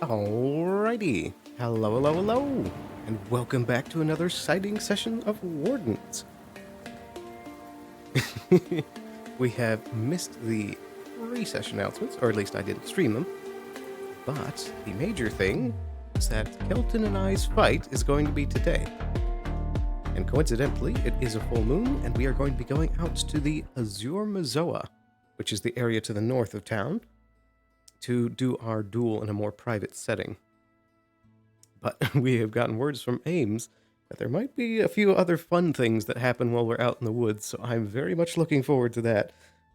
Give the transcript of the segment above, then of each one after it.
Alrighty. Hello, hello, hello. And welcome back to another sighting session of Wardens. We have missed the pre-session announcements, or at least I didn't stream them. But the major thing is that Kelton and I's fight is going to be today. And coincidentally, it is a full moon, and we are going to be going out to the Azure Mazoa, which is the area to the north of town, to do our duel in a more private setting. But we have gotten words from Ames that there might be a few other fun things that happen while we're out in the woods, so I'm very much looking forward to that.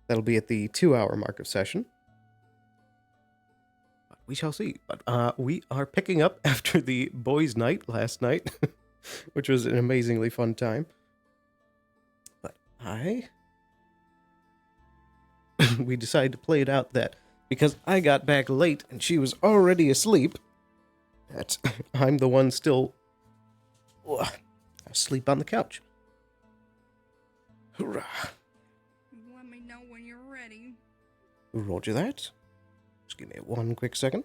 That'll be at the 2-hour mark of session. But we shall see. But we are picking up after the boys' night last night, which was an amazingly fun time. But we decided to play it out that because I got back late and she was already asleep, that I'm the one still asleep on the couch. Hoorah. Let me know when you're ready. Roger that. Just give me one quick second.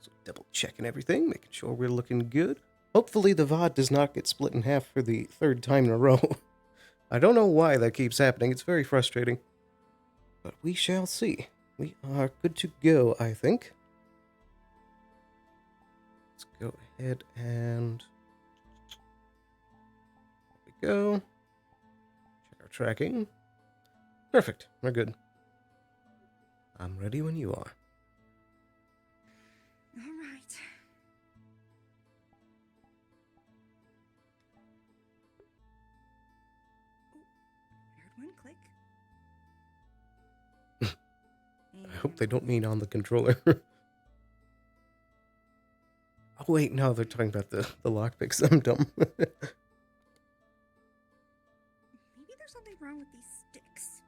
So double checking everything, making sure we're looking good. Hopefully the VOD does not get split in half for the third time in a row. I don't know why that keeps happening. It's very frustrating. But we shall see. We are good to go, I think. Let's go ahead and... there we go. Check our tracking. Perfect. We're good. I'm ready when you are. All right. Oh, I heard one click. I hope they don't mean on the controller. Oh, wait, no, they're talking about the lockpicks. I'm dumb. Maybe there's something wrong with these sticks.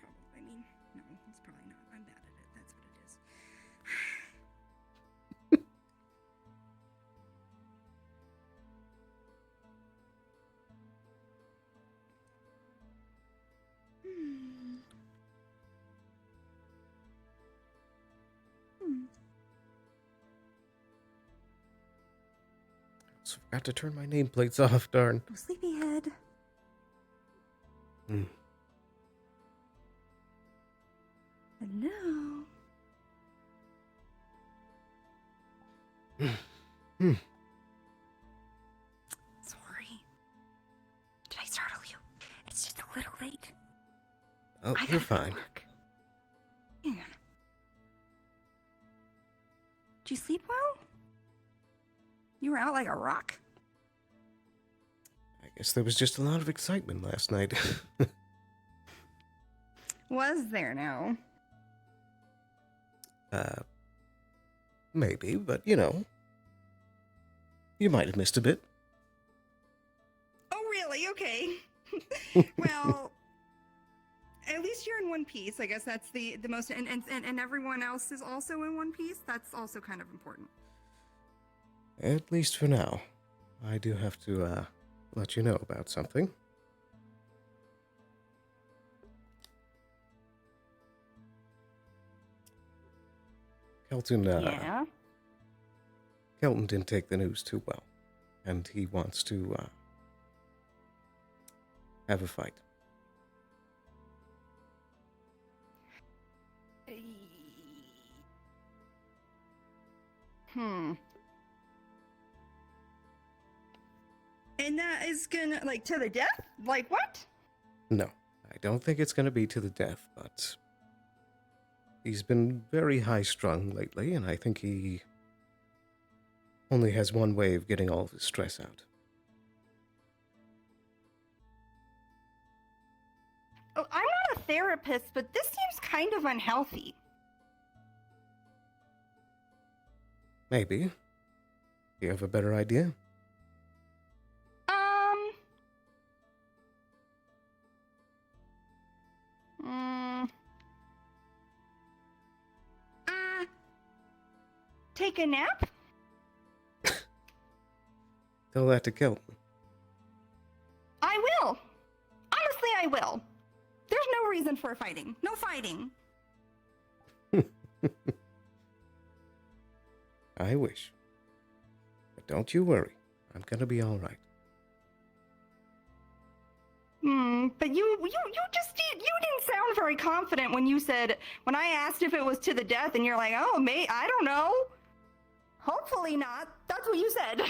Probably, no, it's probably not. I'm bad at it. That's what it is. Forgot to turn my nameplates off, darn. Oh, sleepyhead. Hello. Sorry. Did I startle you? It's just a little late. Oh, you're fine. Hang on. Did you sleep well? You were out like a rock. I guess there was just a lot of excitement last night. Was there now? Maybe, but you know. You might have missed a bit. Oh, really? Okay. Well, at least you're in one piece. I guess that's the most, and everyone else is also in one piece. That's also kind of important. At least for now. I do have to, let you know about something. Kelton, Yeah? Kelton didn't take the news too well. And he wants to, have a fight. And that is gonna, like, to the death? Like, what? No, I don't think it's going to be to the death, but he's been very high-strung lately, and I think he only has one way of getting all of his stress out. Oh, I'm not a therapist, but this seems kind of unhealthy. Maybe. You have a better idea? Take a nap? Tell that to Kelton. I will. Honestly, I will. There's no reason for fighting. No fighting. I wish. But don't you worry. I'm gonna be all right. But you didn't sound very confident when you said, when I asked if it was to the death, and you're like, oh, I don't know. Hopefully not. That's what you said.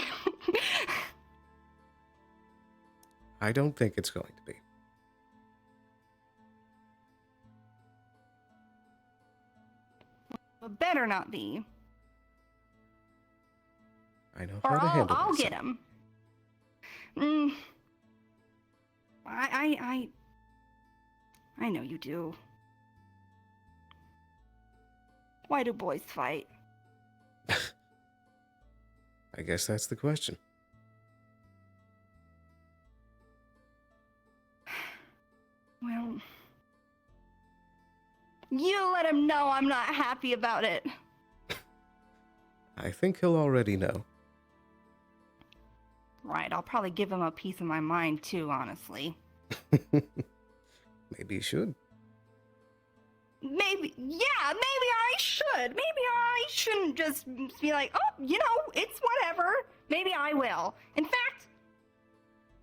I don't think it's going to be. It better not be. I know Or how to handle I'll myself. get him. I know you do. Why do boys fight? I guess that's the question. Well, you let him know I'm not happy about it. I think he'll already know. Right, I'll probably give him a piece of my mind too, honestly. Maybe you should. Maybe I should. Maybe I shouldn't just be like, oh, it's whatever. Maybe I will. In fact,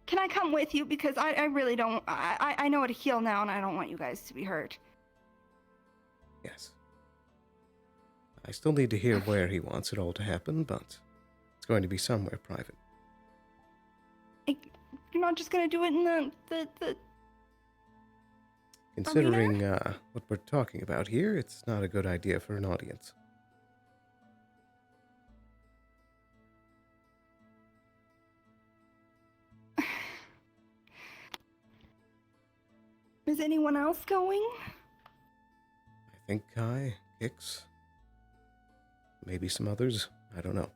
can I come with you? Because I really don't, I know how to heal now, and I don't want you guys to be hurt. Yes. I still need to hear where he wants it all to happen, but it's going to be somewhere private. You're not just gonna do it in the Considering what we're talking about here, it's not a good idea for an audience. Is anyone else going? I think Kai, Hicks, maybe some others. I don't know.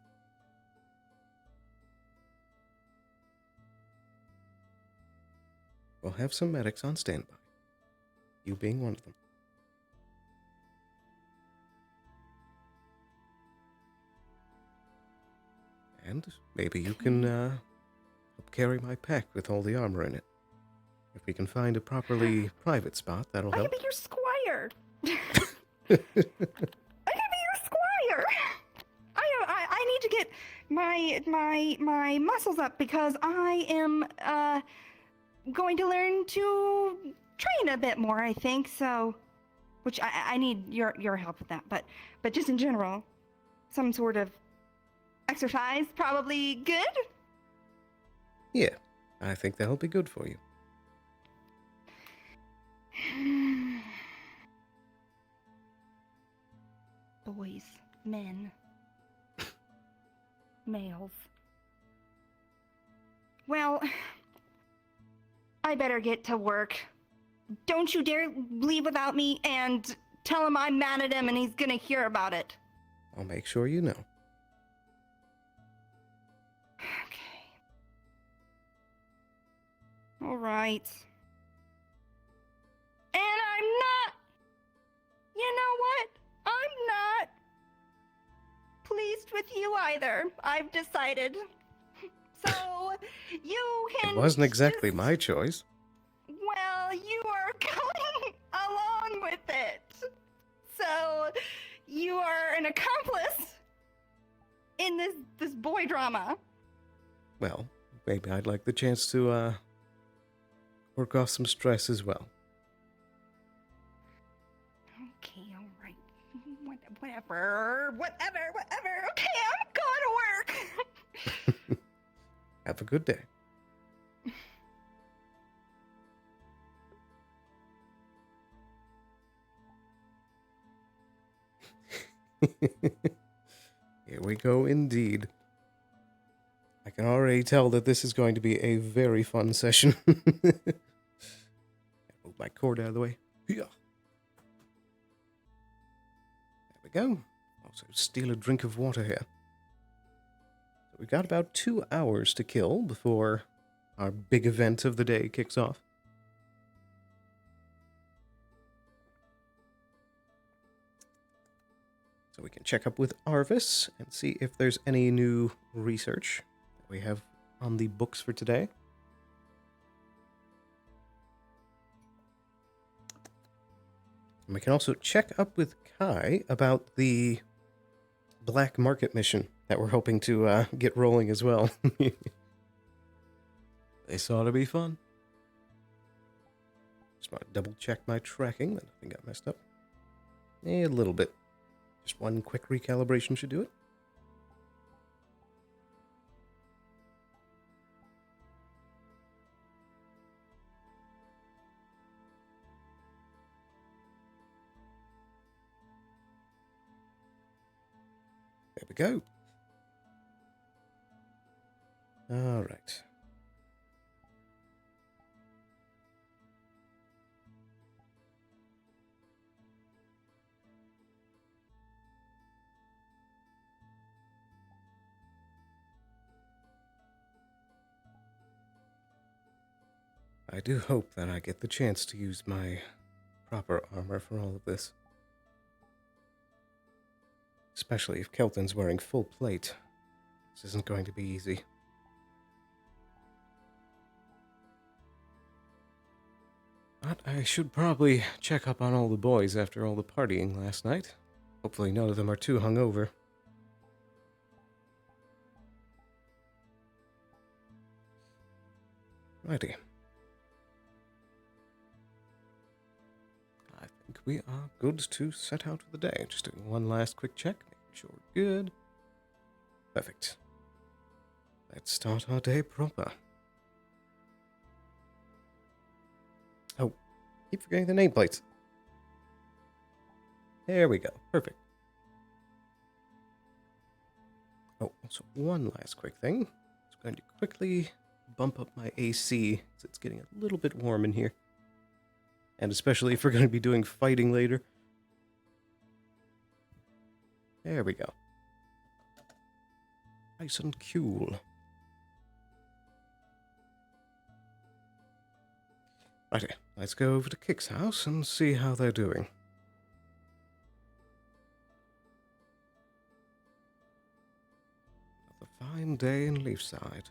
We'll have some medics on standby. You being one of them. And maybe you can help carry my pack with all the armor in it. If we can find a properly private spot, that'll I can help. be your squire. I can be your squire. I need to get my muscles up because I am going to learn to train a bit more, I think. So, which I need your help with that. But just in general, some sort of exercise probably good. Yeah, I think that'll be good for you. Boys, men, males. Well, I better get to work. Don't you dare leave without me, and tell him I'm mad at him and he's gonna hear about it. I'll make sure you know. Okay. All right. And I'm not... You know what? I'm not pleased with you either. I've decided. So, you can... It wasn't exactly just- my choice. Well, you are going along with it. So, you are an accomplice in this boy drama. Well, maybe I'd like the chance to work off some stress as well. Okay, all right. Whatever. Okay, I'm going to work. Have a good day. Here we go, indeed. I can already tell that this is going to be a very fun session. Move my cord out of the way. Yeah. There we go. Also, steal a drink of water here. So we've got about 2 hours to kill before our big event of the day kicks off. So we can check up with Arvis and see if there's any new research that we have on the books for today. And we can also check up with Kai about the black market mission that we're hoping to get rolling as well. This ought to be fun. Just want to double check my tracking that nothing got messed up. A little bit. Just one quick recalibration should do it. There we go. All right. I do hope that I get the chance to use my proper armor for all of this. Especially if Kelton's wearing full plate. This isn't going to be easy. But I should probably check up on all the boys after all the partying last night. Hopefully none of them are too hungover. Righty. I think we are good to set out for the day. Just doing one last quick check, making sure we're good. Perfect. Let's start our day proper. Oh, keep forgetting the nameplates. There we go. Perfect. Oh, also one last quick thing. Just going to quickly bump up my AC, because it's getting a little bit warm in here. And especially if we're going to be doing fighting later. There we go. Nice and cool. Righty, let's go over to Kick's house and see how they're doing. Another fine day in Leafside.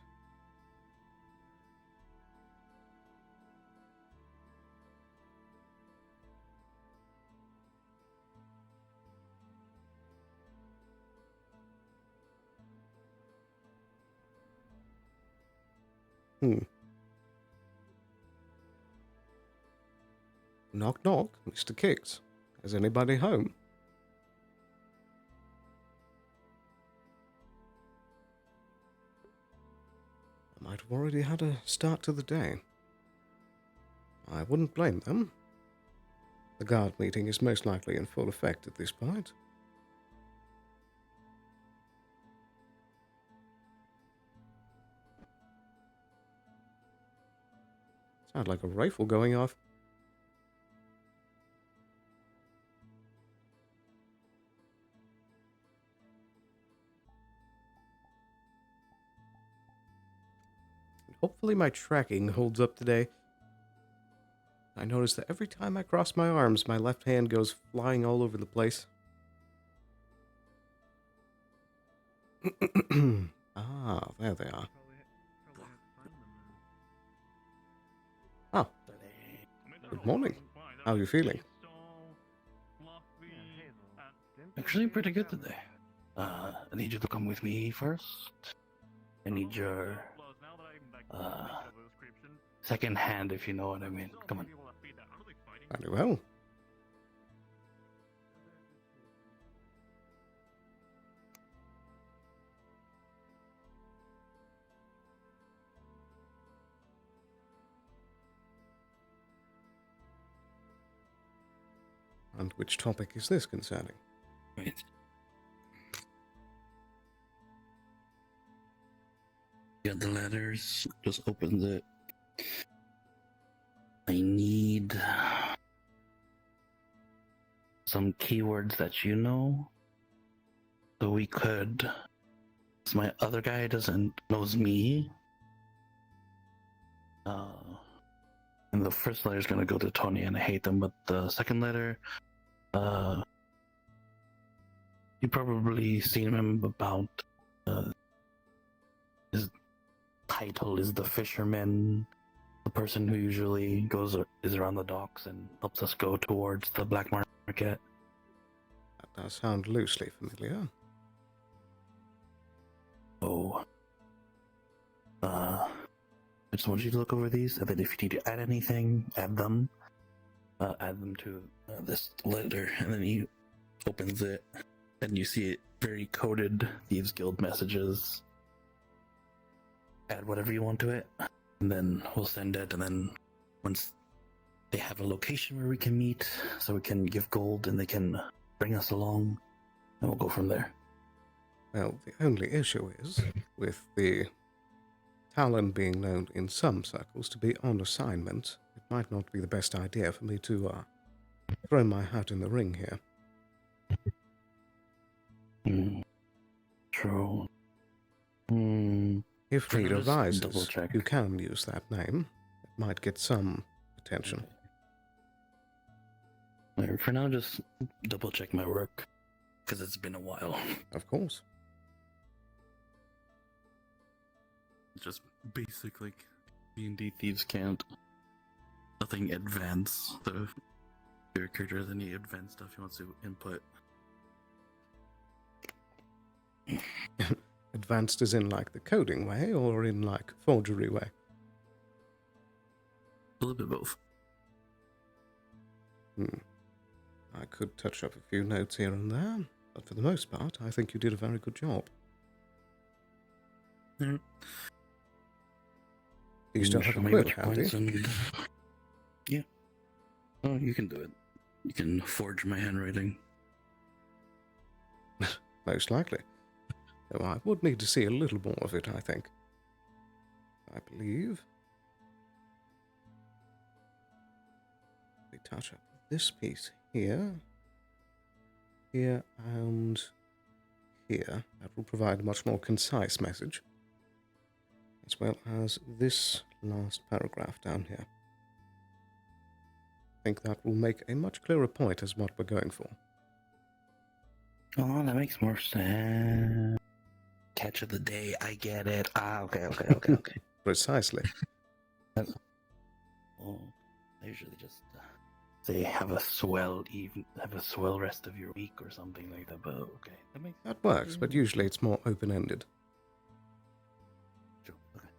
Knock knock, Mr. Kicks. Is anybody home? I might have already had a start to the day. I wouldn't blame them. The guard meeting is most likely in full effect at this point. Sounds like a rifle going off. Hopefully my tracking holds up today. I notice that every time I cross my arms, my left hand goes flying all over the place. Ah, there they are. Oh, good morning. How are you feeling? Actually, pretty good today. I need you to come with me first. I need your second hand, if you know what I mean. Come on. Very well. And which topic is this concerning? Right. Got the letters. Just opened it. I need some keywords that you know, so we could. So my other guy knows me. And the first letter is gonna go to Tony, and I hate them. But the second letter, you probably seen him about. His title is the Fisherman the person who usually is around the docks and helps us go towards the black market. That does sound loosely familiar. Oh. I just want you to look over these, and then if you need to add anything, add them. Add them to this letter, and then he opens it, and you see it very coded Thieves Guild messages. Add whatever you want to it, and then we'll send it, and then once they have a location where we can meet, so we can give gold and they can bring us along, and we'll go from there. Well, the only issue is, with the Talon being known in some circles to be on assignment, it might not be the best idea for me to throw my hat in the ring here. True. If Can I need just arises, double-check? you can use that name. It might get some attention. Alright, for now, just double check my work, because it's been a while. Of course. It's just basic, like, D&D Thieves can't. Nothing advanced. So if your character has any advanced stuff he wants to input. Advanced as in like the coding way, or in like forgery way? A little bit both. I could touch up a few notes here and there, but for the most part, I think you did a very good job. Alright. Do you still have Show a me quill which handy? points and... Yeah. Oh, you can do it. You can forge my handwriting. Most likely. Though I would need to see a little more of it, I think. I believe we touch up this piece here, here, and here. That will provide a much more concise message, as well as this last paragraph down here. I think that will make a much clearer point as what we're going for. Oh, that makes more sense. Catch of the day, I get it. Okay. Precisely. Oh, I usually just say have a swell rest of your week or something like that. But okay, That works, but usually it's more open-ended. Sure. Okay.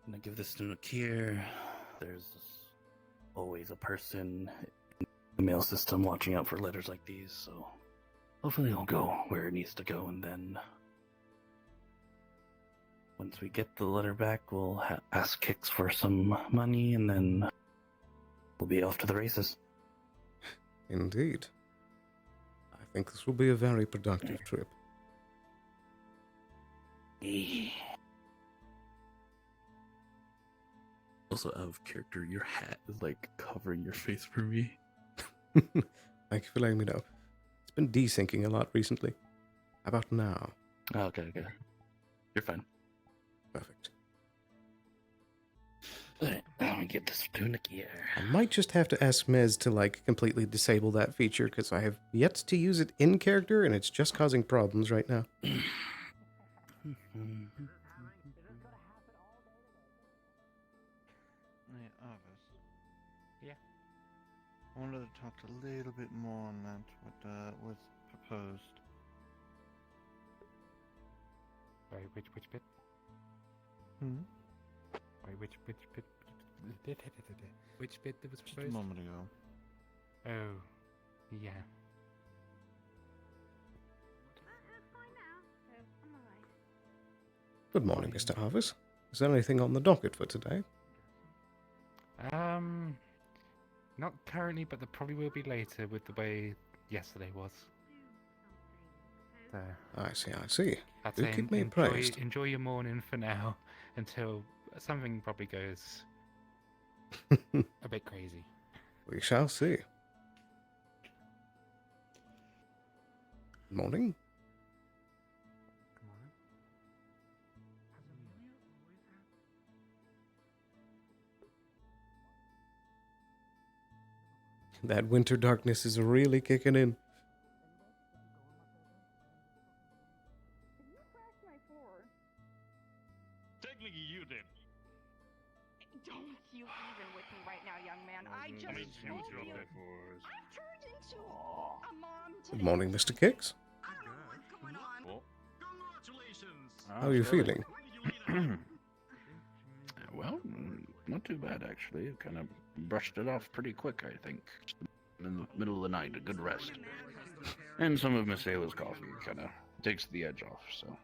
I'm gonna give this to Nakir. There's always a person in the mail system watching out for letters like these, so hopefully it'll go where it needs to go, and then once we get the letter back, we'll ask Kix for some money, and then we'll be off to the races. Indeed. I think this will be a very productive trip. Also, out of character, your hat is like covering your face for me. Thank you for letting me know. It's been desyncing a lot recently. How about now? Okay. You're fine. Perfect. Alright, let me get this to Nakir. I might just have to ask Mez to, like, completely disable that feature, because I have yet to use it in character, and it's just causing problems right now. Hey, Arvis. Yeah. I wanted to talk a little bit more on that, what was proposed. Wait, which bit? Hmm? Wait, which bit? Which bit that was Just a proposed? moment ago. Oh, yeah. Good morning, Mr. Harvis. Is there anything on the docket for today? Not currently, but there probably will be later with the way yesterday was. So, I see. I'd Do say keep me appraised. enjoy your morning for now until something probably goes a bit crazy. We shall see. Morning. Come on. That winter darkness is really kicking in. You crashed my floor. Technically, you did. Don't you even with me right now, young man? I just told you I've turned into a mom today. Good morning, Mr. Kicks. I don't know what's going on. How are you feeling? Well, not too bad actually. Kind of brushed it off pretty quick, I think. In the middle of the night, a good rest. And some of Miss Ayla's coffee kind of takes the edge off, so.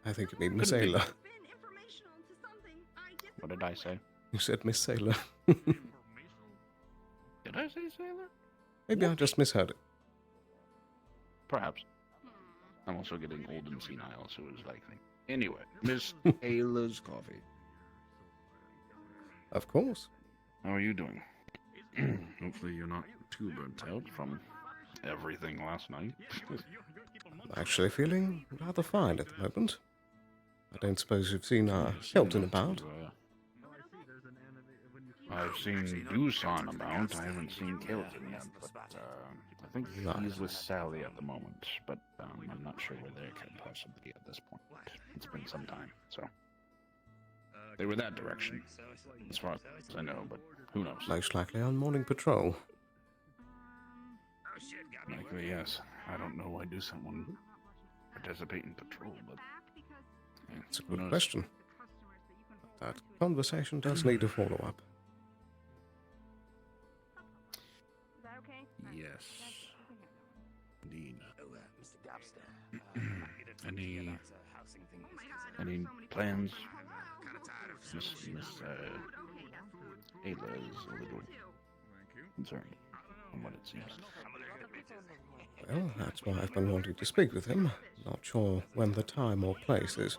I think you mean Miss Couldn't be Ayla. Been informational to something I just What did I say? You said Miss Sailor. Did I say sailor? Maybe I just misheard it. Perhaps. I'm also getting old and senile, so it's likely. Anyway, Miss Ayla's coffee. Of course. How are you doing? Hopefully you're not too burnt out from everything last night. I'm actually feeling rather fine at the moment. I don't suppose you've seen Kelton about. I've seen Doosan about. I haven't seen Kelton yet, but I think he's with Sally at the moment. But I'm not sure where they could possibly be at this point. It's been some time, so they were that direction, as far as I know. But who knows? Most likely on morning patrol. Likely, yes. I don't know why Doosan wouldn't participate in patrol, but yeah, It's a who good knows? question. That conversation does need a follow-up. Is that okay? Yes, indeed. Oh Any my God, any so many plans? Hello? Miss Ayla is a little concerned from what it seems. Well, that's why I've been wanting to speak with him. Not sure when the time or place is.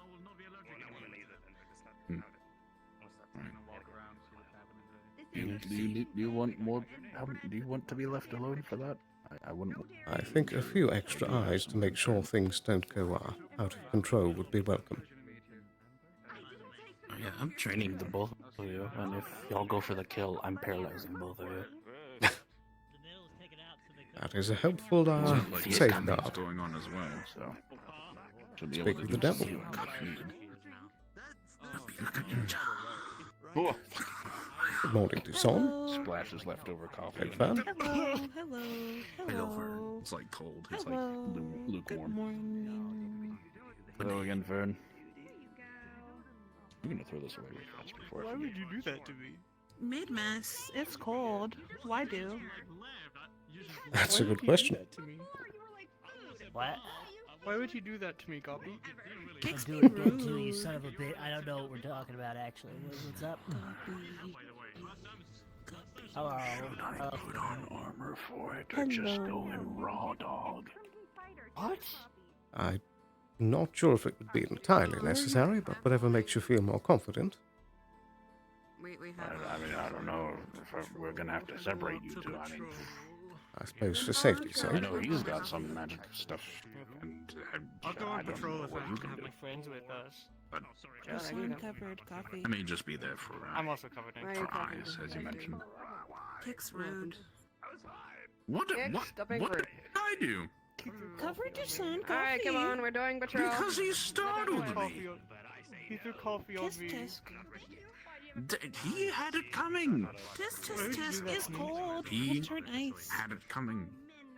Do you want more? Do you want to be left alone for that? I wouldn't. I think a few extra eyes to make sure things don't go out of control would be welcome. Yeah, I'm training the both of you, and if y'all go for the kill, I'm paralyzing both of you. That is a helpful He's safeguard. going on as well, so. Should be Speak able with to the devil. see what needed. Good morning, Doosan. Splashes leftover coffee. Big fan. Hello, hello, Hello, Fern. hello. It's like cold. It's Hello. like Good lukewarm. morning. Hello again, Fern. I'm gonna throw this away real fast before I Why forget. would you do that to me? Mid-mess. It's cold. Why do? That's a good question. What? Why would you do that to me, Goppy? I'll Kicks do me it again too, you rude. son of a bitch. I don't know what we're talking about actually. What's up? Hello. Hello. Put on armor for it, or just go in raw dog. What? I'm not sure if it would be entirely necessary, but whatever makes you feel more confident. We have. I mean, I don't know if we're gonna have to separate you two. I mean, I suppose for safety's I sake. know he's got some magic stuff, and I'll go I on don't patrol know if what I you can can have do. my friends with us. But Just uncovered coffee. I may just be there for I'm also covered in for eyes, as you mentioned. Kicks rude. What? Kicks, What? stop being What rude. did I do? Covered your son, coffee. Alright, come on, we're doing patrol. Because he startled me. He threw coffee on me. Tisk, He had it coming. tisk, tisk, tisk. It's cold. He We'll turn ice. had it coming.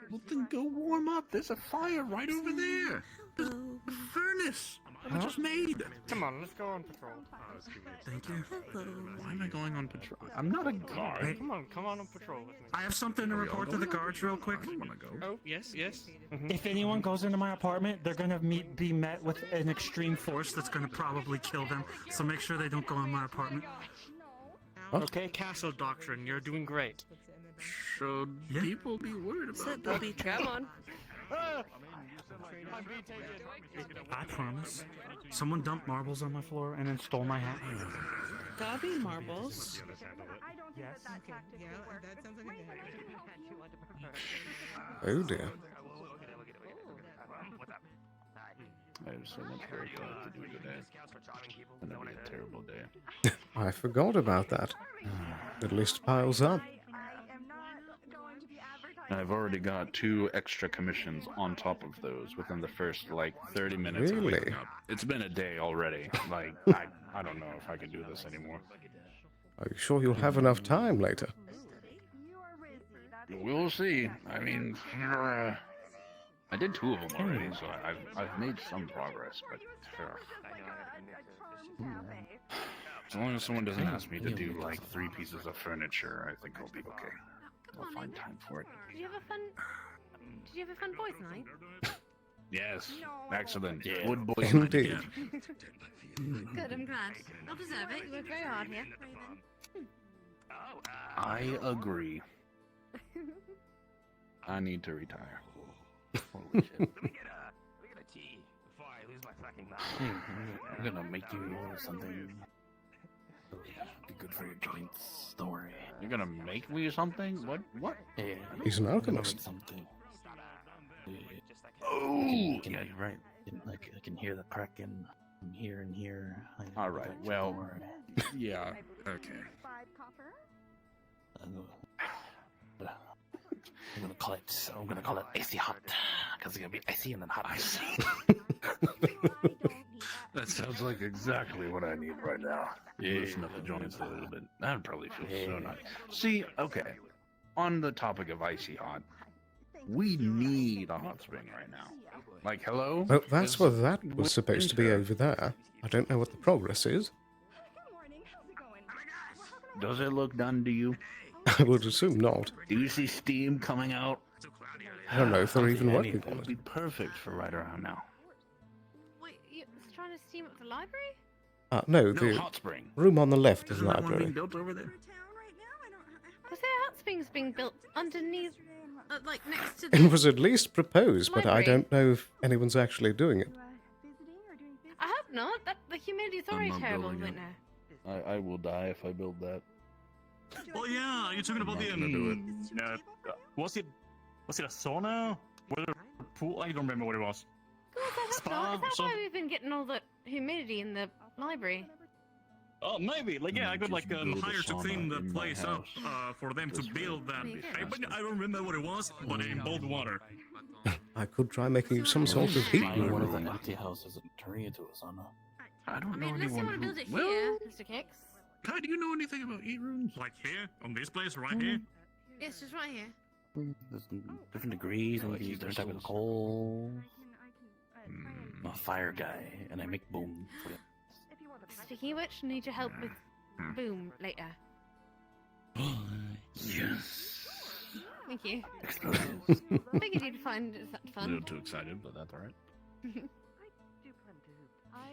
Well, then go warm up. There's a fire right over there. There's a furnace that I just made. Come on, let's go on patrol. Thank you. Hello. Why am I going on patrol? I'm not a guard. Come on patrol with me. I have something to report to the guards real quick. I don't want to go. Oh, yes. If anyone goes into my apartment, they're gonna be met with an extreme force that's gonna probably kill them. So make sure they don't go in my apartment. Okay, castle doctrine, you're doing great. Should Yeah. people be worried about Set that? the beach. Come on. I promise. Someone dumped marbles on my floor and then stole my hat. Gobby marbles. Yes. Oh dear. I have so much work to do today. And it'll be a terrible day. I forgot about that. The list piles up. I've already got 2 extra commissions on top of those within the first, 30 minutes of Really? waking up. It's been a day already. I don't know if I can do this anymore. Are you sure you'll have enough time later? We'll see. I mean, I did 2 of them already, so I've made some progress. But as long as someone doesn't ask me to do like 3 pieces of furniture, I think I'll be okay. I'll find time for it. Did you have a fun boys' night? Yes, excellent. Yeah. Wood boys. Indeed. Good, I'm glad. I'll deserve it. You work very hard here. I agree. I need to retire. Holy shit. I'm gonna make you something. Be good for your joints. Don't worry. You're gonna make me something? What? Yeah. He's an I'm gonna make alchemist. something. Oh, Can I, right? I can hear the cracking from here and here. All right, Don't well, worry. yeah, okay. I'm gonna call it icy hot because it's gonna be icy and then hot. That sounds like exactly what I need right now. Loosen up the joints a little bit. That would probably feel so nice. See, okay. On the topic of icy hot, we need a hot spring right now. Like, hello? Well, that's It's what that was supposed to be winter. over there. I don't know what the progress is. Does it look done to you? I would assume not. Do you see steam coming out? I don't know if they're even working It on would it. be perfect for right around now. Wait, you're trying to steam up the library? No, No, the hot spring. room on the left is Isn't the that one being library. built over there? Was there hot springs being built underneath, like next to It the... was at least proposed, but I Library. don't know if anyone's actually doing it. I hope not. The humidity's I'm already not terrible in building winter. I will die if I build that. Oh yeah, you're talking about the I'm not gonna was it a sauna? Was it a pool? I don't remember what it was. God, I hope Spa, not. Is that so- why we've been getting all the humidity in the library? Oh, maybe. Like, yeah, I got like Just build a hire to clean sauna the in my place up house. for them to This build that. way. I don't remember what it was, but in bold water. I could try making some sort of heat Find one of the room. empty houses and turn it into a sauna. I don't I know mean, unless you anyone want to build who... it Well, here, Mr. Kicks. Kai, do you know anything about heat rooms? Like here, on this place, right here. It's just right here. There's different degrees, and we Like can use different type of crystals. coal. Hmm. I'm a fire guy, and I make boom. Speaking of which, I need your help with boom later. Yes. Thank you. Explosives. Figured you'd find that A fun. little too excited, but that's alright.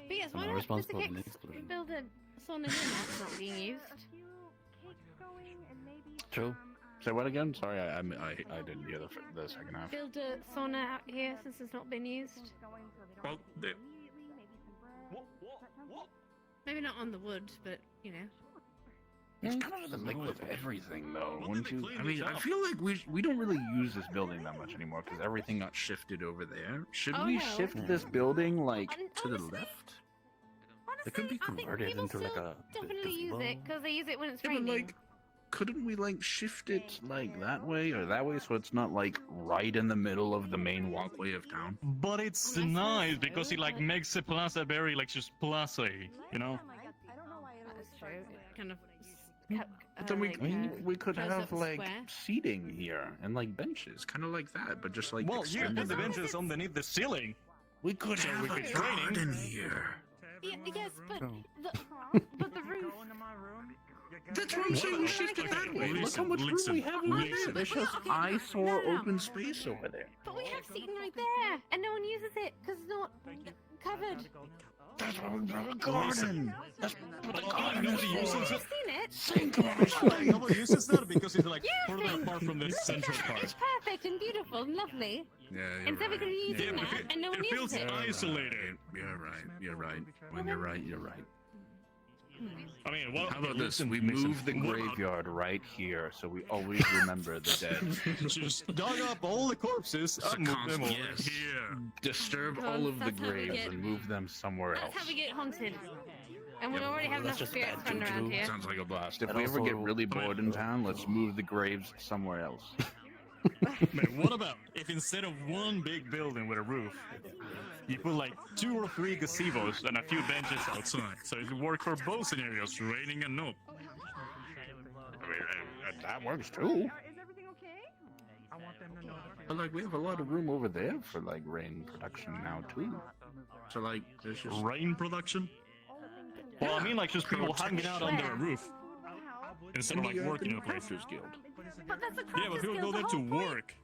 But yes, why I'm not, Mr. responsible for the Kicks, explosion. build a sauna here that's not being used? True. Say what again? Sorry, I didn't hear the second half. Build a sauna out here since it's not been used. Well, Maybe not on the wood, but you know. It's kind of like with everything, though, Well, wouldn't then you? they I clean mean, this I up. feel like we don't really use this building that much anymore because everything got shifted over there. Should Oh, we no. shift this building like to the Honestly- left? It could be Honestly, I think converted people into like still a definitely use it gazebo. because they use it when it's Yeah, but raining. like, couldn't we like shift it like that way or that way so it's not like right in the middle of the main walkway of town? but it's Well, I nice suppose because so, it like but- makes the plaza very like just plaza, you know. That's true. It kind of. But then we could close have up the like square. seating here and like benches, kind of like that, but just like Well, you extended put the out. benches underneath the ceiling. We could So have we a could training. garden here. Yes, but Oh. but the roof. That's what I'm saying. We shift it that way. Look how much room we have over there. There's just eyesore open space over there. But we have seating right there, and no one uses it because it's not covered. That's why we brought a garden. That's what the garden is Nobody uses for. it. I've seen it. Think about it. Nobody uses that because it's like Yeah, further thing. apart from the Look at central that. part. It's perfect and beautiful and lovely. Yeah, Instead we could be using Yeah, that, but and no one it feels uses it. isolated. You're right. You're right. When you're right, you're right. I mean, what? How about this? listen, We listen, move the what about- graveyard right here, so we always remember the dead. Just dug up all the corpses It's a and moved them over constant- yes. here. Disturb Well, all of the that's how we graves get- and move them somewhere else. That's how we get haunted. And we Yeah, already have well, enough that's just spirits bad running around juju. here. Sounds like a blast. If And we ever get also- really bored in town, let's move the graves somewhere else. But what about if instead of one big building with a roof, you put like 2 or 3 gazebos and a few benches outside, so it would work for both scenarios, raining and not. That works too. Is everything okay? I want them to know. But like, we have a lot of room over there for like rain production now too. So like, there's just Rain production? Well, I mean, like just people hanging out under a roof instead of like working in a place. Guild. But that's a Yeah, but people go there to work.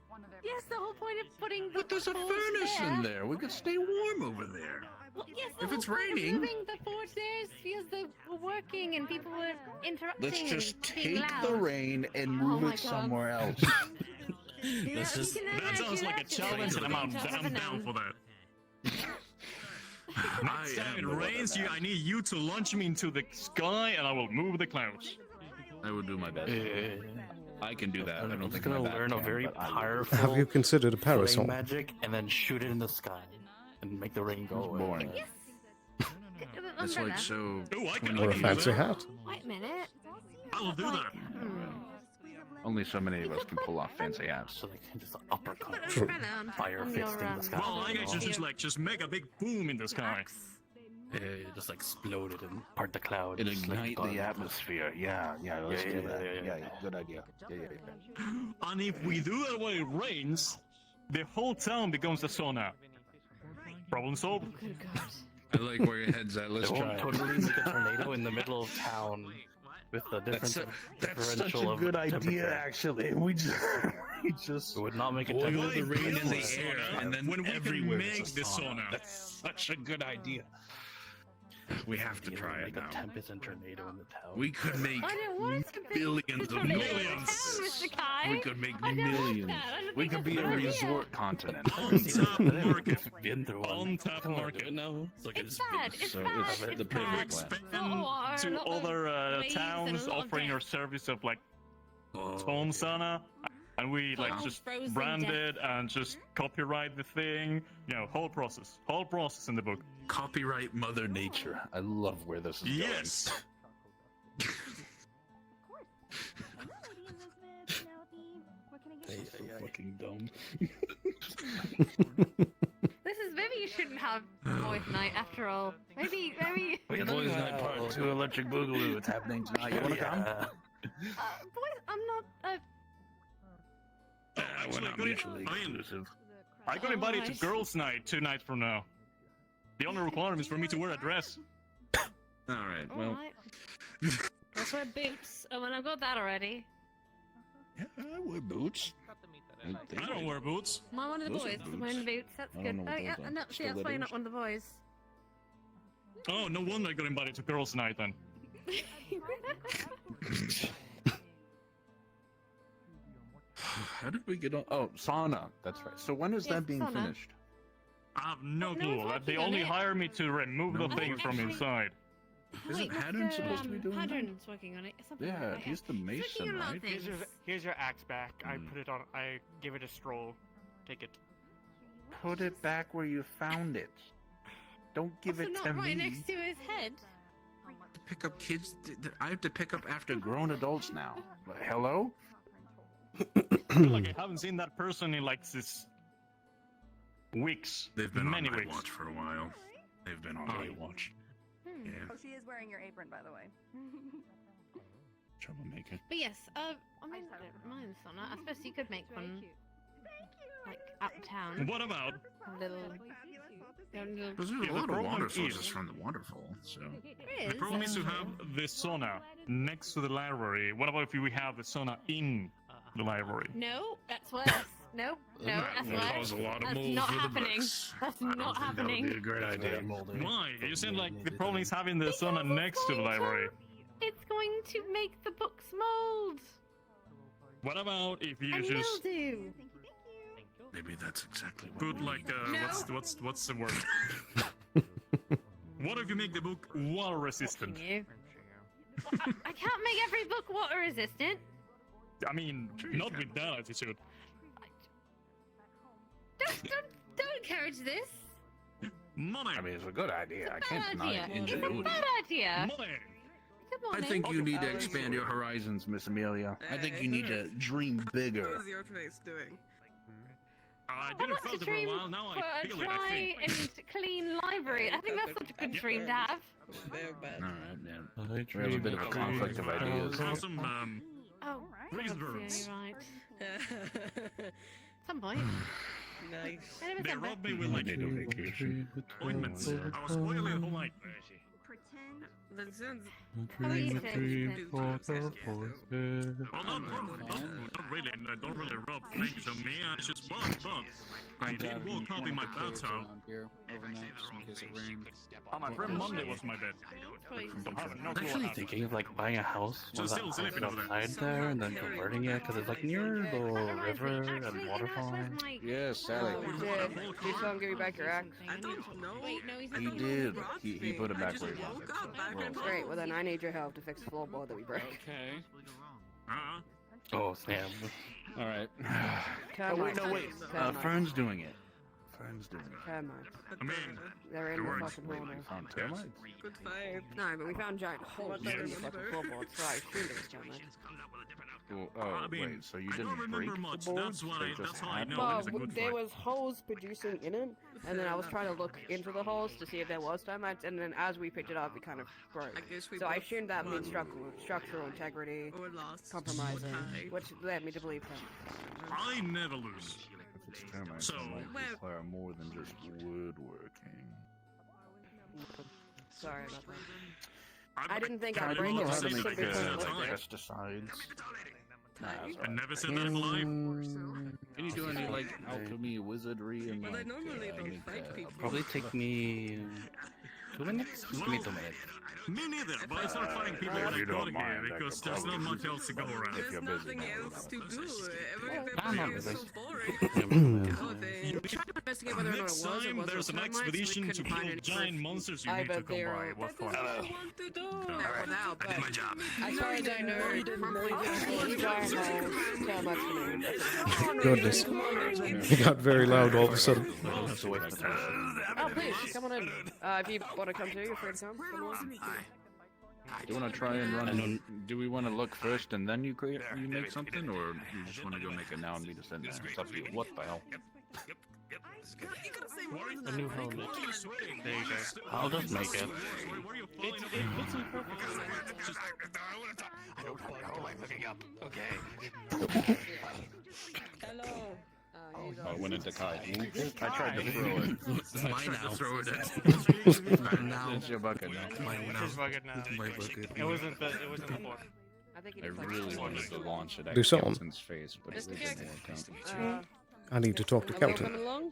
Yes, the whole point of putting the But there's a forge furnace there. in there. We could stay warm over there. Well, yes, the If whole it's point of raining- moving the forge there is because they were working and people were interrupting. Let's just and being take loud. the rain and Oh move my it God. somewhere else. That sounds like a challenge, and I'm down for that. Next time it rains, I need you to launch me into the sky, and I will move the clouds. I will do my best. I can do that. I I'm don't just think gonna my back learn a can, very but I will. powerful Have you considered a flame parasol? magic and then shoot it in the sky and make the rain go It's away. boring. Yes. It's like so. Oh, I can Or a do fancy that. hat? Wait a minute. I will do that. Only so many of us can pull off fancy hats. So they can just uppercut. True. Fire fisting the sky. Well, I guess just make a big boom in the sky. Just explode it and part the cloud. It just like ignite God. the atmosphere. Yeah, let's Yeah, do yeah, that. yeah, Yeah, good idea. Yeah. And if we do that when it rains, the whole town becomes a sauna. Problem solved. Good God. I like where your head's at. Let's They try. won't totally make a tornado in the middle of town with the That's differential such a of good idea, temperature. actually. We just It would not make a boil temperature. the rain in the Sauna, air, and then when we can everywhere make it's a the sauna. That's such a good idea. We have to try it Make a now. tempest and tornado in the town. We could make I don't want to be billions the of tornado in the millions. town, Mr. Kai. We could make I don't want millions. that. I don't We think could be that's a good idea. resort continent. On-tap market. Been through one. On-tap Come on, market. do it now. It's like It's bad. It's So bad. it's It's the bad. perfect Expand It's a lot of war, a to lot of other waves and towns a lot of offering our death. service of like Oh, stone sauna, and we like Oh, just frozen brand death. it and just copyright the thing. You know, whole process in the book. Copyright Mother Nature. I love where this is Yes. going. Fucking dumb. This is maybe you shouldn't have boys' night after all. Maybe. Boys Night Part 2 Electric Boogaloo. It's happening tonight. You wanna come? Boys, I'm not. We're Actually, not good- mutually I mean- exclusive. I got invited to Alright. girls' night 2 nights from now. The only requirement is for me to wear a dress. Alright, well. Alright. Let's wear boots. Oh, and I've got that already. Yeah, I wear boots. I don't wear boots. Am I one of the Those are boys? boots. Wearing boots. That's I good. don't know Oh what yeah. those are. No, see, that's why you're not one of the boys. Oh, no wonder I got invited to girls' night then. How did we get on? Oh, sauna. That's right. So when is Yes, that being sauna. finished? I have no No clue. one's They working on only it. hire me to remove No the one's thing from working. inside. Isn't Wait, Pattern Mr. supposed to be doing that? Pattern's working on it. Something Yeah, like that. he's the He's mason, working on a lot right? of things. Here's your axe back. I Hmm. put it on. I gave it a stroll. Take it. Put it back where you found it. Don't give Also it not to right me. next to his head. To pick up kids. I have to pick up after grown adults now. Hello? I feel like I haven't seen that person in like this weeks. They've been many on Night weeks. Watch for a while. They've been on Night Watch. Hmm. Yeah, Oh, she is wearing your apron, by the way. troublemaker. But yes, I mean, I don't mind sauna. I suppose you could make one, like, uptown. What about? A little. Because there's Yeah, a the lot of problem water is- sources from the waterfall, so. The problem is to have the sauna next to the library. What about if we have the sauna in the library? No, that's worse. No, no, that's will worse. cause a lot of That's mold not for the happening. books. That's I don't not think that would be happening. a great idea. Why? You said like the problem is having the sauna next to the library. It's going to make the books mold What about if you and just mildew. Maybe that's exactly what put we like need. what's the word? What if you make the book water resistant? Can you? I can't make every book water resistant. I mean, not with that attitude. Don't encourage this. Money. I mean, it's a good idea. I It's a can't bad deny idea. It's a ingenuity. bad idea. Money. Good I morning. think you need to expand your horizons, Miss Amelia. I think you need to dream bigger. How's your face doing? I I didn't want feel to it for a dream while. Now for I a feel it. I dry think. and clean library. I think that's such a good dream to have. Very bad. All right, yeah. We have a bit of a conflict of ideas. Awesome. Oh, Alright. Reasoners. yeah, you're right. Some point. Nice. I never They said robbed that. me with like ointments. I was boiling the whole night. Pretend. That sounds. How are you today? Well, not really. I don't really rub things on me. I just but I did woke up in my bathtub. Oh, my friend Monday was my bed. I'm actually thinking of like buying a house with So a still house sleeping over there. outside there and then converting it because it's like near the river and waterfall. Yes, Sally. Did Tom give you back your axe? I don't know. Wait, no, he's not. He did. He put it back where he woke wanted up back it. in Great, well then I need your help to fix the floorboard that we broke. Okay. Oh, snap. All right. Come Oh, wait, on. no, wait. Come on. Fern's doing it. Fern's doing it. Come on. I mean, They're in the fucking hole We now. found termites. Good fight. No, but we found giant holes in the fucking floorboard, so I assumed it was termites. Oh, wait. So you I don't didn't break remember the much. board? That's what They I. just That's how I had know them? it was a good there fight. was holes producing in it, and then I was trying to look into the holes to see if there was termites, and then as we picked it up, it kind of broke. I guess we So I both assumed that means won. structural integrity, Or lost. compromising, Tied. which led me to believe that. I never lose. If it's termites, So- it might Well- require more than just woodworking. Sorry about that. I didn't think I I'd don't break know it. how I to just make simply put it that's like fine. this. pesticides. I never said that in my life. Can you do any like alchemy, wizardry, and Well, they like, normally don't make, fight people. Probably take me 2 minutes. Give me 2 minutes. Me neither, but I start fighting people Well, when you I got don't here mind, I because could there's not probably much else to go around. There's you're busy nothing now. else to do. no, Everybody is so there's- boring. God, We tried to investigate whether or not it Next was or time wasn't there's an termites, we expedition to couldn't find kill any giant proof. monsters you Either need to come they're- by. What That fun. is what I want to do. Now, but my job. as far as I know, probably just giant holes, termites to me. Goodness. It got very loud all of a sudden. That's a waste of time. Oh, please, come on in. If you want to come too, you're free to come. Come on. Do you want to try and run? Do we want to look first and then you make something, or you just want to go make it now and meet us in there? It's up to you. What the hell? A new helmet. There you go. I'll just make it. It fits me perfectly. I don't know. I'm looking up. Okay. Hello. Oh, it went into Kai. I tried to throw it. It's mine now. Throw it It's your bucket now. It's his bucket now. It wasn't the board. I think I really wanted to launch it at Do some. Captain's face, but it Mr. didn't Jackson. work out. I need to talk to Are we all Kelton. coming along?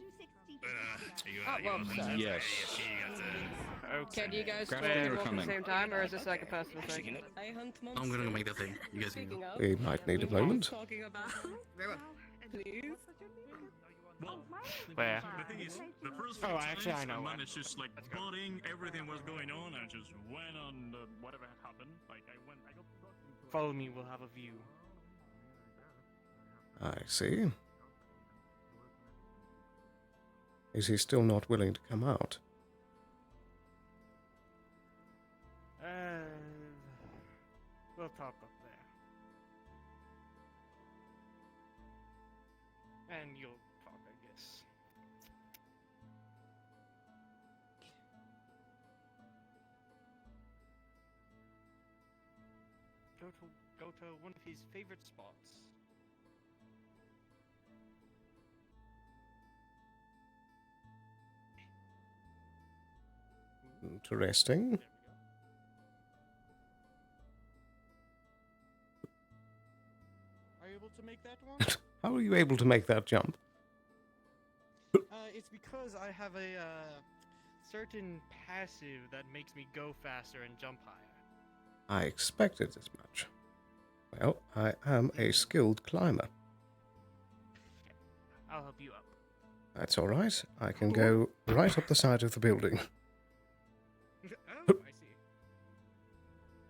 Oh, well, sorry. Yes. Can you guys Grab talk it, at we're the coming. same time, or is this like a personal thing? I hunt I'm monsters. gonna go make that thing. You guys can go. Speaking of, We might need a we know moment. what I'm talking about. Very well. Please. Where? The thing is, the first Oh, few actually, times I know I where. managed just like spotting everything was going on. I just went on whatever had happened. Like I got. Follow me, we'll have a view. I see. Is he still not willing to come out? We'll talk up there. And you'll talk, I guess. Go to one of his favorite spots. Interesting. Are you able to make that one? How are you able to make that jump? It's because I have a certain passive that makes me go faster and jump higher. I expected as much. Well, I am a skilled climber. I'll help you up. That's all right. I can go right up the side of the building. Oh, I see.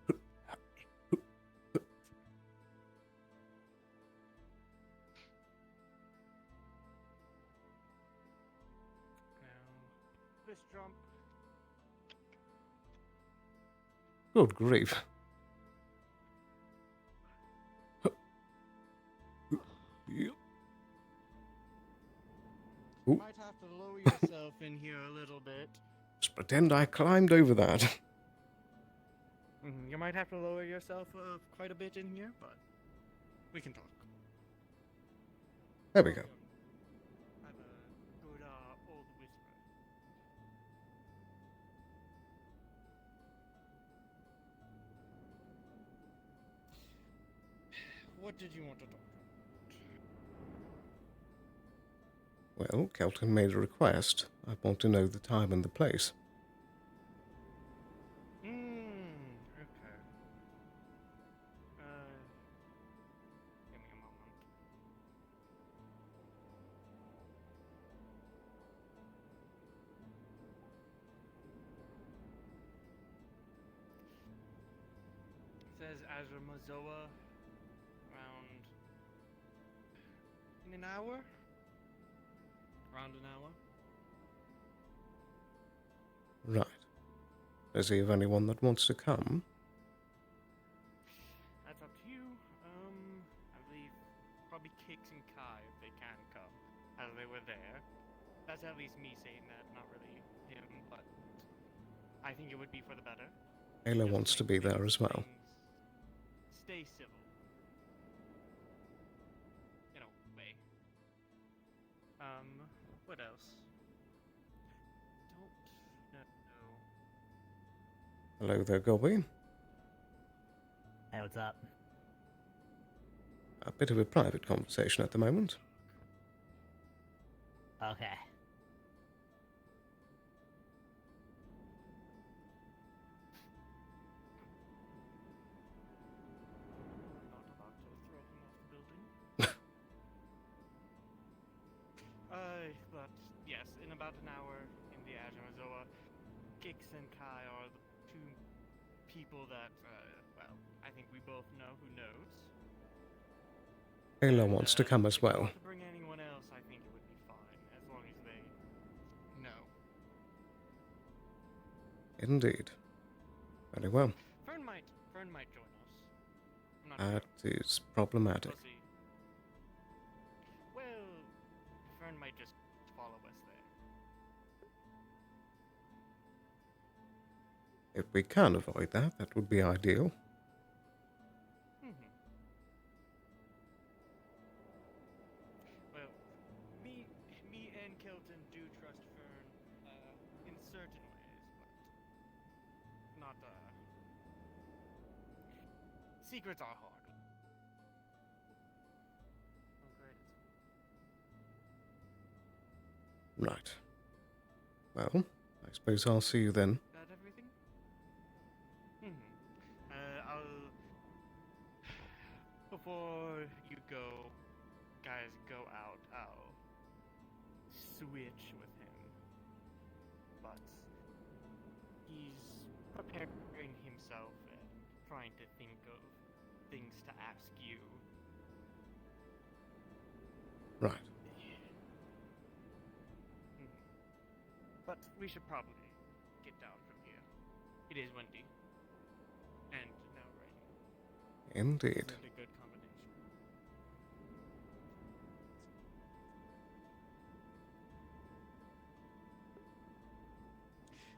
Now, this jump. Good grief. You might have to lower yourself in here a little bit. Just pretend I climbed over that. You might have to lower yourself quite a bit in here, but We can talk. There we go. Have a good old whisper. What did you want to talk about? Well, Kelton made a request. I want to know the time and the place. Okay. Give me a moment. It says Azure Mazoa around in an hour? Around an hour? Right. Does he have anyone that wants to come? That's up to you. I believe probably Kix and Kai if they can come, as they were there. That's at least me saying that, not really him, but I think it would be for the better. Ayla Just wants to make be there things- as well. things Stay civil. In a way. What else? Don't know. Hello there, Gobby. Hey, what's up? A bit of a private conversation at the moment. Okay. Not about to throw him off the building. But yes, in about an hour in the Azure Gix and Kai are the two people that, well, I think we both know who knows. Ayla wants to come as If you well. want to bring anyone else, I think it would be fine, as long as they know. Indeed. Very well. Fern might join us. I'm not That sure. is problematic. We'll see. Well, Fern might just follow us there. If we can avoid that, that would be ideal. Well, me and Kelton do trust Fern in certain ways, but not secrets are hard. Right. Well, I suppose I'll see you then. That everything? I'll before you guys go out, I'll switch with him. But he's preparing himself and trying to think of things to ask you. Right. But we should probably get down from here. It is windy. And now raining. Indeed. Isn't a good combination.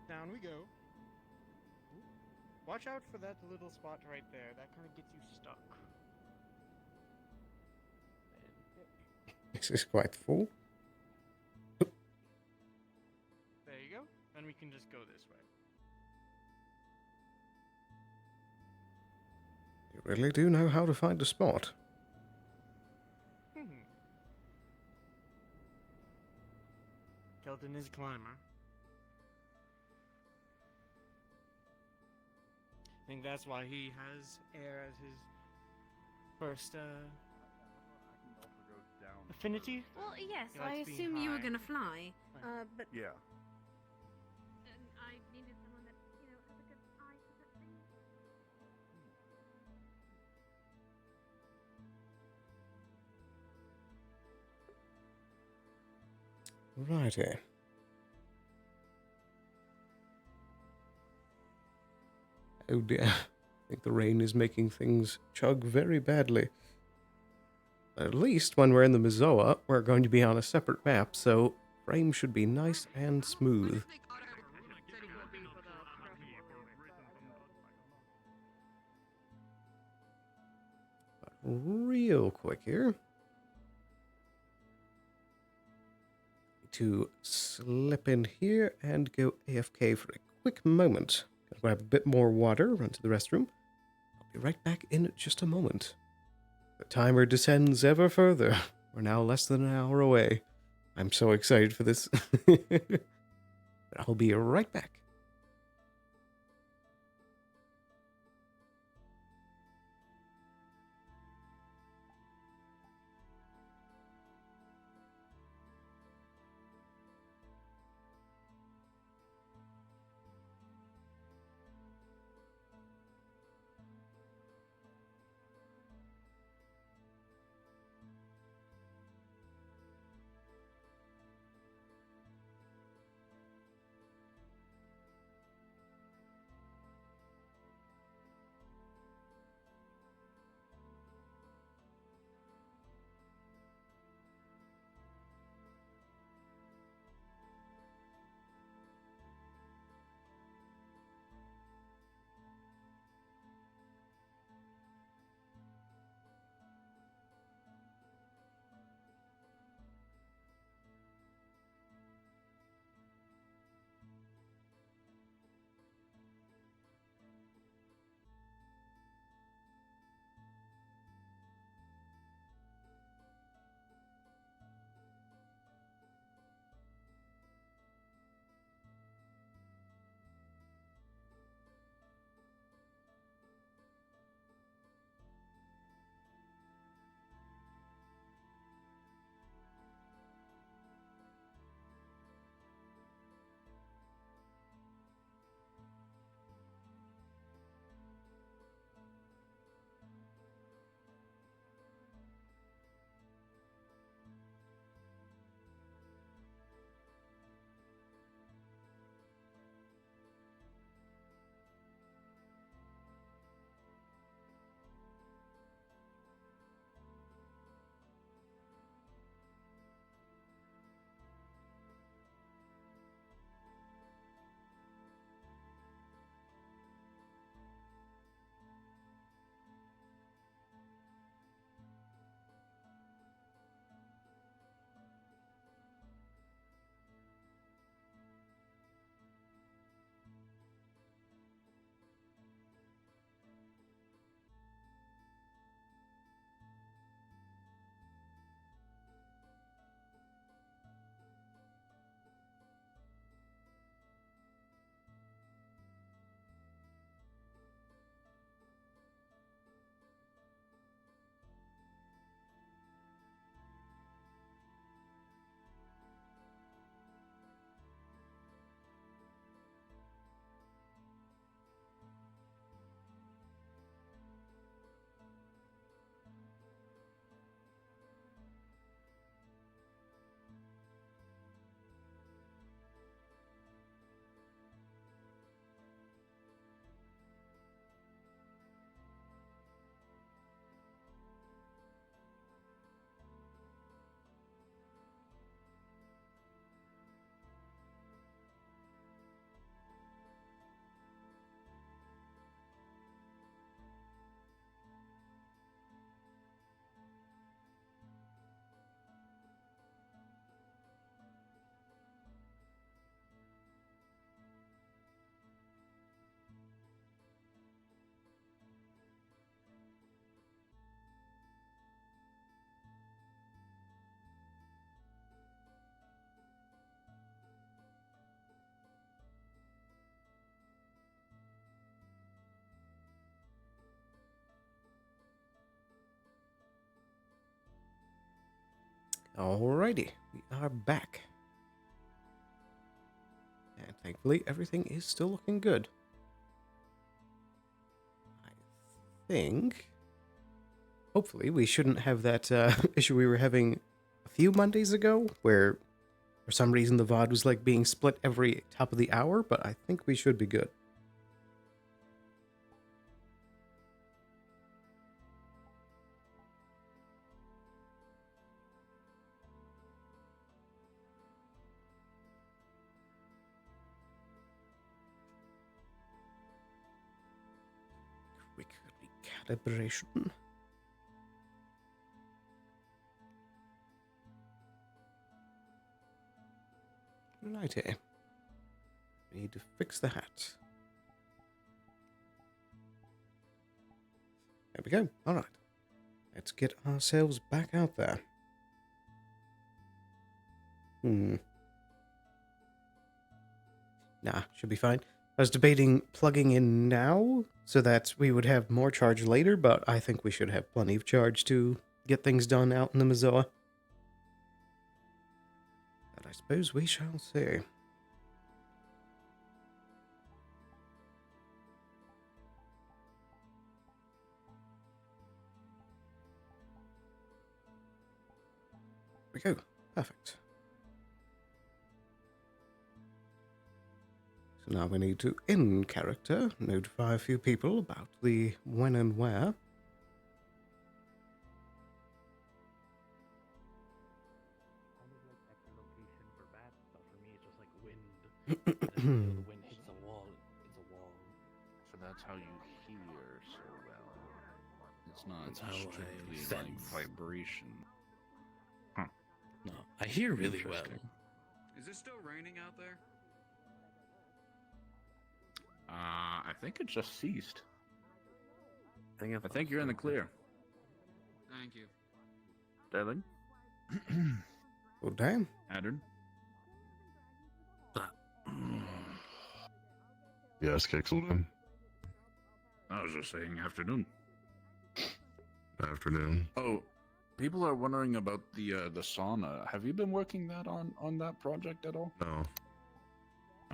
Down we go. Watch out for that little spot right there. That kind of gets you stuck. This is quite full. There you go. Then we can just go this way. You really do know how to find a spot. Kelton is a climber. I think that's why he has air as his first affinity. Well, yes, He I likes being assume you were high. gonna fly. But Yeah. and I needed someone that has a good eye for that thing. Righty. Oh dear. I think the rain is making things chug very badly. At least when we're in the Mizoa, we're going to be on a separate map, so frame should be nice and smooth. But real quick here to slip in here and go AFK for a quick moment. Gonna grab a bit more water, run to the restroom. I'll be right back in just a moment. The timer descends ever further. We're now less than an hour away. I'm so excited for this. But I'll be right back. Alrighty, we are back. And thankfully, everything is still looking good. I think... Hopefully, we shouldn't have that issue we were having a few Mondays ago, where for some reason the VOD was like being split every top of the hour, but I think we should be good. Quick recalibration. Righty. We need to fix the hat. There we go. Alright. Let's get ourselves back out there. Nah, should be fine. I was debating plugging in now so that we would have more charge later, but I think we should have plenty of charge to get things done out in the Mazoa. But I suppose we shall see. There we go. Perfect. So now we need to, in character, notify a few people about the when and where. The wind hits the wall, it's a wall. So that's how you hear so well. It's not That's how I strictly like sense. vibration. No, I hear really well. Is it still raining out there? I think it just ceased. I think you're in the clear. Thank you. Darling? Well, damn. Adder? Yes, Kixelden. I was just saying afternoon. Afternoon. Oh, people are wondering about the sauna. Have you been working that on that project at all? No.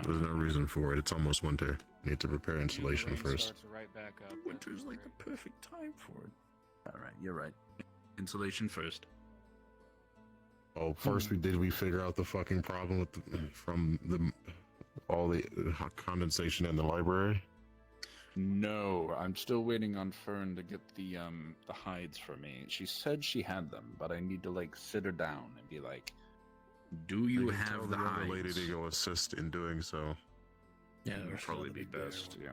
There's no reason for it. It's almost winter. Need to prepare insulation first. Right back up. Winter's like the perfect time for it. All right, you're right. Insulation first. Oh, first we figure out the fucking problem with all the condensation in the library? No, I'm still waiting on Fern to get the hides for me. She said she had them, but I need to like sit her down and be like, "Do you I can tell have the other hides?" lady to go assist in doing so. Yeah, That would probably be best. Yeah.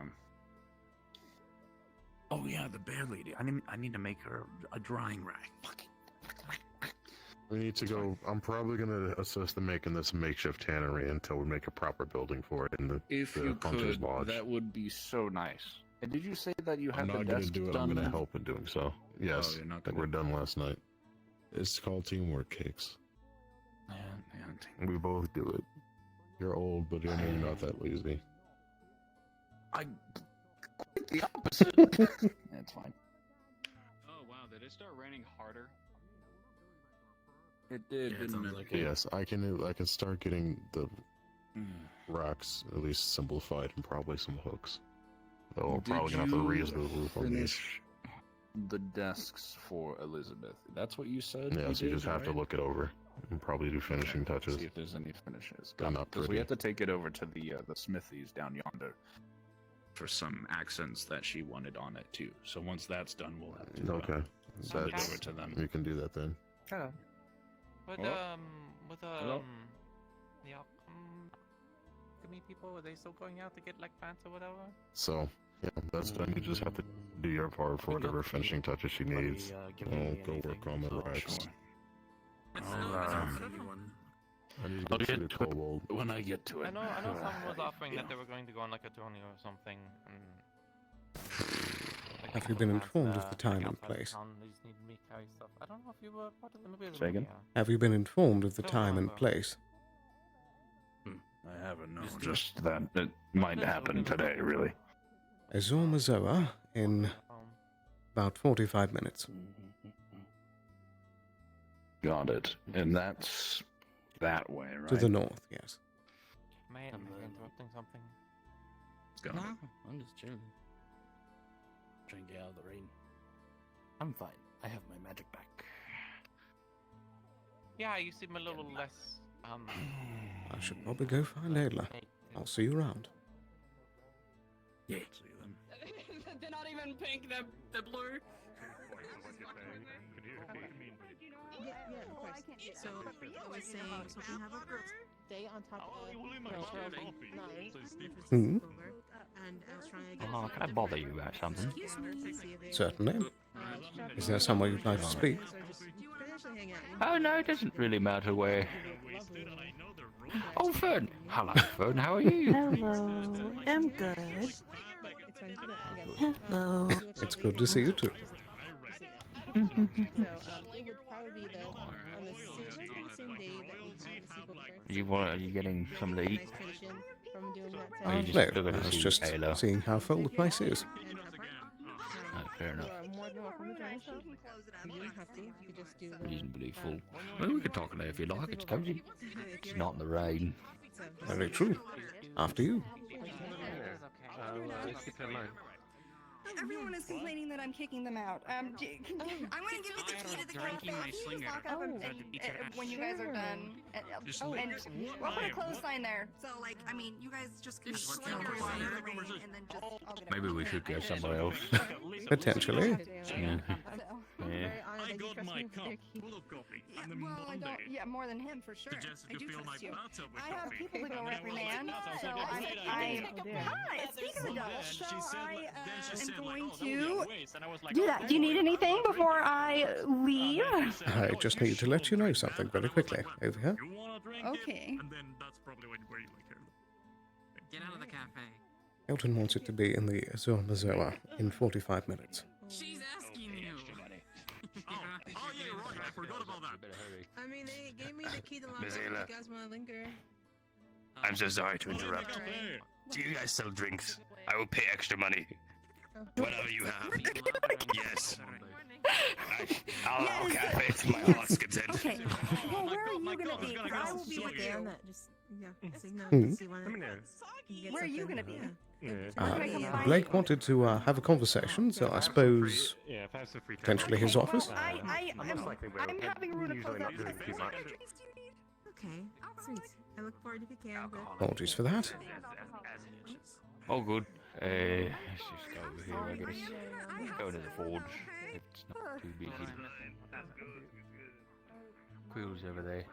Oh yeah, the bear lady. I need to make her a drying rack. We need to go. I'm probably going to assist in making this makeshift tannery until we make a proper building for it in the If Hunter's you could, Lodge. that would be so nice. And did you say that you I'm had the not going to desk do it. done? I'm going to help in doing so. Yes, you're not that gonna- we're done last night. It's called teamwork, Cakes. Man. We both do it. You're old, but you're maybe not that lazy. I quite the opposite. That's fine. Oh wow, did it start raining harder? It did, Yeah, it didn't sounds it? like it. Yes, I can start getting the racks at least simplified and probably some hooks. Though I'm Did probably gonna have to you raise the roof on these. finish the desks for Elizabeth? That's what you said. Yes, you did, just have to right? look it over and probably do finishing touches. See if there's any finishes. They're not Because pretty. we have to take it over to the smithies down yonder for some accents that she wanted on it too. So once that's done, we'll have to Okay, send it that's over to them. you can do that then. Hello. With Hello? Hello? the alchemy people, are they still going out to get like plants or whatever? So yeah, that's done. You just have to do your part for whatever finishing touches she needs. I'll go work on the racks. I need to I'll go see get the to it kobold. when I get to it. I know someone was offering that they were going to go on like a journey or something. And, Have you been informed of the time and place? They just need me to carry stuff. I don't know if you were part of the movie. Say again? Have you been informed of the Don't time and remember. place? I haven't known. Just that it might happen today, really. Azor Mazoa in about 45 minutes. Got it. And that's that way, right? To the north, yes. Man, am I interrupting something? Got it. I'm just chilling. Trying to get out of the rain. I'm fine. I have my magic back. Yeah, you seem a little less. I should probably go find Adler. I'll see you around. Yeah. See you then. They're not even pink, they're blue. So I was saying, so we have a group. Stay on top of Hmm? And I was trying to get Oh, can I bother you about something? Certainly. Is there somewhere you'd like to speak? Oh no, it doesn't really matter where. Oh, Fern. Hello, Fern. How are you? Hello. I'm good. Hello. It's good to see you too. So it would probably be on the same day that we have the Are you getting some to eat? from doing that Or you just No, looking I to was see just Halo? seeing how full the place is. Oh, fair enough. You are more than welcome to join us. You don't have to. You could just do the. Reasonably full. Well, we can talk in there if you like. It's cozy. It's not in the rain. Very true. After you. Everyone is complaining that I'm kicking them out. I want to give you the key to the cafe. Can you just lock up when you guys are done? And we'll put a close sign there. So, like, I mean, you guys just can slink around in the rain and then just. I'll get Maybe we should go somewhere else. Potentially. Yeah. Yeah. I got my cup full of coffee, and then Well, I Monday don't. Yeah, more than him for sure. suggested I to do fill my trust you. bathtub with I have coffee. people to go And then I reprimand, was so like, Hi, speaking of adults, so I am going "Oh, to do that. Do you need anything before I leave? I just need to let you know something very quickly. Over here. Okay. And then that's probably where you like Get out of the cafe. Elton wants it to be in the Zoa in 45 minutes. She's asking you. Oh, yeah, right. I forgot about that. I mean, they gave me the key to lock up. If Mizela. you guys want to linger. I'm so sorry to interrupt. Do you guys sell drinks? I will pay extra money. Whatever you have. Yes. I'll cafe it to my heart's content. Okay. Well, where are you gonna be? 'Cause I will be with Yeah, on you. that. Just signal Hmm. to see when Where are you gonna be? Blake wanted to have a conversation, so I suppose potentially his office. I'm having room to close up. Okay, sweet. I look forward if you can. But... Apologies for that. Oh, good. Let's just go over here, I guess. Go to the forge. It's not too busy. Quill's over there.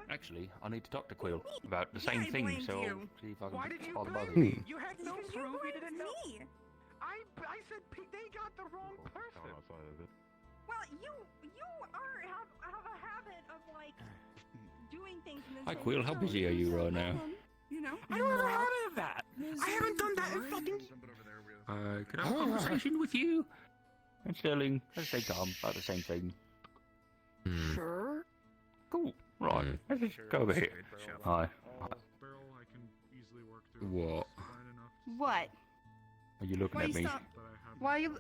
Actually, I need to talk to Quill about the same thing, so I'll see if I can bother him. You had no proof you didn't know. I said they got the wrong person. Well, you have a habit of like doing things. And then Hi, saying, Quill. How busy are you right now? You know. I don't ever heard of that. I haven't done that in fucking. Can I have a conversation with you? And Sterling, let's say calm about the same thing. Sure. Cool. Right. Let's just go over here. Hi. What? What? Are you looking Why at you me? stop? Why you?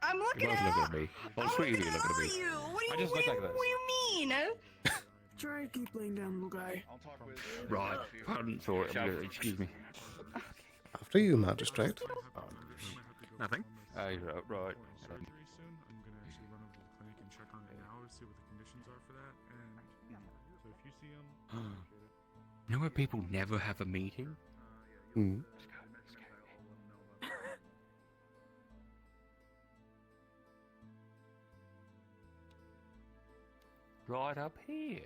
I'm You looking both at. looking at me. Well, I'm sweet of looking you looking at me. you. What do I you, just look like this. what do you mean? Try and keep laying down, little guy. Right. Pardon, sorry. Excuse me. After you, Magistrate. Nothing. Right. You know where people never have a meeting? Hmm. Right up here.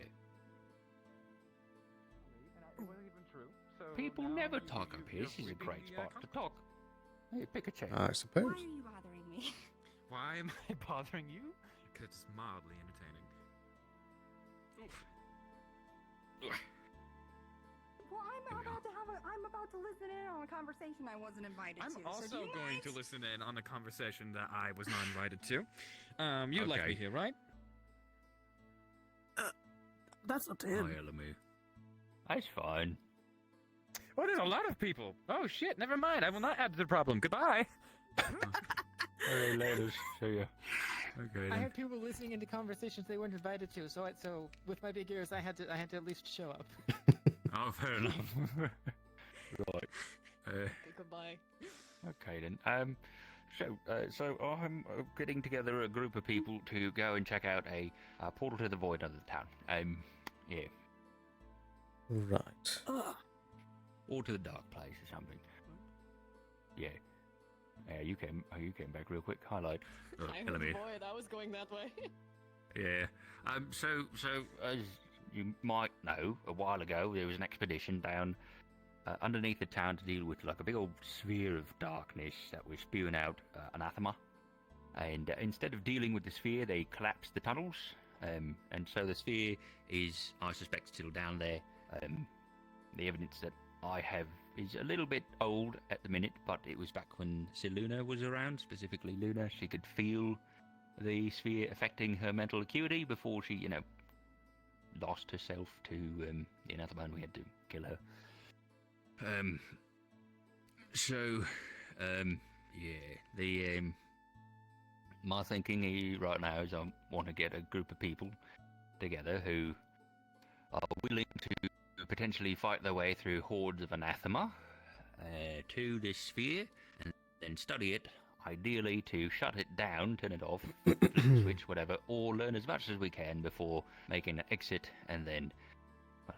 People never talk up here. This is a great spot to talk. Hey, pick a chair. I suppose. Why are you bothering me? Why am I bothering you? Because it's mildly entertaining. Well, I'm about to listen in on a conversation I wasn't invited to. I'm so also do you going mind? to listen in on a conversation that I was not invited to. You like me here, right? That's up to Oh, him. yeah, Lemieux. That's fine. Oh, there's a lot of people. Oh, shit, never mind. I will not add to the problem. Goodbye. Alright, later. See ya. Okay, I then. had people listening into conversations they weren't invited to, so with my big ears, I had to at least show up. Oh, fair enough. Right. Goodbye. Okay then. So I'm getting together a group of people to go and check out a portal to the void under the town. Yeah. Right. Or to the dark place or something. Yeah. Yeah, you came back real quick. Highlight. I heard the void. I was going that way. Yeah. So as you might know, a while ago there was an expedition down underneath the town to deal with like a big old sphere of darkness that was spewing out anathema. And instead of dealing with the sphere, they collapsed the tunnels. And so the sphere is, I suspect, still down there. The evidence that I have is a little bit old at the minute, but it was back when Luna was around, specifically Luna. She could feel the sphere affecting her mental acuity before she, lost herself to the anathema, and we had to kill her. My thinking right now is I want to get a group of people together who are willing to potentially fight their way through hordes of anathema to this sphere, and then study it, ideally to shut it down, turn it off, flip the switch, whatever, or learn as much as we can before making an exit and then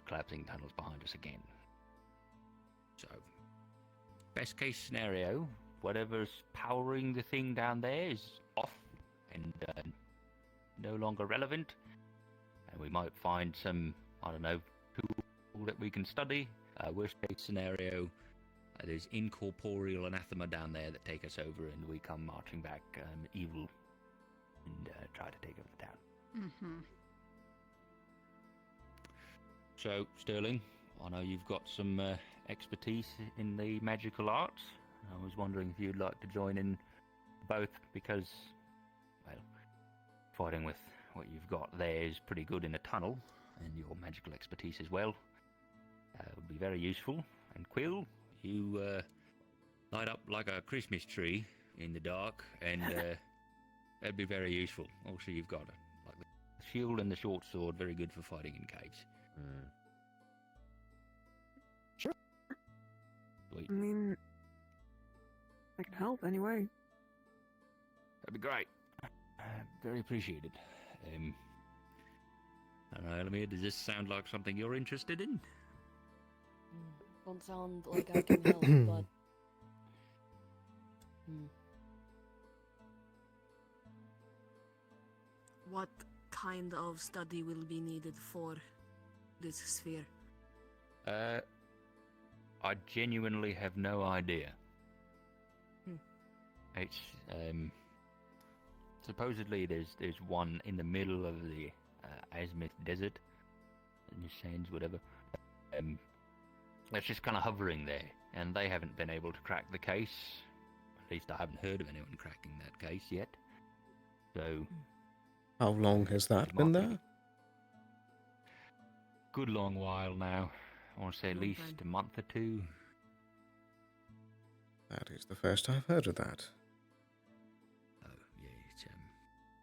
collapsing tunnels behind us again. So, best case scenario, whatever's powering the thing down there is off and no longer relevant, and we might find some, tool that we can study. Worst case scenario, there's incorporeal anathema down there that take us over, and we come marching back evil and try to take over the town. Mm-hmm. So, Sterling, I know you've got some expertise in the magical arts. I was wondering if you'd like to join in both, because, well, fighting with what you've got there is pretty good in a tunnel, and your magical expertise as well would be very useful. And Quill, you light up like a Christmas tree in the dark, and that'd be very useful. Also, you've got like the shield and the short sword, very good for fighting in caves. Sure. Sweet. I mean, I can help anyway. That'd be great. Very appreciated. I don't know, Elamir, does this sound like something you're interested in? Don't sound like I can help, but... What kind of study will be needed for this sphere? I genuinely have no idea. It's, supposedly there's one in the middle of the Azimuth Desert, in the sands, whatever. That's just kind of hovering there, and they haven't been able to crack the case. At least I haven't heard of anyone cracking that case yet. So... How long has that been there? Good long while now. I want to say at least a month or two. That is the first I've heard of that. Oh, yeah, it's a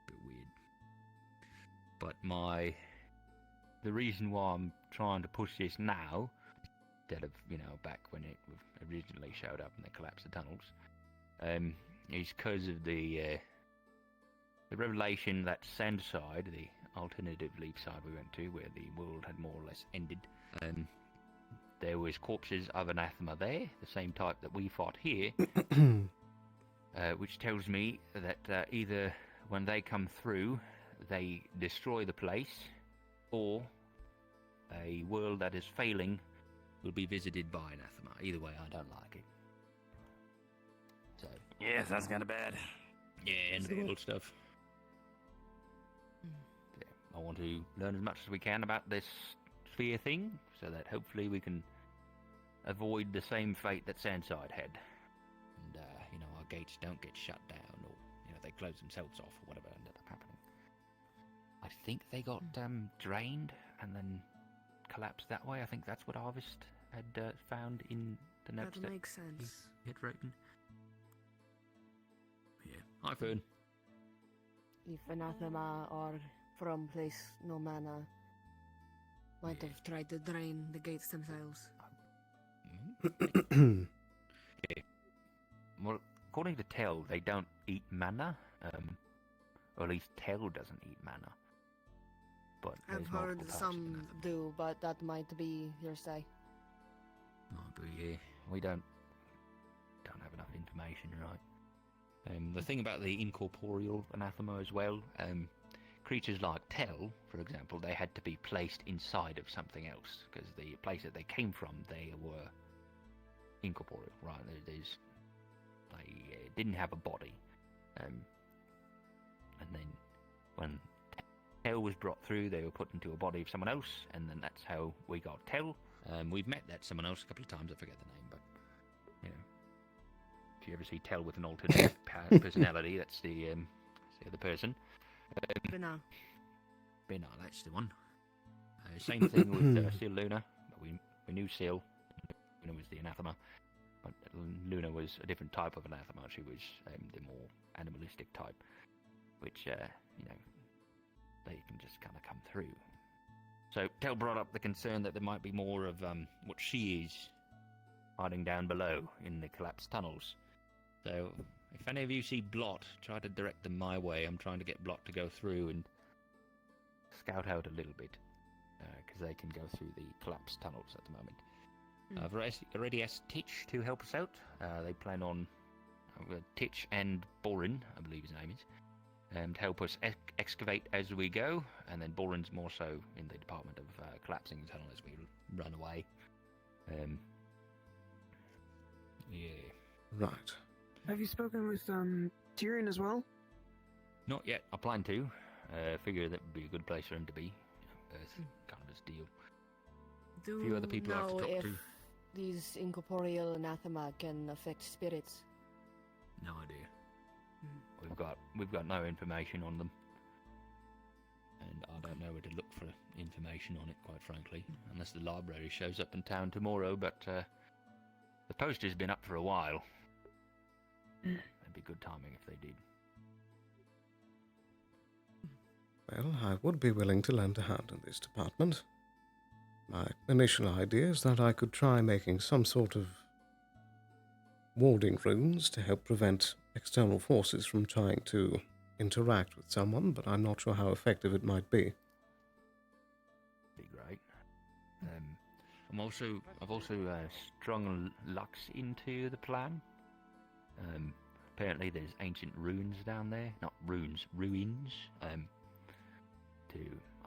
bit weird. But the reason why I'm trying to push this now, instead of, back when it originally showed up and they collapsed the tunnels, is because of the revelation that Sandside, the alternative leap side we went to, where the world had more or less ended, there was corpses of anathema there, the same type that we fought here, which tells me that either when they come through, they destroy the place, or a world that is failing will be visited by anathema. Either way, I don't like it. So, yeah, that's kind of bad. Yeah, end of the world stuff. Yeah, I want to learn as much as we can about this sphere thing, so that hopefully we can avoid the same fate that Sandside had. And, our gates don't get shut down, or, they close themselves off, or whatever ended up happening. I think they got drained and then collapsed that way. I think that's what Harvest had found in the notes That makes sense. he had written. Yeah, hi Fern. If anathema are from place no mana, Might have tried to drain the gates themselves. Yeah. Well, according to Tell, they don't eat mana. Or at least Tell doesn't eat mana. But I've heard some do, but that might be hearsay. But yeah, we don't have enough information, right? The thing about the incorporeal anathema as well, creatures like Tell, for example, they had to be placed inside of something else, because the place that they came from, they were incorporeal, right? They didn't have a body. And then when Tel was brought through, they were put into a body of someone else, and then that's how we got Tel. We've met that someone else a couple of times, I forget the name, but, you know. If you ever see Tel with an alternate personality, that's the other person. Benar. Benar, that's the one. Same thing with Sil Luna. We knew Sil. Luna was the anathema. But Luna was a different type of anathema. She was the more animalistic type. Which, you know, they can just kind of come through. So Tel brought up the concern that there might be more of what she is hiding down below in the collapsed tunnels. So if any of you see Blot, try to direct them my way. I'm trying to get Blot to go through and scout out a little bit. Because they can go through the collapsed tunnels at the moment. I've already asked Titch to help us out. They plan on Titch and Borin, I believe his name is, to help us excavate as we go. And then Borin's more so in the department of collapsing the tunnel as we run away. Yeah. Right. Have you spoken with Tyrion as well? Not yet. I plan to. Figure that would be a good place for him to be. Kind of his deal. Do A few other people I have to know talk if to. these incorporeal anathema can affect spirits? No idea. We've got no information on them, and I don't know where to look for information on it, quite frankly, unless the library shows up in town tomorrow. But the poster's been up for a while. It'd be good timing if they did. Well, I would be willing to lend a hand in this department. My initial idea is that I could try making some sort of warding runes to help prevent external forces from trying to interact with someone, but I'm not sure how effective it might be. Be great. I've also strung Lux into the plan. Apparently there's ancient runes down there. Not runes, ruins. I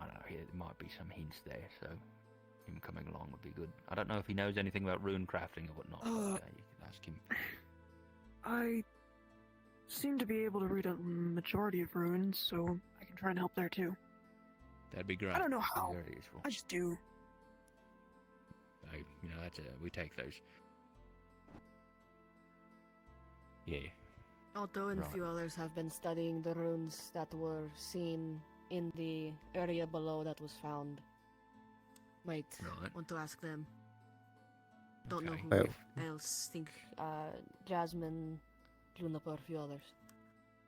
don't know, there might be some hints there, so him coming along would be good. I don't know if he knows anything about rune crafting or whatnot, but you can ask him. I seem to be able to read a majority of runes, so I can try and help there too. That'd be great. I don't know how. Very useful. I just do. That's we take those. Yeah. Otto and a Right. few others have been studying the runes that were seen in the area below that was found. Might want to ask them. Don't know who Well, else. Think Jasmine, Juniper, a few others.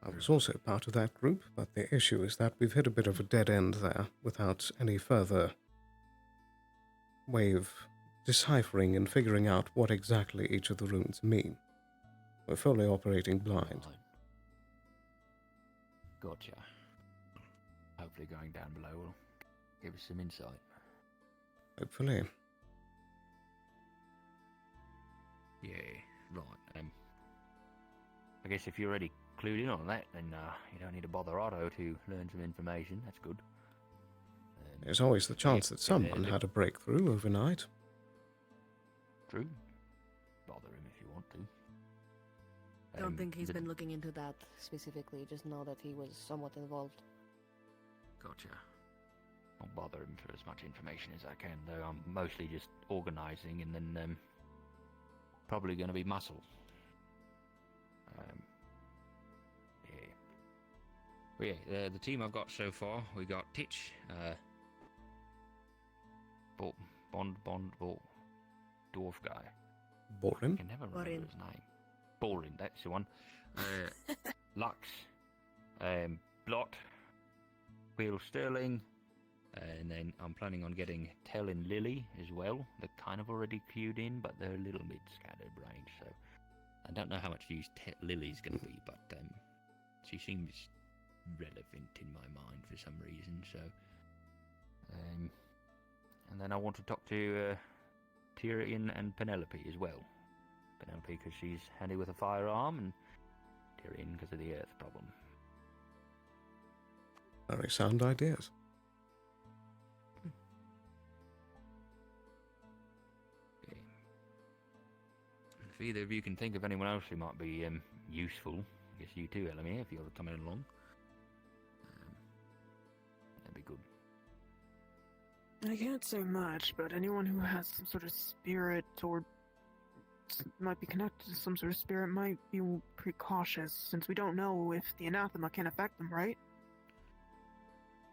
I was also part of that group, but the issue is that we've hit a bit of a dead end there without any further way of deciphering and figuring out what exactly each of the runes mean. We're fully operating blind. Gotcha. Hopefully going down below will give us some insight. Hopefully. Yeah, right. I guess if you're already clued in on that, then you don't need to bother Otto to learn some information. That's good. There's always the chance that someone had a breakthrough overnight. True. Bother him if you want to. I don't think he's been looking into that specifically, just know that he was somewhat involved. Gotcha. I'll bother him for as much information as I can, though I'm mostly just organising and then probably going to be muscle. The team I've got so far, we got Titch, dwarf guy. Borin? I can never remember his name. Borin, that's the one. Lux, Blot, Wheel Sterling, and then I'm planning on getting Tel and Lily as well. They're kind of already queued in, but they're a little bit scatterbrained, so I don't know how much use Lily's going to be, but she seems relevant in my mind for some reason, so and then I want to talk to Tyrion and Penelope as well. Penelope because she's handy with a firearm, and Tyrion because of the earth problem. Very sound ideas. Okay. If either of you can think of anyone else who might be useful, I guess you too, Elamir, if you're coming along. That'd be I can't say much, but anyone who has some sort of spirit or might be connected to some sort of spirit might be precautious, since we don't know if the anathema can affect them, right?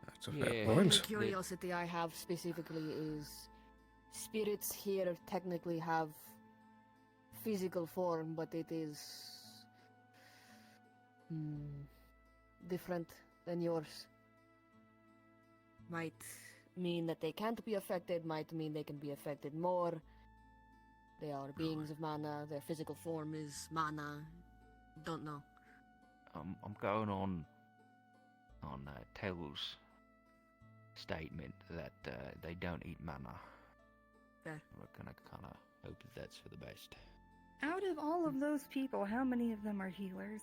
That's a fair The point. curiosity I have specifically is spirits here technically have physical form, but it is different than yours. Might mean that they can't be affected, might mean they can be affected more. They are beings of mana, their physical form is mana. Don't know. I'm going on Tell's statement that they don't eat mana. Fair. We're gonna kind of hope that that's for the best. Out of all of those people, how many of them are healers?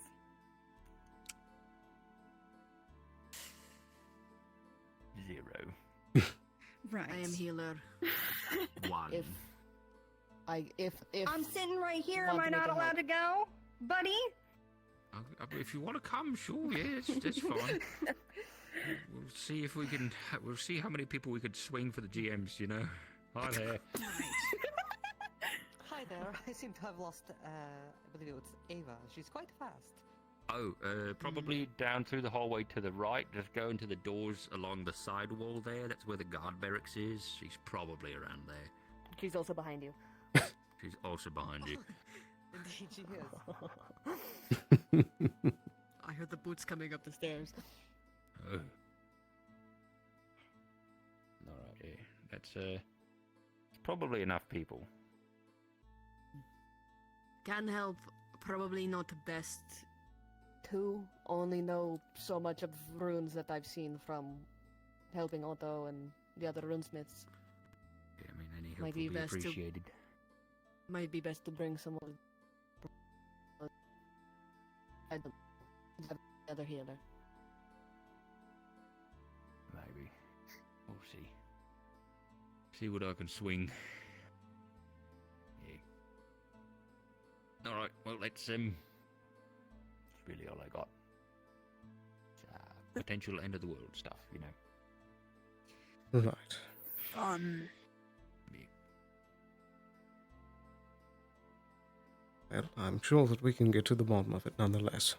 Zero. Right. I am healer. One. If I'm sitting right here, am want I me not to allowed to go? Buddy? If you want to come, sure, yeah, that's fine. We'll see if we can. We'll see how many people we could swing for the GMs. You know. Hi there. Hi there. I seem to have lost. I believe it was Ava. She's quite fast. Oh, probably down through the hallway to the right. Just go into the doors along the side wall there. That's where the guard barracks is. She's probably around there. She's also behind you. She's also behind you. Indeed, she is. I heard the boots coming up the stairs. Oh. Alright, yeah. That's probably enough people. Can help, probably not best to. Only know so much of runes that I've seen from helping Otto and the other runesmiths. Yeah, I mean, any help Might will be be best to- appreciated. Might be best to bring someone. I don't. The other healer. Maybe. We'll see. See what I can swing. Yeah. Alright, well, that's really all I got. It's, potential end of the world stuff, you know. Right. Fun. Well, I'm sure that we can get to the bottom of it nonetheless.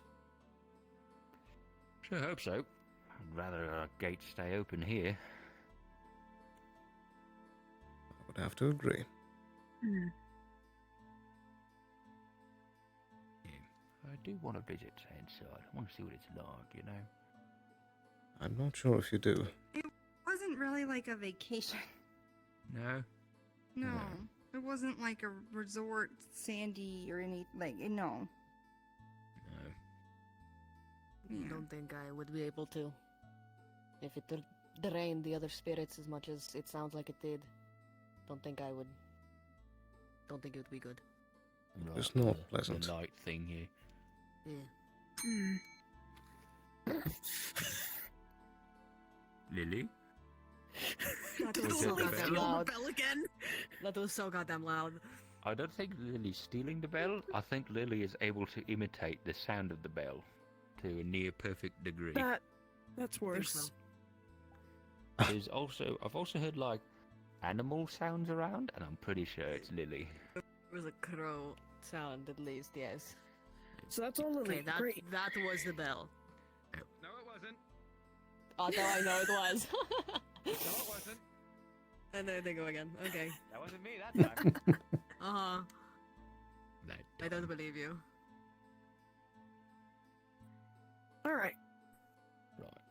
Sure hope so. I'd rather our gates stay open here. I would have to agree. I do want to visit inside. I want to see what it's like, you know. I'm not sure if you do. It wasn't really like a vacation. No? No. It wasn't like a resort, sandy, or anything. Like, no. I don't think I would be able to. If it drained the other spirits as much as it sounds like it did, don't think I would. Don't think it would be good. Right, It's not pleasant. The night thing here. Yeah. Lily? That was Was so that the goddamn bell? loud. Again. That was so goddamn loud. I don't think Lily's stealing the bell. I think Lily is able to imitate the sound of the bell to a near perfect degree. That's worse. I've also heard like animal sounds around, and I'm pretty sure it's Lily. It was a crow sound, at least, yes. So that's all Lily. Okay, that was the bell. No, it wasn't. Although I know it was. No, it wasn't. And there they go again. Okay. That wasn't me that time. Uh-huh. I don't believe you. Alright.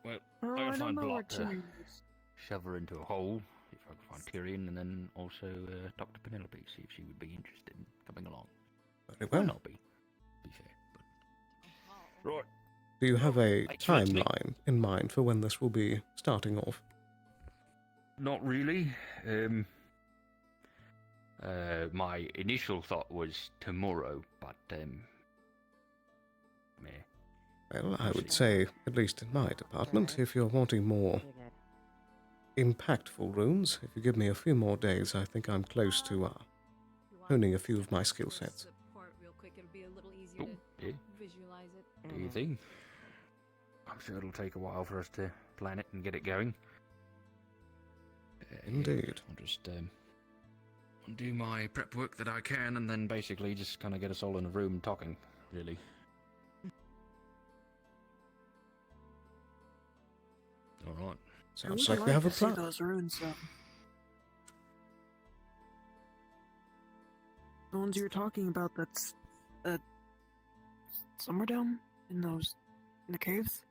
Well, Oh, I I gotta don't find know Block what to to use. shove her into a hole. See if I can find Tyrion, and then also Dr. Penelope, see if she would be interested in coming along. Very Or well. not be fair. But... Right. Do you have a Thanks for listening. timeline in mind for when this will be starting off? Not really. My initial thought was tomorrow, but meh. Well, I would say, at least in my department, if you're wanting more impactful runes, if you give me a few more days, I think I'm close to honing a few of my skill sets. Real quick, it'll be a little easier to yeah. visualize it. Do you think? I'm sure it'll take a while for us to plan it and get it going. Indeed. I'll just do my prep work that I can, and then basically just kind of get us all in a room talking, really. All right. Sounds like we have a to see plan. those ruins, the ones you were talking about, that's somewhere down in the caves.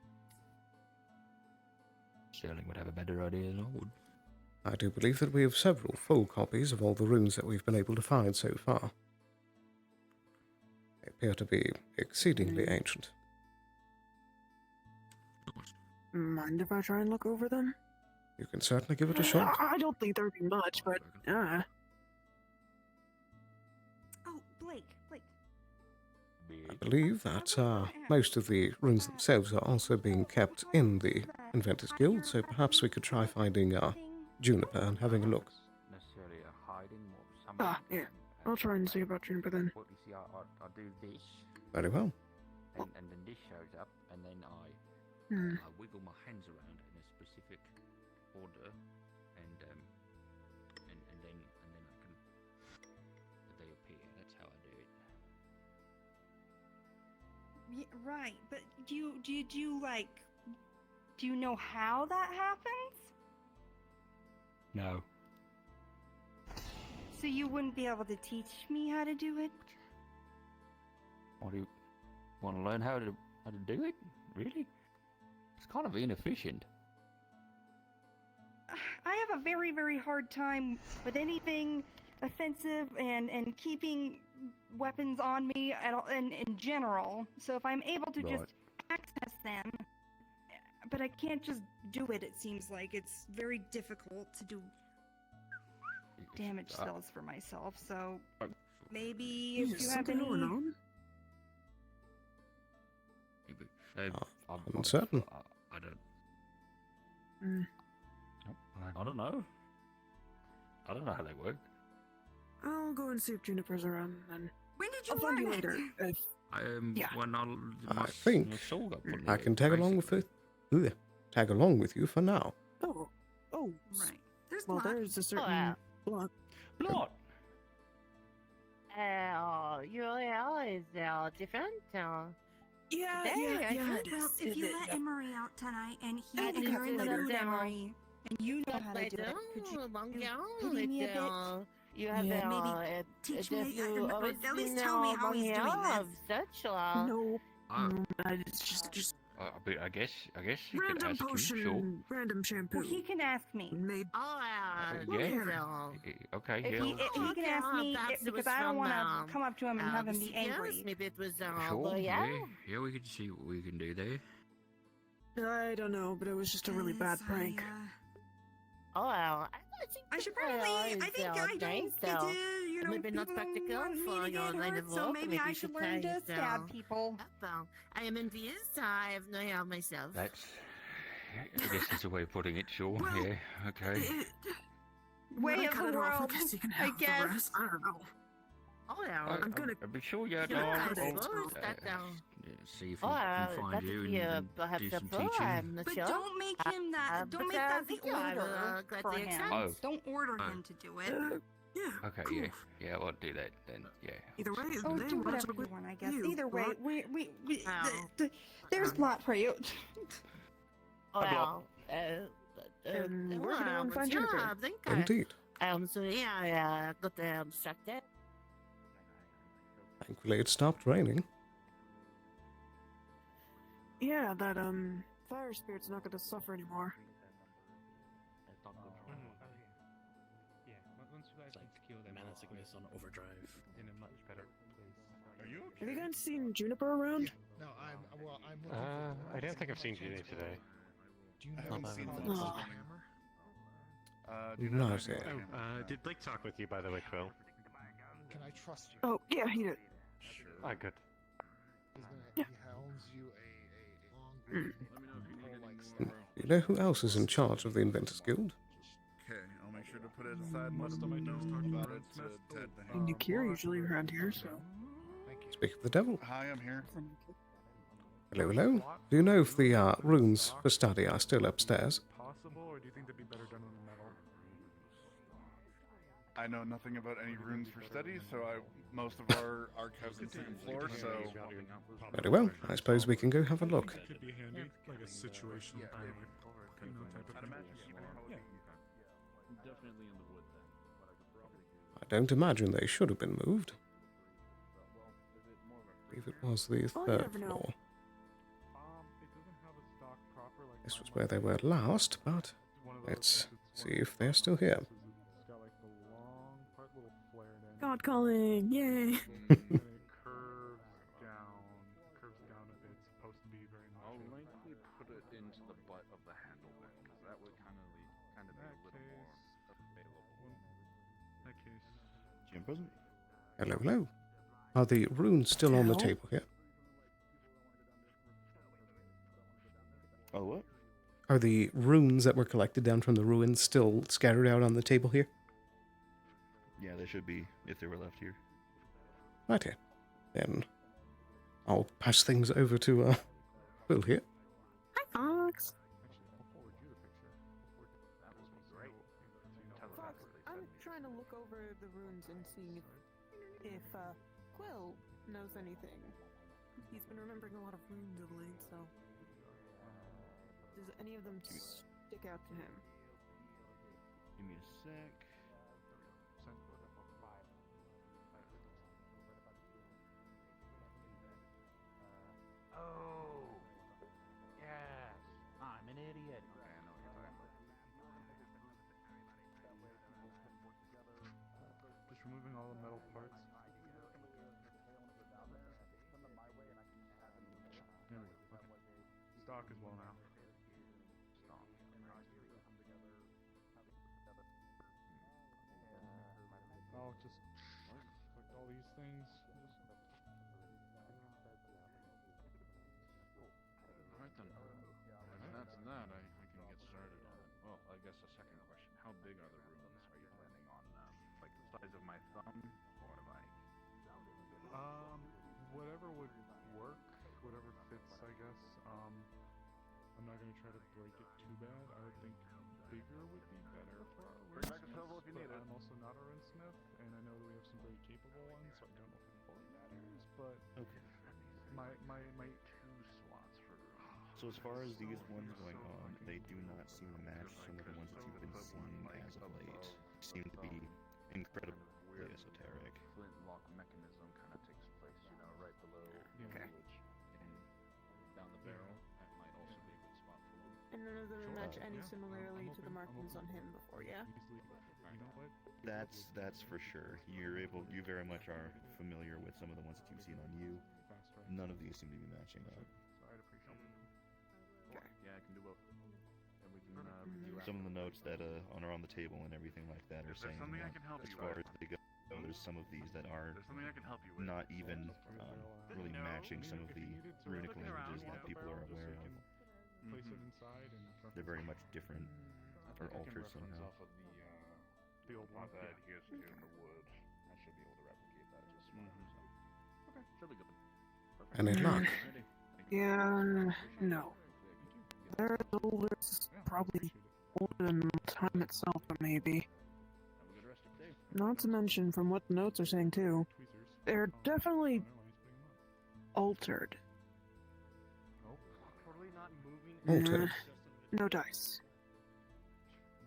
Sterling would have a better idea than I would. I do believe that we have several full copies of all the runes that we've been able to find so far. They appear to be exceedingly ancient. Mind if I try and look over them? You can certainly give it a shot. I don't think there'd be much, but Oh, Blake. I believe that most of the runes themselves are also being kept in the Inventors Guild, so perhaps we could try finding Juniper and having a look. Necessarily a hiding or yeah. I'll try and see about Juniper then. What you see, I do this. Very well. And then this shows up, and then I wiggle my hands around in a specific order, and then they appear. That's how I do it. Yeah, right, but do you know how that happens? No. So you wouldn't be able to teach me how to do it? What do you want to learn how to do it? Really? It's kind of inefficient. I have a very, very hard time with anything offensive and keeping weapons on me in general. So if I'm able to just access them, but I can't just do it, it seems like. It's very difficult to do damage spells for myself, so maybe if you have any... I'm uncertain. I don't know. I don't know how they work. I'll go and see if Juniper's around then. When did you I'll find you learn later. When I think I can tag along with it. Tag along with you for now. Oh, right. There's well, blood. there's a certain block. Blood. Your area is different. Yeah, Well, if you let Emery out tonight and you're in the mood, Emery, and you know how to do it, could you pity me a bit? You have maybe teach me, or at least tell me how he's doing this. No, it's just I guess you could random ask him, potion, sure. random shampoo. Well, he can ask me. Made. Okay, If he can ask me, because I don't want to come up to him and have him be angry. Maybe it was Sure, yeah. Yeah, we could see what we can do there. I don't know, but it was just a really bad prank. I should probably. I think I don't get to, maybe not practical want me for to your get line hurt, of so work. maybe I should learn to stab people. I am envious. I have no help myself. That's. I guess that's a way of putting it. Sure. Yeah. Okay. Way of the world. I guess. I don't know. I'm gonna. I'll be sure you see if we can find you and do some teaching. But don't make him that. Don't make that the order for him. Don't order him to do it. Yeah. Okay. Cool. Yeah. We'll do that then. Yeah. Either way, Oh, do whatever you want, I guess. Either way, we there's plot for you. Well, and we're gonna find job, Juniper. think I. Indeed. So yeah, got distracted. Thankfully, it stopped raining. Yeah, that fire spirit's not gonna suffer anymore. Yeah, once you guys secure them, menacing this on overdrive. In a much better place. Are you Have you guys seen Juniper around? No, I'm I don't think I've seen Junie today. Do you Not know bad. No, sir. Did Blake talk with you, by the way, Quill? Can I trust you? Oh, yeah, he did. Ah, good. He helms you a long pole-like staff. You know who else is in charge of the Inventors Guild? Okay, I'll make sure to put it aside and let them know about it to Ted the Hand. Nikir usually around here, so. Speak of the devil. Hi, I'm here. Hello, hello. Do you know if the runes for study are still upstairs? Possible, or do you think they'd be better done in metal? I know nothing about any runes for study, so most of our archives on the second floor, so... Very well. I suppose we can go have a look. Could be handy, like a situational kind of, type of thing. Yeah. Definitely in the wood then. I don't imagine they should have been moved. I believe it was the third floor. This was where they were last, but let's see if they're still here. God calling, yay! Curves down a bit. Supposed to be very much. I'll likely put it into the butt of the handle then, because that would kind of be a little more available. In that case. Jim present? Hello, hello. Are the runes still on the table here? Oh, what? Are the runes that were collected down from the ruins still scattered out on the table here? Yeah, they should be, if they were left here. Right here. Then I'll pass things over to Will here. Hi, Fox. Fox, I'm trying to look over the runes and see if Quill knows anything. He's been remembering a lot of runes of late, so does any of them stick out to him? Give me a sec. Oh, yes. I'm an idiot. Okay, I know what you're talking about. Just removing all the metal parts. There we go. Okay. Stock as well now. Stock. I'll just collect all these things. Alright then. If that's that, I can get started on it. Well, I guess a second question. How big are the runes? Are you planning on, like the size of my thumb? Or like... Whatever would work, whatever fits, I guess. I'm not gonna try to break it too bad. I would think bigger would be better for our runesmiths, if you need it. I'm also not a runesmith, and I know that we have some very capable ones, so I don't know if it fully matters, but Okay. my Two slots for runes. So as far as these ones going on, they do not seem to match some of the ones that you've been seeing as of late. Seem to be incredibly esoteric. Flintlock mechanism kind of takes place, right below the village and down the barrel. That might also be a good spot for one. And none of them match any similarly to the markings on him before, yeah? That's for sure. You very much are familiar with some of the ones that you've seen on you. None of these seem to be matching up. I'd appreciate it. Okay. Yeah, I can do both. And we can review Some of the notes that are on the table and everything like that are saying something I that can help as you far with. as they go, there's some of these that are There's something I can help you with. not even really matching some of the runic languages that people are aware of. Place it inside and They're very much different or altered somehow. Off of the old one. that adheres to in the wood. I should be able to replicate that just fine. So. Okay, should be good. Perfect. Any luck? Yeah, no. They're as old as probably older than time itself, maybe. Have a good rest of your day. Not to mention, from what the notes are saying too, they're definitely altered. Totally not moving. Altered. No dice.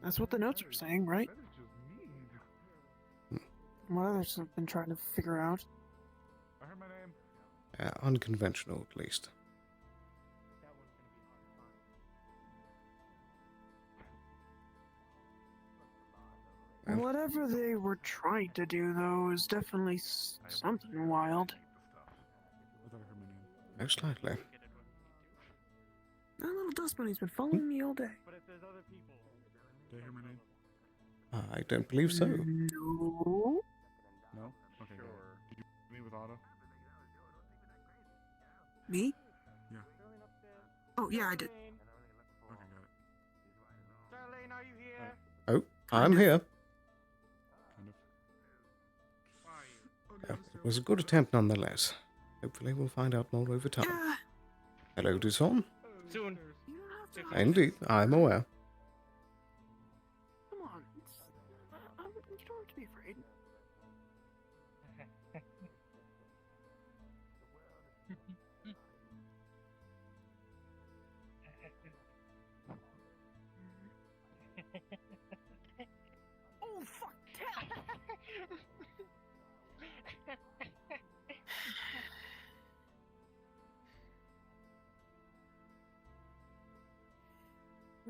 That's what the notes were saying, right? What others have been trying to figure out. I heard my name. Unconventional, at least. Whatever they were trying to do, though, is definitely something wild. I thought I heard my name. Most likely. That little dust bunny's been following me all day. But if there's other people. Did I hear my name? I don't believe so. No. No? Okay, got it. Did you me with Otto? Me? Yeah. Oh, yeah, I did. Okay, got it. Charlene, are you here? Oh, I'm here. Kind of. It was a good attempt nonetheless. Hopefully we'll find out more over time. Hello, Duson. Soon. Indeed, I'm aware. Come on. You don't have to be afraid.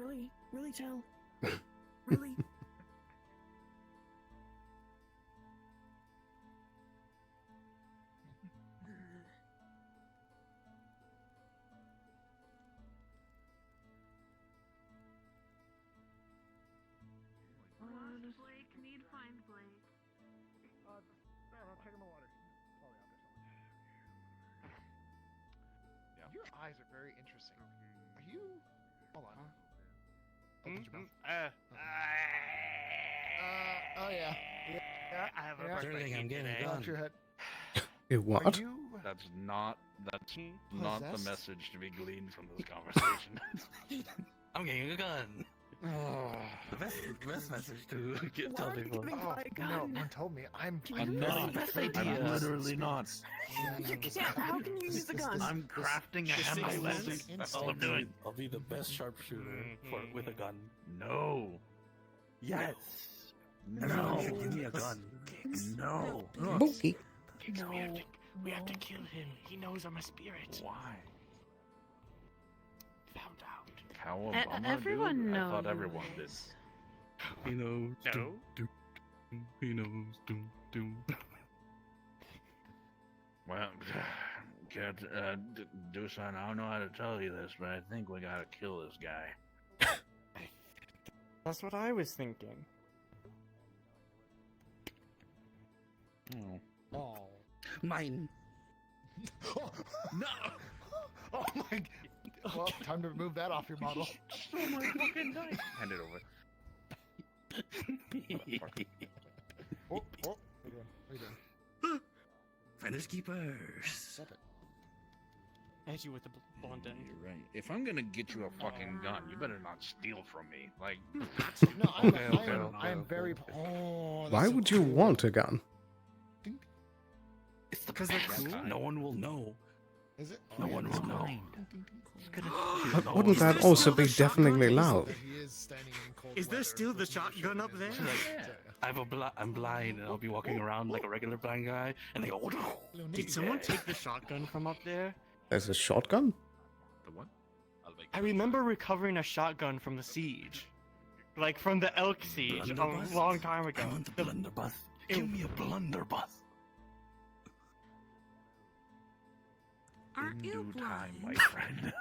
really, really tell. Really? Blake, need find Blake. I'll take him a water. Yeah. Your eyes are very interesting. Are you? Hold on. Open your mouth. Oh yeah. Yeah. I have a yeah. birthday I'm getting today. a gun. Off your head. It what? Are you? That's not the Possessed? message to be gleaned from this conversation. I'm getting a gun. The best message to tell people. Oh, no, one told me I'm not. I'm literally not. How can you use the gun? I'm crafting a hammer. That's all I'm doing. I'll be the best sharpshooter with a gun. No. Yes. No. Give me a gun. No. Bookie. No, we have to kill him. He knows I'm a spirit. Why? Found out. Cowabunga, everyone dude? knows. I thought everyone did. He knows. No. He knows. Well, Cat, Dusan, I don't know how to tell you this, but I think we gotta kill this guy. That's what I was thinking. Oh. Oh. Mine. No. Oh my. Well, time to remove that off your model. Oh my fucking knife. Hand it over. Oh, what are you doing? Finders keepers. Stop it. I hit you with the blonde end. You're right. If I'm gonna get you a fucking gun, you better not steal from me. Like. No, I am very. Oh, Why would you want a gun? It's because they're cool. No one will know. Is it? No one will know. But wouldn't that also be deafeningly loud? He is standing in cold Is there weather, still the pushing your shotgun up there? I'm blind, and I'll be walking around like a regular blind guy, and they go. Did someone take the shotgun from up there? There's a shotgun? The what? I remember recovering a shotgun from the siege. Like from the Elk siege Blunderbuss? a long time ago. I want the blunderbuss. Give me a blunderbuss. Aren't you Due time, my blind? friend.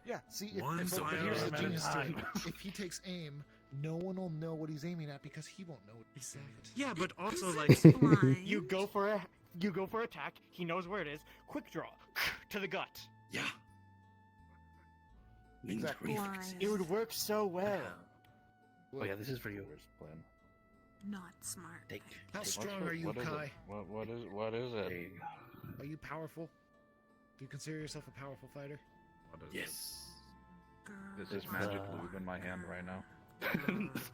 Yeah, see, One but fire here's the at a genius to it. time. If he takes aim, no one will know what he's aiming at because he won't know what he's aiming at. Yeah, but also Is it like blind? you go for attack, he knows where it is, quick draw to the gut. Yeah. Means Exactly. reflex. It would work so well. Oh yeah, this is for you. Plan. Not smart. Take. How What's strong it- are you, what is it? Kai? What is it? Hey, Are you powerful? Do you consider yourself a powerful fighter? What is yes. Girl. it? This is magic lube in my hand right now.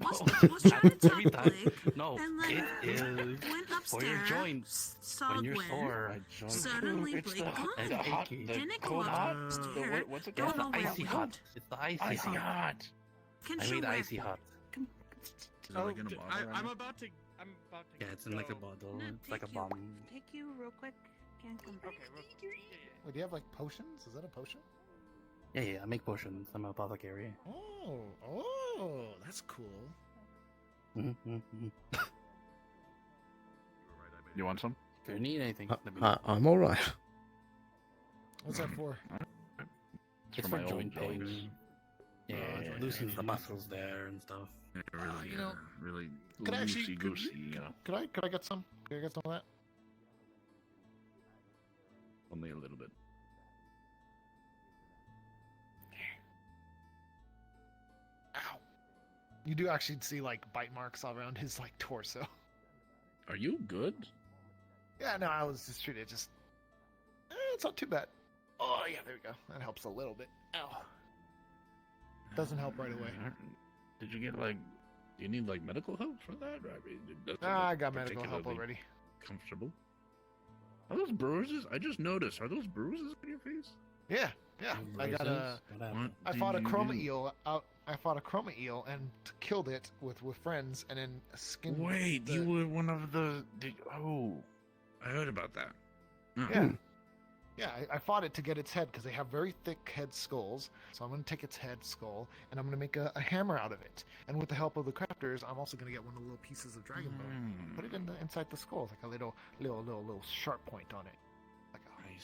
Was trying to Every talk time. Blake, No, and then it is went for your upstairs, joints. saw When you're Gwen. sore. Suddenly It's Blake the, gone. it's the hot, Achy. the Didn't go cold up hot. upstairs. What's it Yeah, Don't it's called? know the where icy it hot. went. It's the icy Icy hot. hot. Can I show made where it icy went. hot. Is it like in a bottle right I'm now? about to. Yeah, it's in like a go. bottle. No, It's like a take you- bomb. Take you real quick. Can't come back. Okay, Wait, do you have like potions? Is that a potion? Yeah, I make potions. I'm an apothecary. Oh, that's cool. You want some? If you need anything, let me know. I'm alright. What's that for? It's for for my joint old pain. dogs. Yeah, it loosens the muscles there and stuff. Really, you know, really could I actually- loosey goosey, you know. Could I get some? Could I get some of that? Only a little bit. Ow. You do actually see like bite marks all around his like torso. Are you good? Yeah, no, I was just treated just. It's not too bad. Oh yeah, there we go. That helps a little bit. Ow. Doesn't help right away. Did you get like? Do you need like medical help for that? I mean, it doesn't Ah, I look got medical help particularly already. Comfortable. Are those bruises? I just noticed. Are those bruises on your face? Yeah. I got a. What I do fought a you chroma do? eel out. I fought a chroma eel and killed it with friends, and then skinned. Wait, the- you were one of the. I heard about that. Oh. Yeah. Yeah, I fought it to get its head because they have very thick head skulls. So I'm going to take its head skull and I'm going to make a hammer out of it. And with the help of the crafters, I'm also going to get one of the little pieces of dragon bone, put it inside the skull, like a little sharp point on it. Like I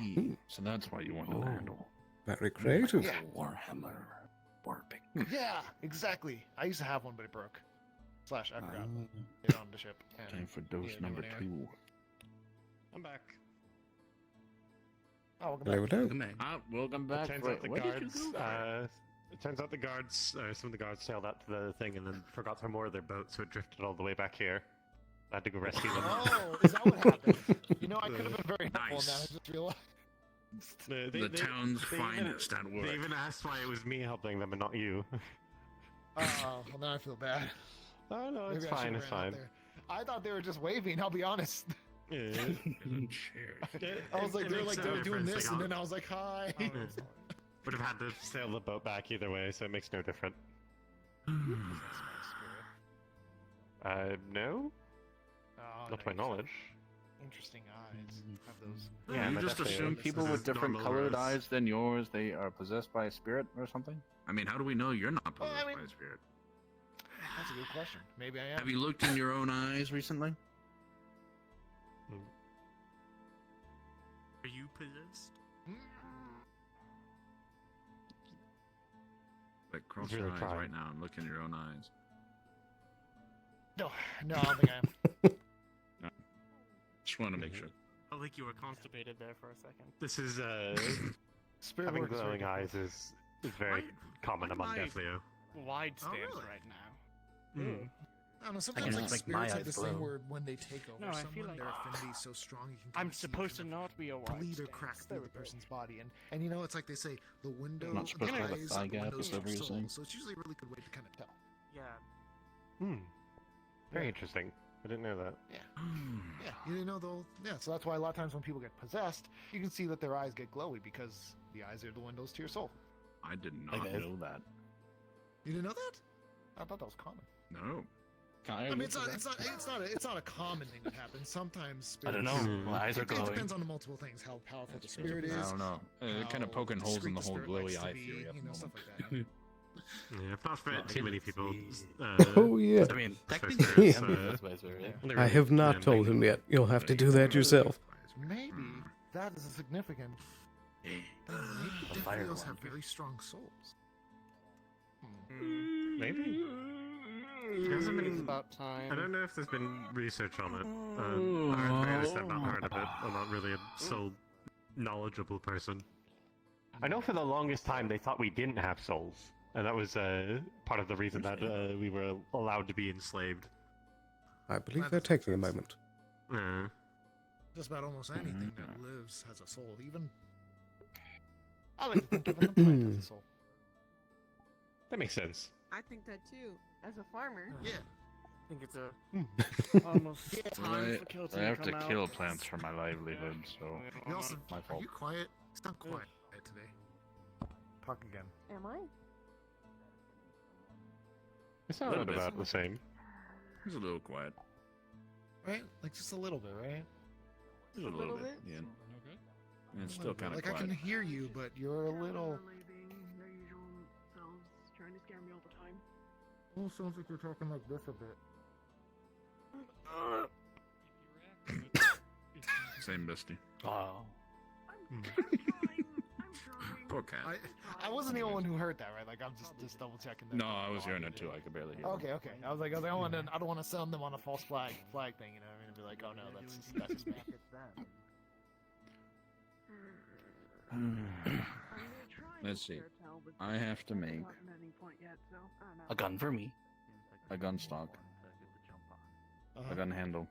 see. So that's why you wanted the handle. Very creative. Yeah. Warhammer. Warping. Yeah, exactly. I used to have one, but it broke. / I forgot it on the ship. And Time for dose yeah, number there. 2. I'm back. Oh, welcome There we back. go. It Welcome back. turns Wait, out the where did you guards. go? It turns out the guards, some of the guards sailed out to the thing and then forgot to moor their boat, so it drifted all the way back here. I had to go rescue them. Oh, is that what happened? You know, I could have been very helpful Nice. now. I just realized. The town's they finest at work. They even asked why it was me helping them and not you. Oh, well, now I feel bad. Oh no, it's Maybe I fine, should've it's ran out fine. there. I thought they were just waving. I'll be honest. Yeah. I was like, they were makes like, no they were doing difference, this, like, and then I was like, hi. Would have had to sail the boat back either way, so it makes no difference. No? Oh, Not to my knowledge. Interesting eyes. Have those. Yeah, you but just definitely assume is. people This with is different normal colored Rose. eyes than yours, they are possessed by a spirit or something? I mean, how do we know you're not Well, possessed I mean- by a spirit? That's a good question. Maybe I am. Have you looked in your own eyes recently? Are you possessed? Like, cross Really your eyes trying. right now and look in your own eyes. No, I don't think I am. Just want to make sure. I think you were constipated there for a second. This is, Spirit having work is very glowing eyes is very common Why among do I- Death Leo. Wide Oh, stance really? right now. I don't know. Sometimes can like make my spirits have eyes this thing glow. where when they take over No, I someone, feel like- their affinity is so strong you can. I'm kinda see supposed to kind of not be a wide bleed or stance. crack There through we the go. person's body, and you know it's like they say the window, Not supposed the to have a eyes, thigh the gap, windows is to that what your you're soul. saying? So it's usually a really good way to kind of tell. Yeah. Very interesting. I didn't know that. Yeah, you didn't know though. Yeah, so that's why a lot of times when people get possessed, you can see that their eyes get glowy because the eyes are the windows to your soul. I did not know that. You didn't know that? I thought that was common. No. I mean, it's not a common thing that happens. Sometimes I don't spirits- know. My eyes are It glowing. depends on the multiple things, how powerful the spirit is. I don't know. Kind how of poking holes in discreet the whole spirit likes glowy to eye be, theory at the you know, moment. stuff like that. Yeah, I've not met too many people. Oh, yeah. I mean, so technically, spirits, I mean, that's my spirit. they're I really- have not yeah, told him yet. You'll have to do that yourself. Maybe that is a significant. Maybe Death fire Leos one. have very strong souls. Maybe. There hasn't been- It's about time. I don't know if there's been research on it. I understand I've not heard of it. I'm not really a so knowledgeable person. I know for the longest time they thought we didn't have souls, and that was part of the reason that we were allowed to be enslaved. I believe they're taking a moment. Just about almost anything that lives has a soul. Even I like to think even the plant has a soul. That makes sense. I think that too. As a farmer. Yeah. I think it's almost time for Kelton I have to to come kill out. plants for my livelihood, so You also, my are fault. you quiet? It's not quiet today. Talk again. Am I? It sounded about the same. It's a little quiet. Right? Like just a little bit, right? Just a little bit. Yeah. And it's still kind of like quiet. I can hear you, but you're a little. Their usual selves trying to scare me all the time. Oh, sounds like you're talking like this a bit. Same bestie. Oh. Poor cat. I wasn't the only one who heard that, right? Like I'm just double checking. That No, I was hearing it too. I could barely hear. Okay. I was like, I don't want to send them on a false flag thing, you know? I mean, be like, oh no, that's just bad. Let's see. I have to make A gun for me. a gun stock, Uh-huh. a gun handle,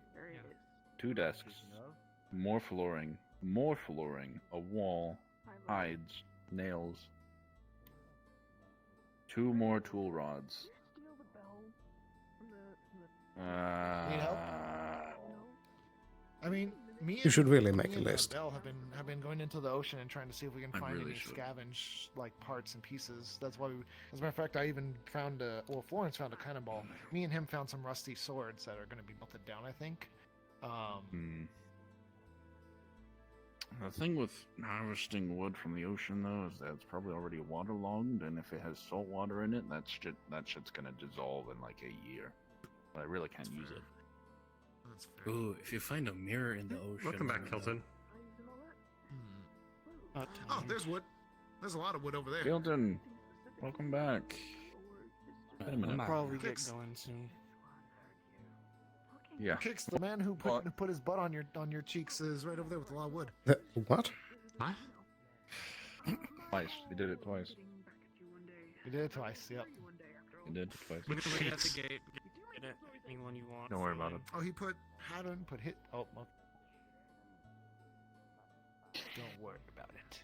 2 desks, more flooring, a wall, hides, nails, 2 more tool rods. Need help? I mean, me You and- should really make me a and list. Belle have been going into the ocean and trying to see if we can I find really any should. scavenge like parts and pieces. That's why, as a matter of fact, I even found Florence found a cannonball. Me and him found some rusty swords that are going to be melted down, I think. The thing with harvesting wood from the ocean, though, is that it's probably already waterlogged, and if it has salt water in it, that shit's gonna dissolve in like a year. But I really can't use it. Ooh, if you find a mirror in the ocean. Welcome back, Kelton. Oh, there's wood. There's a lot of wood over there. Gilton, welcome back. Wait a minute. I'll probably get Kicks. going soon. Yeah. Kicks, the man who put his butt on your cheeks is right over there with a lot of wood. What? What? Twice. He did it twice. He did it twice. Yep. He did it twice. We can wait at the gate. Get it. Anyone you want. Don't worry about it. Oh, he put Haddon put hit. Oh, well. Don't worry about it.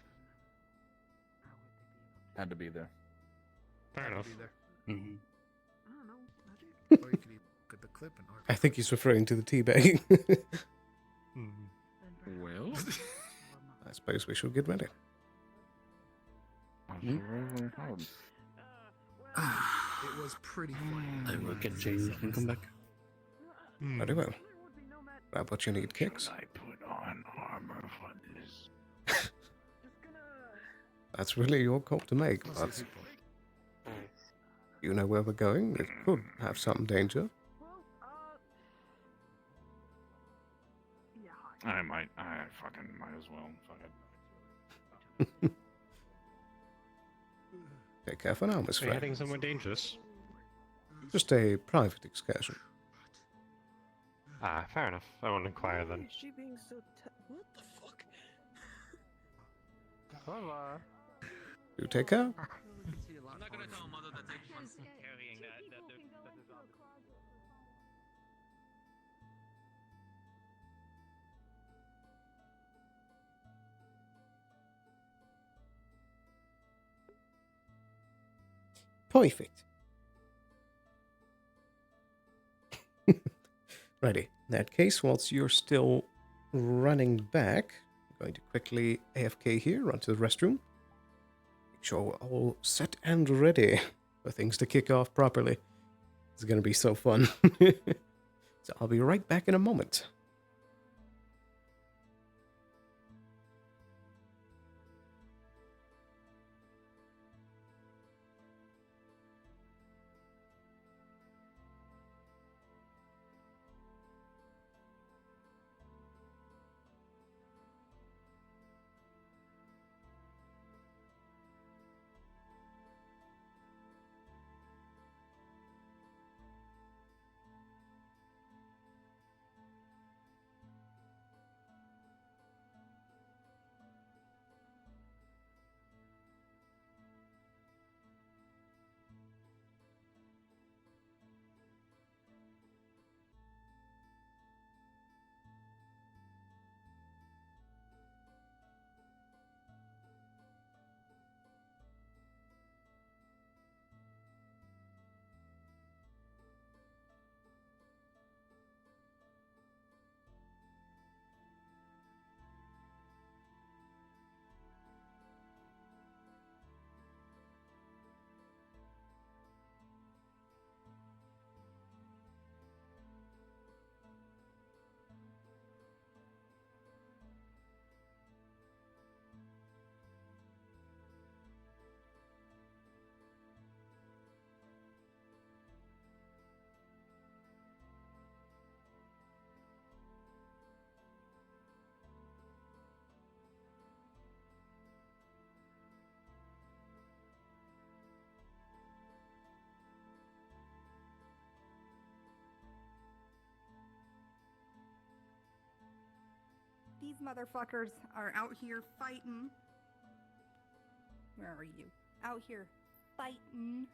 Had to be there. Fair enough. Be there. Mm-hmm. Or you could even look at the clip and I think he's referring to the teabagging. Well, I suppose we should get ready. It was pretty fun. I will get changed and come back. Very well. Grab what you need, Kicks. I put on armor for this. That's really your call to make, but you know where we're going. It could have some danger. I fucking might as well. Fuck it. Take care for now, Miss Are you Fred. heading somewhere dangerous? Just a private excursion. Ah, fair enough. I won't inquire then. Is she being so what the fuck? Hola. You take care. I'm not gonna tell mother that they want carrying that is on. Perfect. Righty. In that case, whilst you're still running back, I'm going to quickly AFK here, run to the restroom. Make sure we're all set and ready for things to kick off properly. It's going to be so fun. So I'll be right back in a moment. These motherfuckers are out here fighting. Where are you? Out here fighting.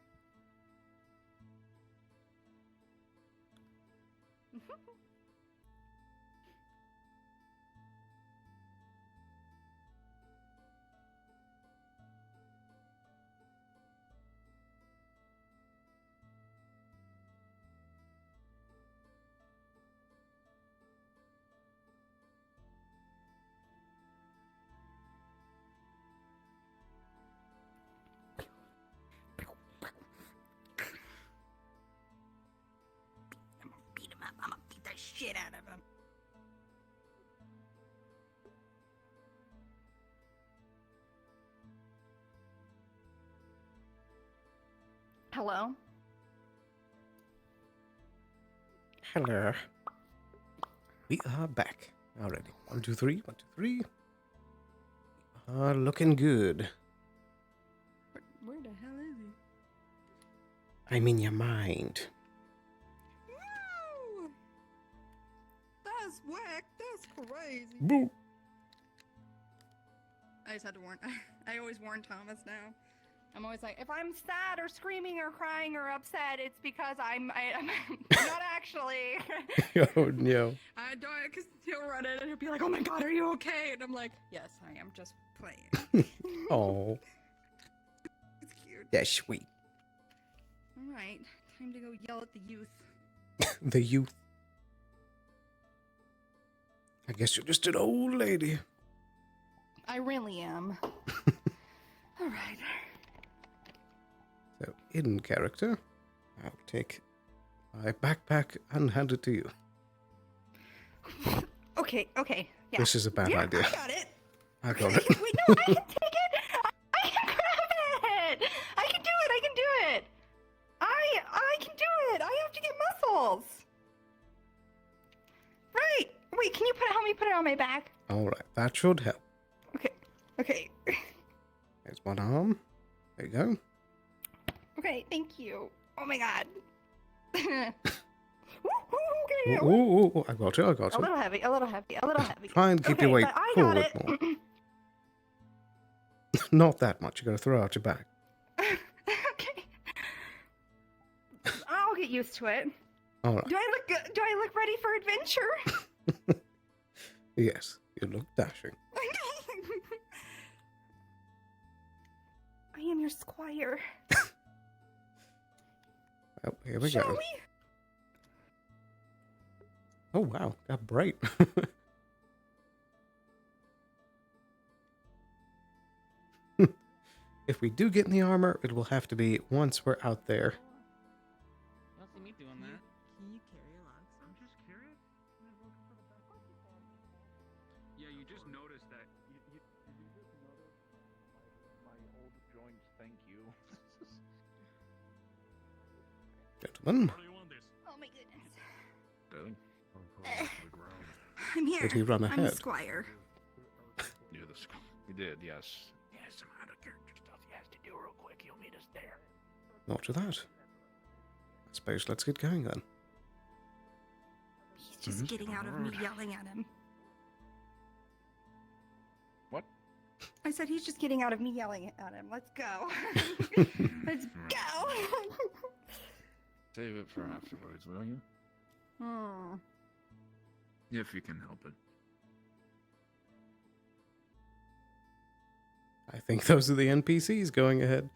Beat him up. I'm gonna beat the shit out of him. Hello. Hello. We are back already. 1, 2, 3. 1, 2, 3. Looking good. Where the hell is he? I'm in your mind. No! That's whack. That's crazy. Boo. I just had to warn. I always warn Thomas now. I'm always like, if I'm sad or screaming or crying or upset, it's because I'm not actually. Oh no. I don't, because he'll run in and he'll be like, oh my god, are you okay? And I'm like, yes, I am just playing. Oh. It's cute. That's sweet. All right, time to go yell at the youth. The youth. I guess you're just an old lady. I really am. All right. So, in character, I'll take my backpack and hand it to you. Okay, yeah. This is a bad yeah, idea. I got it. I got it. Wait, no, I can take it. I can grab it. I can do it. I can do it. I can do it. I have to get muscles. Right. Wait, can you help me put it on my back? Alright, that should help. Okay. There's one arm. There you go. Okay, thank you. Oh my god. Okay. Ooh, I got you. A little heavy. Try and keep your Okay, weight but I got forward it. more. Not that much. You're going to throw out your back. I'll get used to it. Alright. Do I look good? Do I look ready for adventure? Yes, you look dashing. I am your squire. Oh, here we Shall go. we? Oh, wow. Got bright. If we do get in the armor, it will have to be once we're out there. You don't see me doing that. Can you carry a log? I'm just curious. Yeah, you just noticed that. You just noticed my old joints, thank you. Gentlemen. Oh my goodness. Really? I'm here. Did he run I'm ahead? the squire. Near the school. You did, yes. He has some out of character stuff he has to do real quick. He'll meet us there. Not to that. I suppose let's get going then. He's just getting out of me yelling at him. What? I said he's just getting out of me yelling at him. Let's go. Let's go. Save it for afterwards, will you? Hmm. If you can help it. I think those are the NPCs going ahead.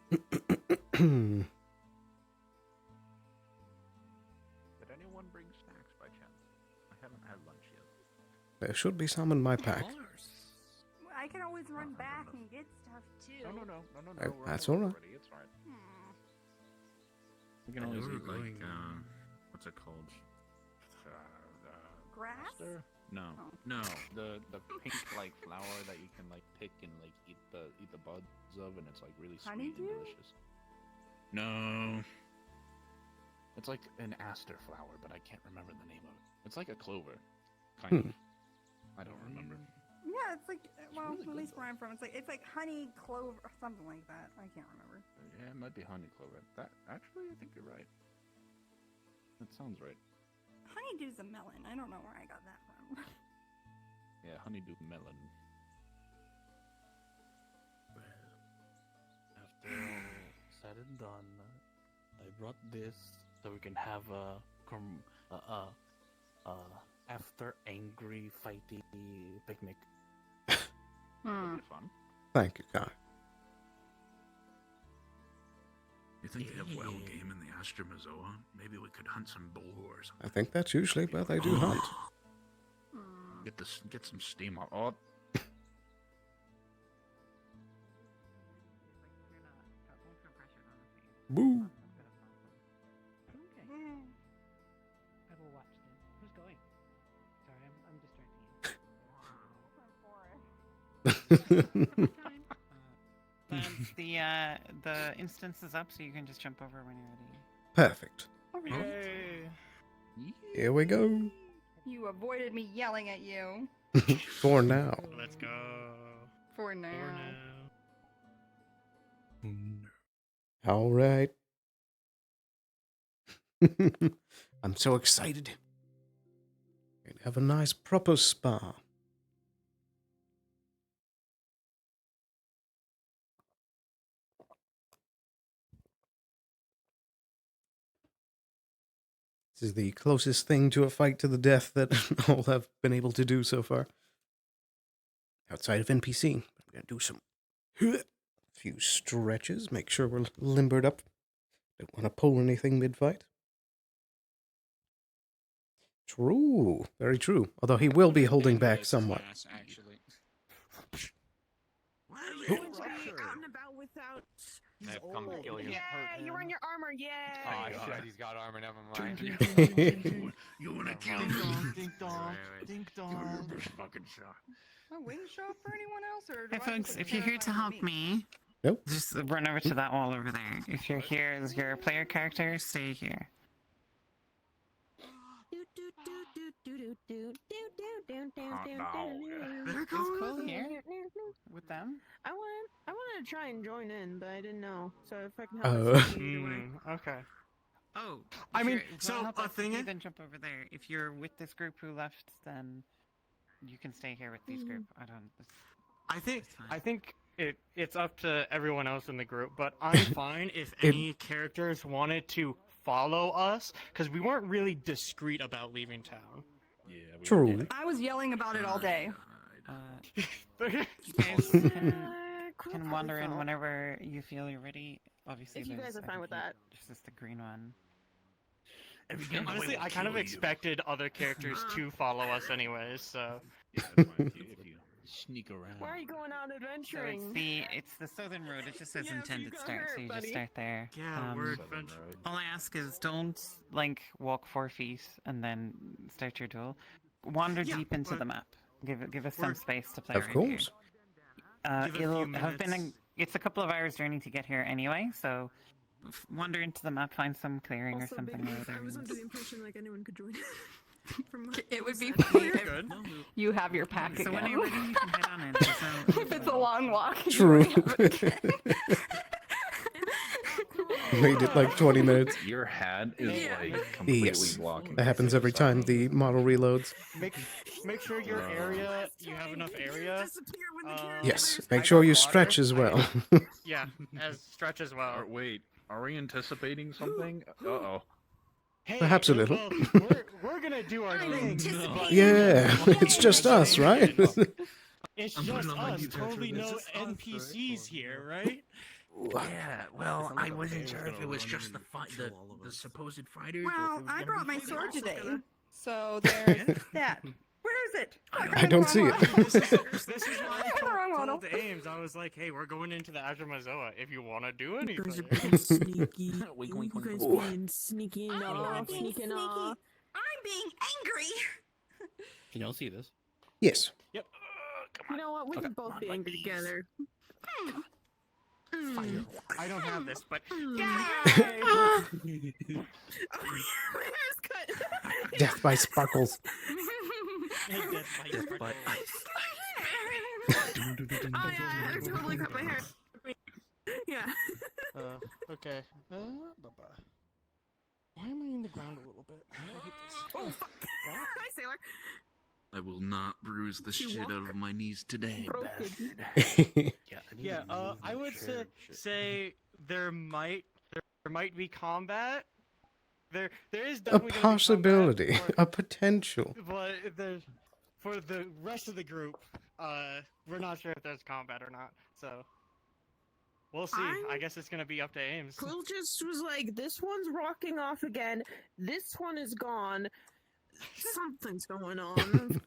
Did anyone bring snacks by chance? I haven't had lunch yet. There should be some in my pack. I can always run back and get stuff too. No. Oh, we're that's on the all road right. already, it's fine. We I can always know eat we're like, going, what's it called? Grass? No, Oh. no, the pink like flower that you can like pick and like eat the buds of, and it's like really sweet Honeydew? and delicious. No, it's like an aster flower, but I can't remember the name of it. It's like a clover, kind of. I don't remember. Yeah, it's like well, really at good, least where I'm from, it's like honey clover or something like that. I can't remember. Yeah, it might be honey clover. That actually, I think you're right. That sounds right. Honeydew's a melon. I don't know where I got that from. Yeah, honeydew melon. After all said and done, I brought this so we can have a after angry fighty picnic. Hmm. Fun. Thank you, Kai. You think they have wild game in the Astromazoa? Maybe we could hunt some boars. I think that's usually where they do hunt. Get some steam on. Oh, Boo. I will watch them. Who's going? Sorry, I'm distracting you. The instance is up, so you can just jump over when you're ready. Perfect. Yay. Here we go. You avoided me yelling at you. For now. Let's go. For now. All right. I'm so excited. We're gonna have a nice proper spa. This is the closest thing to a fight to the death that all have been able to do so far. Outside of NPC, I'm going to do some few stretches, make sure we're limbered up. Don't want to pull anything mid-fight. True, very true. Although he will be holding back somewhat. Actually. Out and about without. I've come to kill you. Yeah, you're wearing your armor. Yeah. Oh shit, he's got armor. Never mind. You wanna kill Ding me? dong, ding dong, ding dong. This fucking shot. My wings show up for anyone else, or do Hey I folks, just if you're here to identify help me, nope. Just run over to that wall over there. If you're here as your player character, stay here. They're It's cool here with them. I wanted to try and join in, but I didn't know. So if I can Oh. help, us either way. Okay. Oh, I mean, if so you help a us, thing you is- then jump over there. If you're with this group who left, then you can stay here with this group. I don't. I think it's up to everyone else in the group, but I'm fine if any characters wanted to follow us, because we weren't really discreet about leaving town. Yeah. True. I was yelling about it all day. You guys can wander in whenever you feel you're ready. Obviously, If you guys there's, are fine with that. There's just the green one. Honestly, I kind of expected other characters to follow us anyways, so. Sneak around. Why are you going out So adventuring? it's the southern road. It just says Yeah, so you intended got start, hurt, so you just buddy. start there. Yeah, we're adventuring. All I ask is don't like walk 4 feet and then start your duel. Wander deep into the map. Give us some space to play. Of around course. Here. Give it a It'll few have been minutes. it's a couple of hours journey to get here anyway, so wander into the map, find some clearing or Also, something. baby, or other I was and- under the impression like anyone could join. From my It would be side. funny if Good. you have your pack So again. when you're ready, you can head on in. There's no- If it's a long walk, you True. already have it again. Made it like 20 minutes. Your hat is like completely Yes. blocking. That happens every time the model reloads. Make sure your area, you have enough area. Yes. Make sure you stretch as well. Yeah, as stretch as well. Wait, are we anticipating something? Uh-oh. Hey, Perhaps a little. well, we're gonna do our thing. but- Yeah, it's just us, right? It's just us. Totally no NPCs here, right? Yeah, well, I wasn't sure if it was just the supposed fighters. Well, I brought my sword today, so there's that. Where is it? I don't see it. This is why I The wrong told model. Ames. I was like, hey, we're going into the Azramazoa. If you want to do anything. Sneaky. You guys being sneaky off, sneaking off. I'm being angry. Can y'all see this? Yes. Yep. You know what? We can both be angry together. I don't have this, but Death by sparkles. Death by Oh yeah, I totally cut my hair. Yeah. Okay. Why am I in the ground a little bit? I hate this. Oh fuck! Hi, sailor. I will not bruise the shit out of my knees today, Broken. Yeah. I would say there might be combat. There is A definitely gonna be possibility. combat, A potential. but for the rest of the group, we're not sure if there's combat or not. So we'll see. I guess it's gonna be up to Ames. Quill just was like, this one's rocking off again. This one is gone. Something's going on.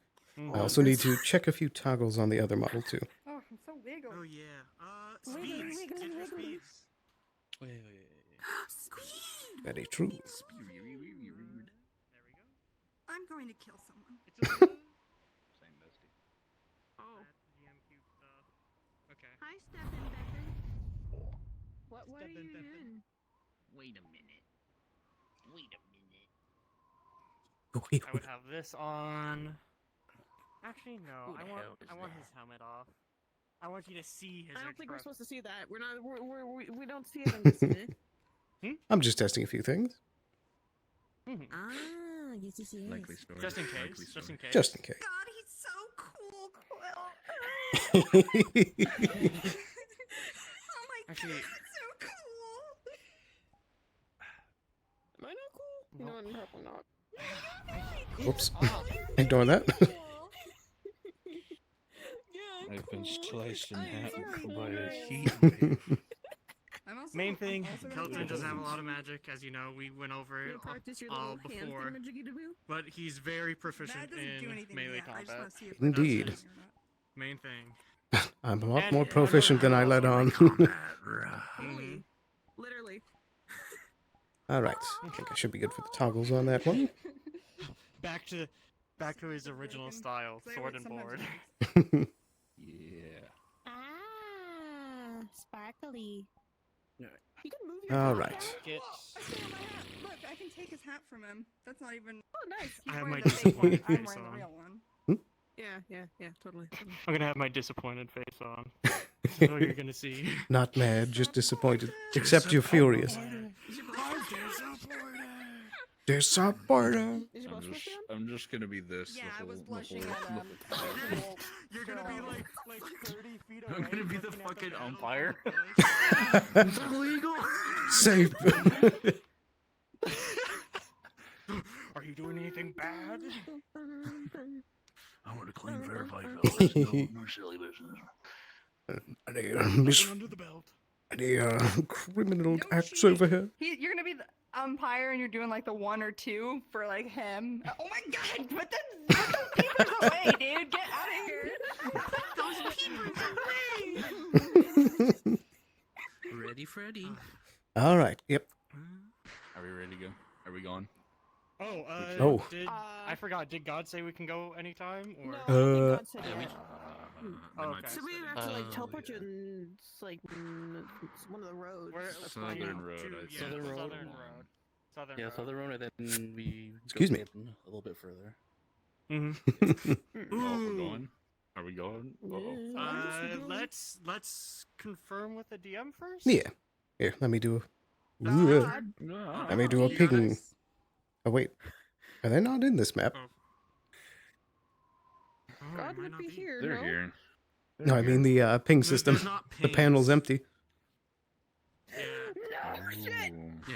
I also need to check a few toggles on the other model too. Oh, I'm so wiggle. Oh yeah. Wiggly, Speeds. wiggly, Get your wiggly. speeds. Wait. Speed! Very true. I'm going to kill someone. Same bestie. Oh. GM cube stuff. Okay. Hi, Stephen Beckon. What are Stephen you Beckon. in? Wait a minute. Wait a minute. Wait, I would have this on. Actually, no. Who the hell is I want that? his helmet off. I want you to see his. I don't think we're expression. supposed to see that. We're not. We don't see it on Disney. I'm just testing a few things. Ah, yes, yes, yes. Likely story. Just in case. Likely Just in story. case. Just in case. God, he's so cool, Quill. Oh my Actually, god, so cool. Am I not cool? You know what? I'm probably not. Whoops. Ignore that. I've been sliced in half very by a nice. heat wave. main thing, also gonna Kelton do doesn't have a this. lot of magic, as you know. We went over You it practice your all little hand before. thingamajiggy-doo? But he's very proficient That doesn't do in anything melee yet. I just combat. want to see if Indeed. that's happening or not. Main thing. I'm a lot And more I'm proficient than I let on. Mhm. Literally. All right. I think I should be good for the toggles on that one. Back to his original style, sword and board. Yeah. Ah, sparkly. You can move your All top right. down. Get. I stole my hat. Look, I can take his hat from him. That's not even. Oh, nice. He's I have wearing my the fake one. disappointed I'm face wearing the on. real one. Yeah, totally. I'm gonna have my disappointed face on. This is what you're gonna see. Not mad, just disappointed. Except you're furious. Disappointed. Is your boss supposed to be on? I'm just gonna be this. Yeah, the I was whole, blushing the at whole, You're gonna be like 30 feet away. I'm gonna be the looking at fucking battle umpire. It's illegal. Safe. Are you doing anything bad? I want to clean verify fellas. No silly business. Any, Nothing under the belt. any criminal acts over here? You're gonna be the umpire, and you're doing like the 1 or 2 for like him. Oh my god! Put those peepers away, dude. Get out of here. Put those peepers away. Ready, Freddy. All right. Yep. Are we ready to go? Are we going? Oh, Oh. I forgot. Did God say we can go anytime? Or No, I don't think God said Yeah, we- that. Oh, okay. So we have to like teleport you in like it's one of the roads. We're That's Southern fine. Road, to- I yeah, think. Southern Road. Southern Road. Southern Yeah, Road. Southern Road, and then we Excuse go me. in a little bit further. Mm-hmm. Oh, we're going. Are we going? Uh-oh. Let's confirm with the DM first. Yeah. Here, let me do a. God. Let me do a ping. Oh wait, are they not in this map? Oh, God might would not be here. They're no? here. No, I mean the ping system. There's not The panel's pings. empty. Yeah. No shit. Yeah.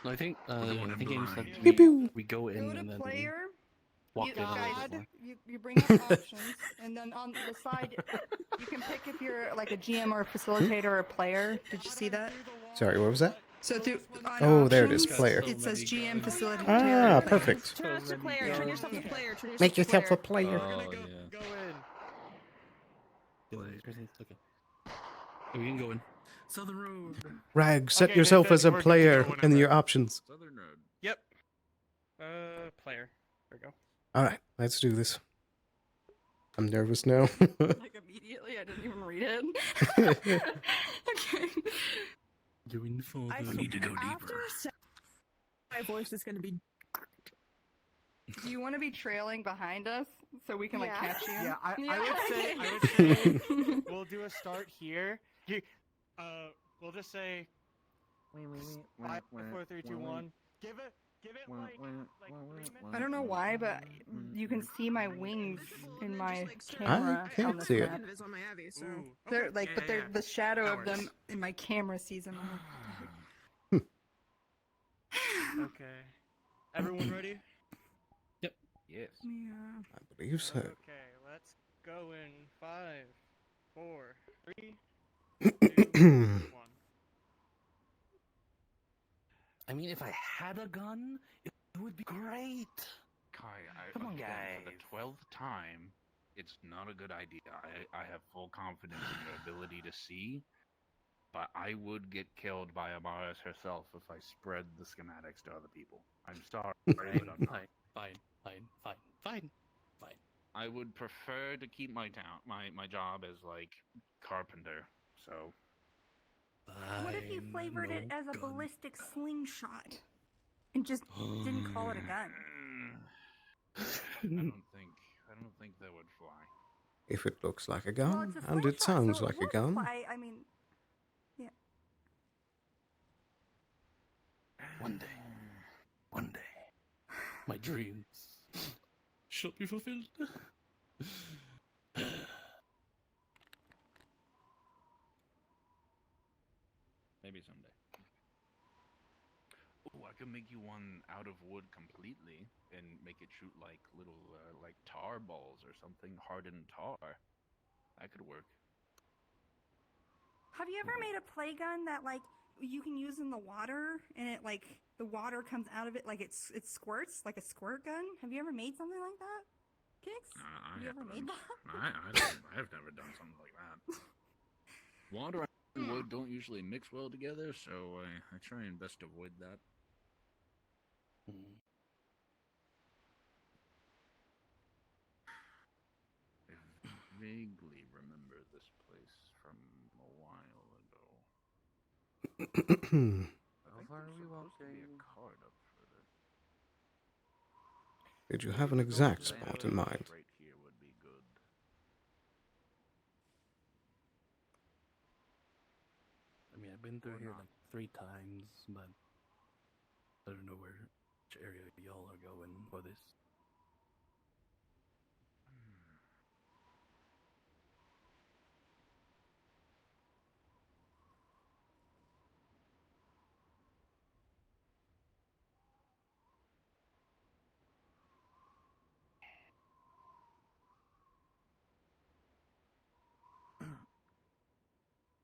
No, I think games said Pew pew. we go in Go to and then player. walk You, in a little guys, bit more. you bring up options, and then on the side, you can pick if you're like a GM or a facilitator or a player. Did you see that? Sorry, what was that? So through on Oh, there it is, options, player. It says GM facilitator. Ah, player. perfect. Turn us to player. Turn yourself to player. Turn yourself Make to yourself a player. player. Oh, yeah. Go in. Okay. We can go in. Southern Road. Rag, set Okay, they yourself said as a we're good to player go in whenever. your options. Southern Road. Yep. Player. There we go. All right, let's do this. I'm nervous now. Like immediately, I didn't even read it. Okay. Doing for I the... need to go deeper. My voice is gonna be. Do you want to be trailing behind us so we can like Yeah. catch you? Yeah, I okay. would say we'll do a start here. We'll just say 5, 4, 3, 2, 1. Give it like 3 minutes. I don't know why, but you can see my wings in my camera. I can't on this see it. map. It is on my Abby, so. Ooh, They're okay, like, yeah, but they're yeah. the shadow That of them works. in my camera sees them. Okay. Everyone ready? Yep. Yes. Yeah. I believe so. Okay, let's go in 5, 4, 3, 2, 1. I mean, if I had a gun, it would be great. Kai, Come on, again, guys. for the 12th time, it's not a good idea. I have full confidence in your ability to see, but I would get killed by Amaris herself if I spread the schematics to other people. I'm sorry, but I'm not. Fine. I would prefer to keep my job as like carpenter. So What if you flavored it as a ballistic slingshot and just didn't call it a gun? I don't think that would fly. If it looks like a Well, gun, it's a and it slingshot, sounds so it like a would gun, fly. I mean, yeah. One day, my dreams shall be fulfilled. Maybe someday. Oh, I could make you one out of wood completely and make it shoot like little like tar balls or something, hardened tar. That could work. Have you ever made a play gun that like you can use in the water and it like the water comes out of it like it squirts like a squirt gun? Have you ever made something like that? Kix? Have you ever made that? I've never done something like that. Water and wood don't usually mix well together, so I try and best avoid that. I vaguely remember this place from a while ago. How far are we walking? A card up further. did you have an exact spot in mind? Right here would be good. I mean, I've been through here like 3 times, but I don't know which area y'all are going for this.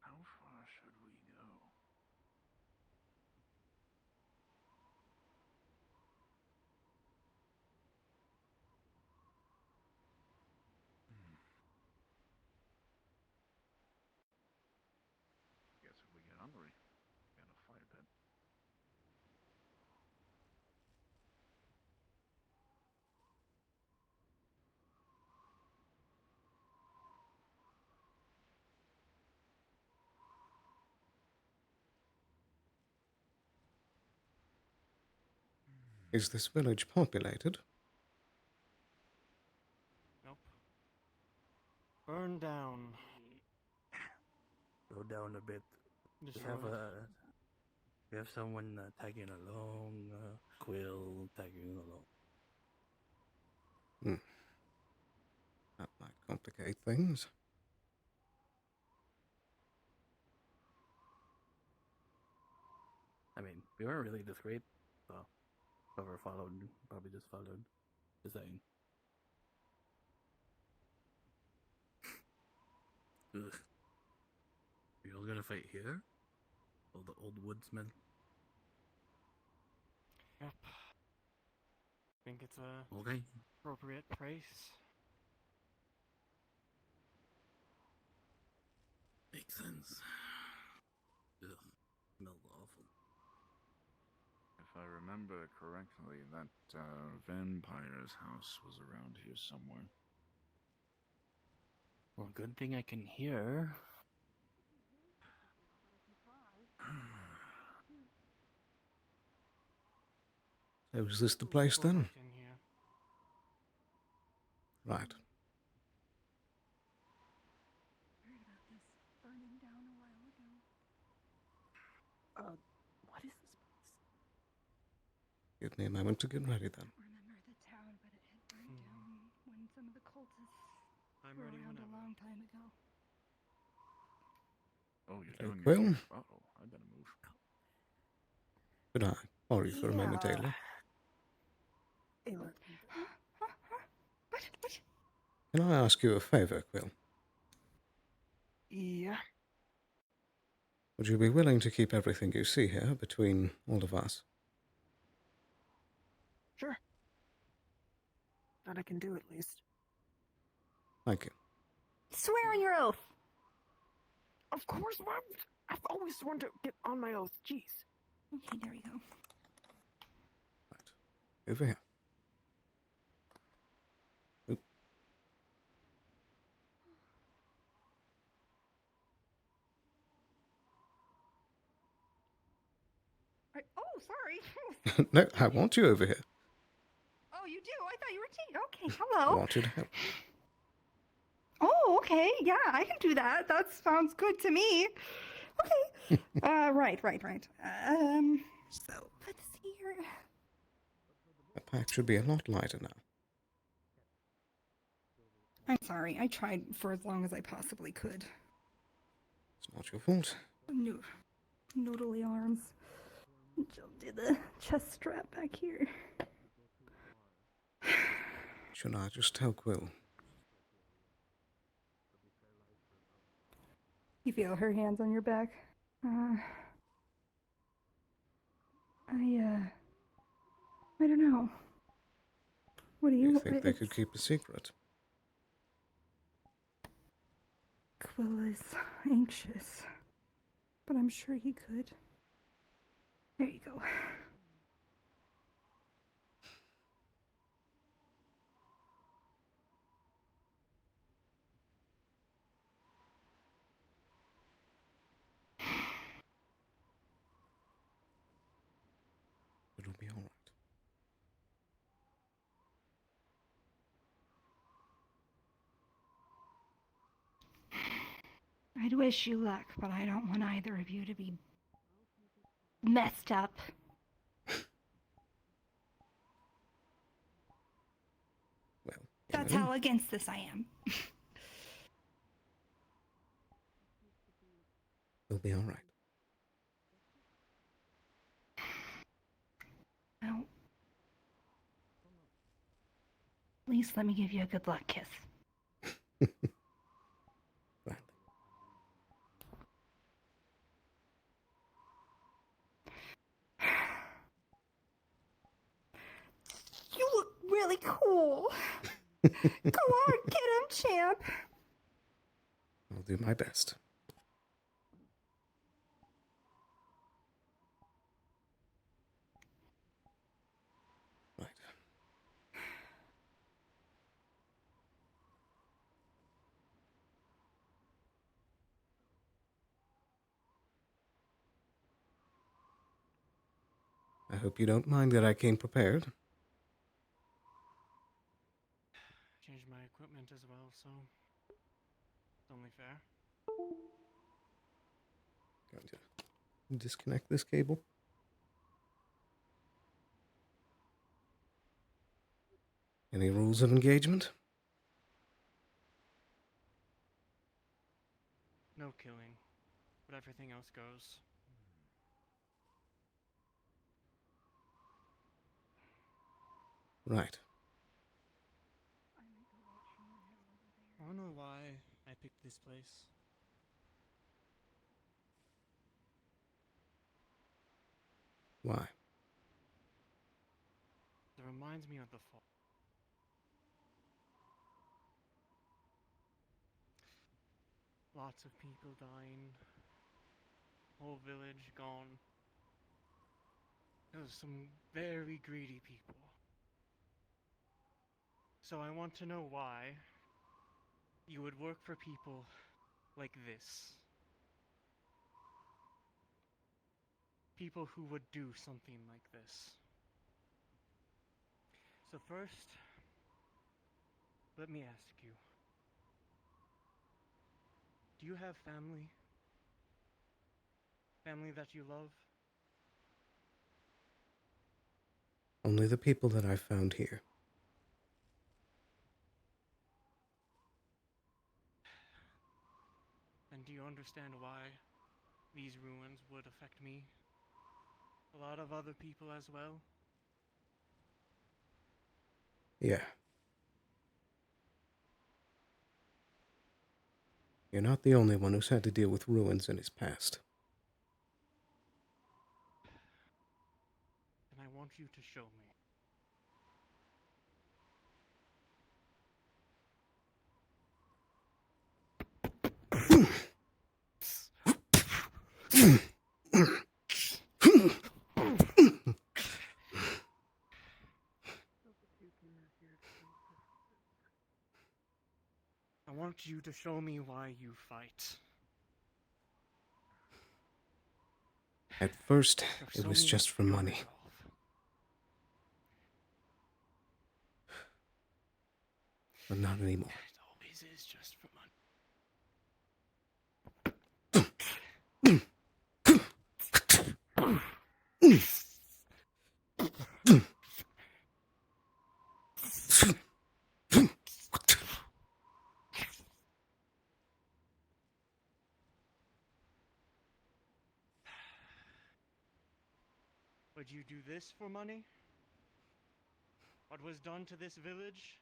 How far should we go? Guess if we get hungry, we got a fire pit. Is this village populated? Nope. Burn down. Go down a bit. We have someone tagging along. Quill tagging along. That might complicate things. I mean, we weren't really this great, so whoever followed probably just followed. Just saying. Ugh. You all gonna fight here? All the old woodsmen? Yep. Think it's a Okay. appropriate price. Makes sense. Ugh. Smells awful. If I remember correctly, that vampire's house was around here somewhere. Well, good thing I can hear. So is this the place then? Right. Heard about this burning down a while ago. What is this place? Give me a moment to get ready then. I don't remember the town, but it had burned down when some of the cultists I'm were ready around a whenever. long time ago. Oh, you're Okay, doing Quill? your chief. Uh-oh, I better move. Could I borrow you for a moment, Ayla? Can I ask you a favor, Quill? Yeah. Would you be willing to keep everything you see here between all of us? Sure. That I can do at least. Thank you. Swear on your oath. Of course, Mom. I've always wanted to get on my oath. Jeez. Okay, there we go. Over here. Oop. Oh, sorry. No, I want you over here. Oh, you do? I thought you were tea. Okay, I hello. want you to help. Oh, okay. Yeah, I can do that. That sounds good to me. Okay. Right. So let's see here. The pack should be a lot lighter now. I'm sorry. I tried for as long as I possibly could. It's not your fault. Noodly arms. Jump to the chest strap back here. Should I just tell Quill? You feel her hands on your back? I don't know. What do Do you you think they could keep a secret? Quill is anxious, but I'm sure he could. There you go. It'll be all right. I'd wish you luck, but I don't want either of you to be messed up. Well, That's how against this I am. We'll be all right. Well, at least let me give you a good luck kiss. You look really cool. Go on, get him, champ. I'll do my best. Right. I hope you don't mind that I came prepared. Changed my equipment as well, so it's only fair. Going to disconnect this cable. Any rules of engagement? No killing, but everything else goes. Right. I don't know why I picked this place. Why? It reminds me of the fall. Lots of people dying. Whole village gone. There was some very greedy people. So I want to know why you would work for people like this. People who would do something like this. So first, let me ask you. Do you have family? Family that you love? Only the people that I found here. And do you understand why these ruins would affect me? A lot of other people as well? Yeah. You're not the only one who's had to deal with ruins in his past. And I want you to show me. I want you to show me why you fight. At first, Show it was me just for your money. resolve. But not anymore. It always is just for money. Would you do this for money? What was done to this village?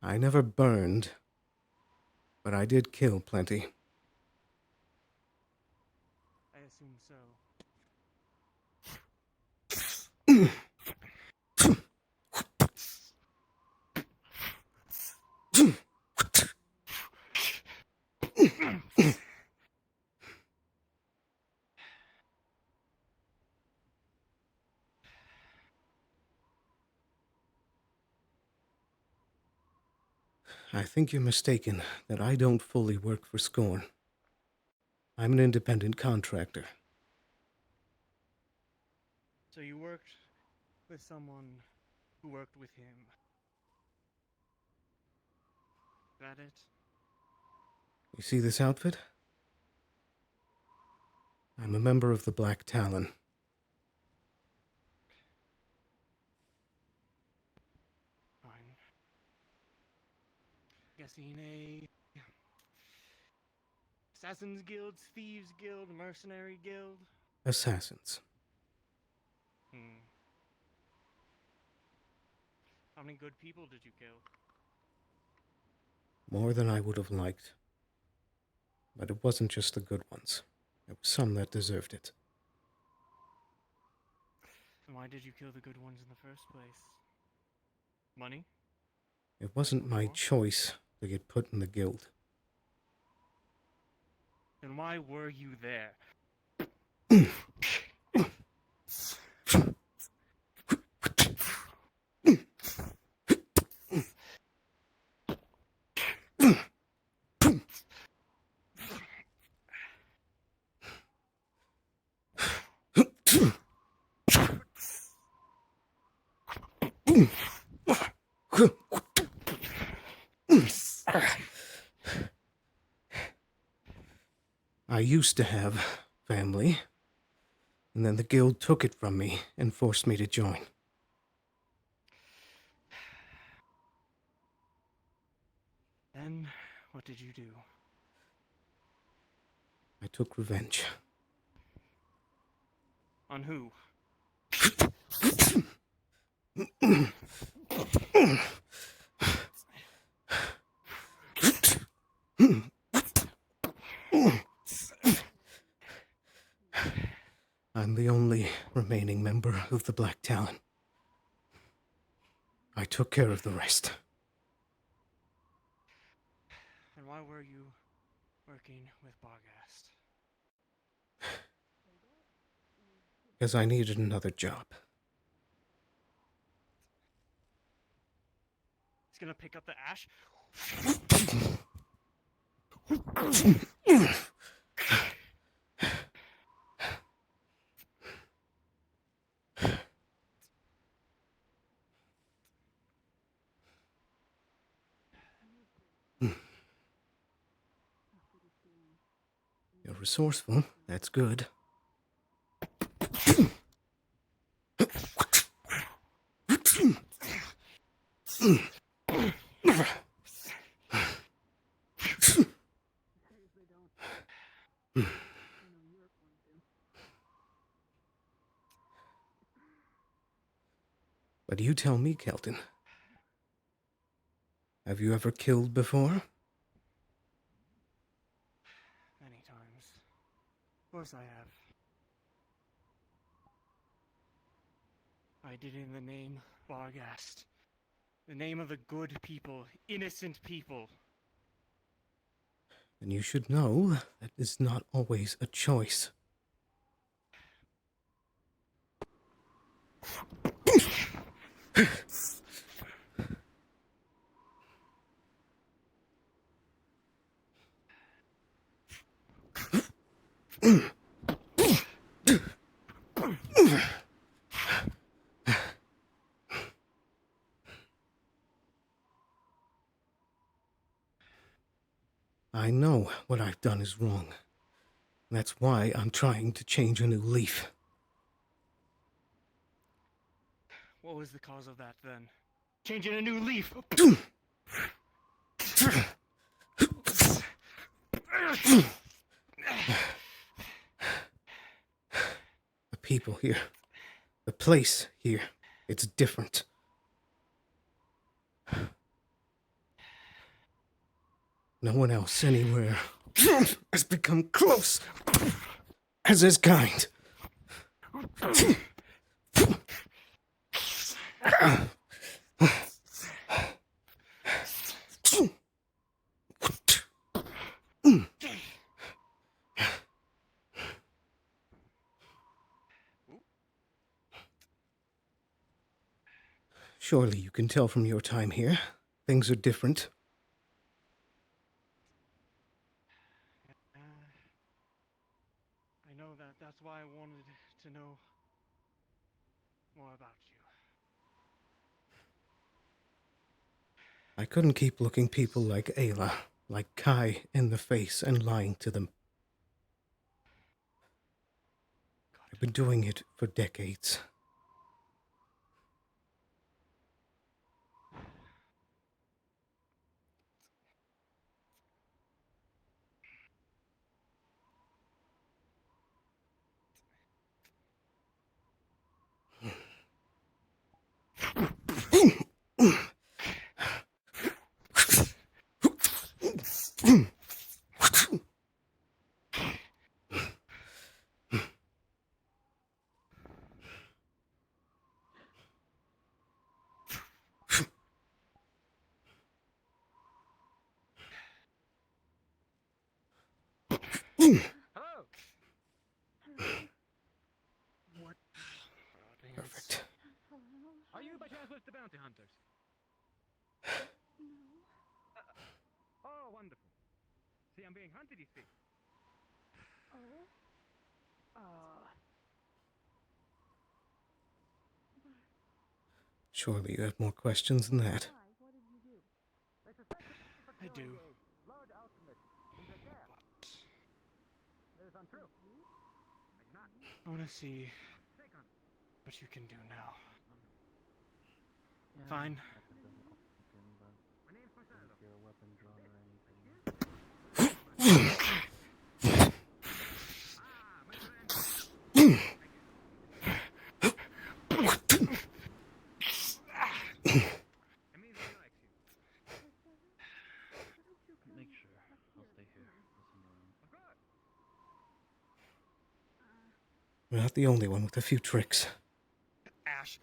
I never burned, but I did kill plenty. I assume so. I think you're mistaken that I don't fully work for Scorn. I'm an independent contractor. So you worked with someone who worked with him. That it? You see this outfit? I'm a member of the Black Talon. Fine. Guessing a Assassins Guild, Thieves Guild, Mercenary Guild? Assassins. How many good people did you kill? More than I would have liked. But it wasn't just the good ones. There were some that deserved it. And why did you kill the good ones in the first place? Money? It wasn't my choice to get put in the guild. Then why were you there? I used to have family, and then the guild took it from me and forced me to join. Then, what did you do? I took revenge. On who? I'm the only remaining member of the Black Talon. I took care of the rest. And why were you working with Barghast? Because I needed another job. He's gonna pick up the ash. You're resourceful. That's good. But you tell me, Kelton. Have you ever killed before? Many times. Of course I have. I did it in the name Barghast. The name of the good people, innocent people. then you should know that is not always a choice. I know what I've done is wrong. That's why I'm trying to change a new leaf. What was the cause of that then? Changing a new leaf. The people here, the place here, it's different. No one else anywhere has become close as his kind. Surely you can tell from your time here, things are different. I know that. That's why I wanted to know more about you. I couldn't keep looking people like Ayla, like Kai, in the face and lying to them. I've been doing it for decades. Hello. What? Perfect. Are you by chance with the bounty hunters? Oh, wonderful. See, I'm being hunted, you see. Surely you have more questions than that. I do. I want to see what you can do now. Fine. Make sure. I'll stay here. Listen to him. You're not the only one with a few tricks. Ash.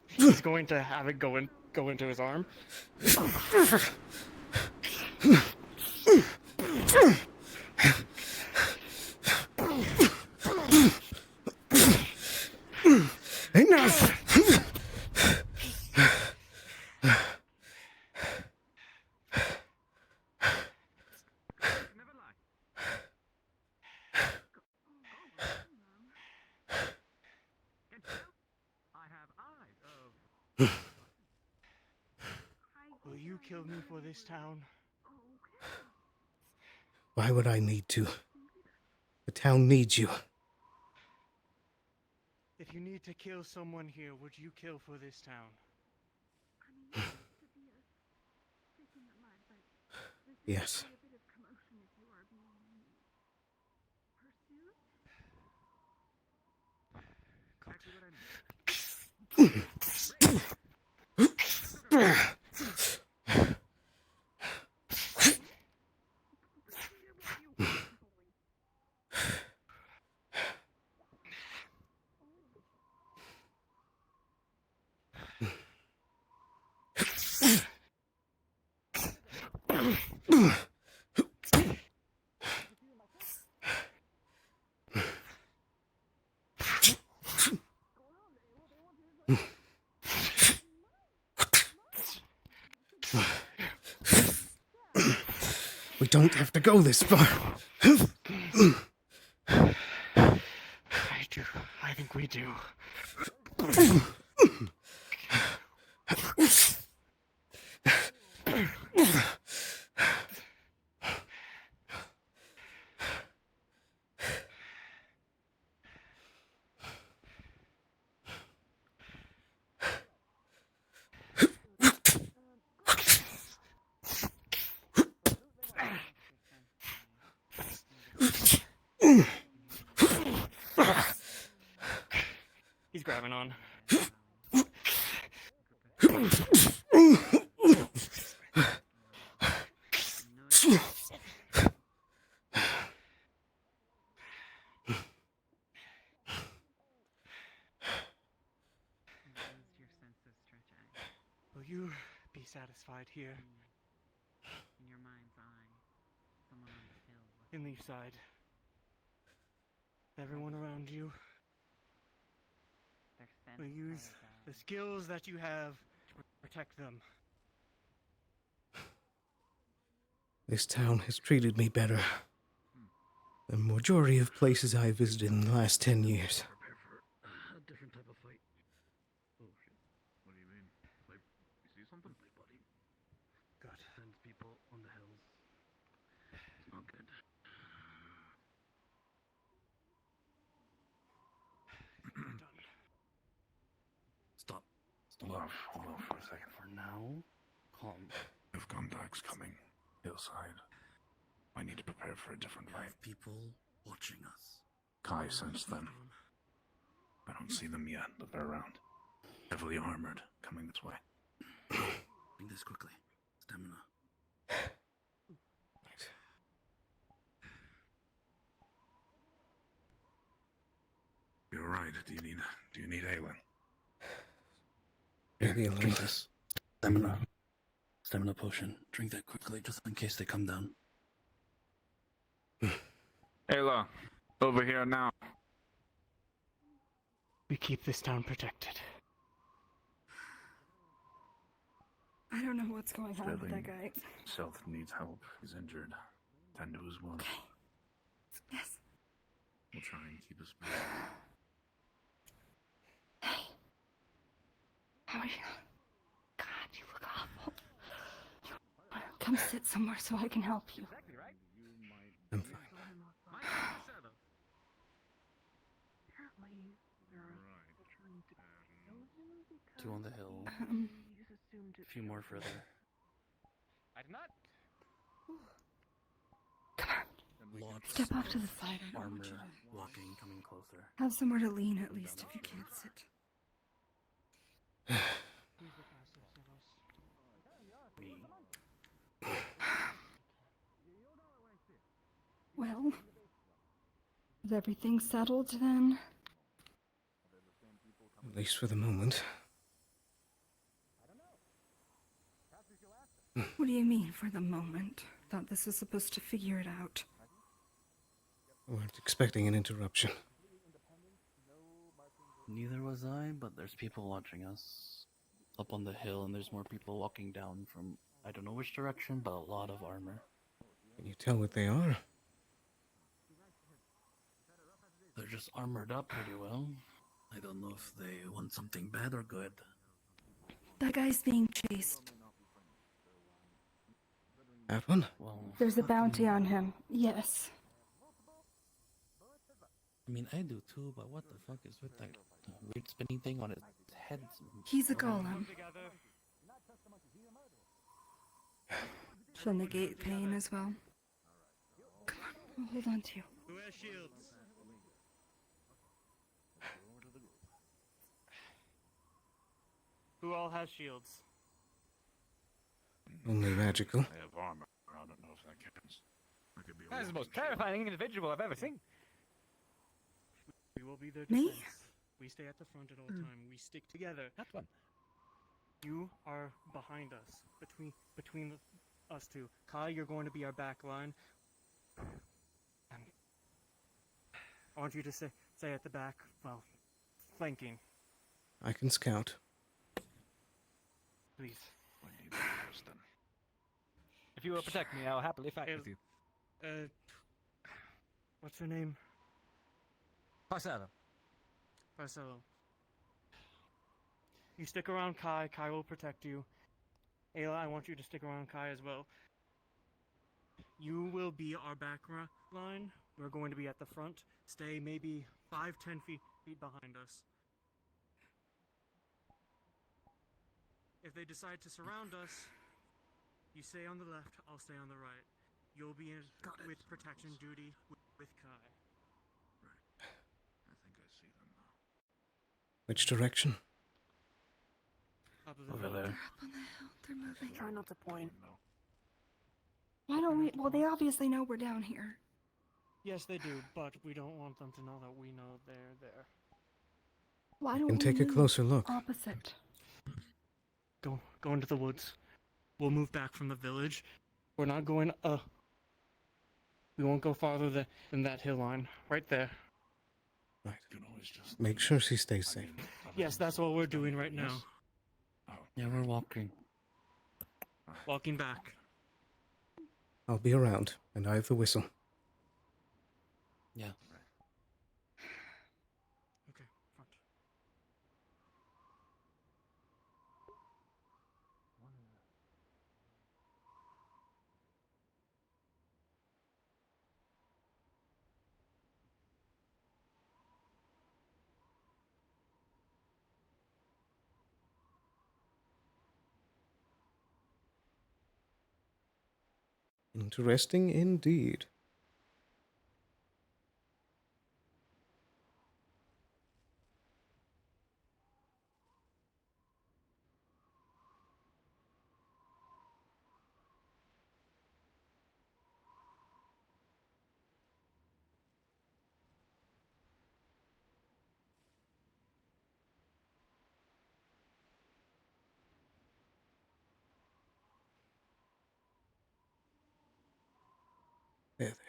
He's going to have it go into his arm. Enough! Will you kill me for this town? Why would I need to? The town needs you. If you need to kill someone here, would you kill for this town? Yes. We don't have to go this far. I do. I think we do. He's grabbing on. Will you be satisfied here? In your mind's eye, someone on the hill. In the side. Everyone around you. Will use the skills that you have to protect them. This town has treated me better than the majority of places I have visited in the last 10 years. A different type of fight. Oh shit. What do you mean? Like, you see something? My buddy. God, sends people on the hills. It's not good. Stop. Hold off for a second. For now, calm. If contact's coming, hillside. I need to prepare for a different fight. People watching us. Kai sensed them. I don't see them yet, but they're around. Heavily armored, coming this way. Bring this quickly. Stamina. You're right. Do you need Aelin? Maybe a Drink little. this. Stamina potion. Drink that quickly, just in case they come down. Ayla, over here now. We keep this town protected. I don't know what's going on with that guy. South needs help. He's injured. Tend to his wound. Yes. We'll try and keep us. Hey. How are you? God, you look awful. Come sit somewhere so I can help you. I'm fine. Two on the hill. A few more further. I did not. Lots Step off to the of side. I don't Armor want you to walking, coming closer. have somewhere to lean at least if you can't sit. Well, is everything settled then? At least for the moment. What do you mean for the moment? Thought this was supposed to figure it out. I weren't expecting an interruption. Neither was I, but there's people watching us up on the hill, and there's more people walking down from I don't know which direction, but a lot of armor. Can you tell what they are? They're just armored up pretty well. I don't know if they want something bad or good. That guy's being chased. That one? Well, There's a bounty on him. Yes. I mean, I do too, but what the fuck is with that weird spinning thing on his head? He's a golem. She'll negate pain as well. Come on, we'll hold on to you. Who has shields? Who all has shields? Only magical. I have armor. I don't know if that counts. I could be a That is the wolf. most terrifying individual I've ever seen. We will be their Me? defense. We stay at the front at all time. We stick together. That one. You are behind us, between us two. Kai, you're going to be our back line. And I want you to stay at the back, well, flanking. I can scout. Please. If you will protect me, I'll happily fight with you. What's her name? Marcelo. Marcelo. You stick around Kai. Kai will protect you. Ayla, I want you to stick around Kai as well. You will be our back line. We're going to be at the front. Stay maybe 5-10 feet behind us. If they decide to surround us, you stay on the left, I'll stay on the right. You'll be in with protection duty with Kai. Right. I think I see them now. Which direction? Over there. They're up on the hill. They're moving. Try not to point. Why don't we? Well, they obviously know we're down here. Yes, they do, but we don't want them to know that we know they're there. Why don't can we take a move closer look. opposite? Go into the woods. We'll move back from the village. We're not going. We won't go farther than that hill line. Right there. Right. Make sure she stays safe. Yes, that's what we're doing right now. Yeah, we're walking. Walking back. I'll be around, and I have the whistle. Yeah. Okay, front. Interesting indeed. There they are.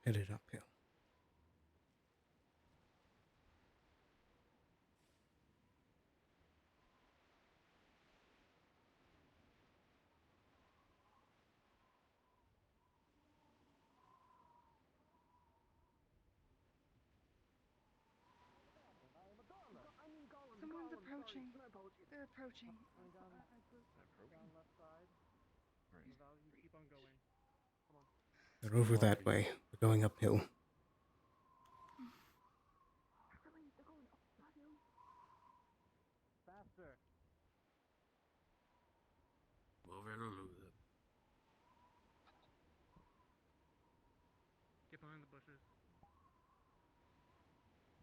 Headed uphill. Someone's approaching. They're approaching. Left side. You keep on going. Come on. They're over that way. We're going uphill. Faster. Get behind the bushes.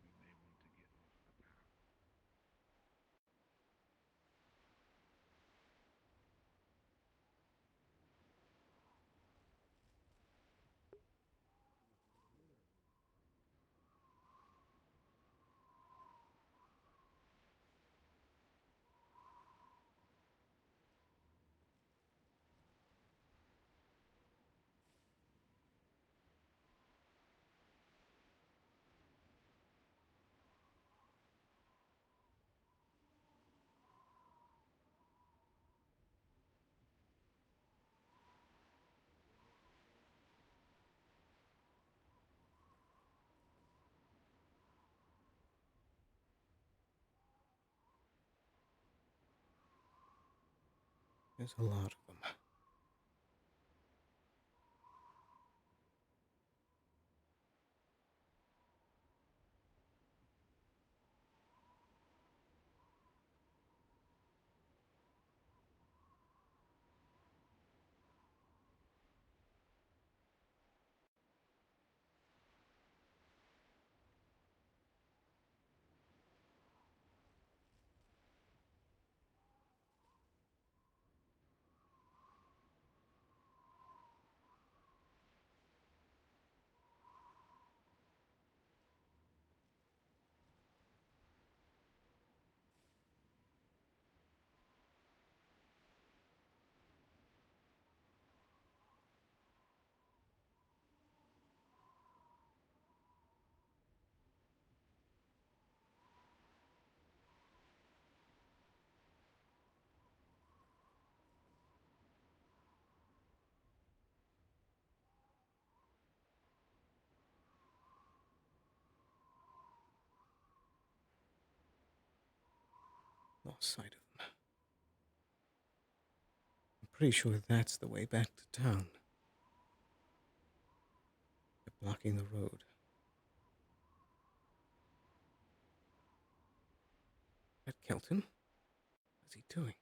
We may want to get off the path. There's a lot of them. lost sight of them. I'm pretty sure that's the way back to town. They're blocking the road. That Kelton? What's he doing?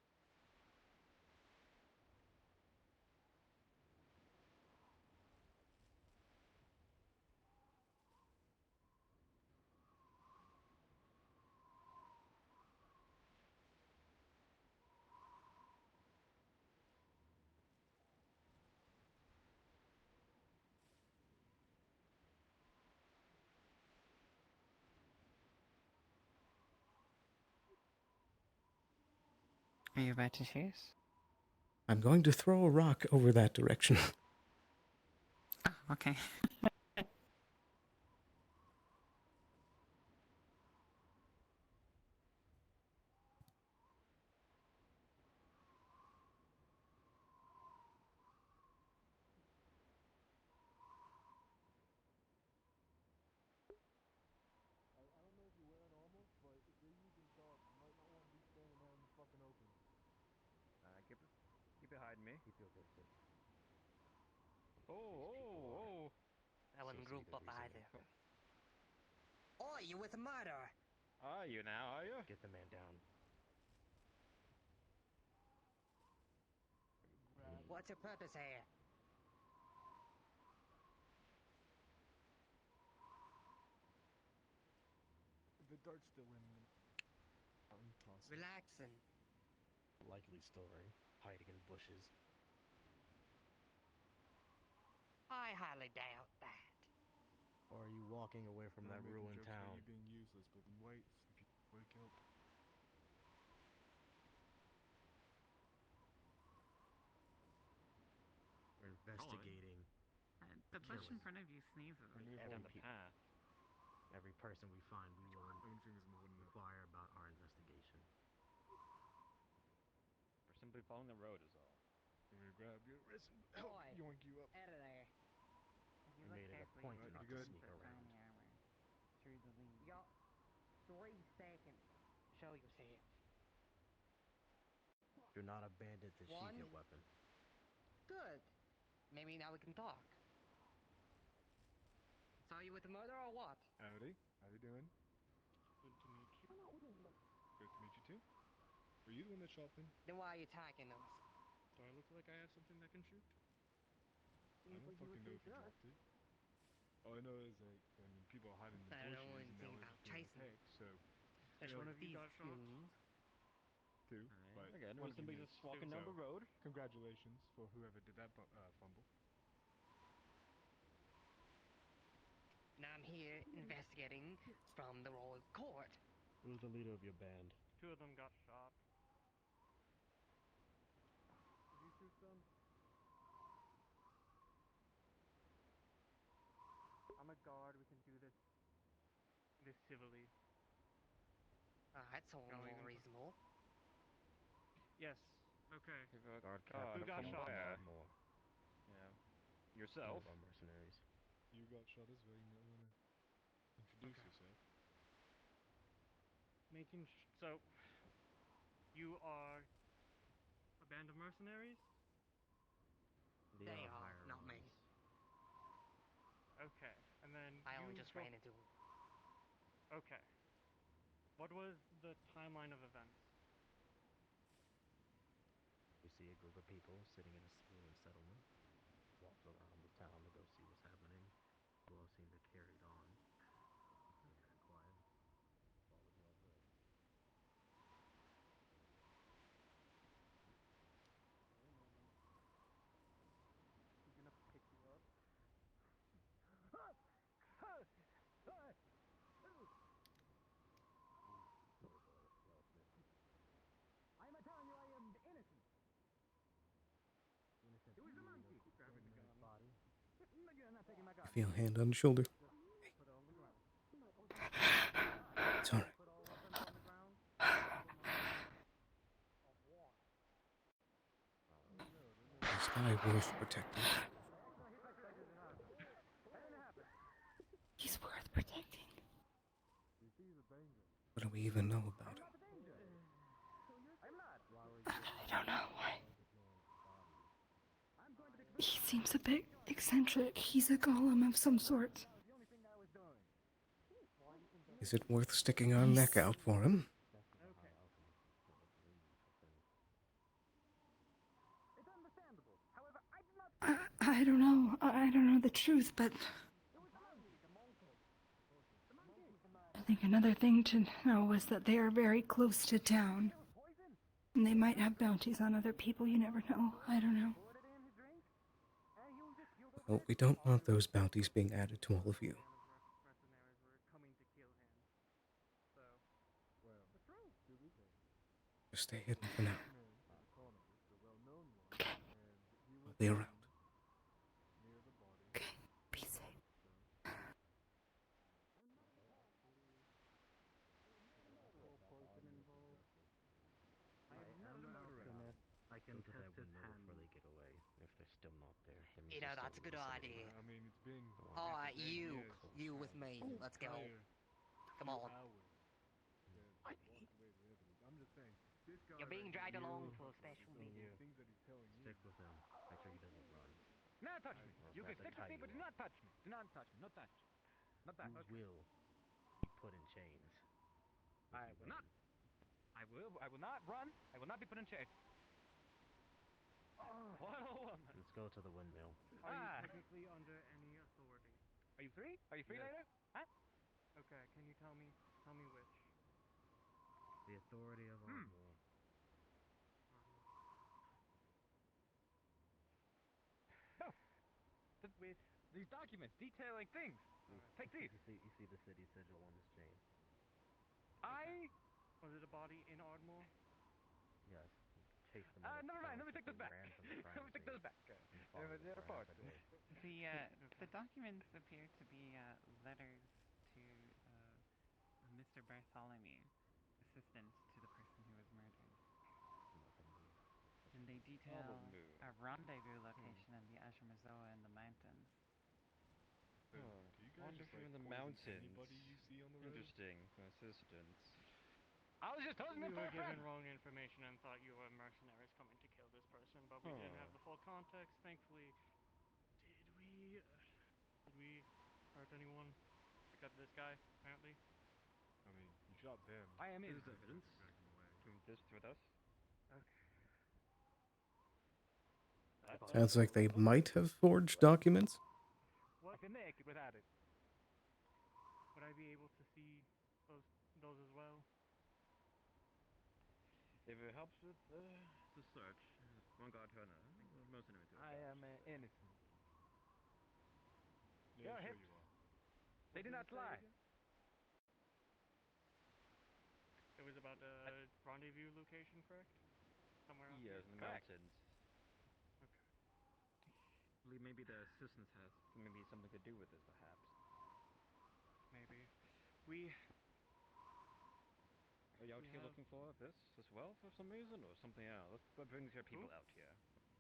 Are you about to choose? I'm going to throw a rock over that direction. Oh, okay. I don't know if you're wearing armor, but if they're using darts, you might not want to be standing out in the fucking open. Keep it hiding me. Keep your distance. Oh. Ellen group up either. Oh, you with a murderer? Are you now, are you? Get the man down. What's your purpose here? The dart's still in me. Relaxing. Likely story. Hiding in bushes. I highly doubt that. Or are you walking away from that Making ruined jokes about town? you being useless, but wait, if you wake up. We're investigating. The bush in killing. front of you sneezes. Every person we find, we will How many fingers am I holding up? inquire about our investigation. We're simply following the road is all. I'm gonna grab your wrist and help Boy, yoink you up. out of there. If We you look made it a carefully, point you not can to see sneak the around. shiny armor through the leaves. You got 3 seconds to show yourself. Do not abandon the One. sheath weapon. Good. Maybe now we can talk. So you with the murder or what? Howdy. How you doing? Good to meet you. Good to meet you too. Were you the one that shot them? Then why are you attacking us? Do I look like I have something that can shoot? I don't fucking know if you dropped it. All I know is that, I mean, people are hiding in the I don't know bushes and anything now about we're being chasing. attacked, so... Especially One with of you these got shot? goons. Two, but Again, one we're of you simply missed. just walking down So, the road. Congratulations for whoever did that fumble. And I'm here investigating from the royal court. Who's the leader of your band? 2 of them got shot. Did you shoot some? I'm a guard. We can do this civilly. That's all Shall we more even- reasonable. Yes. Okay. Guard Who captain got from shot? Baltimore. Yeah. One Yourself? of our mercenaries. You got shot as well. You might want to introduce Okay. yourself. So, you are a band of mercenaries? They are, not me. Okay, and then I you only just ran into them. Okay. What was the timeline of events? We see a group of people sitting in a ruined settlement. Walked around the town to go see what's happening. People all seem to carried on. Became very quiet. All is well good. Wait a moment. He's gonna pick you up. Little boy yells at him. I am telling you I am innocent. Innocent. It was a monkey. Quit grabbing the gun. Body. You're not taking my gun. I feel a hand on the shoulder. Put it on the ground. It's alright. Put all weapons on the ground. Of what? Is Guy worth protecting? He's worth protecting. You see the danger. What do we even know about him? don't know. He seems a bit eccentric. He's a golem of some sort. Is it worth sticking our neck out for him? I don't know. I don't know the truth, but I think another thing to know is that they are very close to town. And they might have bounties on other people, you never know. I don't know. Well, we don't want those bounties being added to all of you. Just stay hidden for now. Okay. I'll be around. Okay, be safe. I can test his hand before they get away. If they're still not there, that means You they're know, still that's a good listening. idea. I mean, it's been. Alright, it's been years. you with me. Let's go. Come on. I'm just saying, this guy. You're being dragged along for a special You meeting. Things that he's telling you. Stick with him. Make sure he doesn't run. Do not touch me. Or else You I can have to stick with tie me, you but do up. not touch me. Do not touch me. No touch. No touch. You will be put in chains. if I you will not. run. I will not run. I will not be put in chains. What a woman. Let's go to the windmill. Are you technically under any authority? Are you free? Are you free Yes. later? Huh? Okay, can you tell me which? The authority of Ardmore. No. With these documents detailing things. Take these. You see the city sigil on his chain. Was it a body in Ardmore? Yes. Chase them. in Never mind. Let me take this they back. ran from the crime Let me take scene those back. and followed They're them apart. rapidly. The documents appear to be letters to Mr. Bartholomew, assistant to the person who was murdered. And they detail a rendezvous location in the Ashamazoa in the mountains. Do you guys just like in the poison mountains. anybody you see on the road? Interesting. Assistance. I was just telling We you were for a friend. given wrong information and thought you were mercenaries coming to kill this person, but we didn't have the full context. Thankfully, did we hurt anyone? Except this guy, apparently. I mean, you shot them. I am There's innocent. evidence. Drag him away. This with us. Sounds like they might have forged documents. What? I can make it without it. Would I be able to see those as well? If it helps with the search, one guard Turner, most enemies. I am innocent. Yeah, Go sure ahead. you are. They do not lie. It was about the rendezvous location, correct? Somewhere else. Yes, in the Correct. mountains. Okay. I believe maybe the assistance has maybe something to do with this, perhaps. Maybe. Are you out We here have- looking for this as well for some reason, or something else? What brings your people out here?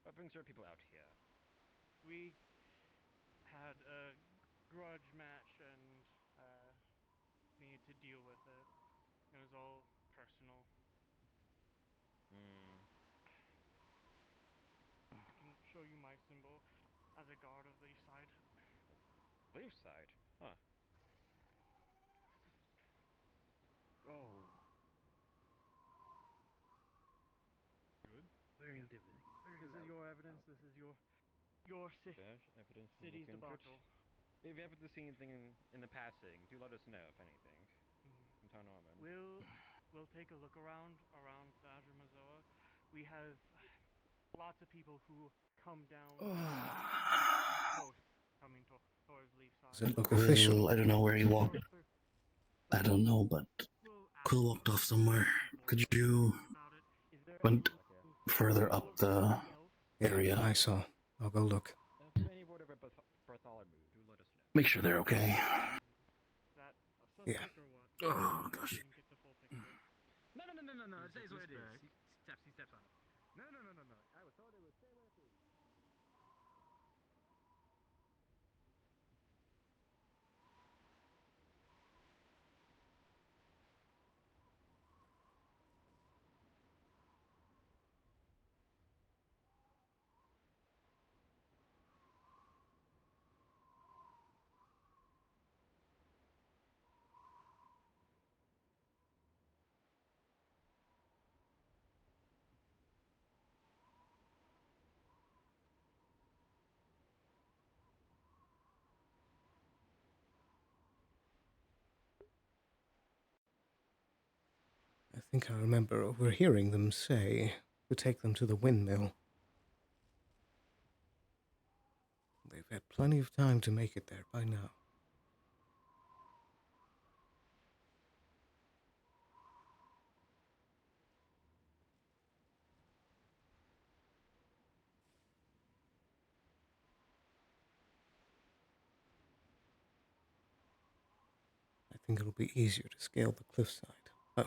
What brings your people out here? We had a grudge match and needed to deal with it. It was all personal. I can show you my symbol as a guard of Leaf Side. Leaf side? Huh. Oh. Good. Very vivid. This is your evidence. This is your Evidence to city's look into it. debacle. If you happen to see anything in the passing, do let us know if anything. Mm. In Town Ormond. We'll take a look around the Azure Mazoa. We have lots of people who come down coast coming towards Leafside. Does it look official? I don't know where he walked. I don't know, but Quill walked off somewhere. Could you went further up the area? I saw. I'll go look. If any word of Bartholomew, do let us know. Make sure they're okay. That a Yeah. suspect or what? Oh, gosh. Didn't get the full picture. No. It stays this where it is. back. He steps on it. No. I was told it would stay where it is. think I remember overhearing them say to take them to the windmill. They've had plenty of time to make it there by now. I think it'll be easier to scale the cliffside. Oh.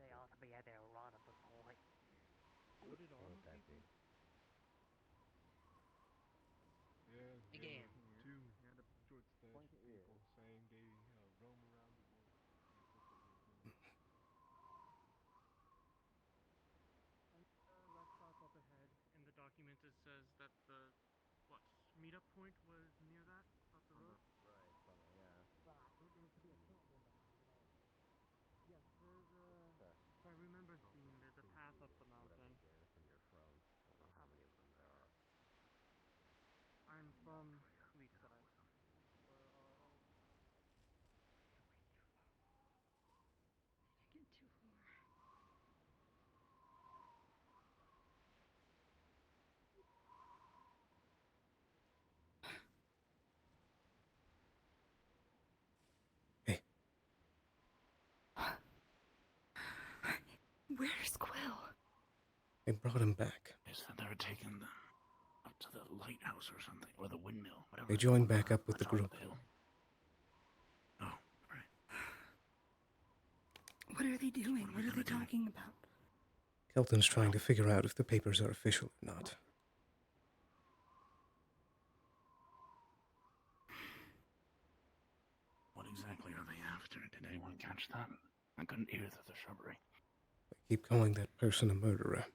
They ought to be at their run at this point. Put it on Would that people? be? Yeah, Again. two short stature people saying they roam around the woods. That's what we're doing. And the rest stop up ahead. In the document it says that the, meetup point was near that? Up the road? Right, somewhere, yeah. Right, there could be a campground over there. Yes, there's a... Okay. If I remember seeing, there's a path up the Whatever mountain. garrison you're from. I don't know how many of them there are. I'm from Fleetside. Where are all... Get too far. Where's Quill? They brought him back. They said they were taking them up to the lighthouse or something, or the windmill, whatever. They joined back up with the top of group. the hill. Oh, right. What are they doing? What are they talking about? Kelton's trying to figure out if the papers are official or not. What exactly are they after? Did anyone catch that? I couldn't hear through the shrubbery. They keep calling that person a murderer.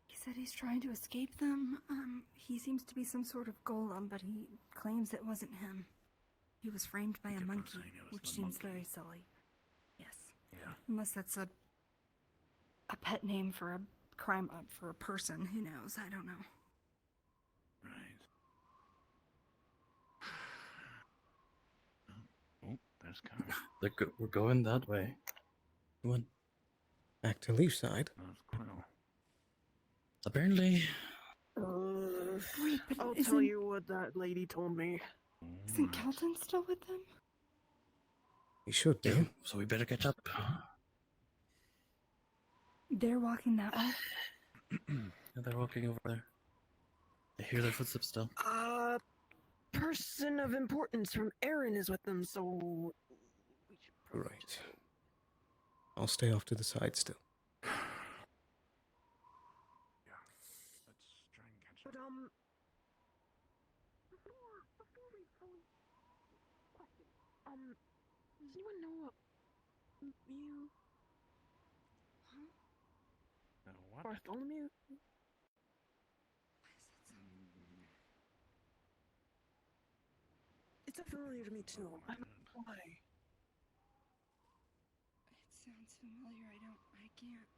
He said he's trying to escape them. He seems to be some sort of golem, but he claims it wasn't him. He was framed by a monkey, which seems very silly. Yes. Yeah. Unless that's a pet name for a crime, for a person. Who knows? I don't know. Right. Oh, there's cars. We're going that way. Come on. Back to Leafside. That's Quill. Apparently. Wait, but I'll tell you what that lady told me. Isn't Kelton still with them? He should be. Yeah, so we better catch up. They're walking that way. Yeah, they're walking over there. I hear their footsteps still. Person of importance from Aaron is with them, so we should probably Right. I'll stay off to the side still. Let's try and catch But them. before we go, question. Does anyone know you? What? Bartholomew? It's familiar to me too. I don't know why. It sounds familiar. I can't.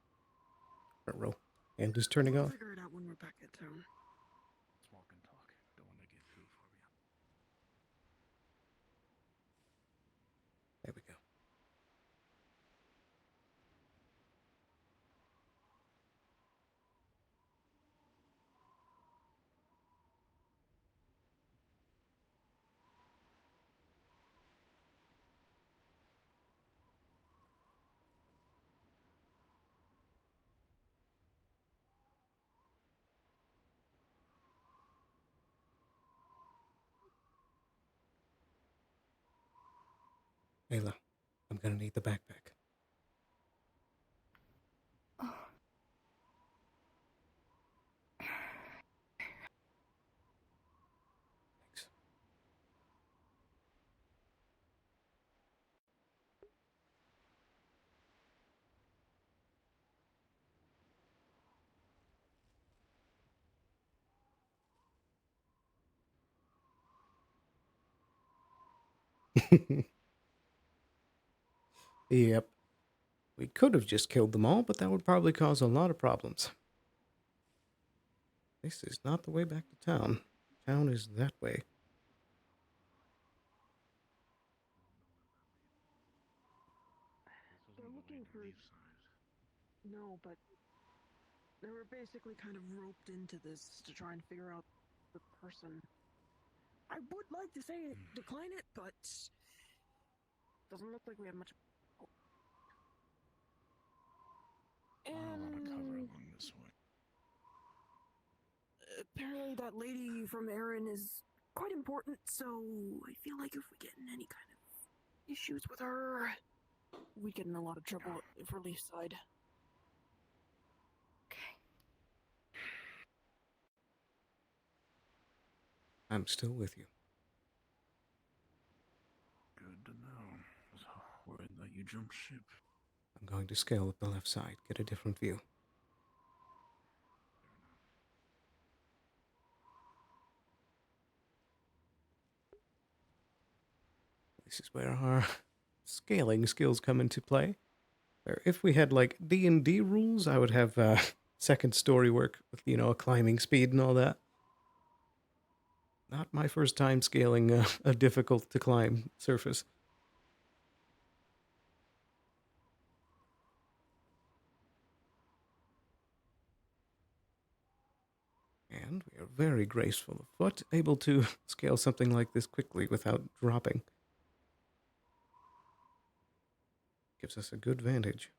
Ruh-roh. And is turning We'll off. figure it out when we're back at town. Let's walk and talk. Don't want to get too far beyond. There we go. Ayla, I'm gonna need the backpack. Yep. We could have just killed them all, but that would probably cause a lot of problems. This is not the way back to town. Town is that way. They're looking for. No, but they were basically kind of roped into this to try and figure out the person. I would like to say decline it, but doesn't look like we have much. And this way. apparently, that lady from Erin is quite important. So I feel like if we get in any kind of issues with her, we'd get in a lot of trouble for Leaf's side. I'm still with you. Good to know. I was worried that you jumped ship. I'm going to scale up the left side, get a different view. This is where our scaling skills come into play. Where if we had like D&D rules, I would have second story work with, a climbing speed and all that. Not my first time scaling a difficult to climb surface. And we are very graceful of foot, able to scale something like this quickly without dropping. Gives us a good vantage.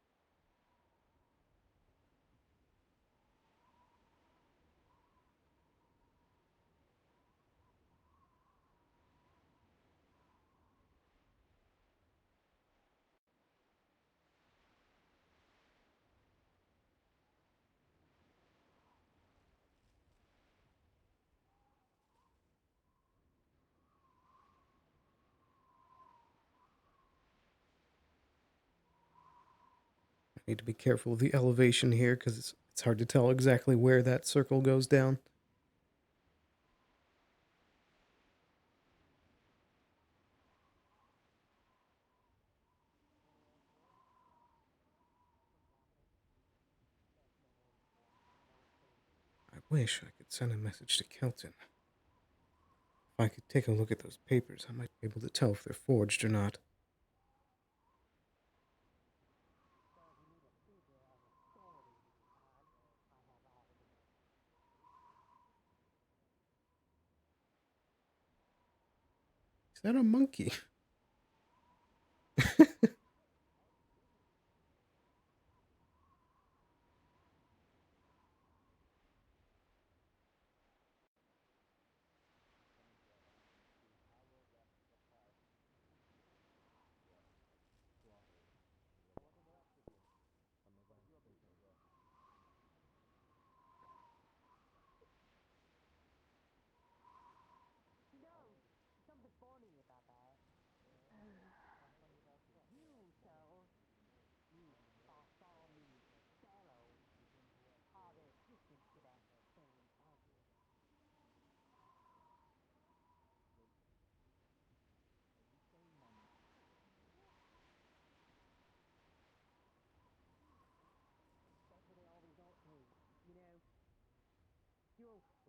I need to be careful of the elevation here because it's hard to tell exactly where that circle goes down. I wish I could send a message to Kelton. If I could take a look at those papers, I might be able to tell if they're forged or not. Is that a monkey?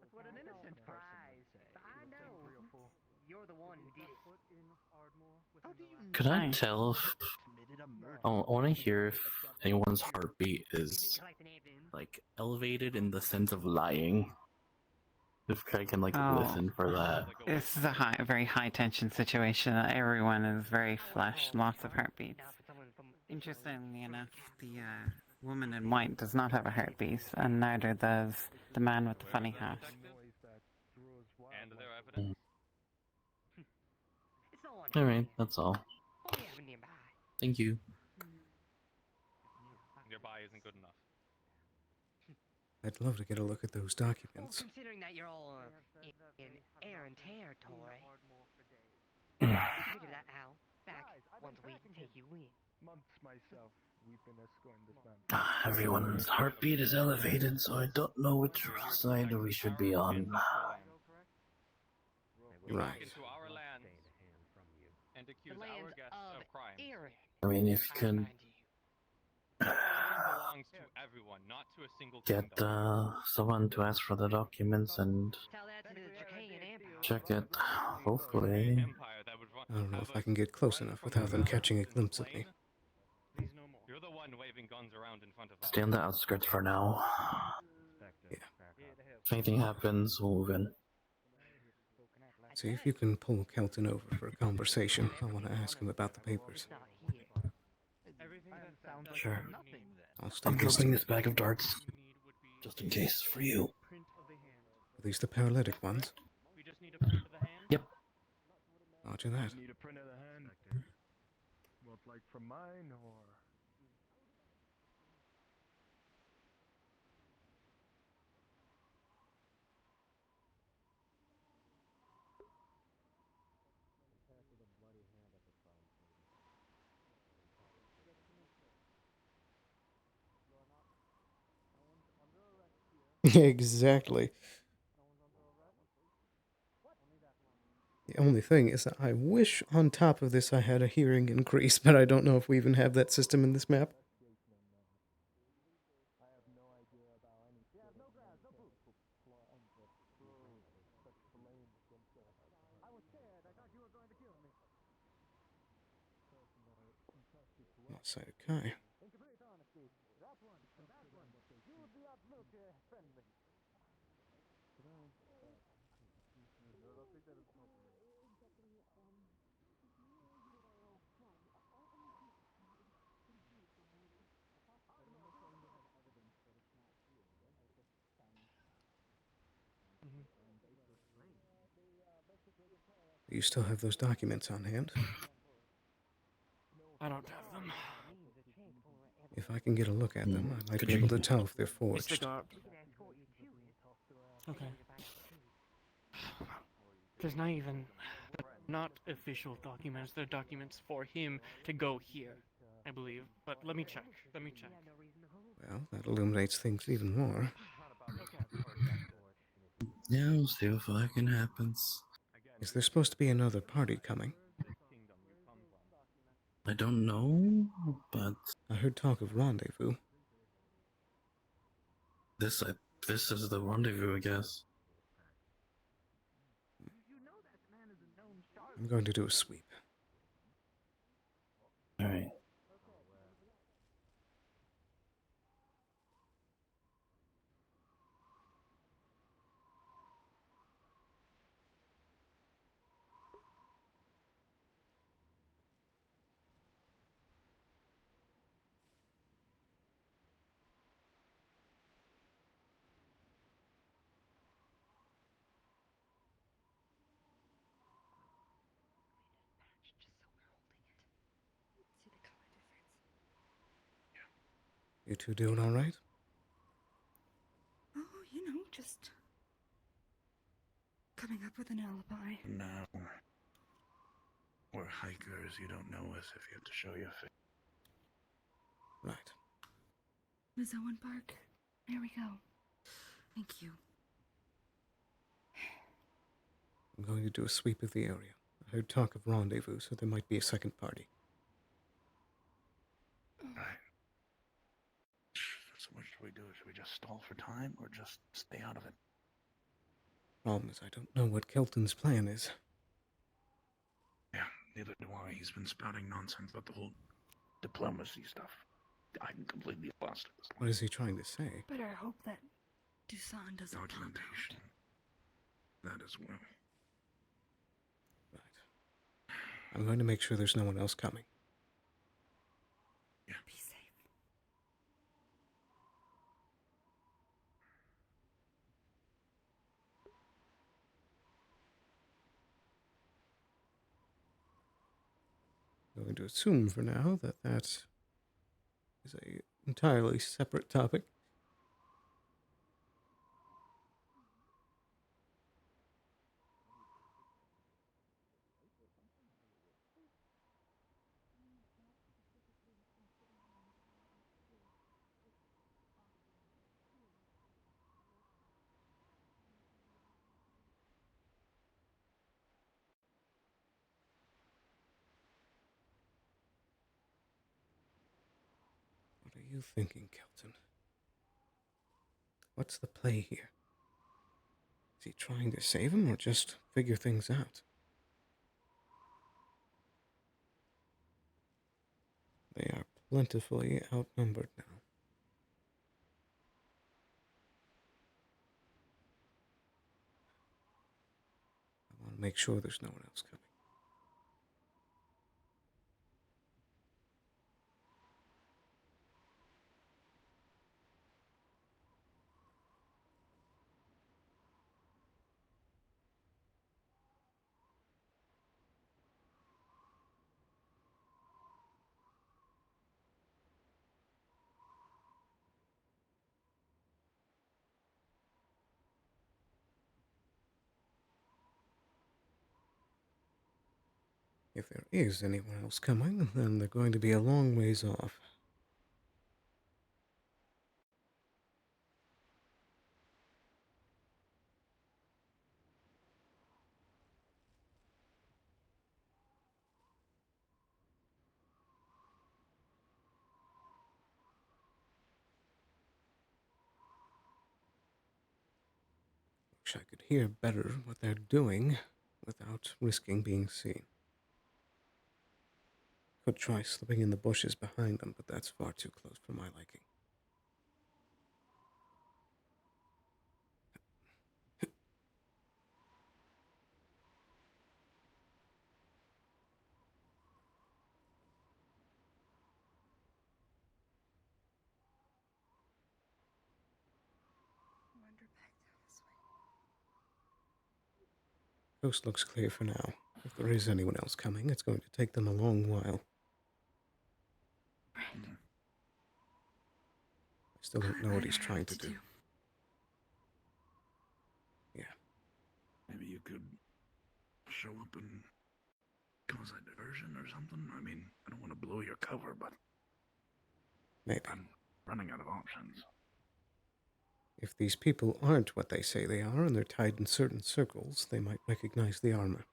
That's what an innocent person would say. I know. You're the one who did it. Could I tell if I want to hear if anyone's heartbeat is like elevated in the sense of lying? If I can like listen for that. This is a very high tension situation. Everyone is very flushed, lots of heartbeats. Interestingly enough, the woman in white does not have a heartbeat, and neither does the man with the funny hat. And their evidence. Alright, that's all. All we have in the Thank you. Your buy isn't good enough. I'd love to get a look at those Well, documents. considering that you're all in errand territory, we figured that out back once we take you in. Months myself, we've been escorting this man. Everyone's heartbeat is elevated, so I don't know which side we should be on. You walk Right. into our land and accuse our guests of crime. I mean, if you can Belongs to everyone, not to a single get someone to ask for the documents and check it, hopefully. I don't know if I can get close enough without them catching a glimpse of me. You're the one waving guns around in front of us. Stay on the outskirts for now. Yeah. If anything happens, we'll move in. See if you can pull Kelton over for a conversation. I want to ask him about the papers. Sure. I'll stay I'm dropping distant. this bag of darts, just in case, for you. Are these the paralytic ones? Yep. Roger that. Need a print of the hand? What, like from mine, or? Exactly. The only thing is that I wish on top of this I had a hearing increase, but I don't know if we even have that system in this map. Lost sight of Kai. Do you still have those documents on hand? I don't have them. If I can get a look at them, I might Could be able you- to tell if they're It's the forged. guard. Okay. There's not even not official documents. They're documents for him to go here, I believe. But let me check. Let me check. Well, that illuminates things even more. Yeah, we'll see if fucking happens. Is there supposed to be another party coming? I don't know, but I heard talk of rendezvous. this is the rendezvous, I guess. I'm going to do a sweep. All right. You two doing all right? Oh, just coming up with an alibi. No. We're hikers. You don't know us if you have to show your face. Right. Ms. Owen Park. There we go. Thank you. I'm going to do a sweep of the area. I heard talk of rendezvous, so there might be a second party. Right. So what should we do? Should we just stall for time or just stay out of it? Problem is, I don't know what Kelton's plan is. Yeah, neither do I. He's been spouting nonsense about the whole diplomacy stuff. I'm completely lost at this point. What is he trying to say? Better hope that Dusan doesn't Documentation. That as well. I'm going to make sure there's no one else coming. Yeah. Be safe. Though going to assume for now that that is a entirely separate topic. What are you thinking, Kelton? What's the play here? Is he trying to save him or just figure things out? They are plentifully outnumbered now. I want to make sure there's no one else coming. If there is anyone else coming, then they're going to be a long ways off. Wish I could hear better what they're doing without risking being seen. Could try slipping in the bushes behind them, but that's far too close for my liking. Wander back down this way. Coast looks clear for now. If there is anyone else coming, it's going to take them a long while. I still don't know what he's trying to do. Yeah. Maybe you could show up and cause a diversion or something. I mean, I don't want to blow your cover, but maybe. I'm running out of options. If these people aren't what they say they are and they're tied in certain circles, they might recognize the armor.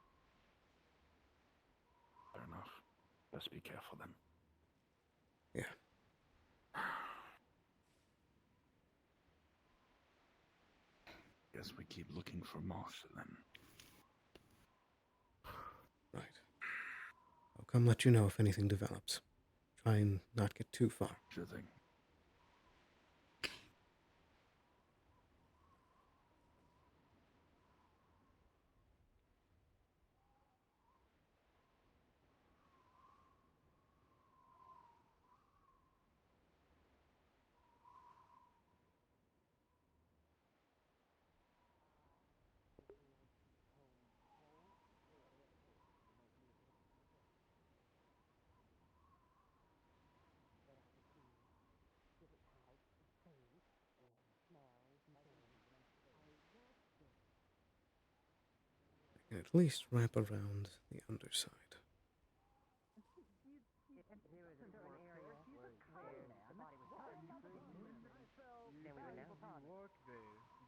Fair enough. Best be careful then. Yeah. Guess we keep looking for moss then. Right. I'll come let you know if anything develops. Try and not get too far. Sure thing. I can at least wrap around the underside.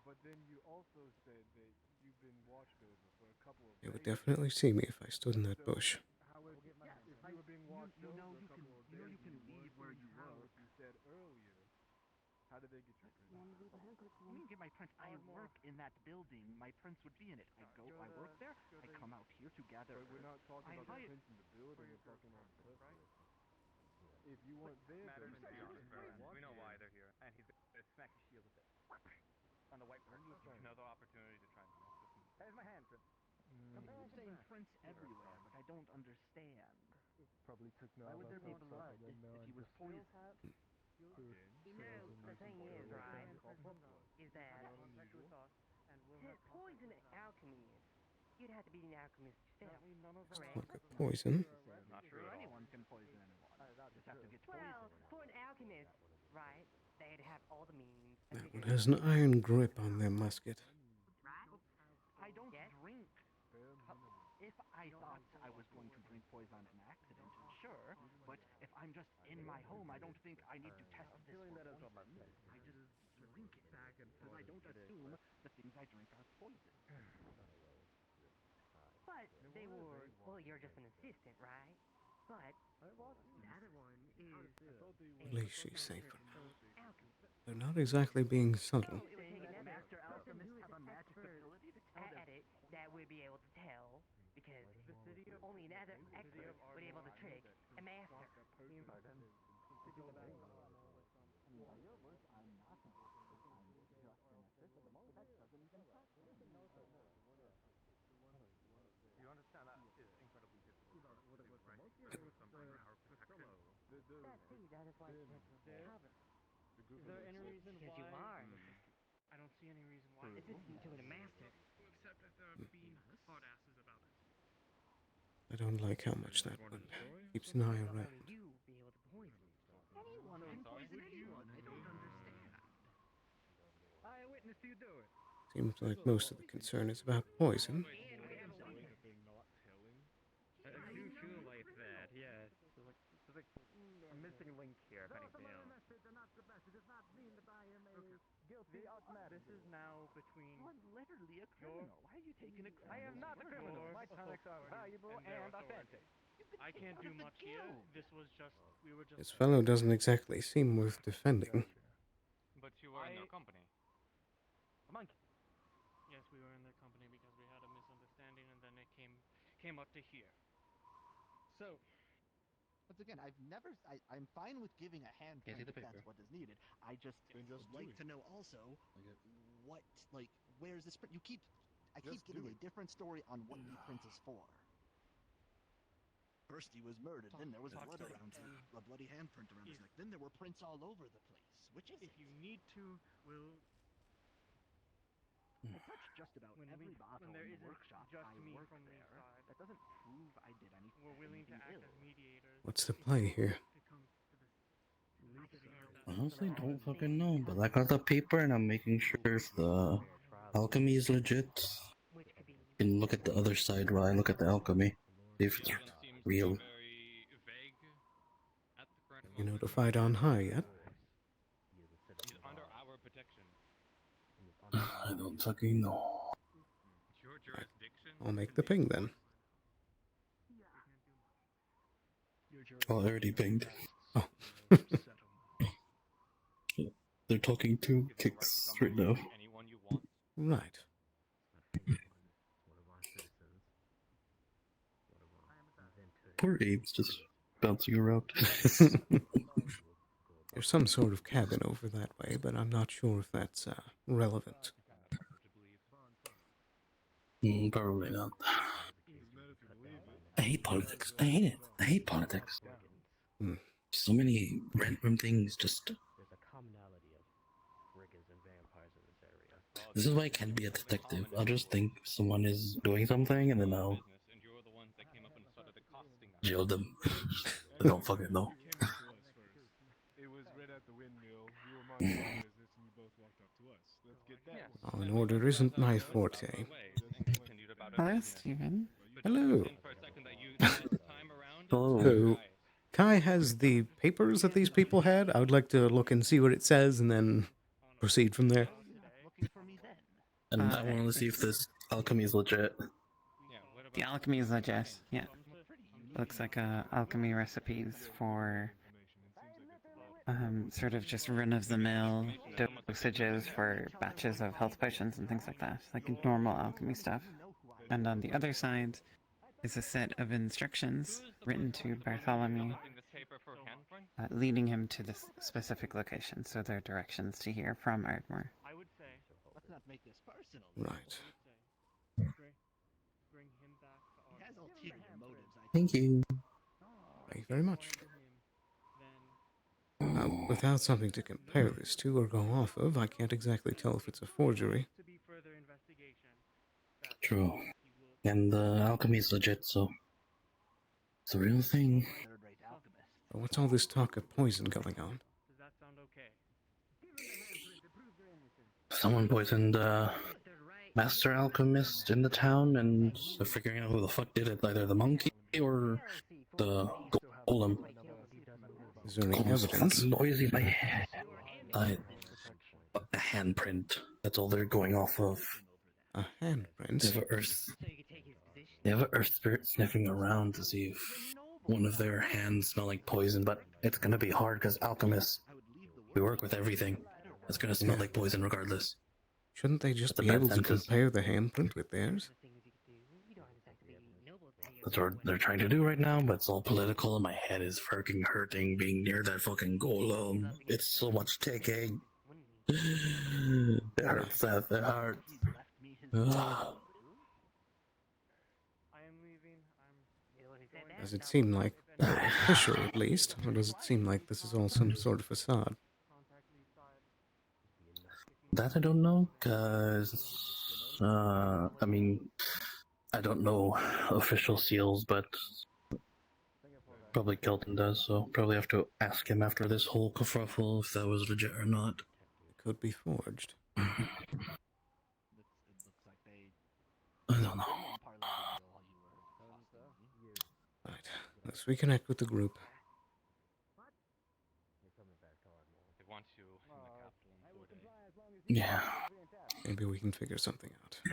But then you also said that you've been watched over for a couple of They would days. definitely see me if I stood in that bush. How if you were being watched over for a couple of days, you leave where you were, like you said earlier. How did they get your print? You mean get my print? I work in that building. My prints would be in it. I work there. I come out here to gather. But we're not talking about the prints in the building. We're talking on the press list. If you weren't there, Matters though, beyond you appearance. were We know why watching. they're here, and he's gonna smack his shield with it. On the white person. Another opportunity to try and mess with me. There's my hand, Prince. I'm saying prints everywhere, but I don't understand. Probably took Why would there be Nava's blood and then if he was poisoned? You know, the thing is, right, is that poison alchemy is, you'd have to be an alchemist yourself. Correct? Poison. Not sure anyone can Well, for an alchemist, right? They'd have all the means. That one has an iron grip on their musket. I don't drink. If I thought I was going to drink poison on an accident, sure. But if I'm just in my home, I don't think I need to test this for poison. I just drink it because I don't assume the things I drink are poison. But they were. Well, you're just an assistant, right? But the other one is. At least she's safer. They're not exactly being subtle. It would take another person who is an expert at it that would be able to tell, because only another expert would be able to trick a master. You understand that is incredibly difficult to do, right? Something our protection. That is why it's cover. Is there any reason Because why? you are. I don't see any reason why. Assistant to the master. Except that they're being hard asses about it. I don't like how much that one keeps an eye around. You be able to poison. Anyone can poison anyone. I don't understand. I witnessed you do it. Seems like most of the concern is about poison. I do feel like that, yes. There's like a missing link here, if anything else. Guilty This is now between. You're literally a criminal. Why are you taking a criminal? I am not a criminal. My tonics are valuable and authentic. I can't do much here. This was just. We were just. This fellow doesn't exactly seem worth defending. But you were in their company. A monkey. Yes, we were in their company because we had a misunderstanding, and then it came up to here. So, once again, I'm fine with giving a handprint if that's what is needed. I just would like to know also where's this print? I keep getting a different story on what the print is for. First he was murdered, then there was blood around a bloody handprint around his neck. Then there were prints all over the place. Which is If you need to, we'll. I touched just about every bottle when there in the isn't workshop. just I me worked from the there. inside. That doesn't prove I did anything. We're willing to act ill. as mediators. What's the play here? Honestly, don't fucking know, but I got the paper and I'm making sure if the alchemy is legit. You can look at the other side while I look at the alchemy. See if it's real. You notified on high yet? He's under our protection. I don't fucking know. It's your jurisdiction. I'll make the ping then. Oh, I already pinged. Oh. They're talking to Kicks right now. Anyone you want. Right. Poor Abe's just bouncing around. There's some sort of cabin over that way, but I'm not sure if that's relevant. Probably not. I hate politics. I hate it. I hate politics. So many random things just. There's a commonality of brigands and vampires in this area. This is why I can't be a detective. I'll just think someone is doing something and then I'll jail them. I don't fucking know. It was right at the windmill. We were minding our business and you both walked up to us. Let's get that. Law and order isn't my forte. Hello, Steven. Hello. Hello. So, Kai has the papers that these people had. I would like to look and see what it says and then proceed from there. And I want to see if this alchemy is legit. The alchemy is legit, yeah. Looks like alchemy recipes for sort of just run-of-the-mill dosages for batches of health potions and things like that, like normal alchemy stuff. And on the other side is a set of instructions written to Bartholomew, leading him to this specific location, so there are directions to here from Ardmore. I would say. Let's not make this personal. Right. Bring him back to our. He has ulterior motives. Thank you. Thank you very much. Without something to compare this to or go off of, I can't exactly tell if it's a forgery. True. And the alchemy is legit, so it's a real thing. What's all this talk of poison going on? Does that sound okay? Someone poisoned Master Alchemist in the town, and they're figuring out who the fuck did it. Either the monkey or the golem. Is there any Golem's evidence? fucking noisy. My head. A handprint. That's all they're going off of. A handprint? They have an earth spirit sniffing around to see if one of their hands smell like poison, but it's gonna be hard because alchemists, we work with everything. It's gonna smell like poison regardless. Shouldn't they just That's a be bad able to sentence. compare the handprint with theirs? That's what they're trying to do right now, but it's all political and my head is fucking hurting being near that fucking golem. It's so much taking. It hurts, Seth. It hurts. Ugh. Does it seem like, official at least, or does it seem like this is all some sort of facade? That I don't know, cause I mean, I don't know official seals, but probably Kelton does, so probably have to ask him after this whole kerfuffle if that was legit or not. It could be forged. I don't know. Right, let's reconnect with the group. They want you in the capital in 4 days. Yeah. Maybe we can figure something out. I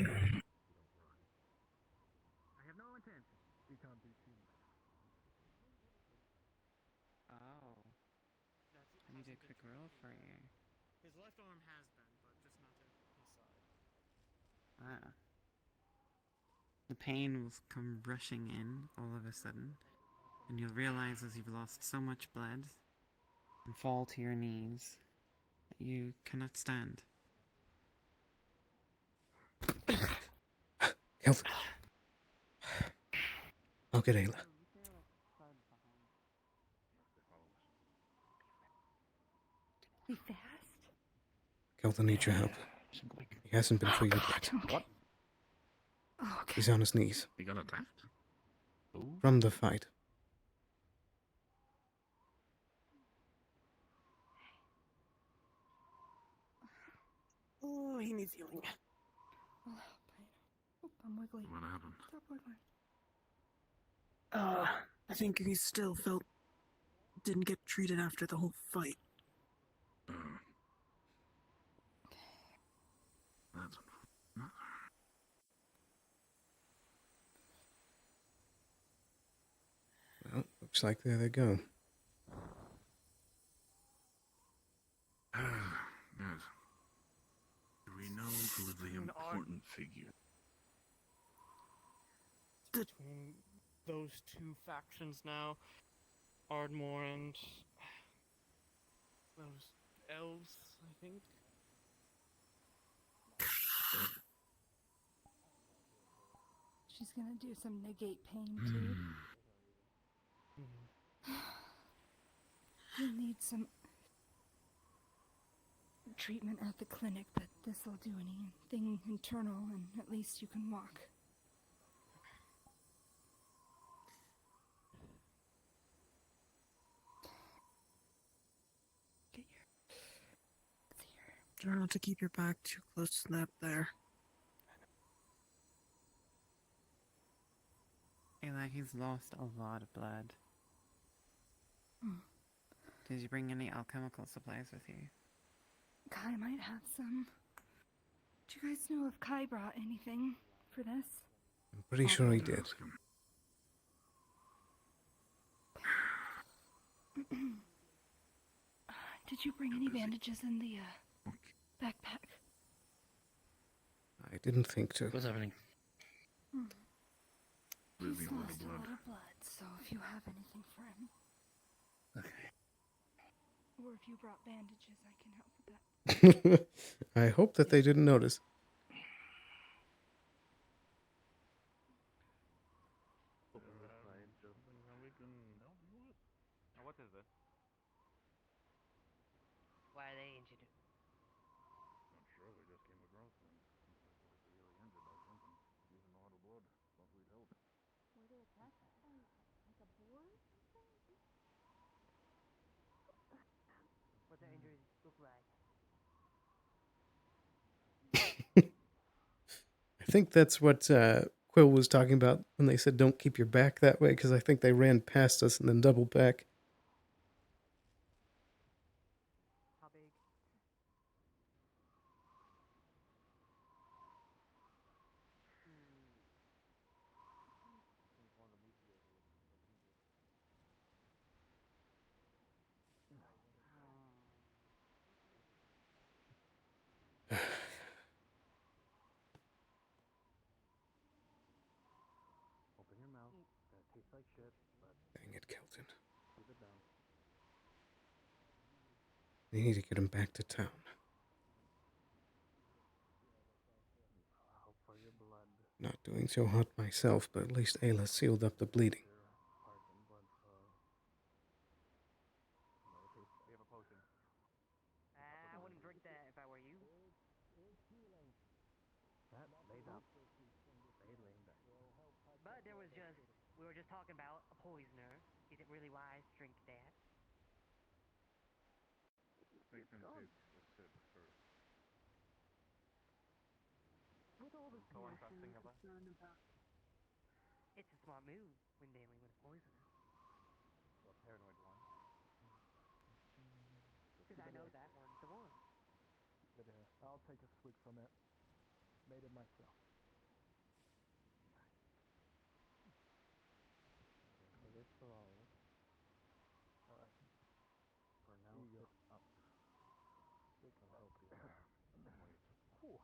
have no intent to become Oh. I need a quick roll for you. His left arm has been, but just not to his side. Ah. The pain will come rushing in all of a sudden, and you'll realize as you've lost so much blood and fall to your knees that you cannot stand. Kelton. I'll get Ayla. Be fast. Kelton needs your help. He hasn't been treated yet. What? Oh, okay. He's on his knees. You got attacked? From the fight. Oh, he needs healing. Oh, I'm wiggly. What happened? Stop wiggling. I think he still didn't get treated after the whole fight. That's Well, looks like there they go. Yes. Do we know who the important figure? Between those two factions now, Ardmore and those elves, I think. She's gonna do some negate pain too. You'll need some treatment at the clinic, but this'll do anything internal, and at least you can walk. Try not to keep your back too close to that there. Ayla, he's lost a lot of blood. Hmm. Did you bring any alchemical supplies with you? Kai might have some. Do you guys know if Kai brought anything for this? I'm pretty sure he did. Did you bring any bandages in the backpack? I didn't think to. What's happening? He's Losing a lot lost of a blood. lot of blood, so if you have anything for him, Okay. or if you brought bandages, I can help with that. I hope that they didn't notice. What is this? Why are they injured? Not sure. We just came across them. Looks like they're severely injured by something. Losing a lot of blood. Thought we'd help. Were they attacked by like a boar or something? look like? I think that's what Quill was talking about when they said don't keep your back that way, because I think they ran past us and then doubled back. How big? Open your mouth. It's gonna taste like shit, but Dang it, Kelton. keep it down. We need to get him back to town. Hope for your blood. Not doing so hot myself, but at least Ayla sealed up the bleeding. Heart and blood flow. We have a potion. I wouldn't drink that if I were you. That lay down. Stay laying back. But there was just, we were just talking about a poisoner. Is it really wise to drink that? Make them take a sip first. With all the So passion untrusting and of us. concern about It's a smart move when dealing with a poisoner. Well, paranoid one. Because I know that one's the one. But I'll take a swig from it. Made it myself. Cholesterol. Alright. For now, sit up. It'll help you. Whew.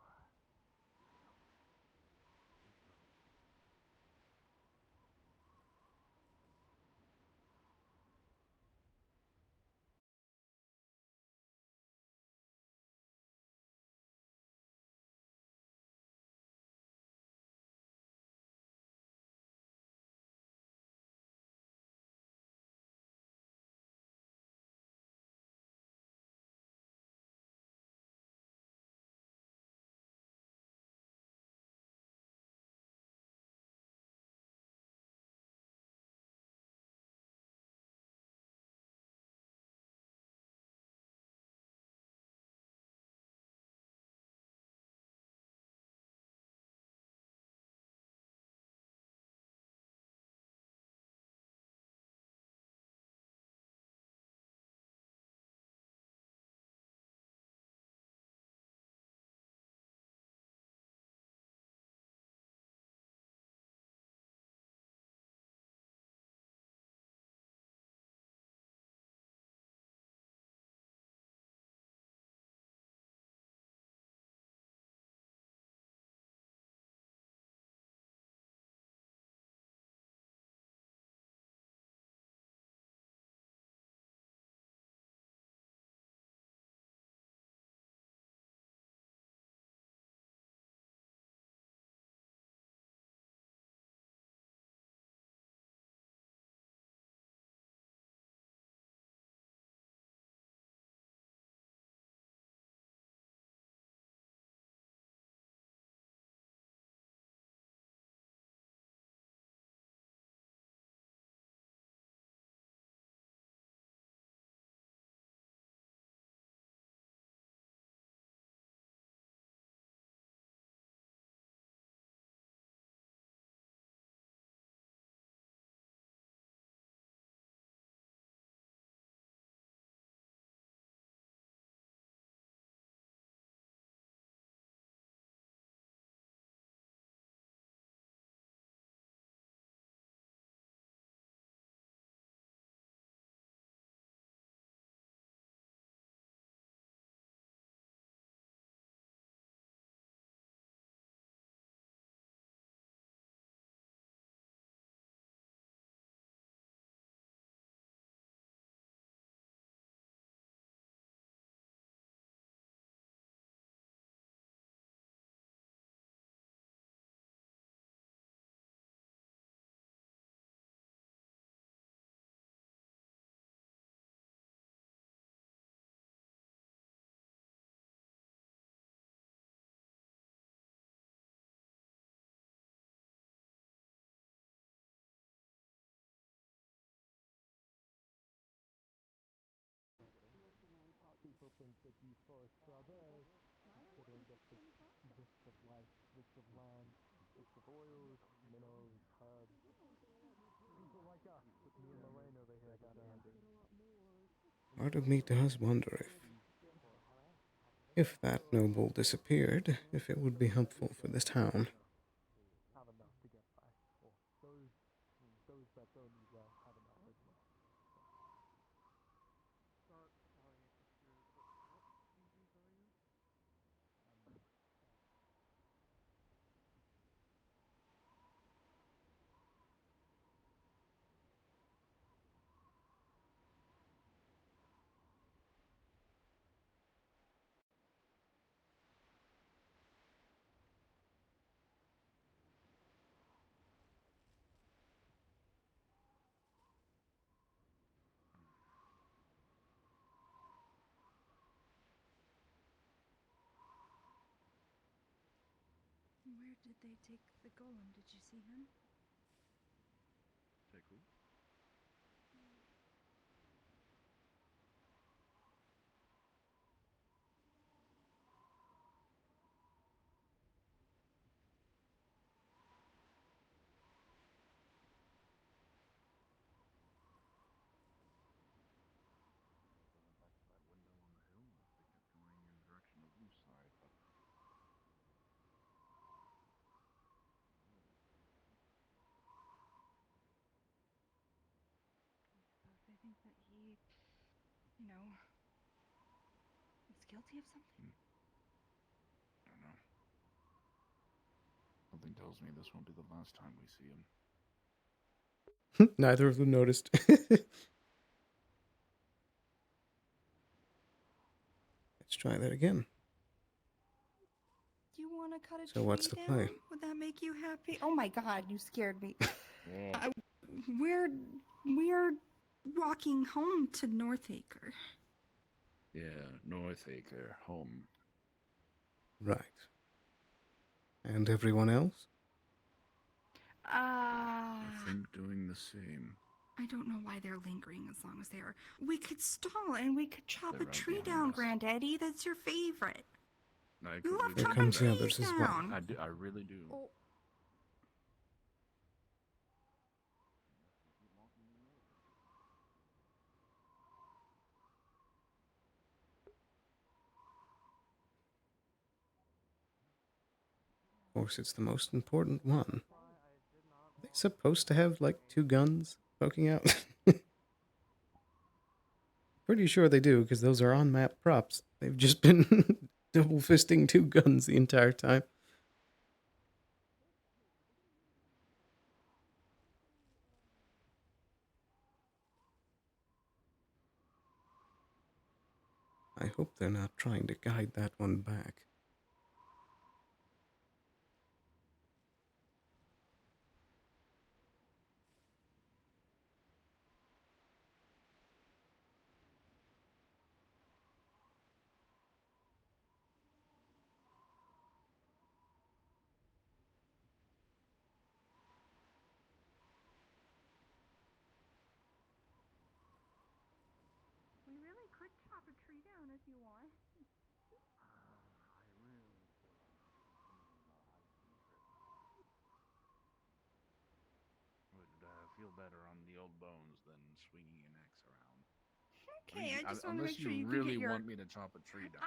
think that these forests are theirs, considering that the rich of life, rich of land, rich of oils, minerals, herbs. People like us, that me and Lorraine over here got under. Part of me does wonder if that noble disappeared, if it would be helpful for this town. Have enough to get by. Or those that don't need well have enough as well. Sorry if it's rude, but what species are you? Where did they take the golem? Did you see him? Take who? Back to that window on the hill if they kept going in the direction of Blue Side, but Suppose they think that he, you know, is guilty of something. I don't know. Something tells me this won't be the last time we see him. Neither of them noticed. Let's try that again. Do you want to cut a So tree what's the down? play? Would that make you happy? Oh my God, you scared me. Yeah. We're walking home to Northacre. Yeah, Northacre, home. Right. And everyone else? I think doing the same. I don't know why they're lingering as long as they are. We could stall and we could chop They're a right tree behind down, us. Granddaddy. That's your favorite. I You love completely Here chopping comes the trees others as well. down. I do. I really do. Oh. Of course, it's the most important one. Are they supposed to have, like, two guns poking out? Pretty sure they do, because those are on-map props. They've just been double-fisting two guns the entire time. I hope they're not trying to guide that one back. We really could chop a tree down if you want. Would feel better on the old bones than swinging an axe around. Okay, I just want to unless make sure you you really can get your... want me to chop a tree down.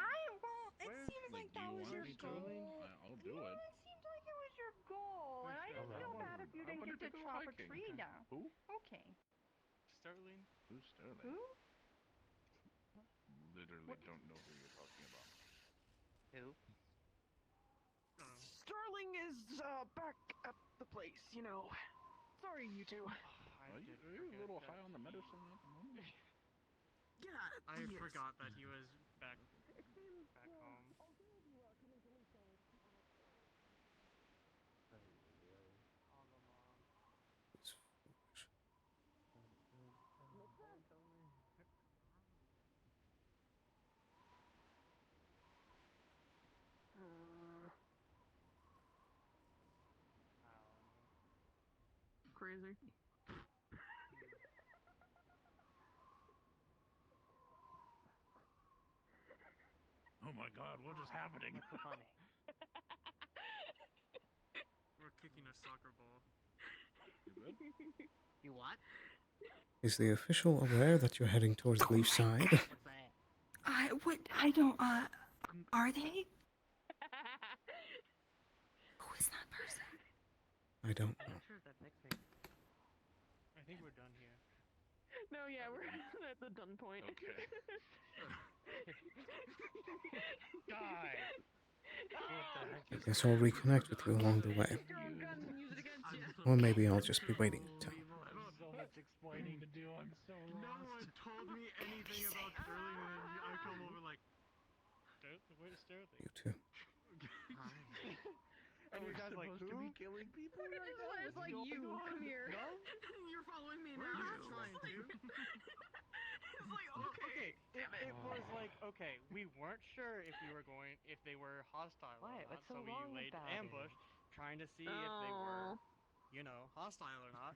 It seems like that was your goal. I'll do it. It seems like it was your goal, and I didn't feel bad if you didn't get to chop a tree down. Who? Okay. Sterling? Who's Sterling? Who? Literally don't know who you're talking about. Who? Sterling is back at the place, you know. Sorry, you two. Are you a little high on the medicine at the moment? Yeah, I he is. forgot that he was back home. It's foolish. Crazy. Oh my god, what is happening? We're kicking a soccer ball. You what? Is the official aware that you're heading towards Leaf side? I don't, are they? Who is that person? I don't know. I think we're done here. No, yeah, we're at the done point. Okay. Die! I guess I'll reconnect with you along the way. Or maybe I'll just be waiting in town. So much explaining to do. I'm so lost. No one told me anything about Sterling, and then I come over like, where's Sterling? You too. And you guys like, supposed to be killing people? It's like you, come here. You're following me now. It's like, okay. It was like, okay, we weren't sure if they were hostile or Why? not, What's so so we wrong with laid that? ambush, trying to see if they were, hostile or not.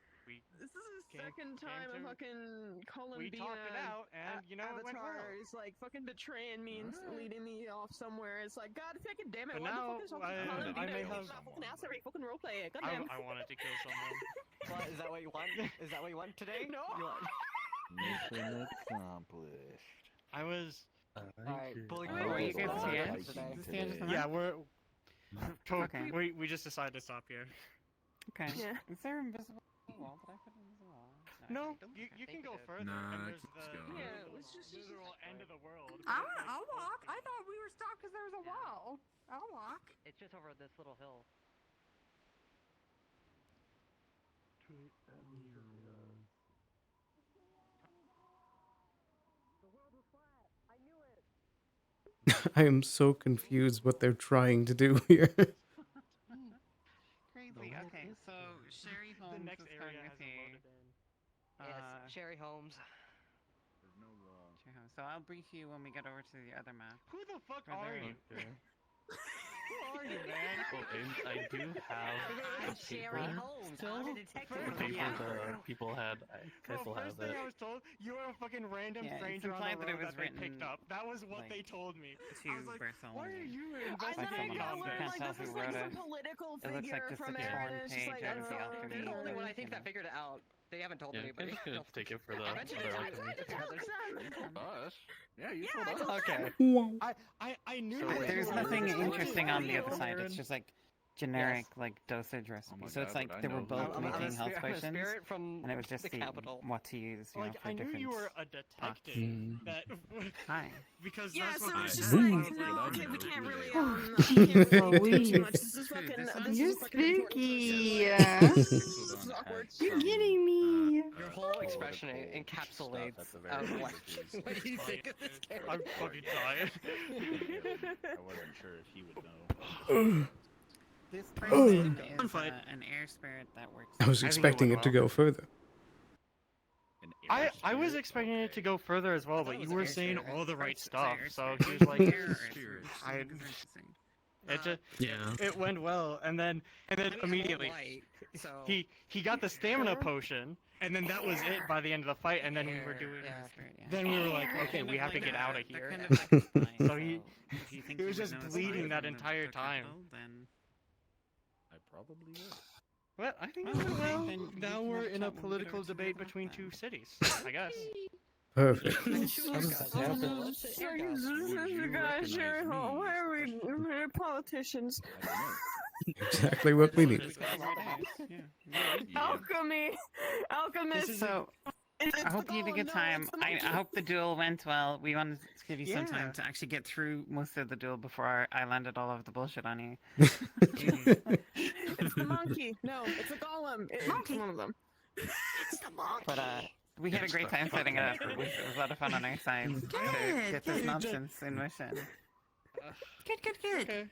This is the second time a fucking Colin talked it out, and it went Avatar well. is like fucking betraying me and leading me off somewhere. It's like, God fucking damn it, But why now, the fuck is Colin I may have. fucking ass every fucking roleplay? God damn. I wanted to kill someone. What, is that what you want? Is that what you want today? No. You want... Mission accomplished. I was. Alright, bullying Were you guys here? Yeah, we're. Okay. We just decided to stop here. Okay. Yeah. Is there invisible wall that I put invisible wall? No, you can go further. Nah, and there's keep the going. Yeah, let's just literal end of the world. I'll walk. I thought we were stopped because there was a wall. I'll walk. It's just over this little hill. The world was flat. I knew it. I am so confused what they're trying to do here. Crazy. Okay, so Sherry Holmes The next is area coming with hasn't you. loaded in. Yes, Sherry Holmes. There's no Sherry Holmes. So I'll brief you when we get over to the other map. Who the fuck Are are there- you? Who are you, man? Well, and I do have I'm Sherry Holmes. I'm a detective. people had. I guess Well, will have first thing it. I was told, you are a fucking random Yeah, it's stranger on implied the that it road was that they picked written, up. That was what like, they told me. to I was like, why are Bartholomew. you And investigating then I someone learned, else. like, Can't this tell is who like wrote some it. political It looks figure like just from the it, torn and it's just page like, out of the oh, alchemy. They're the only one I think You that figured it out. They haven't told Yeah, anybody. just gonna take it for the. I bet you for they the did. alchemy. Us? Yeah, you Yeah, told us. Okay. I knew So that wait, you There's were nothing really interesting on the other cool. side. It's just like generic, like dosage recipe. my So it's God, like but I they were know who both it is. making health I'm a potions, spirit from and it was just the the capital. what to use. You Like know, for I knew different. you were a detective. Mm. That Hi. because Yeah, that's so what it's I just did. like, I no, was okay, we like, can't really, Oh, we can't really do too much. This is Dude, fucking, this this You're is fucking important. spooky. This is awkward. You're getting me. Your whole expression encapsulates what do you think of this character? I'm fucking tired. I wasn't sure if he would know. This Oh. person Fun is fight. an air spirit that works. I was I think it expecting went it to well. go further. I was expecting it to go further as well, but you were saying all the right stuff. So he was like, I. It just it went well, and then immediately he got the stamina potion, and then that was it by the end of the fight, and then we were doing. Then we were like, okay, we have to get out of here. So he was just bleeding that entire time. I probably would. Well, I think it went well. Now we're in a political debate between two cities, I guess. Perfect. Guys, sure, why are we politicians? Exactly what we need. Alchemy! Alchemist! So, I hope you had a good time. I hope the duel went well. We wanted to give you some time to actually get through most of the duel before I landed all of the bullshit on you. It's the monkey. No, it's a golem. It's one of them. It's the monkey. But we had a great time setting it up. It was a lot of fun on our side to get this nonsense in motion. Good.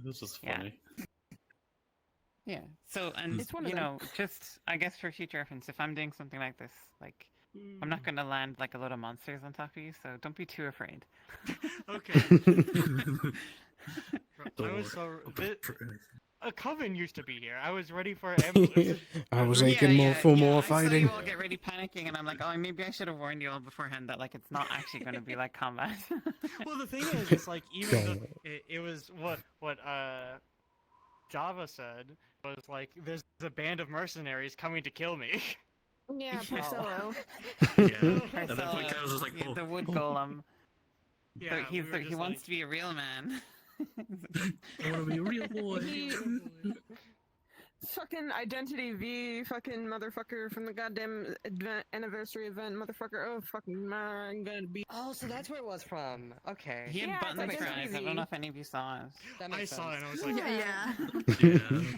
This is funny. Yeah. So, and you know, just I guess for future reference, if I'm doing something like this, like I'm not going to land like a load of monsters on top of you, so don't be too afraid. Okay. I was so a coven used to be here. I was ready for ambulance. I was aching more for more I saw fighting. you all get ready panicking, and I'm like, oh, maybe I should have warned you all beforehand that like it's not actually going to be like combat. Well, the thing is, it's like even though it was what Java said was like, there's a band of mercenaries coming to kill me. Yeah, Porcello. And then Flick was just like, Yeah, oh. the wood golem. Yeah, he we were just wants like- to be a real man. I want to be a real boy. Fucking Identity V, fucking motherfucker from the goddamn anniversary event, motherfucker. Oh, fucking I'm gonna be. Oh, so that's where it was from. Okay. He had Yeah, it's buttons for Identity eyes. I V. don't know if any of you saw it. I saw it and I was like, Yeah.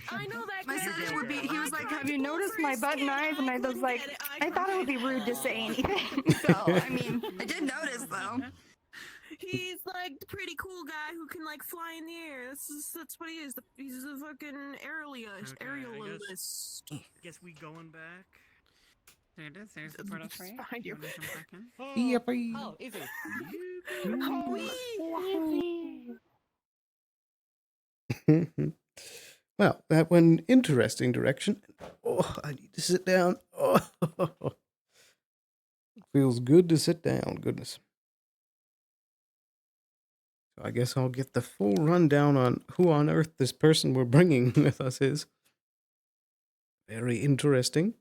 I know that. I said character. it would be. He was like, tried "Have to you go noticed for my his button skin, eyes?" And I was couldn't like, get it. "I thought it would be rude to say anything." So I mean, I did notice though. He's like the pretty cool guy who can like fly in the air. That's what he is. He's a fucking aerialist. I guess we going back. There it is. There's the portal for you. Behind you. Wanna come back in? Yippee. Oh, easy. Well, that went an interesting direction. Oh, I need to sit down. Oh, feels good to sit down. Goodness. So I guess I'll get the full rundown on who on earth this person we're bringing with us is. Very interesting.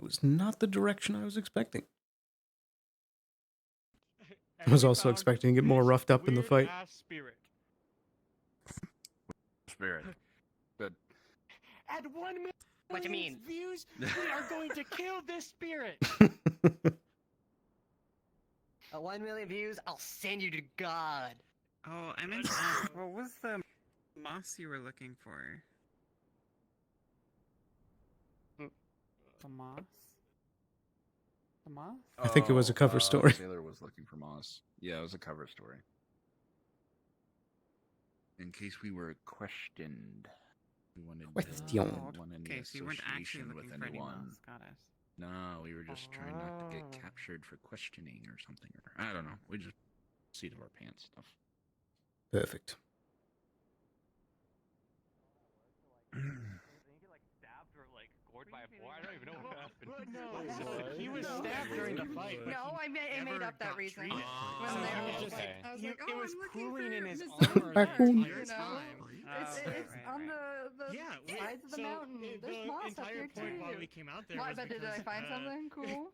It was not the direction I was expecting. I was also expecting to get more roughed up in the fight. Spirit. Spirit. Good. At 1 million What you mean? views, we are going to kill this spirit. At 1 million views, I'll send you to God. Oh, I meant to ask, what was the moss you were looking for? The moss? The moss? I think it was a cover story. Sailor was looking for moss. Yeah, it was a cover story. In case we were questioned. We wanted Questioned. Okay, so you weren't actually looking for any moss. Got it. No, we were just trying not to get captured for questioning or something. Or I don't know. We just seat of our pants stuff. Perfect. By a boar? I don't even know what happened. No, he was stabbed during the fight. No, I made up that reason. When So they it were was just, just- I was you- like, it "Oh, was I'm looking cooling for in his Mrs. armor the Raccoon. entire You know, time. it's on the sides of the mountain. There's moss up entire here point while we too. came out there Why, was but did I because, find something cool?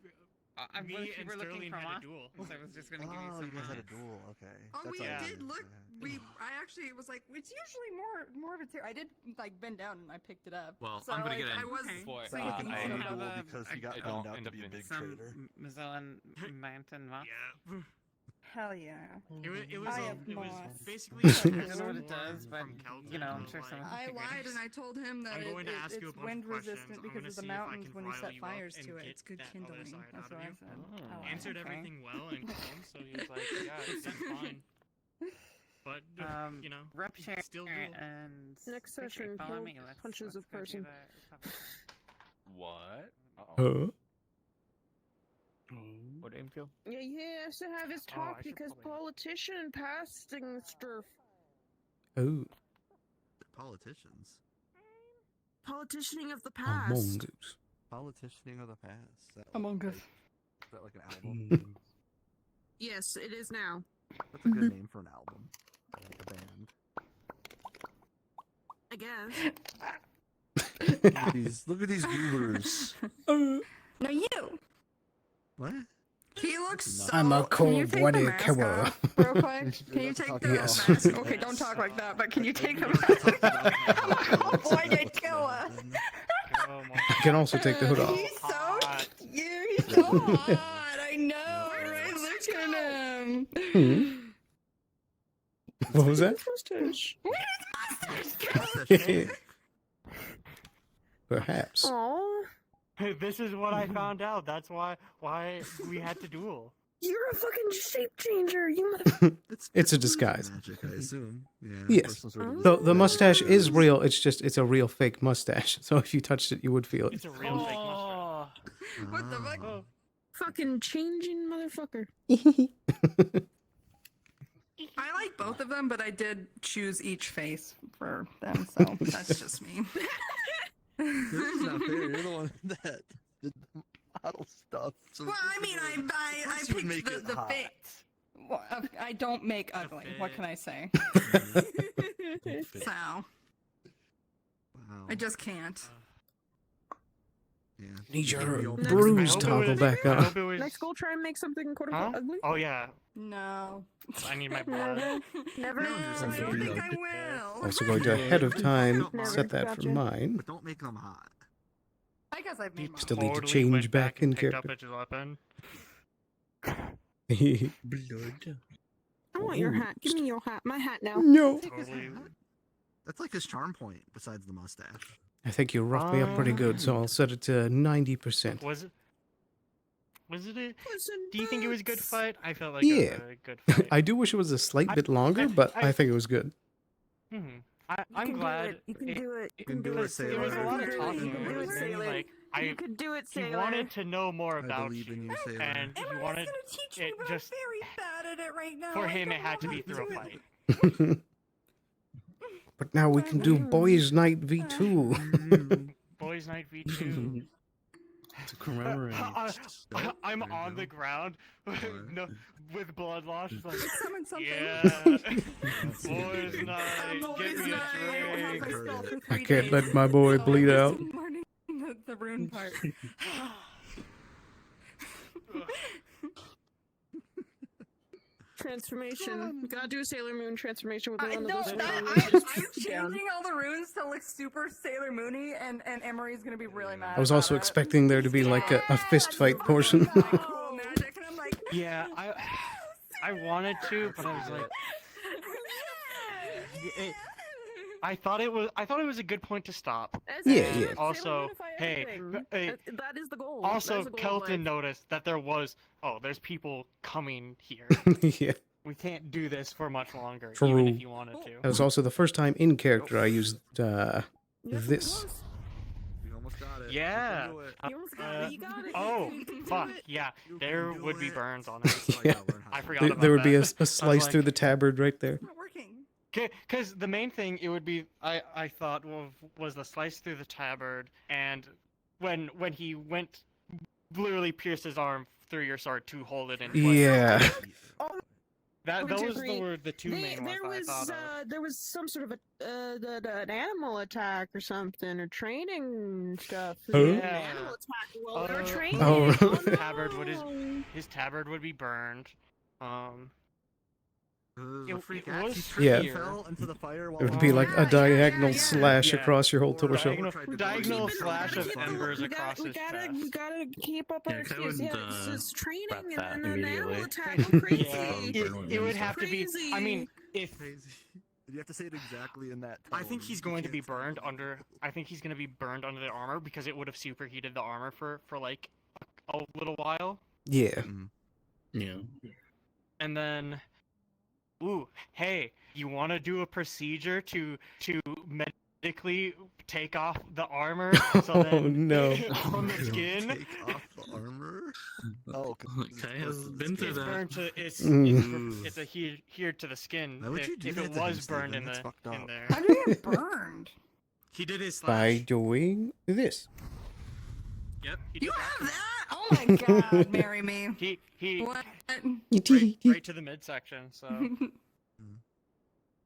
I me wish you and were looking Sterling for had a moss. duel. So I was just gonna give you Oh, some you guys had a moss. duel. Okay. Oh, That's we all did good. look. I actually was like, it's usually more of a tear. I did like bend down and I picked it up. Well, so, I'm gonna like, get in. I was Okay. thinking I some had a of duel the- because he got I found don't out end to up be a in big Some traitor. Mazellan mountain moss. Yeah. Hell yeah. It was I have it was moss. basically I don't know what it does, but you know, I'm sure someone I can figure lied it and I told him that I'm going to ask you a it's bunch wind of questions. resistant I'm because gonna of the see if I mountains can when you rile set you up fires and to it. get It's good that other kindling. side That's out what of I you. said. Oh, Answered okay. everything well and calm, so he was like, yeah, it's fine. But you know, Rupture still do. and Next Figure, session, follow he'll me. punches Let's a go do person. the cover. What? Huh? What aim feel? Yeah, he has to have his Oh, talk I should because probably- politician passing stuff. Oh, Politicians. Politicianing of the Among past. Us. Politicianing of the past. That Among like, Us. Is that like an album? Yes, it is now. That's a good name for an album. Like a band. I guess. Look at these goobers. No, you. What? He looks so. I'm a Can you take the cold-blooded mask killer. off real quick? Can you take the Yes. mask? Okay, don't talk like that. But can you take the mask? I'm a cold-blooded killer. I can also take the hood off. He's so cute. He's so hot. I know. Right? Look at him. What was that? Mustache. Perhaps. Aww. This is what I found out. That's why we had to duel. You're a fucking shape changer, you mother. It's a disguise. Magic, I assume. Yeah. Yes. some sort of The mustache is real. It's a real fake mustache. So if you touched it, you would feel it. It's a real fake mushroom. What the fuck? Oh. Fucking changing motherfucker. I like both of them, but I did choose each face for them, so that's just me. This is not fair. You're the one that did the model stuff. So Well, I mean, I you would make picked it the hot. face. Well, I don't make ugly. What can I say? So I just can't. Yeah. Need your Next bruise goal. toggle back on. Next goal, try and make something quote unquote ugly. Oh yeah. No. I need my blood. Never. I don't think I will. Also going to ahead of time Never. set that for Gotcha. mine. But don't make them hot. I guess I've made Still need to Totally change went back and in picked up character. his weapon. Blood. I want your hat. Give me your hat. My hat now. No. Totally. That's like his charm point, besides the mustache. I think you roughed me up pretty good, so I'll set it to 90%. Was it? Do you think it was a good fight? I felt like Yeah. it was a good fight. I do wish it was a slight bit longer, but I think it was good. I'm glad. You can do it. You can do it, There was a lot of You talking. can do it, Sailor. Like You could do it, he Sailor. wanted to know more I about believe in you, you, Sailor. and he Emery's wanted gonna teach me, it but just I'm very bad at it right now. for I him. It don't had to know be how through a do fight. it. But now we can do Boys Night V2. Boys Night V2. To commemorate. I'm on the ground no, with blood loss. Like, Summon something. yeah. Boys Night. Get me a drink. I can't let my boy bleed out. Learning the rune part. Transformation. You gotta do a Sailor Moon transformation with I one of know those. that. ones. I'm Just down. changing all the runes to look super Sailor Moony, and Emery's gonna be really mad. I was about also it. expecting there to be like a fist fight portion. Cool magic, and I'm like, Yeah, I wanted to, but I was like, I thought it was a good point to stop. Yeah, And yeah. Also, hey, That is the goal. That also is the goal of Kelton life. noticed that there's people coming here. Yeah. We can't do this for much longer, True. even if you wanted to. That was also the first time in character I used this. You almost got it. Yeah. You can do it. You almost got it. You got it. Oh, You can do fuck. it. Yeah, there do would be it. burns on it. Yeah. I forgot There, about there would be that. a slice through the tabard right there. not working. Because the main thing it would be, I thought was the slice through the tabard, and when he went, literally pierced his arm through your sword to hold it in place. Yeah. That Would those agree. were the two main ones There that I was thought of. there was some sort of an animal attack or something or training stuff. Huh? An Yeah. animal attack while they were training. Oh. His tabard would no. his tabard would be burned. The freak it axe, was he tripped here. and fell into the fire while It would be like a diagonal slash Yeah. across your whole torso. Diagonal Keep it- slash of keep it- embers we across gotta, his we gotta, chest. we gotta keep up Yeah, our 'cause I skills. would, Yeah, it's training wrap and that then an animal immediately. attack. We're crazy. Yeah, it would have to be. I mean, if Crazy. You have to say it exactly in that tone. I think he's going to be burned under. I think he's going to be burned under the armor because it would have superheated the armor for like a little while. Yeah. Yeah. And then, ooh, hey, you want to do a procedure to medically take off the armor? So Oh, then no. from the skin. Take off the armor? Oh, Okay, has been through It's that. burned to it's Mm. it's adhered to the skin. Why would if you do if that it to was him, burned Steven? in That's the fucked in up. there. How do you get burned? He did his By slash. doing this. Yep. You have that? Oh my god, marry me. He What? right to the midsection. So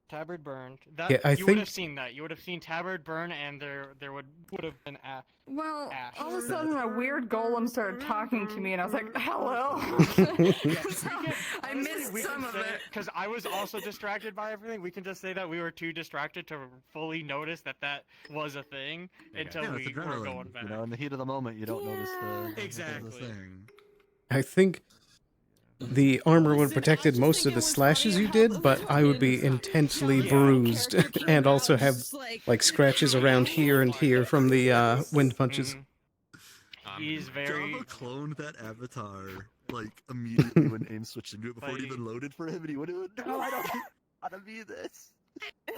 tabard burned. That Yeah, I you would have think- seen that. You would have seen tabard burn, and there would have been Well, ash. all of a sudden a weird golem started talking to me, and I was like, hello? So, I missed some of it. Because I was also distracted by everything. We can just say that we were too distracted to fully notice that was a thing until Yeah, it's we were adrenaline. going back. You know, in the heat of the moment, you don't notice the Exactly. thing. I think the armor would have protected most of the slashes you did, but I would be intensely bruised and also have like scratches around here and here from the wind punches. He's very. Java cloned that avatar like immediately when AIM switched into it before it even loaded for him, and he went, "No, I don't want to be this."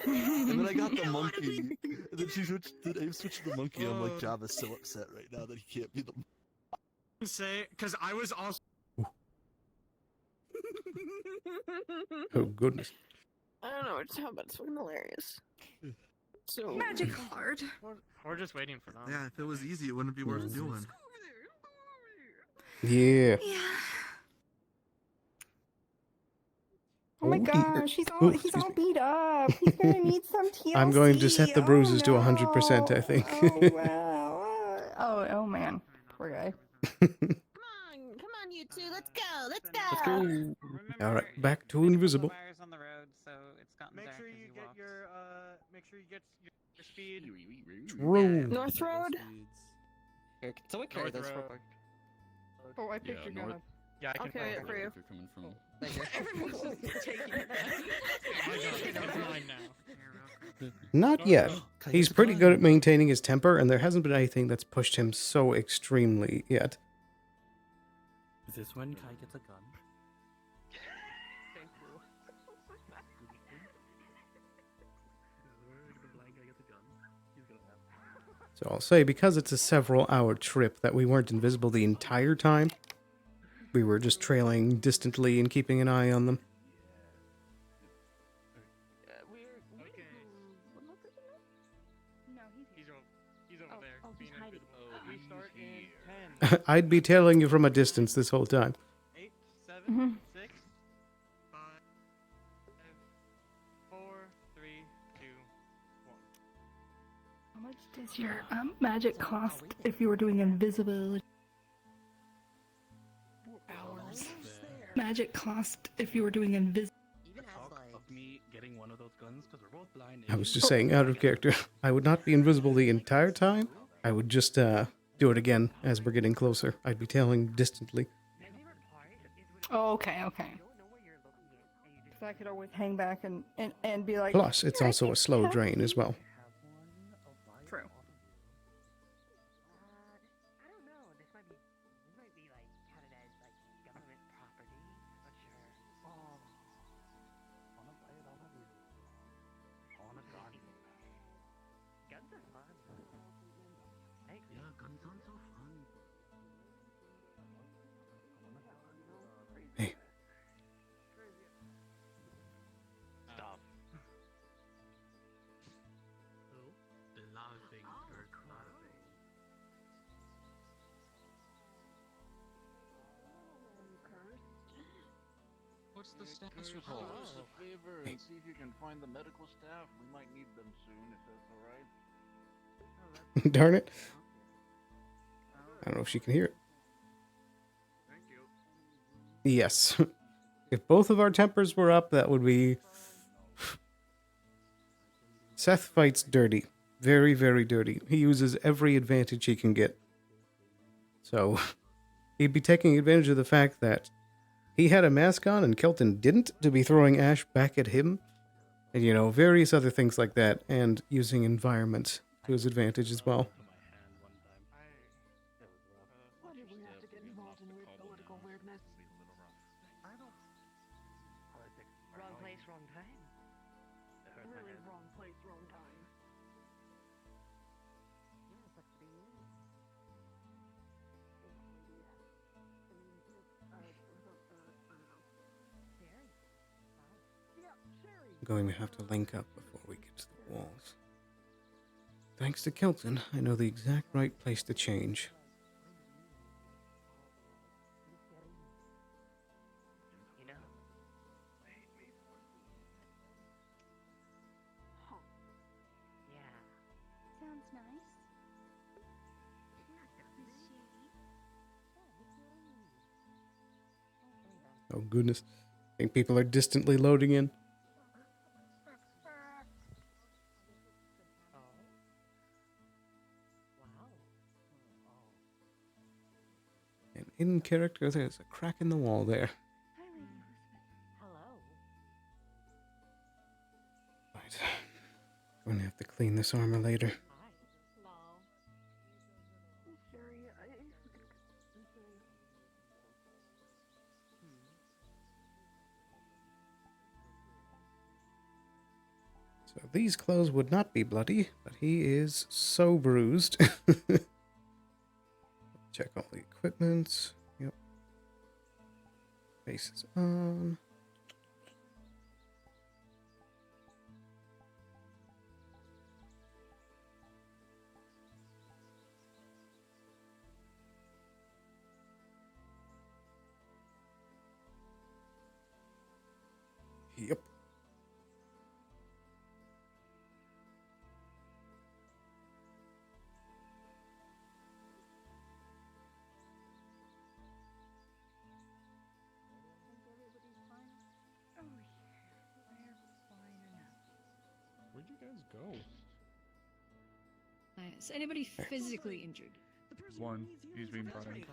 And then I got the monkey, and then AIM switched to the monkey. I'm like, Java's so upset right now that he can't be the. Say, because I was also. Oh, goodness. I don't know what to tell, but it's fucking hilarious. So Magic card. We're just waiting for them. Yeah, if it was easy, it wouldn't be worth doing. Yeah. Oh my gosh, he's all beat up. He's gonna need some TLC. I'm going to set the bruises to 100%, I think. Oh man, poor guy. Come on, you two, let's go, let's go. All right, back to invisible. Fires on the road, so it's gotten Make dark sure as you he get walks. your make sure you get your speed. True. North Road. Here, can someone carry North this real Road. quick? Oh, I picked your gun up. Yeah, I can I'll carry it for you. If you're coming from. Everyone's just taking it back. It's mine now. Not yet. He's pretty good at maintaining his temper, and there hasn't been anything that's pushed him so extremely yet. Is this when Kai gets a gun? So I'll say, because it's a several-hour trip, that we weren't invisible the entire time. We were just trailing distantly and keeping an eye on them. No, He's over there. Oh, he's hiding. We start in 10, I'd be tailing you from a distance this whole time. 8, 7, 6, 5, 4, 3, 2, 1. How much does your magic cost if you were doing invisibility? Hours. Magic cost if you were doing invisibility. Of me getting one of those guns because we're both blind. I was just saying, out of character, I would not be invisible the entire time. I would just do it again as we're getting closer. I'd be tailing distantly. Oh, okay. So I could always hang back and be like. Plus, it's also a slow drain as well. True. I don't know. This might be like counted as like government property. Not sure. Oh. Guns are fun. I agree. Yeah, guns are so fun. Hey. Stop. Laughing or crying. What's the status report? Do us a favor and see if you can find the medical staff. We might need them soon, if that's alright. Darn it. I don't know if she can hear it. Thank you. Yes. If both of our tempers were up, that would be... Seth fights dirty. Very, very dirty. He uses every advantage he can get. So, he'd be taking advantage of the fact that he had a mask on and Kelton didn't, to be throwing ash back at him. And, you know, various other things like that, and using environment to his advantage as well. Why did we have to get involved in weird political weirdness? Wrong place, wrong time. Really wrong place, wrong time. I'm going to have to link up before we get to the walls. Thanks to Kelton, I know the exact right place to change. You know. Yeah. Sounds nice. Oh goodness. I think people are distantly loading in. And in character, there's a crack in the wall there. Hello. Right. I'm gonna have to clean this armor later. Sherry, So these clothes would not be bloody, but he is so bruised. Check all the equipment. Yep. Base is on. Yep. Where'd you guys go? Is anybody physically injured? One. He's being brought in.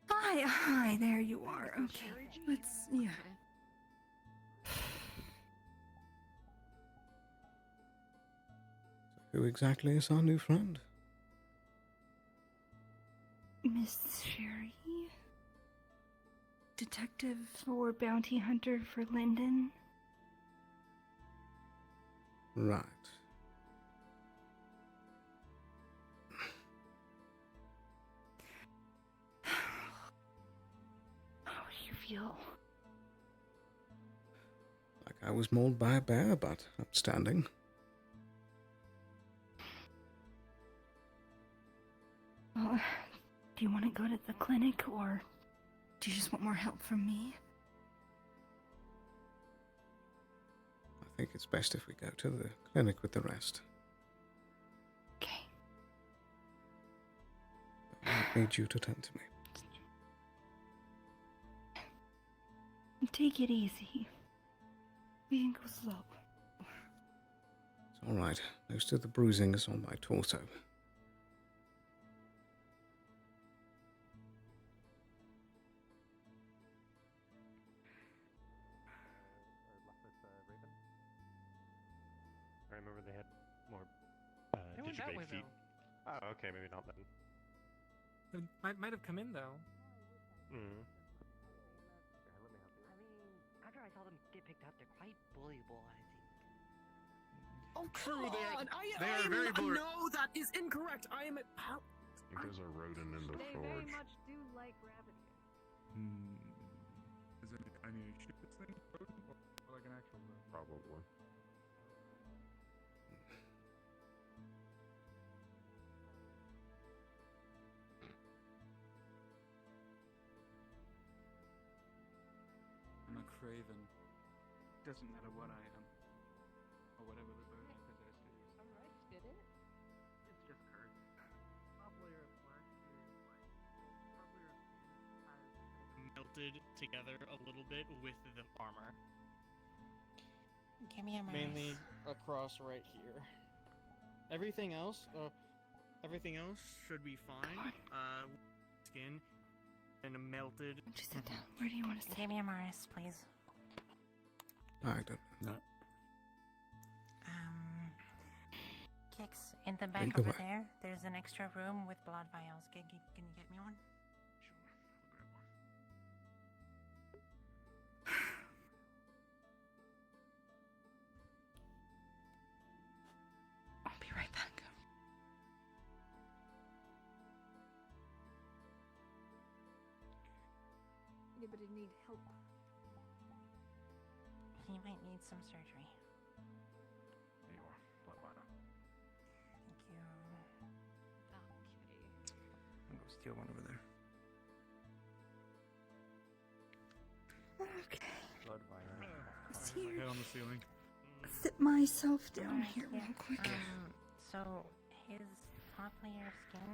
Hi, there you are. Okay, let's, yeah. Who exactly is our new friend? Miss Sherry? Detective or bounty hunter for Linden? Right. How do you feel? Like I was mauled by a bear, but upstanding. Well, do you want to go to the clinic, or do you just want more help from me? I think it's best if we go to the clinic with the rest. Okay. I need you to tend to me. Take it easy. We can go slow. It's alright. Most of the bruising is on my torso. I remember they had more They went that way, digibate feet. Oh, okay, maybe not then. Might have come in though. Mm. I mean, after I saw them get picked up, they're quite bullyable, I think. Oh, come on! they are very blurry. No, that is incorrect. I am at. I think there's a rodent in the They very forge. much do like gravity. Is it, I need to shoot this thing? Or like an actual rodent? Probably. I'm a craven. Doesn't matter what I am. Or whatever the bird I possess is. Alright, did it? It's just cursed. Probably reflects melted together a little bit with the armor. Give me a mouse. Mainly across right here. Everything else should be fine. Skin and melted. Just sit down. Where do you want to sit? Give me a Morris, please. I don't know. Kicks in the back Lead the over way. there. There's an extra room with blood vials. Can you get me one? I'll be right back. Anybody need help? He might need some surgery. There you are. Blood vial. Thank you. I'll go steal one over there. Okay. Blood vial. It's My here. head on the ceiling. Sit myself down here real quick. So his top layer of skin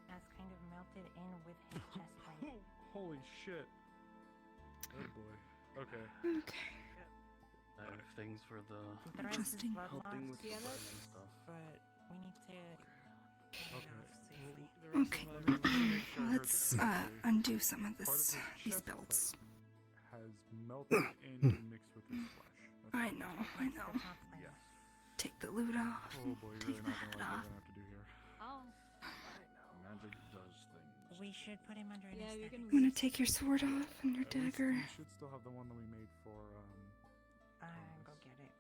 has kind of melted in with his chest plate. Holy shit. Oh boy. Okay. Okay. I have things for the The rest is Trusting. blood helping loss, with the burn and stuff. but we need to get it Okay. off safely. Okay. Let's undo some of this, these belts. Has melted in and mixed with his flesh. I know. Yes. Take the loot off. Oh boy, you're Take really the not head gonna like what we're off. gonna have to do here. Oh. Magic does things. We should put him under Yeah, you're anesthetic. gonna I'm gonna take your sword off and your At least dagger. we should still have the one that we made for Go get it.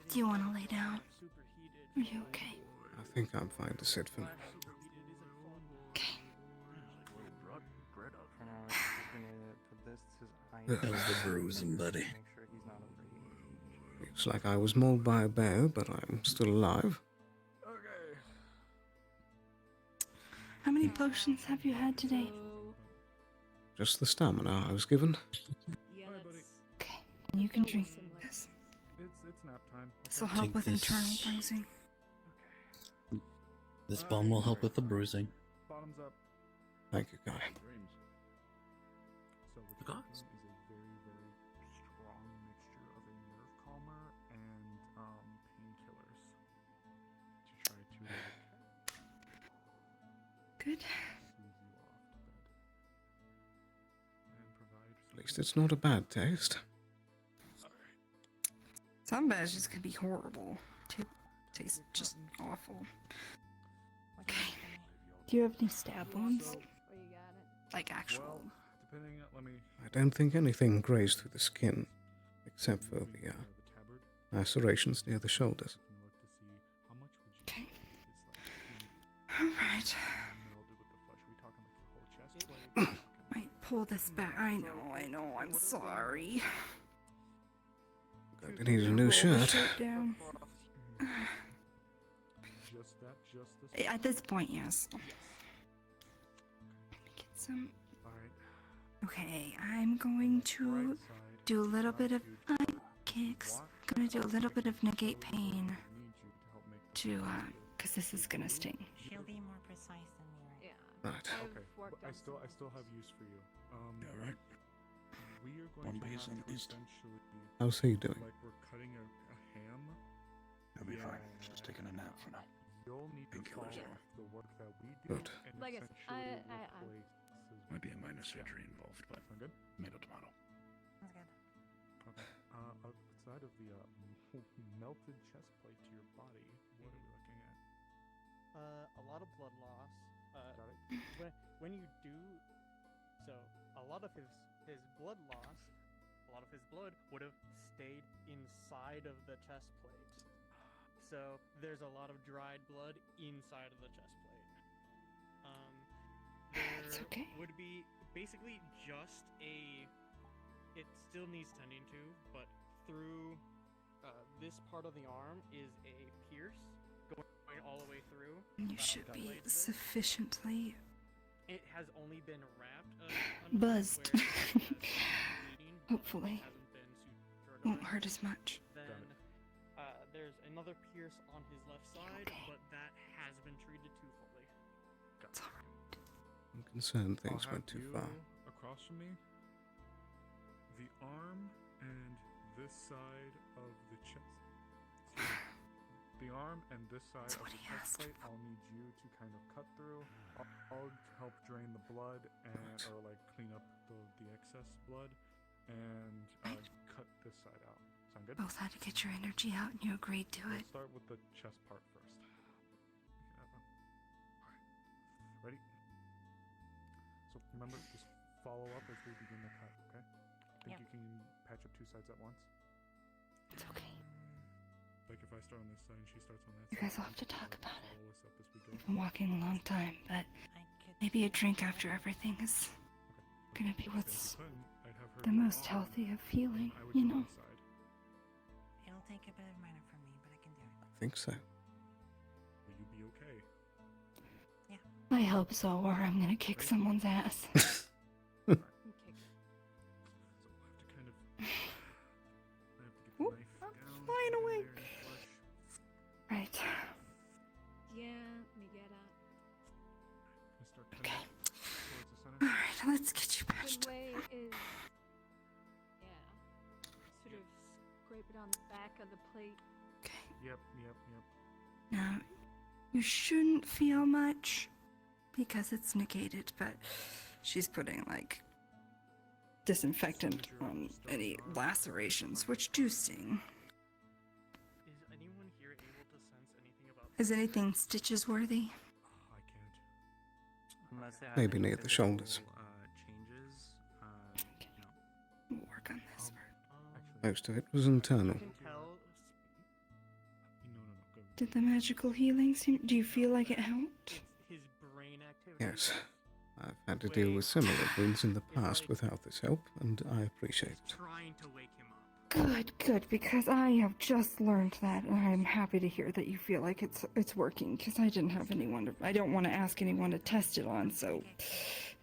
Do you want to lay down? Are you okay? I think I'm fine to sit for now. How's the bruising, buddy? Looks like I was mauled by a bear, but I'm still alive. How many potions have you had today? Just the stamina I was given. Okay, and you can drink this. It's nap time. This will help Take with this. internal bruising. This bomb will help with the bruising. Bottoms up. Thank you, Guy. So what you're taking is a very, very strong mixture of a nerve calmer and painkillers to try to Good. soothe you off to bed and provide. At least it's not a bad taste. Some badges could be horrible. Taste just awful. Okay. Do you have any stab wounds? Like actual? Depending on, let me. I don't think anything grazed through the skin, except for the lacerations near the shoulders. Okay. Alright. Might pull this back. I know, I'm sorry. Going to need a new Roll the shirt. down. Just that, just this. At this point, yes. Get some. Okay, I'm going to do a little bit of side kicks. Gonna do a little bit of negate pain. To, cause this is gonna sting. She'll be more precise than me. Right. Okay, but I still have use for you. Alright. We are going One to base have on to east. essentially, How's he doing? like we're cutting a ham. He'll be fine. Just taking a nap for now. You'll need to follow Painkillers are. the work that we do Good. and Like I essentially said, replace. Might be a minor surgery involved, but Sound good? tomato tomato. Okay. Outside of the melted chest plate to your body, what are we looking at? A lot of blood loss. Got it. When you do, so a lot of his blood loss, a lot of his blood would have stayed inside of the chest plate. So there's a lot of dried blood inside of the chest plate. It's okay. Would be basically just a. It still needs tending to, but through this part of the arm is a pierce going all the way through. You should be sufficiently It has only been wrapped. buzzed. where it has been bleeding, but Hopefully. hasn't been sutured Won't away. hurt as much. Then there's another pierce on his left side, but that has been treated too fully. It's alright. I'm concerned things I'll went have too you far. across from me. The arm and this side of the chest. The arm and this side of the chest plate, I'll need you to kind of cut through. I'll help drain the blood and or like clean up the excess blood and cut this side out. Sound good? Both had to get your energy out and you agreed to We'll it. start with the chest part first. Alright. Ready? So remember, just follow up as we begin the cut, okay? Think you can patch up two sides at once? It's okay. Like if I start on this side and she starts on that You side. guys will have to talk about it. Follow us up as we go. We've been walking a long time, but maybe a drink after everything is gonna be what's I'd have her the do most arm, healthy of healing, I would you do know? this side. It'll take a bit of minor from me, but I can do it. I think so. Will you be okay? I hope so, or I'm gonna kick someone's ass. So I'll have to kind of. I have to get the knife down. flying in away. there and flush. Right. Yeah, me get out. Gonna start cutting towards the center. Alright, let's get you Good patched. way is, yeah, sort of scrape it on the back of the plate. Yep. Now, you shouldn't feel much because it's negated, but she's putting like disinfectant on any lacerations, which do sting. Is anyone here able to sense anything about? Is anything stitches worthy? I can't. Unless they have Maybe any near the shoulders. changes. We'll work on this. Most of it was internal. You can tell Did the magical healing seem? Do you feel like it helped? His brain activity. Yes. I've had to deal with similar wounds in the past without this help, and I appreciate it. Trying to wake him up. Good, because I have just learned that, and I'm happy to hear that you feel like it's working, because I didn't have anyone to, I don't want to ask anyone to test it on, so,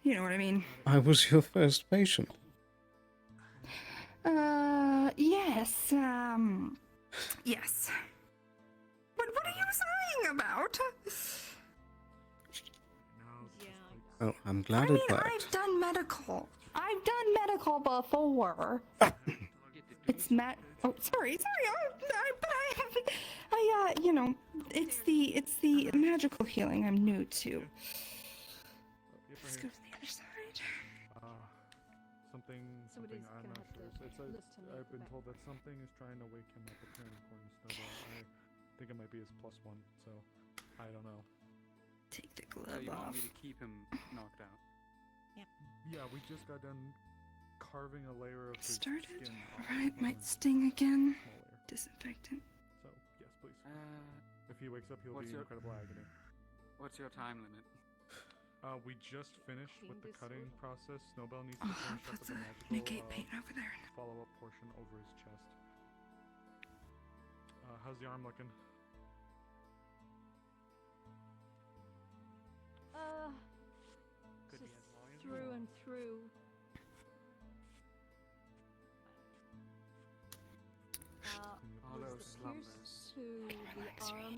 you know what I mean. I was your first patient. Yes, yes. But what are you sighing about? Oh, I'm glad I mean, it worked. I've done medical before. It's oh, sorry. You know, it's the magical healing I'm new to. Let's go to the other side. Something I'm not sure. It says I've been told that something is trying to wake him up apparently according to Snowball. I think it might be his +1, so I don't know. Take the glove You want off. me to keep him knocked out? Yeah, we just got done carving a layer of his Started. skin off. Alright, might sting again. Disinfectant. So, yes, please. If he wakes up, he'll be in incredible agony. What's your time limit? We just finished with the cutting process. Snowbell needs to Oh, finish up put with the the magical negate paint over there. follow-up portion over his chest. How's the arm looking? Just through and through. All those Was the slumbers. pierce to the arm,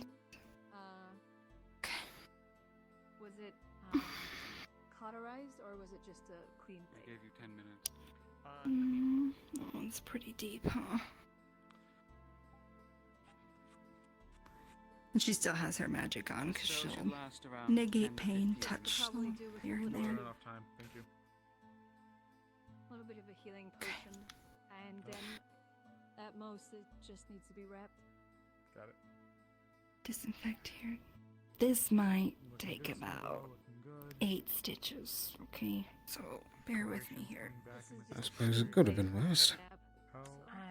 was it cauterized or was it just a clean I break? gave you 10 minutes. That one's pretty deep, huh? And she still has her magic on, because So it she'll should last around negate 10 to pain, 15 touch Probably do with here a and little there. bit- Enough time, thank you. A little bit of a healing potion, and then at most it just needs to be wrapped. Got it. Disinfect here. This might take good, about looking good. 8 stitches, okay? So bear with me here. I suppose it could have been worse.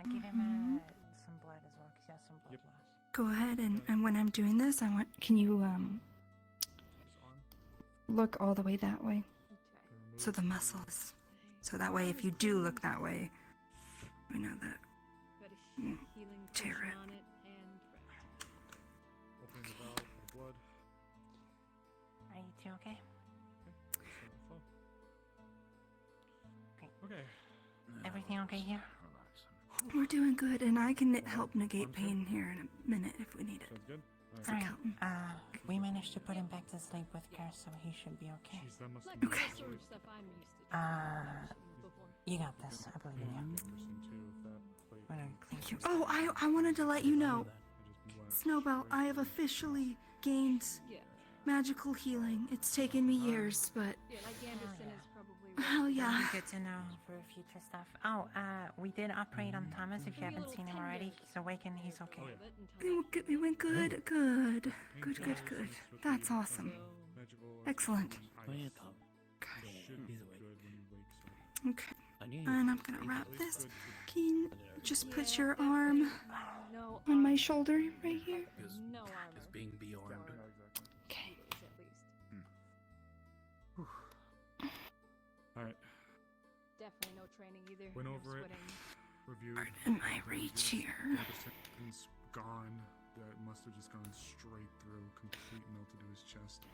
Give him some blood as well, because he has some blood loss. Go ahead, and when I'm doing this, can you look all the way that way? So the muscles. So that way, if you do look that way, we know that. Healing Tear potion it. on it and wrapped. Opening the valve for the blood. Are you two okay? Okay. Everything okay here? We're doing good, and I can help negate pain here in a minute if we need it. Sounds good. Alright, we managed to put him back to sleep with Curse, so he should be okay. Like the sort of stuff I'm used to. Before. You got this, I believe in you. Thank you. Oh, I wanted to let you know, Snowbell, I have officially gained magical healing. It's taken me years, but Yeah, like Anderson is probably hell yeah. Good to know for future stuff. Oh, we did operate on Thomas. If you haven't seen him already, he's awakened. He's okay. It went good. Good. That's awesome. Excellent. Okay. And I'm gonna wrap this. Can you just put your arm no on my shoulder right here? no armor. Is being beyond. Okay. At least. Alright. Definitely no training either. Went no over it. sweating. Reviewed. In my reach here. It's gone. That must have just gone straight through, complete melted to his chest.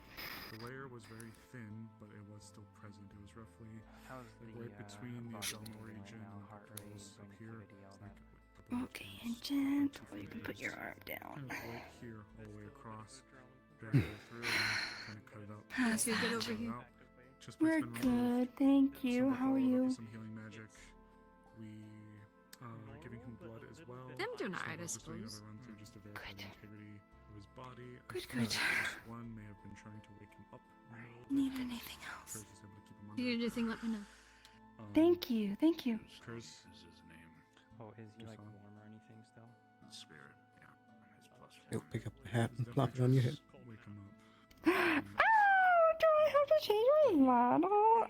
The layer was very thin, but it was still present. It was roughly right between the abdominal region and the pectorals up here. It's like Okay, and gentle. You can put your arm down. kind of right here, all the way across. Barely through, and kind of cut it up. How's it good over Cut it here? out. Chest plate's We're been removed. good, thank you. Some How are followed up you? with some healing magic. We giving him blood as well. I'm doing alright, I Snowball's just doing suppose. another run through just to verify the integrity of his body. I Good, suspect good. this one may have been trying to wake him up. Need anything else? Curse is able to keep him If under. you need anything, let me know. Thank you. Curse is his name. Oh, is he like Just on. warm or anything still? Spirit, yeah. His plus You'll pick up the hat and plop it on your head. Wake him up. Oh, do I have to change my model?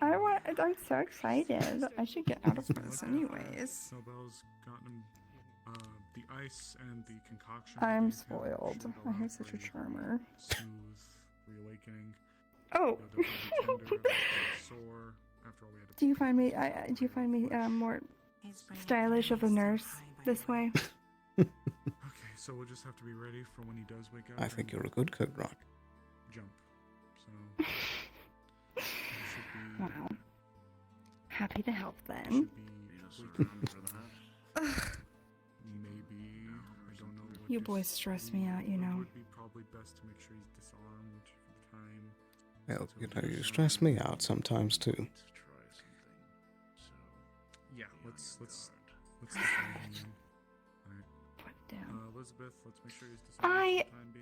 I'm so excited. I should get out of this anyways. Snowbell's gotten him The ice and the concoction. I'm that you spoiled. should I allow have such for a charmer. Smooth reawakening. Oh. They'll definitely be tender, they'll sore. After all, we had to. Do you find me more stylish of a nurse this way? Okay, so we'll just have to be ready for when he does wake up. I think you're a good cook, Rock. Jump. So. It should be. Wow. Happy to help then. Maybe. I don't know. What You this boys stress me out, you It know. would be probably best to make sure he's disarmed for the time. Well, you know, you stress me out sometimes too. Yeah, let's define him. Alright. Put it down. Elizabeth, let's make sure he's disarmed for the time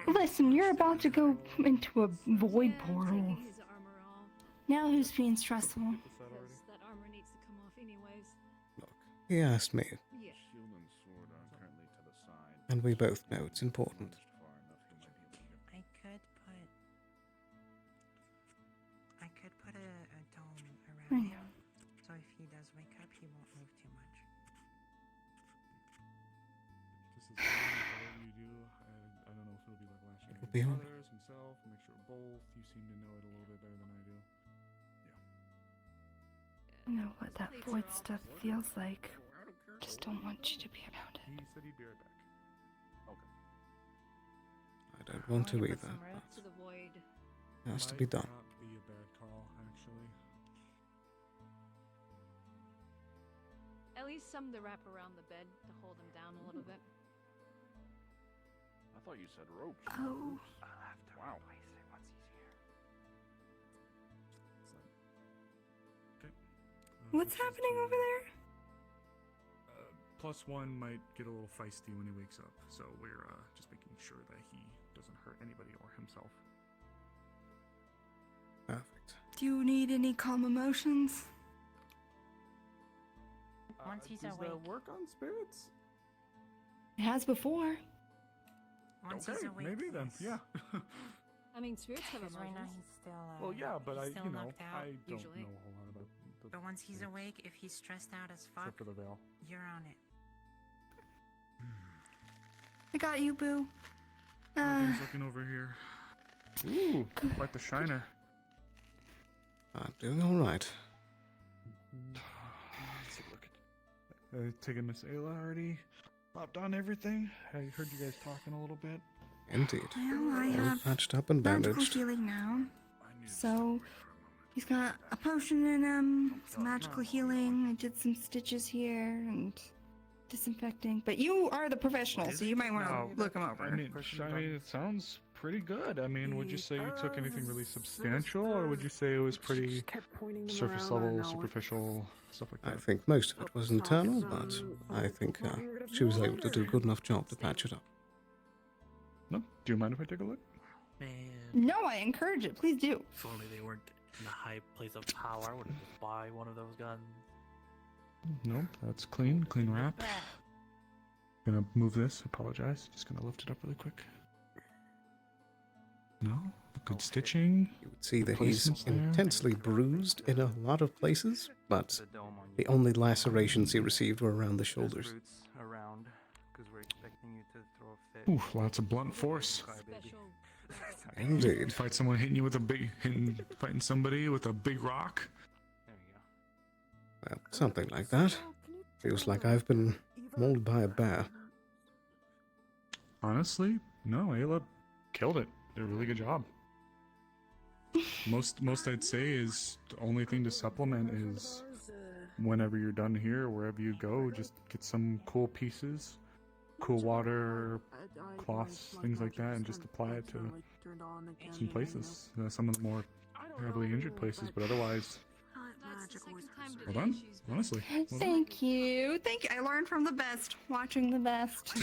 being. Listen, you're about to go into a void portal. Now who's being stressful? Because that armor needs to come off anyways. He asked me, Yeah. Shield and sword are currently to the side. and we both know it's important. I could put a dome around I him, so if he does wake up, he won't move too much. Just as whatever you do, I don't know if it'll be like last year. It'll be all right. Others, himself, make sure both. You seem to know it a little bit better than I do. I know what that void stuff feels like. Just don't want you to be around it. He said he'd be right back. Okay. I don't want to either, To the void. but it has to be done. Might not be a bad call, actually. At least some to wrap around the bed to hold him down a little bit. I thought you said ropes. Oh. Wow. What's happening over there? +1 might get a little feisty when he wakes up, so we're just making sure that he doesn't hurt anybody or himself. Perfect. Do you need any calm emotions? Once he's Does awake. that work on spirits? It has before. Once Okay, he's awake, maybe then, yes. yeah. I mean, spirits have Because right now emotions. he's still. Well, yeah, but he's I, still you know, knocked out. I don't usually. know a whole lot about the But once he's awake, if he's stressed out as fuck, except for the veil. you're on it. I got you, boo. Everything's looking over here. Ooh, quite the shiner. I'm doing all right. Let's take a look at. Taking Miss Ayla already. Popped on everything. I heard you guys talking a little bit. Indeed. Well, I All have patched up and magical bandaged. healing now. So, he's got a potion in him, some magical healing. I did some stitches here and disinfecting. But you are the professional, so you might want to look him over. I mean, it sounds pretty good. I mean, would you say you took anything really substantial, or would you say it was pretty surface level, superficial, stuff like that? I think most of it was internal, but I think she was able to do a good enough job to patch it up. No? Do you mind if I take a look? Man, No, I encourage it. Please do. if only they weren't in a high place of power, I would have just buy one of those guns. No, that's clean wrap. Gonna move this, apologize. Just gonna lift it up really quick. No? Good stitching. You would see that he's Placements there. intensely bruised in a lot of places, but the only lacerations he received were around the shoulders. Around, because we're expecting you to throw a fit. Ooh, lots of blunt force. Indeed. Fight someone hitting you with a fighting somebody with a big rock. Well, something like that. Feels like I've been mauled by a bear. Honestly, no, Ayla killed it. Did a really good job. Most I'd say is the only thing to supplement is whenever you're done here, wherever you go, just get some cool pieces, cool water, cloths, things like that, and just apply it to some places. Some of the more heavily injured places, but otherwise, well done. Honestly, well done. Thank you. Thank you. I learned from the best, watching the best.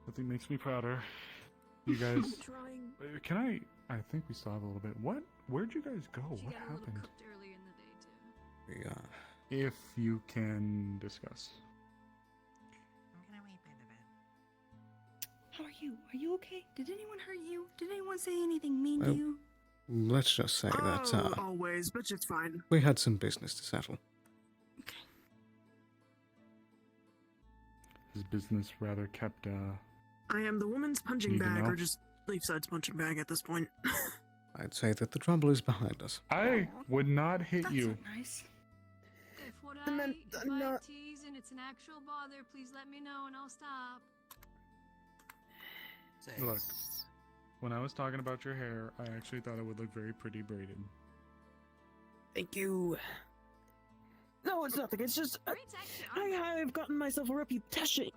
Nothing makes me prouder. You guys, can I think we still have a little bit. Where'd you guys go? What happened? Earlier in the day, too. If you can discuss. I'm gonna wait by the bed. How are you? Are you okay? Did anyone hurt you? Did anyone say anything mean Well, to you? Let's just say that always, but it's fine. we had some business to settle. his business rather kept, I am the woman's punching You even bag, know? or just Leafside's punching bag at this point. I'd say that the trouble is behind us. I would not hit you. Nice. If what And then if I'm I not- tease and it's an actual bother, please let me know and I'll stop. Look, when I was talking about your hair, I actually thought it would look very pretty braided. Thank you. No, it's nothing. It's just I've gotten myself a reputation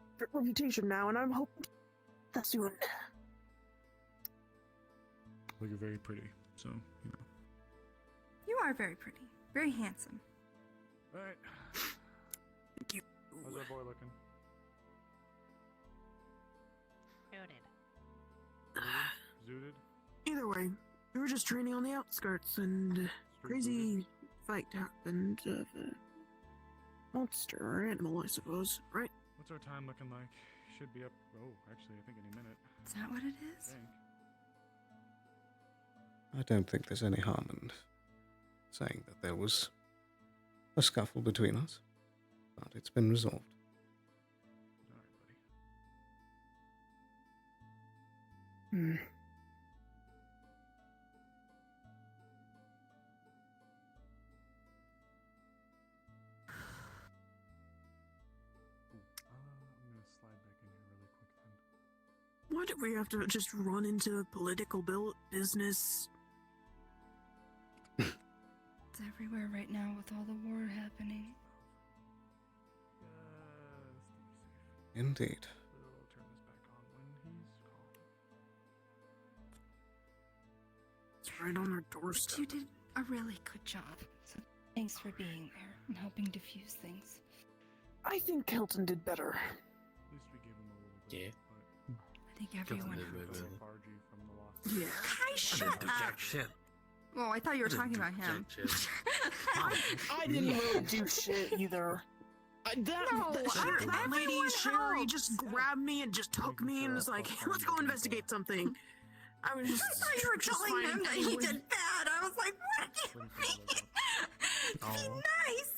now, and I'm hoping that's soon. Well, you're very pretty, so, you know. You are very pretty. Very handsome. Alright. Thank you. How's that boy looking? Zooted? Either way, we were just training on the outskirts, and crazy fight happened of a monster or animal, I suppose, right? What's our time looking like? Should be up. Oh, actually, I think any minute. Is that what it is? I don't think there's any harm in saying that there was a scuffle between us, but it's been resolved. Hmm. I'm gonna slide back in here really quick then. Why did we have to just run into political business? It's everywhere right now with all the war happening. Indeed. We'll turn this back on when he's calm. It's right on our doorstep. You did a really good job. So thanks for being there and helping diffuse things. I think Kelton did better. At least we gave him a little bit. Yeah. I think everyone helped. Lethargy from the loss. Yeah. Kai, shut up! Jack shit. Oh, I thought you were talking about him. I didn't really do shit either. That lady Sherry just grabbed me and just took me and was like, "Let's go investigate something." I was just. I thought you were telling him that he did bad. I was like, what do you mean? Be nice.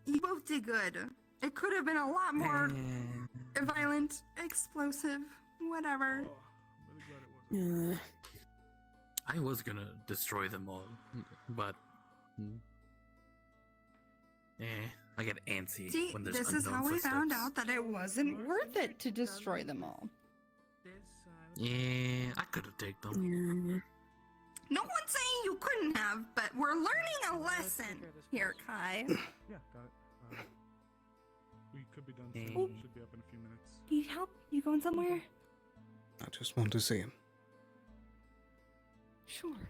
You both did good. It could have been a lot more violent, explosive, whatever. I was gonna destroy them all, but I get antsy See, when there's this is how unknown we found footsteps. out that it wasn't worth it to destroy them all. Yeah, I could have taken them. No one's saying you couldn't have, but we're learning a lesson here, Kai. Yeah, got it. We could be done soon. Oh. Should be up in a few minutes. Need help? You going somewhere? I just want to see him. Sure.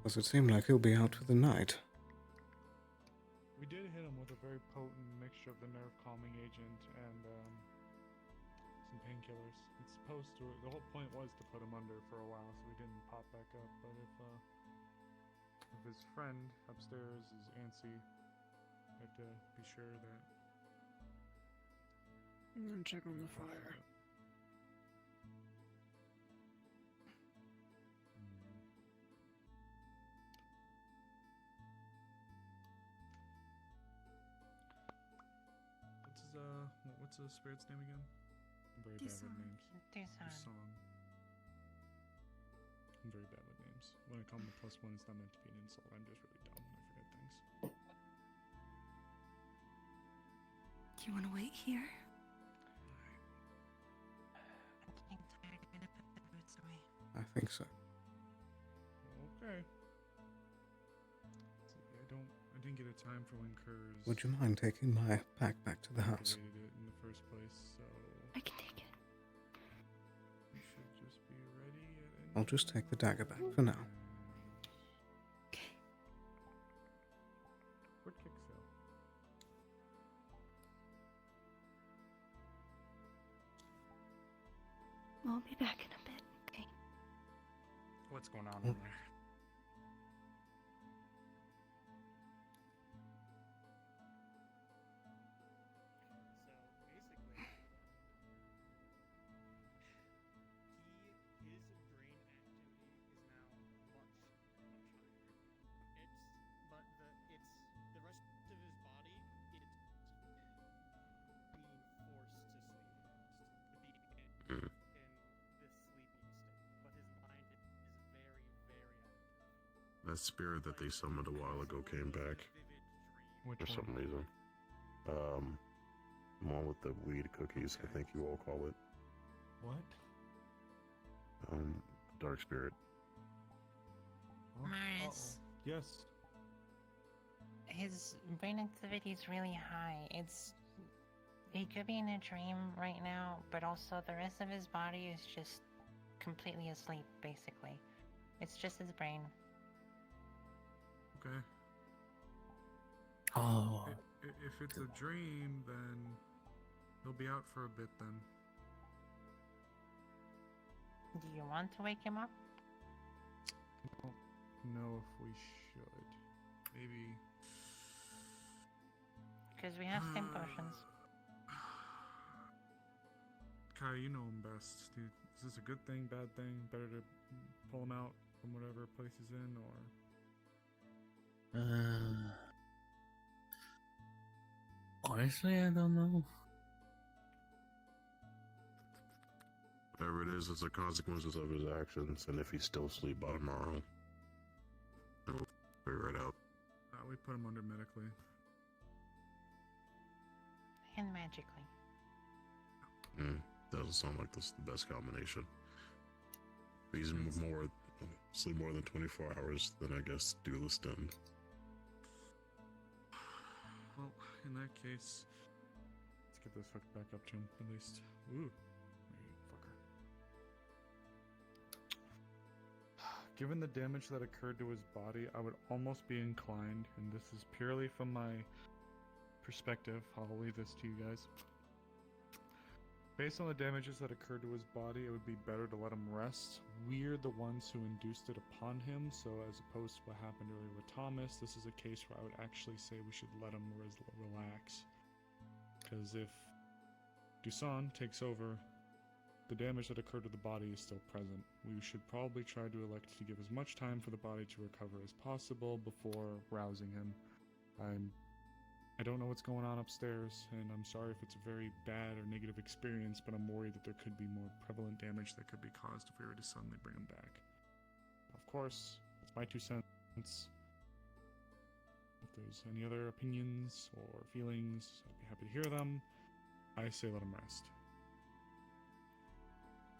Does it seem like he'll be out for the night? We did hit him with a very potent mixture of the nerve calming agent and some painkillers. It's supposed to. The whole point was to put him under for a while, so he didn't pop back up. But if his friend upstairs is antsy, I have to be sure that. I'm gonna check on the fire. What's the spirit's name again? I'm very bad with names. Dusan. I'm very bad with names. When I call him a +1, it's not meant to be an insult. I'm just really dumb and I forget things. Do you want to wait here? I think so. Okay. I didn't get a time for when Kurz Would you mind taking my pack back to the house? activated it in the first place, so I can take it. we should just be ready at any I'll just take the dagger back for now. Where'd Kick sail? I'll be back in a bit. Okay. What's going on in there? So basically, he That spirit that they summoned a while ago came back. Which for some one? reason. One with the weed cookies, I think you all call it. What? Dark spirit. Mars. Yes. His brain activity is really high. He could be in a dream right now, but also the rest of his body is just completely asleep, basically. It's just his brain. Okay. Oh. If it's a dream, then he'll be out for a bit then. Do you want to wake him up? I don't know if we should. Maybe. Because we have stim potions. Kai, you know him best. Dude, is this a good thing, bad thing? Better to pull him out from whatever place he's in, or? Honestly, I don't know. Whatever it is, it's the consequences of his actions, and if he's still asleep by tomorrow, he'll figure it out. We put him under medically. And magically. Doesn't sound like this is the best combination. If he's sleep more than 24 hours, then I guess duelist and. Well, in that case, let's get this hooked back up to him, at least. Ooh. You fucker. Given the damage that occurred to his body, I would almost be inclined, and this is purely from my perspective, I'll leave this to you guys. Based on the damages that occurred to his body, it would be better to let him rest. We're the ones who induced it upon him, so as opposed to what happened earlier with Thomas, this is a case where I would actually say we should let him relax. Because if Dusan takes over, the damage that occurred to the body is still present. We should probably try to elect to give as much time for the body to recover as possible before rousing him. I don't know what's going on upstairs, and I'm sorry if it's a very bad or negative experience, but I'm worried that there could be more prevalent damage that could be caused if we were to suddenly bring him back. Of course, it's my 2 cents. If there's any other opinions or feelings, I'd be happy to hear them. I say let him rest.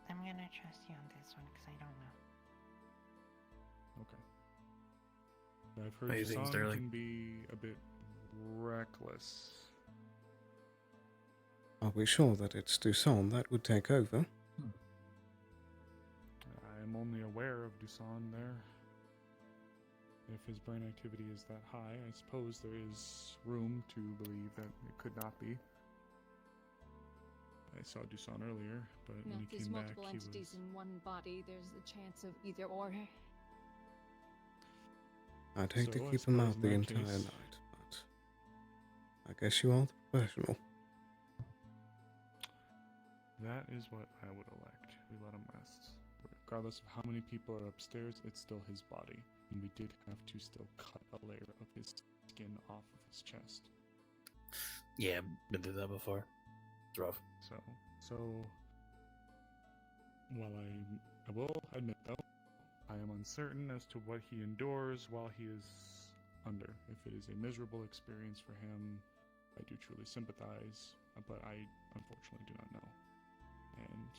I'm gonna trust you on this one, because I don't know. Okay. I've heard Amazing, Dusan Sterling. can be a bit reckless. Are we sure that it's Dusan that would take over? I'm only aware of Dusan there. If his brain activity is that high, I suppose there is room to believe that it could not be. I saw Dusan earlier, but No, when if he there's came back, multiple he was... entities in one body, there's a chance of either or. I'd hate to So, I keep him suppose out the in that entire case- night, but I guess you are the professional. That is what I would elect. We let him rest. Regardless of how many people are upstairs, it's still his body. And we did have to still cut a layer of his skin off of his chest. Yeah, been through that before. It's rough. So while I will admit though, I am uncertain as to what he endures while he is under. If it is a miserable experience for him, I do truly sympathize, but I unfortunately do not know. And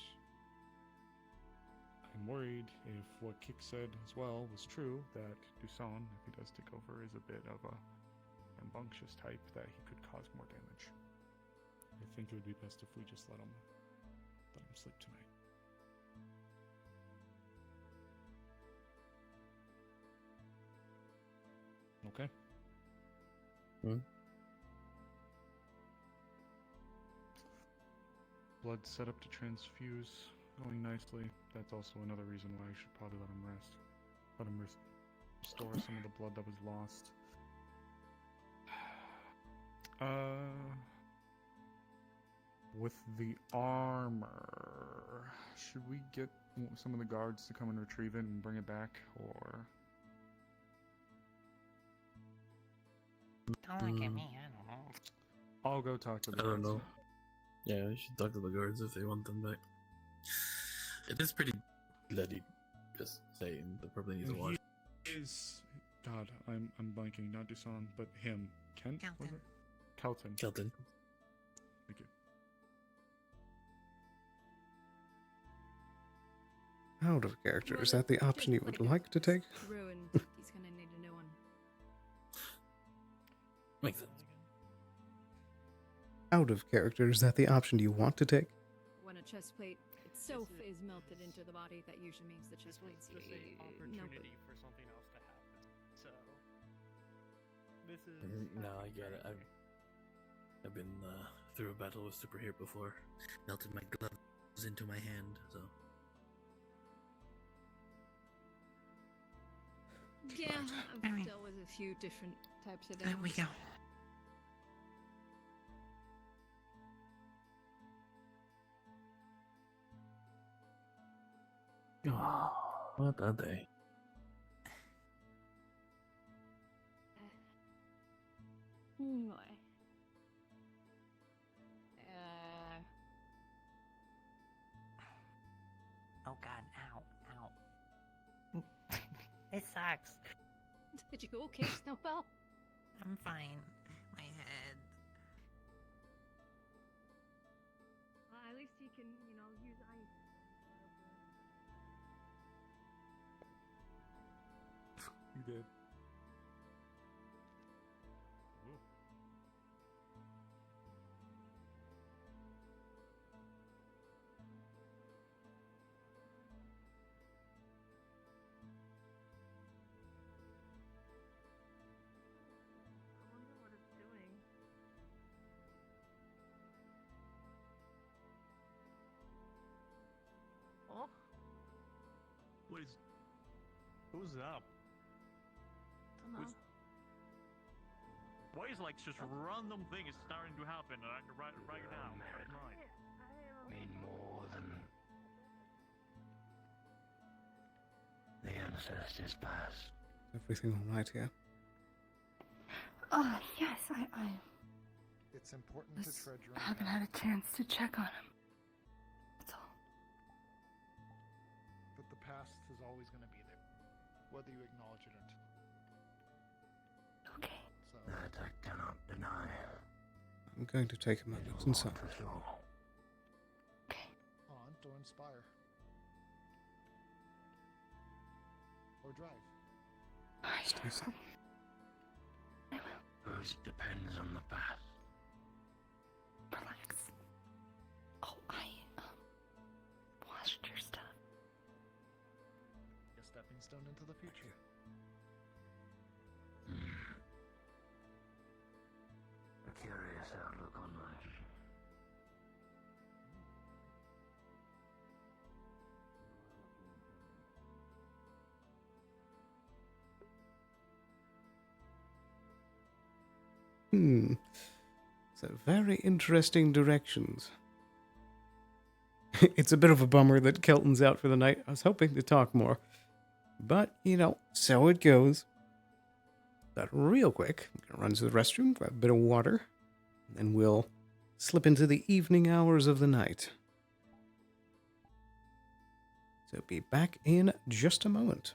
I'm worried if what Kik said as well was true, that Dusan, if he does take over, is a bit of a rambunctious type, that he could cause more damage. I think it would be best if we just let him sleep tonight. Okay. Blood set up to transfuse, going nicely. That's also another reason why I should probably let him rest. Let him restore some of the blood that was lost. With the armor, should we get some of the guards to come and retrieve it and bring it back, or? Don't look at me, I don't know. I'll go talk to the I don't guards. know. Yeah, we should talk to the guards if they want them back. It is pretty bloody, just saying. They probably need to wash. God, I'm blanking. Not Dusan, but him. Kent? Was Kelton. it? Kelton. Kelton. Thank you. Out of character. Is that the option you would like to take? Ruined. He's gonna need a new one. Makes sense. Out of character. Is that the option you want to take? When a chest plate itself is melted into the body, that usually means the chest plate's Just an opportunity for something else to happen. So this is No, I get it. I've been through a battle with super here before. Melted my gloves into my hand, so. Yeah, I've dealt with a few different types of damage. There we go. Oh, what a day. Boy. Oh god, ow, ow. It sucks. Did you okay, Snowbell? I'm fine. My head. Well, at least you can, use ice. You did. I wonder what it's doing. Oh? Who's up? Dunno. Why is like just random thing is starting to happen right now? Mean more than the ancestors past. Everything all right here? Oh, yes, I It's important to tread your own haven't had a chance to check on him. That's all. But the past is always going to be there, whether you acknowledge it or not. Okay. So, That I cannot deny. I'm going to take a moment and sigh. haunt or inspire. Or drive. Stay safe. It depends on the past. Relax. Oh, I washed your stuff. A stepping stone into the future. A curious outlook on life. So very interesting directions. It's a bit of a bummer that Kelton's out for the night. I was hoping to talk more. But, so it goes. But real quick, I'm going to run to the restroom, grab a bit of water, and then we'll slip into the evening hours of the night. So be back in just a moment.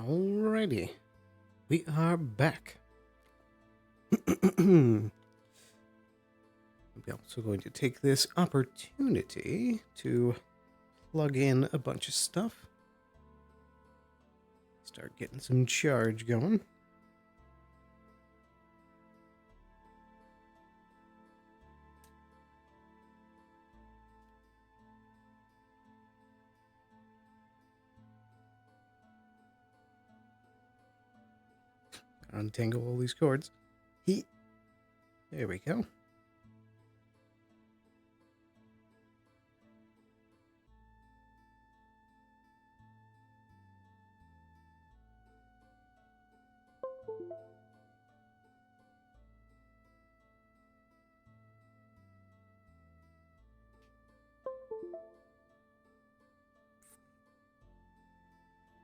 Alrighty. We are back. I'm also going to take this opportunity to plug in a bunch of stuff. Start getting some charge going. Untangle all these cords. There we go.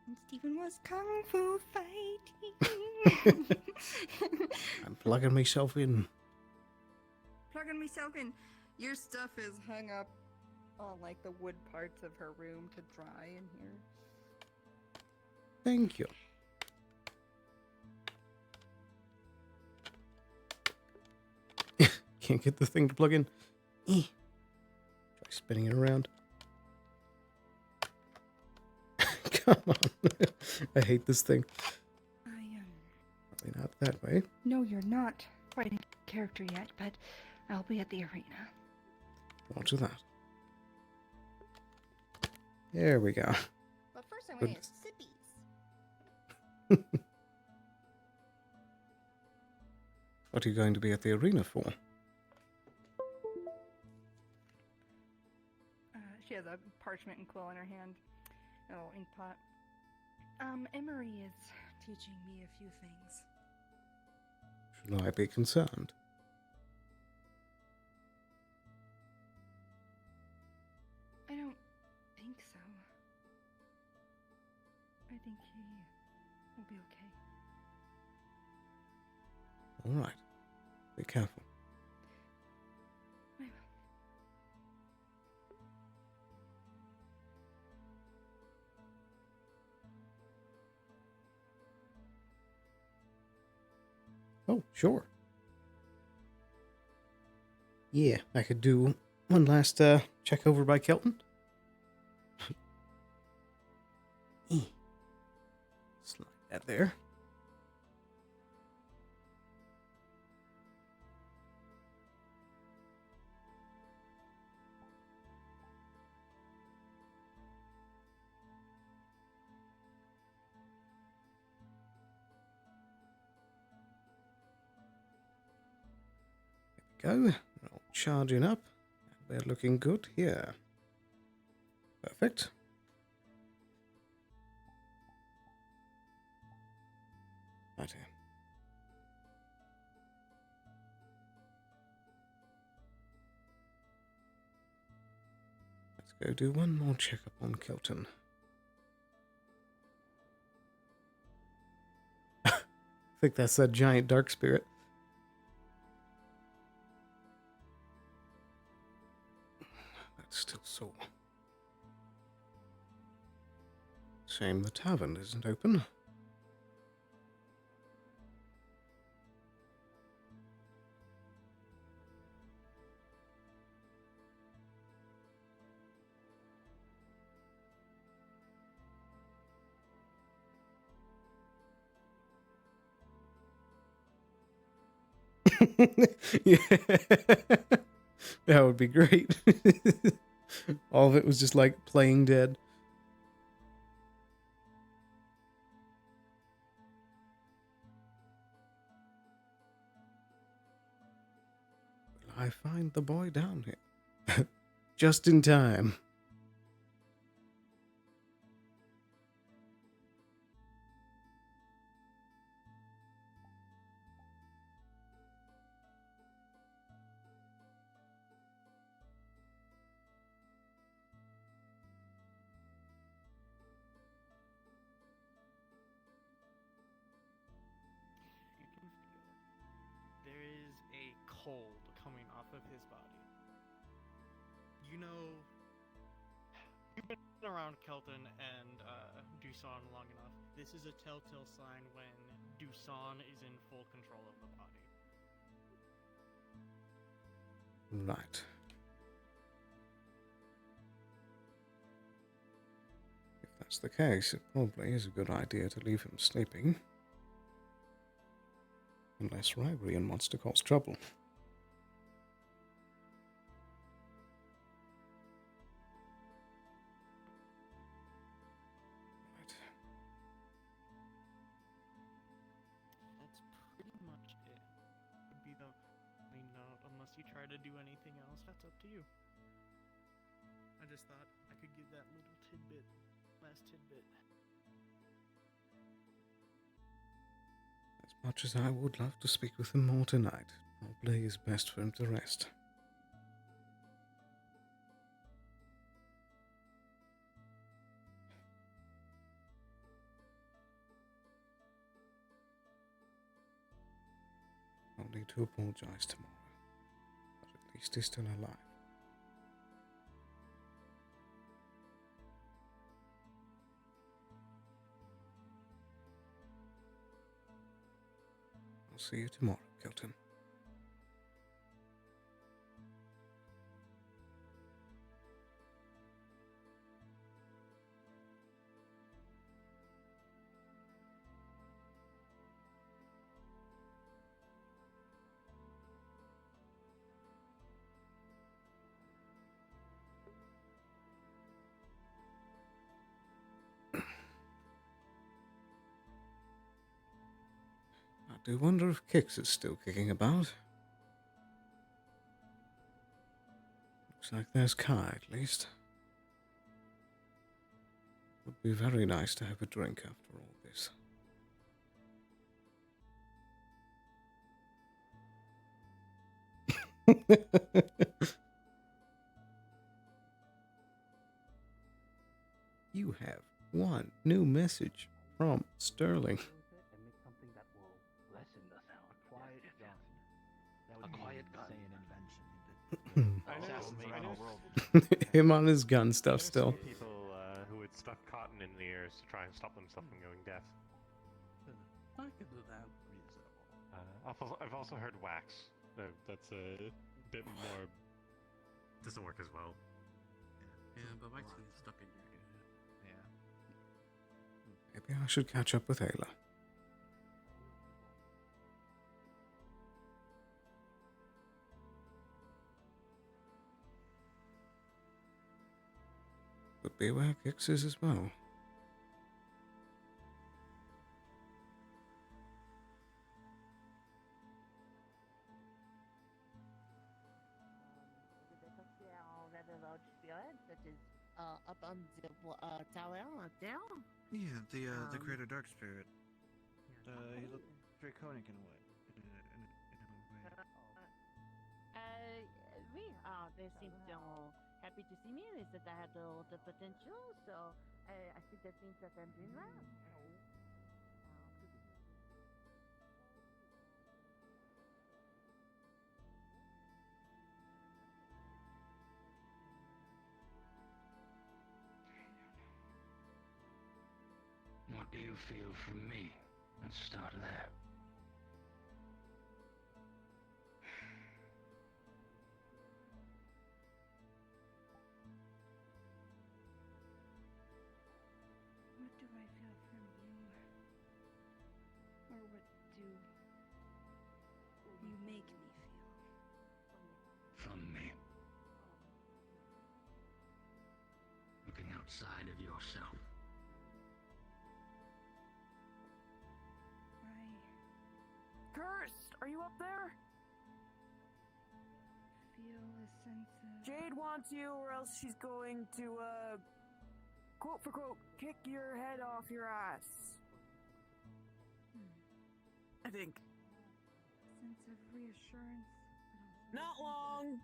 And Stephen was kung fu fighting. I'm plugging myself in. Plugging myself in. Your stuff is hung up on like the wood parts of her room to dry in here. Thank you. Can't get the thing to plug in. Try spinning it around. Come on. I hate this thing. Probably not that way. No, you're not fighting character yet, but I'll be at the arena. Won't do that. There we go. But first I Good. want sippies. What are you going to be at the arena for? She has a parchment and quill in her hand. A little ink pot. Emery is teaching me a few things. Should I be concerned? I don't think so. I think he will be okay. All right. Be careful. I will. Oh, sure. Yeah, I could do one last check over by Kelton. Slide that there. Go. All charging up. We're looking good here. Perfect. Right here. Let's go do one more checkup on Kelton. I think that's that giant dark spirit. Still sore. Shame the tavern isn't open. Yeah. That would be great. All of it was just like playing dead. Will I find the boy down here? Just in time. You can feel there is a cold coming off of his body. You know, you've been around Kelton and Doosan long enough. this is a telltale sign when Dusan is in full control of the body. Right. If that's the case, it probably is a good idea to leave him sleeping. Unless Rygrian wants to cause trouble. That's pretty much it. Would be the only note, unless you try to do anything else, that's up to you. I just thought I could give that little tidbit, last tidbit. As much as I would love to speak with him more tonight, probably is best for him to rest. I'll need to apologize tomorrow, but at least he's still alive. I'll see you tomorrow, Kelton. I do wonder if Kix is still kicking about. Looks like there's Kai, at least. Would be very nice to have a drink after all this. You have one new message from Sterling. And make something that will lessen the sound. Quiet gun. That would A quiet gun. Say an invention. Him on his gun stuff still. People who would stuff cotton in the ears to try and stop themselves from going deaf. I could do that reasonable. I've also heard wax. That's a bit more. Doesn't work as well. Yeah, but wax is stuck in your ear. Yeah. Maybe I should catch up with Ayla. Could be where Kix is as well. Up on the tower there. Yeah, the greater dark spirit. He looked draconic in a way. We they seemed happy to see me. They said I had the potential, so I think that means that I'm doing well. What do you feel from me? Let's start there. What do I feel from you? Or what do you make me feel? From me. Looking outside of yourself. Cursed! Are you up there? Feel a sense of... Jade wants you, or else she's going to, quote for quote, kick your head off your ass. I think. sense of reassurance. Not long!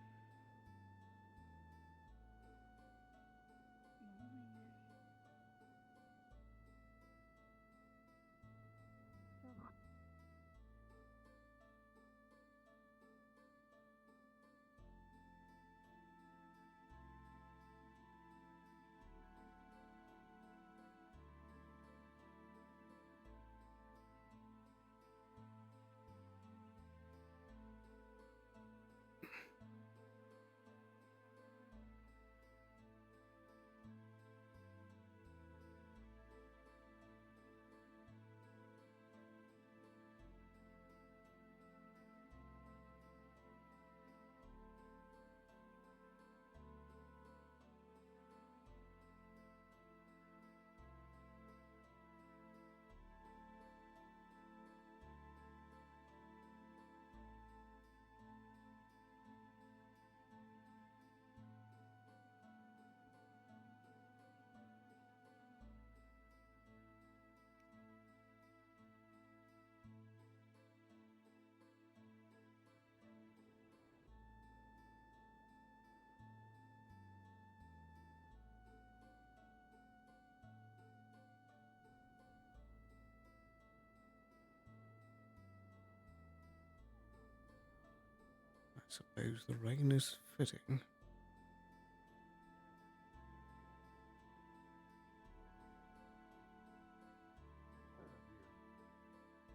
Suppose the rain is fitting.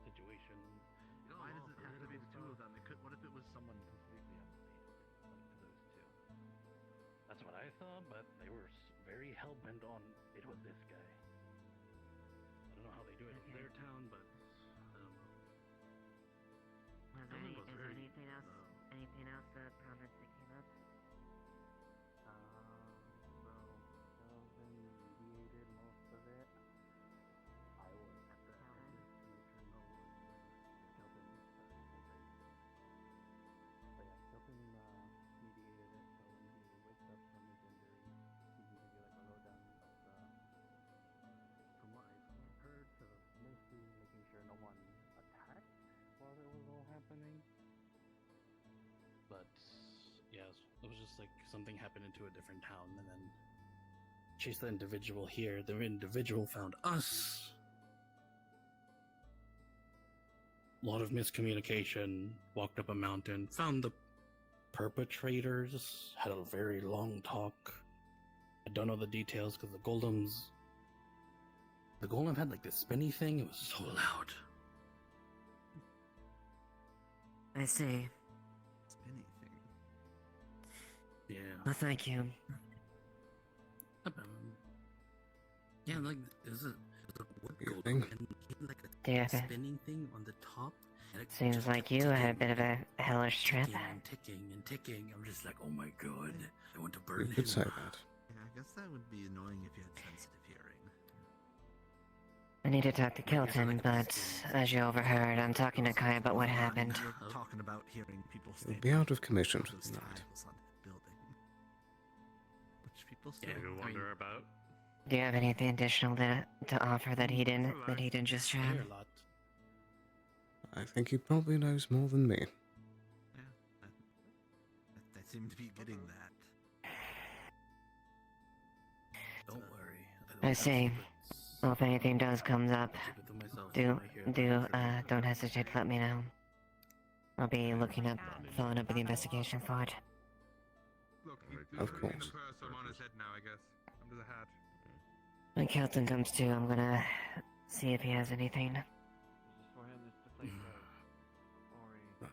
Situation. Why does it have to be the two of them? What if it was someone completely unrelated, like to those two? That's what I thought, but they were very hell bent on it was this guy. I don't know how they do it in their town, but I don't know. Is there anything else? Anything else that promise that came up? Well, Kelvin mediated most of it. I was at the elders to make sure no one Kelvin But yeah, Kelvin mediated it, so when he wakes up from his injury, he can give you like a lowdown. But from what I've heard, he was mostly making sure no one attacked while it was all happening. But yeah, it was just like something happened into a different town, and then chased the individual here. The individual found us. A lot of miscommunication. Walked up a mountain, found the perpetrators. Had a very long talk. I don't know the details because the golem had like this spinny thing. It was so loud. I see. Spinny thing. Yeah. Well, thank you. Yeah, like there's a wood golem Thing. and he had like a Yeah. spinning thing on the top. And it Seems just like kept you had a ticking bit of a hellish trip. and ticking and ticking. I'm just like, oh my god, I want to burn You him. could say that. Yeah, I guess that would be annoying if you had sensitive hearing. I need to talk to Kelton, but as you overheard, I'm talking to Kai about what happened. We're talking about hearing people You'll stand be out of commission for those the night. tiles on the building. Which people Yeah, stand. you wonder about. Do you have anything additional to offer that he didn't just I share? hear a lot. I think he probably knows more than me. Yeah, they seem to be getting that. Don't worry. I see. Well, if anything does comes up, don't hesitate to let me know. I'll be following up with the investigation for it. Look, Of he's course. the purse on his head now, I guess. Under the hat. When Kelton comes to, I'm gonna see if he has anything. Right.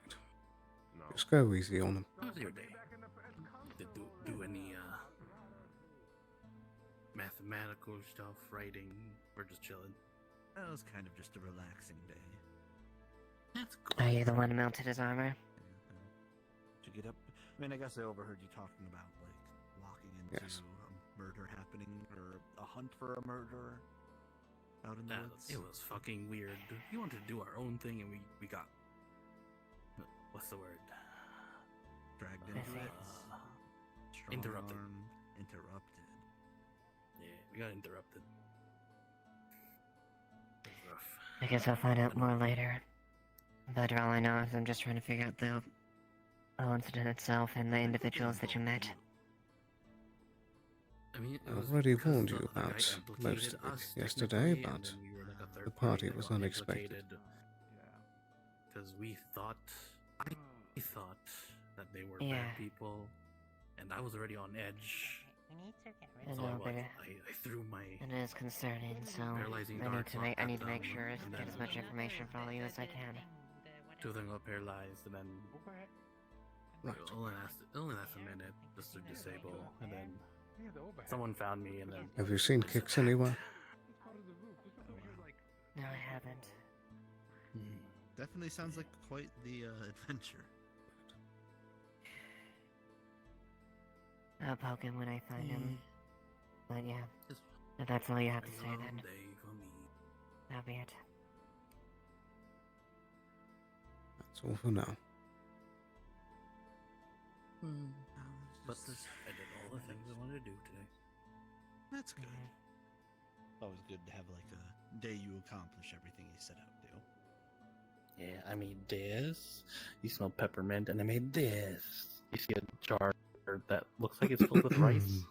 Just go easy on him. How was your day? Did do any mathematical stuff, writing, or just chilling? That was kind of just a relaxing day. That's Are you the one who melted his armor? To get up, I mean, I guess I overheard you talking about like walking into Yes. a murder happening or a hunt for a murderer out in the woods. It was fucking weird. We wanted to do our own thing, and we got what's the word? Dragged into it. Interrupted. Strong-armed, interrupted. Yeah, we got interrupted. It was rough. I guess I'll find out more later. But all I know is I'm just trying to figure out the whole incident itself and the individuals that you met. I mean, I already warned you about most of it yesterday, but the party was unexpected. Because I thought that they were Yeah. bad people, and I was already on edge. We need to get I rid know, of but I threw my it is concerning, so paralyzing I need dart to make at make them, sure I and get as then much information from all of you as I can. two of them got paralyzed, and then Right. it only lasted a minute just to disable, and then someone found me, and then Have you seen Kix anywhere? No, I haven't. Definitely sounds like quite the adventure. I'll poke him when I find him. But yeah, if that's all you have to say, then that'll be it. That's all for now. But I did all the things I wanted to do today. That's good. Always good to have like a day you accomplish everything you set out to. Yeah, I made this. You smell peppermint, and I made this. You see a jar that looks like it's filled with rice.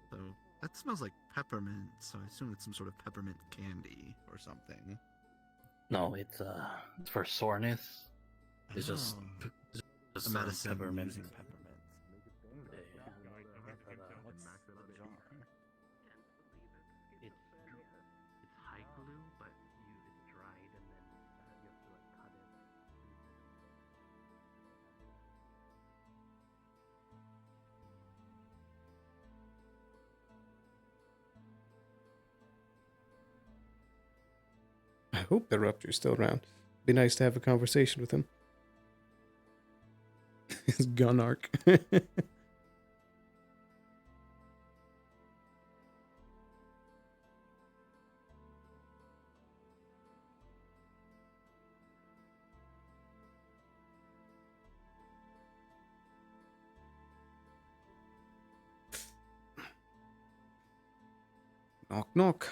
So that smells like peppermint, so I assume it's some sort of peppermint candy or something. No, it's for soreness. It's just, Oh. just A medicine peppermint. using peppermint. What's the jar? It's high glue, but it's dried and then you have to like cut it. I hope the Rupture's still around. Be nice to have a conversation with him. His gun arc. Knock, knock.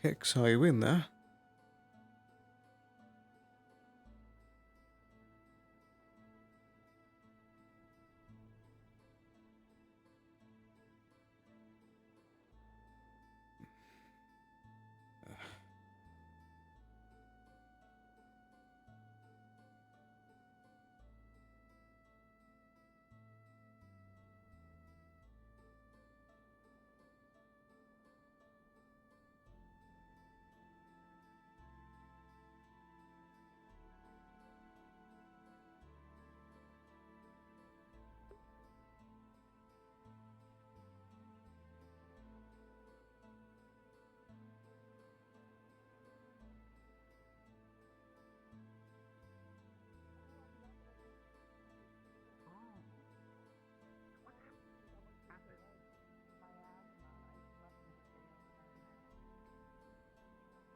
Kicks, are you in there?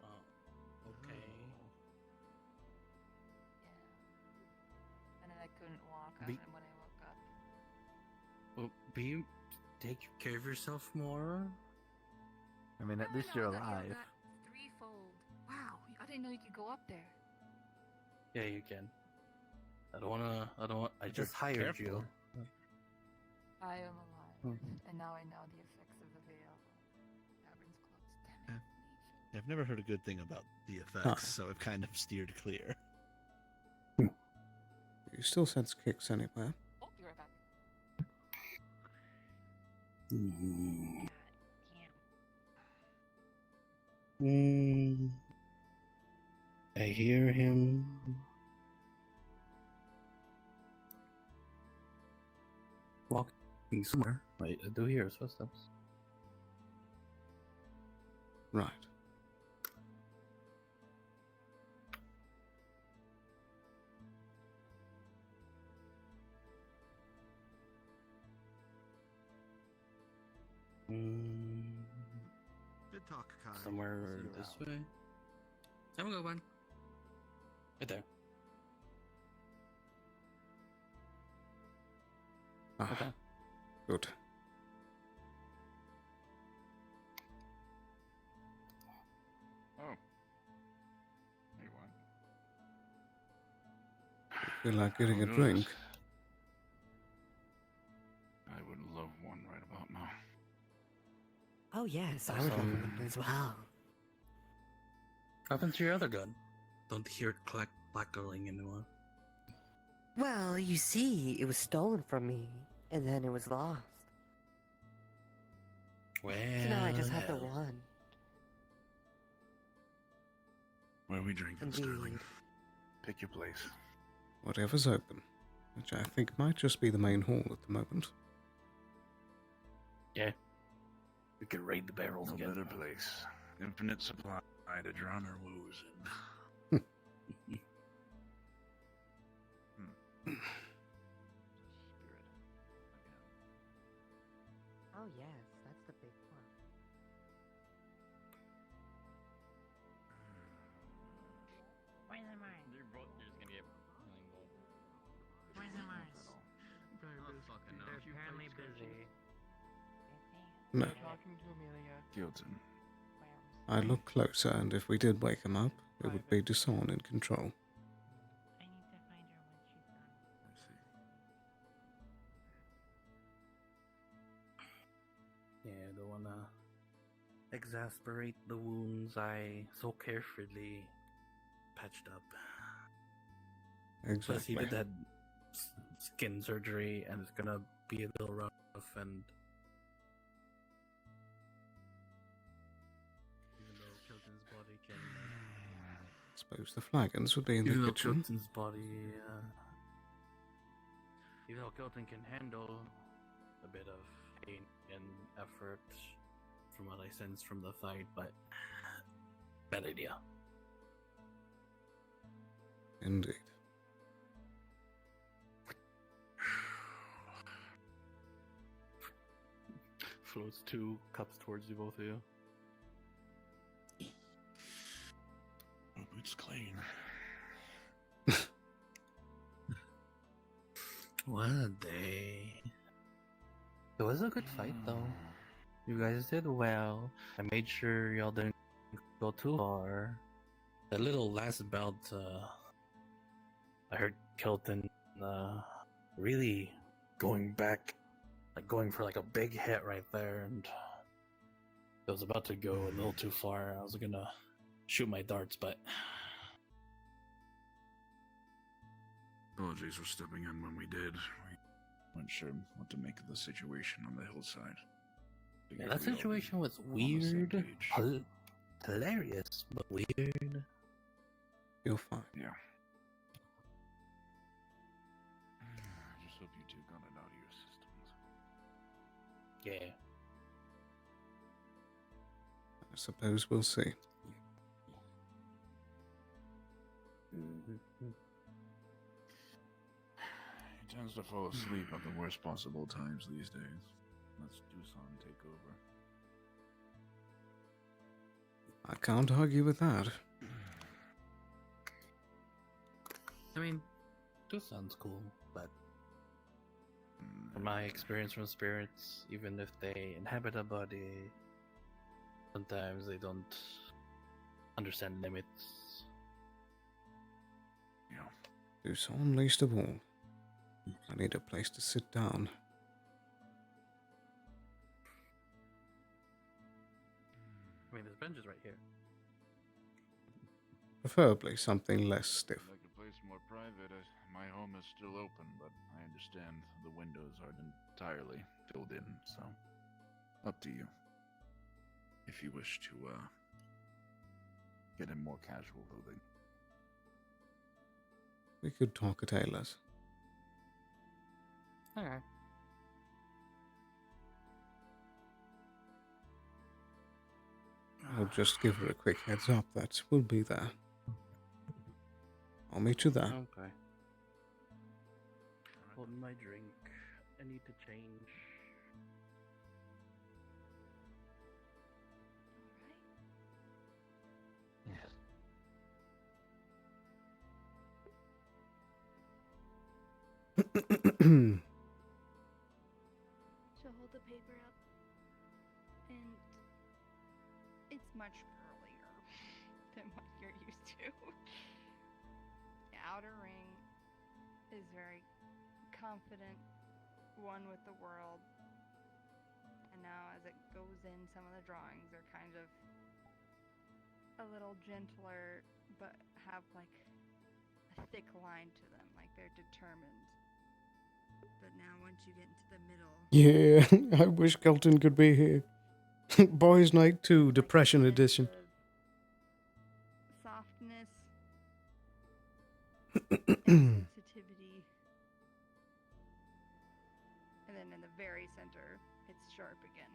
Okay. And then I couldn't walk Be- when I woke up. Well, take care of yourself more. I mean, at least you're alive. Threefold. Wow, I didn't know you could go up there. Yeah, you can. I just hired careful. you. I am alive, and now I know the effects of the veil. Tavern's closed. Damn it. I've never heard a good thing about the effects, so I've kind of steered clear. You still sense kicks anywhere? Oh, you're right back. I hear him. Walking somewhere. Wait, I do hear his footsteps. Right. Good talk, Kai. Somewhere See you this out. way. Have a good one. Right there. Ah, Okay. good. Oh. Hey, what? Feel like getting a Who drink? knows? I would love one right about now. Oh yes, I would love one as well. What happened to your other gun? Don't hear it clackling anymore. Well, you see, it was stolen from me, and then it was lost. Well, So now I just have the hell. one. Where are we drinking, Sterling? Indeed. Pick your place. Whatever's open, which I think might just be the main hall at the moment. Yeah. We could raid the barrels No again. better place. Infinite supply to drown our woes in. Oh yes, that's the big one. Where's the Mars? You're just gonna get healing bolt. Where's the Mars? Oh, fucking no. They're apparently busy. No. Talking to Amelia. Gilton. I look closer, and if we did wake him up, it would be Desan in control. I need to find her when she's done. I see. Yeah, I don't wanna exasperate the wounds I so carefully patched up. Plus, he Exactly. did that skin surgery, and it's gonna be a little rough. And even though Kilton's body can, Suppose the flagons would be in even the though kitchen. Kilton's body, even though Kilton can handle a bit of pain and effort, from what I sense from the fight, but bad idea. Indeed. Floats 2 cups towards you, both of you. Oh, it's clean. What a day. It was a good fight, though. You guys did well. I made sure y'all didn't go too far. That little last bout, I heard Kelton really going back, like going for like a big hit right there, and it was about to go a little too far. I was gonna shoot my darts, but Apologies for stepping in when we did. We weren't sure what to make of the situation on the hillside. yeah, that situation was weird, hilarious, but weird. You're fine. Yeah. I just hope you two got it out of your systems. Yeah. I suppose we'll see. He tends to fall asleep at the worst possible times these days. Let's Dusan take over. I can't argue with that. I mean, this sounds cool, but from my experience from spirits, even if they inhabit a body, sometimes they don't understand limits. Yeah. Do so on least of all. I need a place to sit down. I mean, this bench is right here. Preferably something less stiff. I'd like a place more private. My home is still open, but I understand the windows aren't entirely filled in, so up to you. If you wish to get in more casual clothing. We could talk at Ayla's. Alright. I'll just give her a quick heads up that we'll be there. I'll meet you there. Okay. Hold my drink. I need to change. She'll hold the paper up, and it's much girlier than what you're used to. The outer ring is very confident, one with the world, and now as it goes in, some of the drawings are kind of a little gentler, but have like a thick line to them, like they're determined. But now once you get into the middle, Yeah, I wish Kelton could be here. Boys Night 2, Depression Edition. softness and sensitivity, and then in the very center, it's sharp again.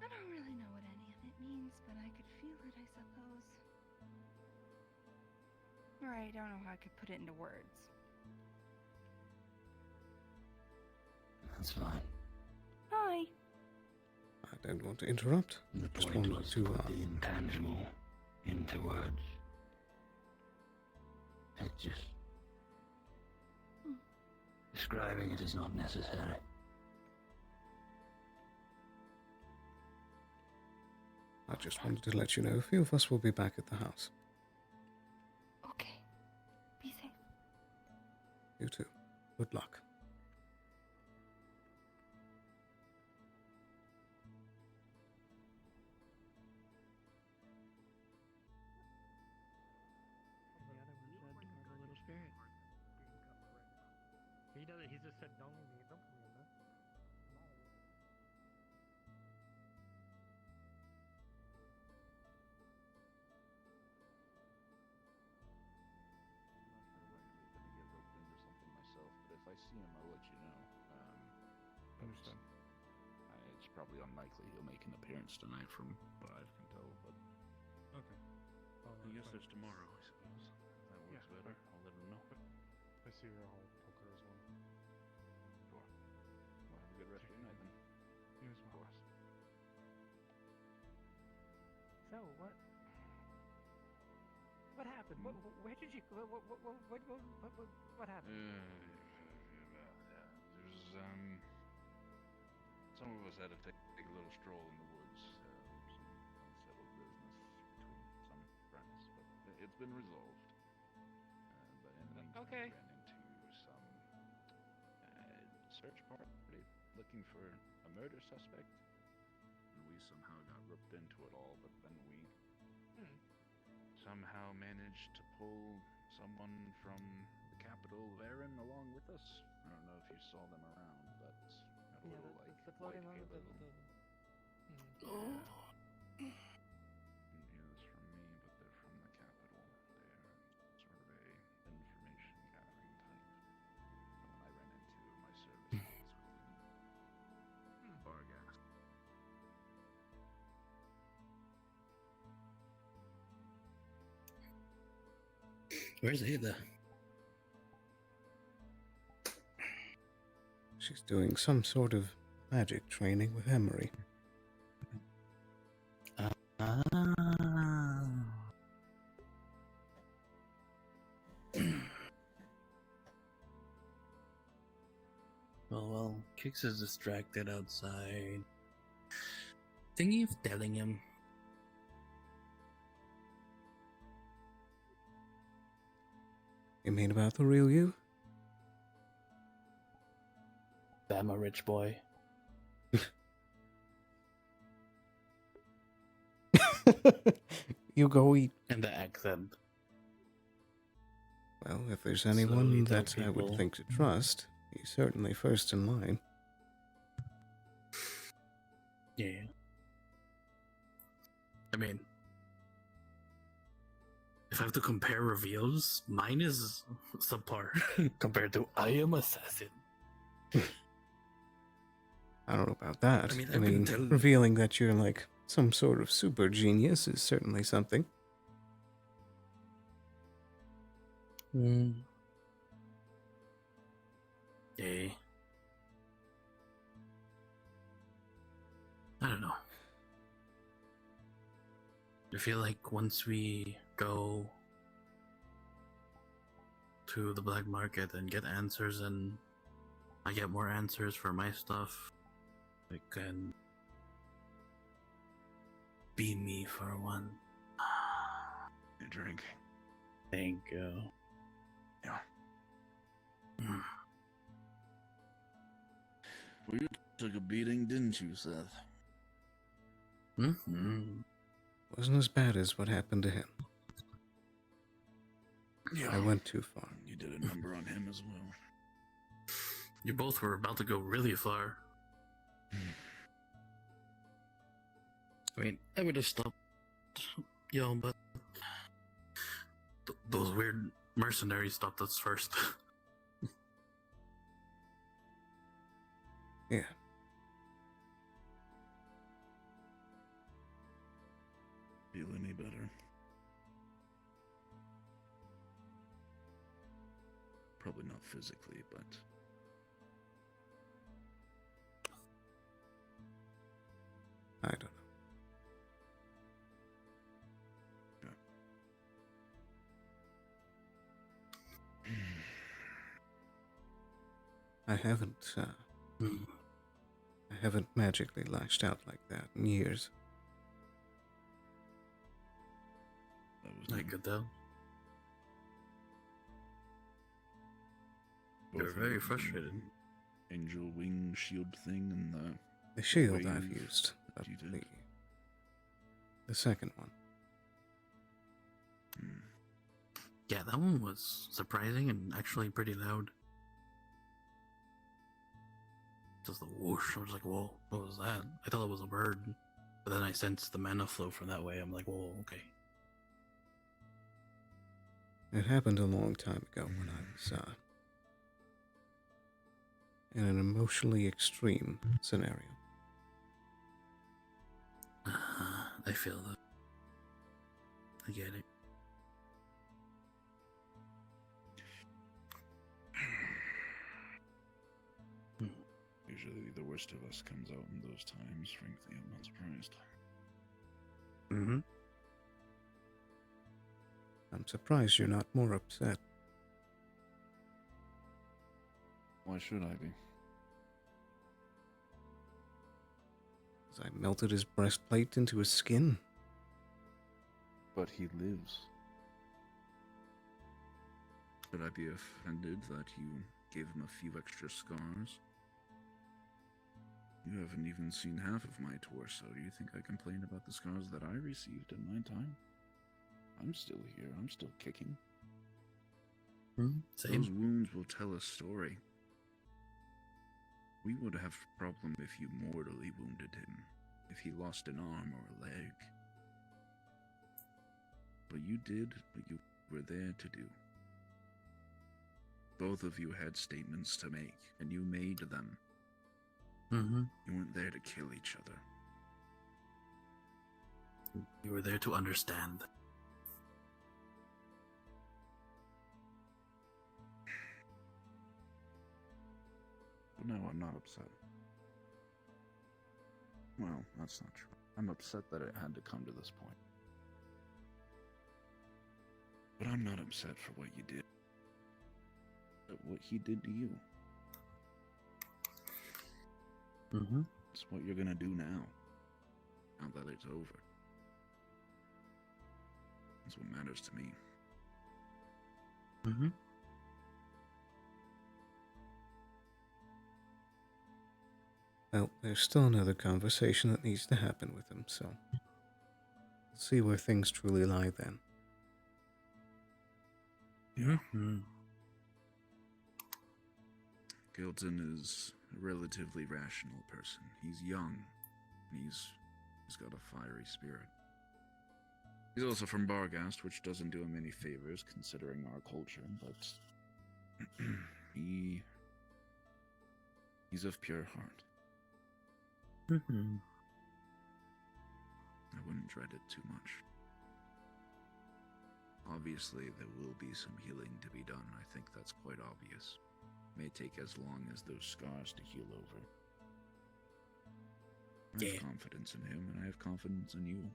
I don't really know what any of it means, but I could feel it, I suppose. Or I don't know how I could put it into words. That's fine. Hi. I don't want to interrupt. The Just point wanted was to, put the intangible into words. It's just... describing it is not necessary. I just wanted to let you know a few of us will be back at the house. Okay. Be safe. You too. Good luck. he just said don't leave me, don't put me in this. Gonna get roped into something myself, but if I see him, I'll let you know. Understand. It's probably unlikely he'll make an appearance tonight, from what I can tell. But Okay. I guess there's tomorrow, I suppose. That works better. I'll let him know. If I see her, I'll poke her as well. Sure. Well, have a good rest of your night then. You as well. So what happened? Where did you? What happened? There's some of us had to take a little stroll in the woods. Some unsettled business between some friends, but it's been resolved. But in the meantime, Okay. we ran into some search party looking for a murder suspect, and we somehow got roped into it all. But then we somehow managed to pull someone from the capital of Erin along with us. I don't know if you saw them around, but had a little like the floating white one with halo. Oh. News from me, but they're from the capital. They're sort of a information gathering type. Someone I ran into in my service with Bargas. Where's Ada? She's doing some sort of magic training with Emery. Well, Kix is distracted outside. Thinking of telling him. You mean about the real you? I'm a rich boy. You go eat. And the accent. Well, if there's So anyone you tell that I would people- think to trust, he's certainly first in line. Yeah. I mean, if I have to compare reveals, mine is subpar compared to I am assassin. I don't know about that. I mean, I I can mean, tell- revealing that you're like some sort of super genius is certainly something. Yeah. I don't know. I feel like once we go to the black market and get answers, and I get more answers for my stuff, it can be me for one. A drink. Thank you. Yeah. Well, you took a beating, didn't you, Seth? Mm-hmm. Wasn't as bad as what happened to him. Yeah. I went too far. You did a number on him as well. You both were about to go really far. I mean, I would have stopped, but those weird mercenaries stopped us first. Yeah. Feel any better? Probably not physically, but I don't know. I haven't magically lashed out like that in years. that was Not good though. both You're of very the frustrated. Angel wing shield thing and The shield wave I've used, but you did. the second one. Yeah, that one was surprising and actually pretty loud. Just the whoosh. I was like, whoa, what was that? I thought it was a bird. But then I sensed the mana flow from that way. I'm like, whoa, okay. It happened a long time ago when I was in an emotionally extreme scenario. I feel that. I get it. Usually the worst of us comes out in those times. Frankly, I'm not surprised. Mm-hmm. I'm surprised you're not more upset. Why should I be? As I melted his breastplate into his skin. But he lives. Should I be offended that you gave him a few extra scars? You haven't even seen half of my torso. Do you think I complain about the scars that I received in my time? I'm still here. I'm still kicking. Same. Those wounds will tell a story. We would have a problem if you mortally wounded him, if he lost an arm or a leg. But you did what you were there to do. Both of you had statements to make, and you made them. Mm-hmm. You weren't there to kill each other. You were there to understand. But no, I'm not upset. Well, that's not true. I'm upset that it had to come to this point. But I'm not upset for what you did. But what he did to you. Mm-hmm. It's what you're gonna do now. Now that it's over. That's what matters to me. Mm-hmm. Well, there's still another conversation that needs to happen with him, so we'll see where things truly lie then. Mm-hmm. Gilton is a relatively rational person. He's young. He's got a fiery spirit. He's also from Barghast, which doesn't do him any favors considering our culture, but he's of pure heart. Mm-hmm. I wouldn't dread it too much. Obviously, there will be some healing to be done. I think that's quite obvious. It may take as long as those scars to heal over. I have confidence in him, and I have confidence in you.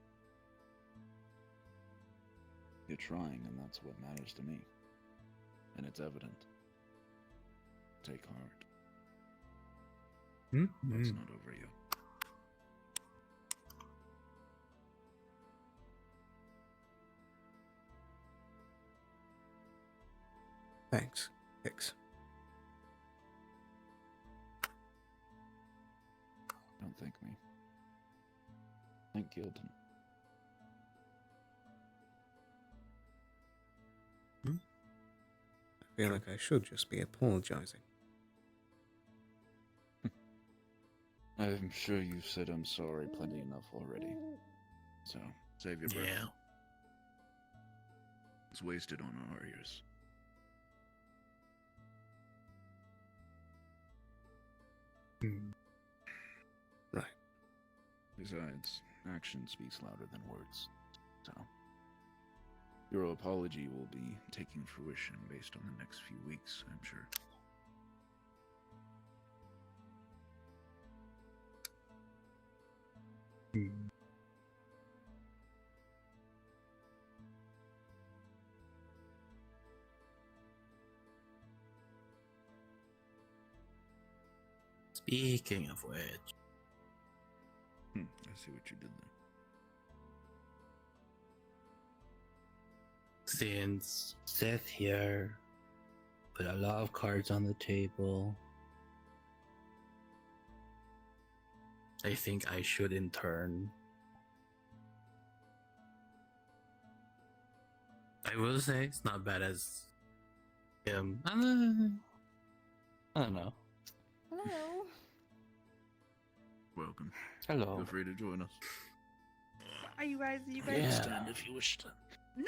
You're trying, and that's what matters to me. And it's evident. Take heart. Mm-hmm. It's not over yet. Thanks, Hicks. Don't thank me. Thank Gilton. I feel like I should just be apologizing. I'm sure you've said I'm sorry plenty enough already. So, save your breath. Yeah. It's wasted on our ears. Right. Besides, action speaks louder than words. So, your apology will be taking fruition based on the next few weeks, I'm sure. Speaking of which. I see what you did there. Since Seth here put a lot of cards on the table, I think I should in turn. I will say it's not bad as him. I don't know. Hello. Welcome. Hello. Feel free to join us. Are you guys? Yeah. Stand if you wish to. No,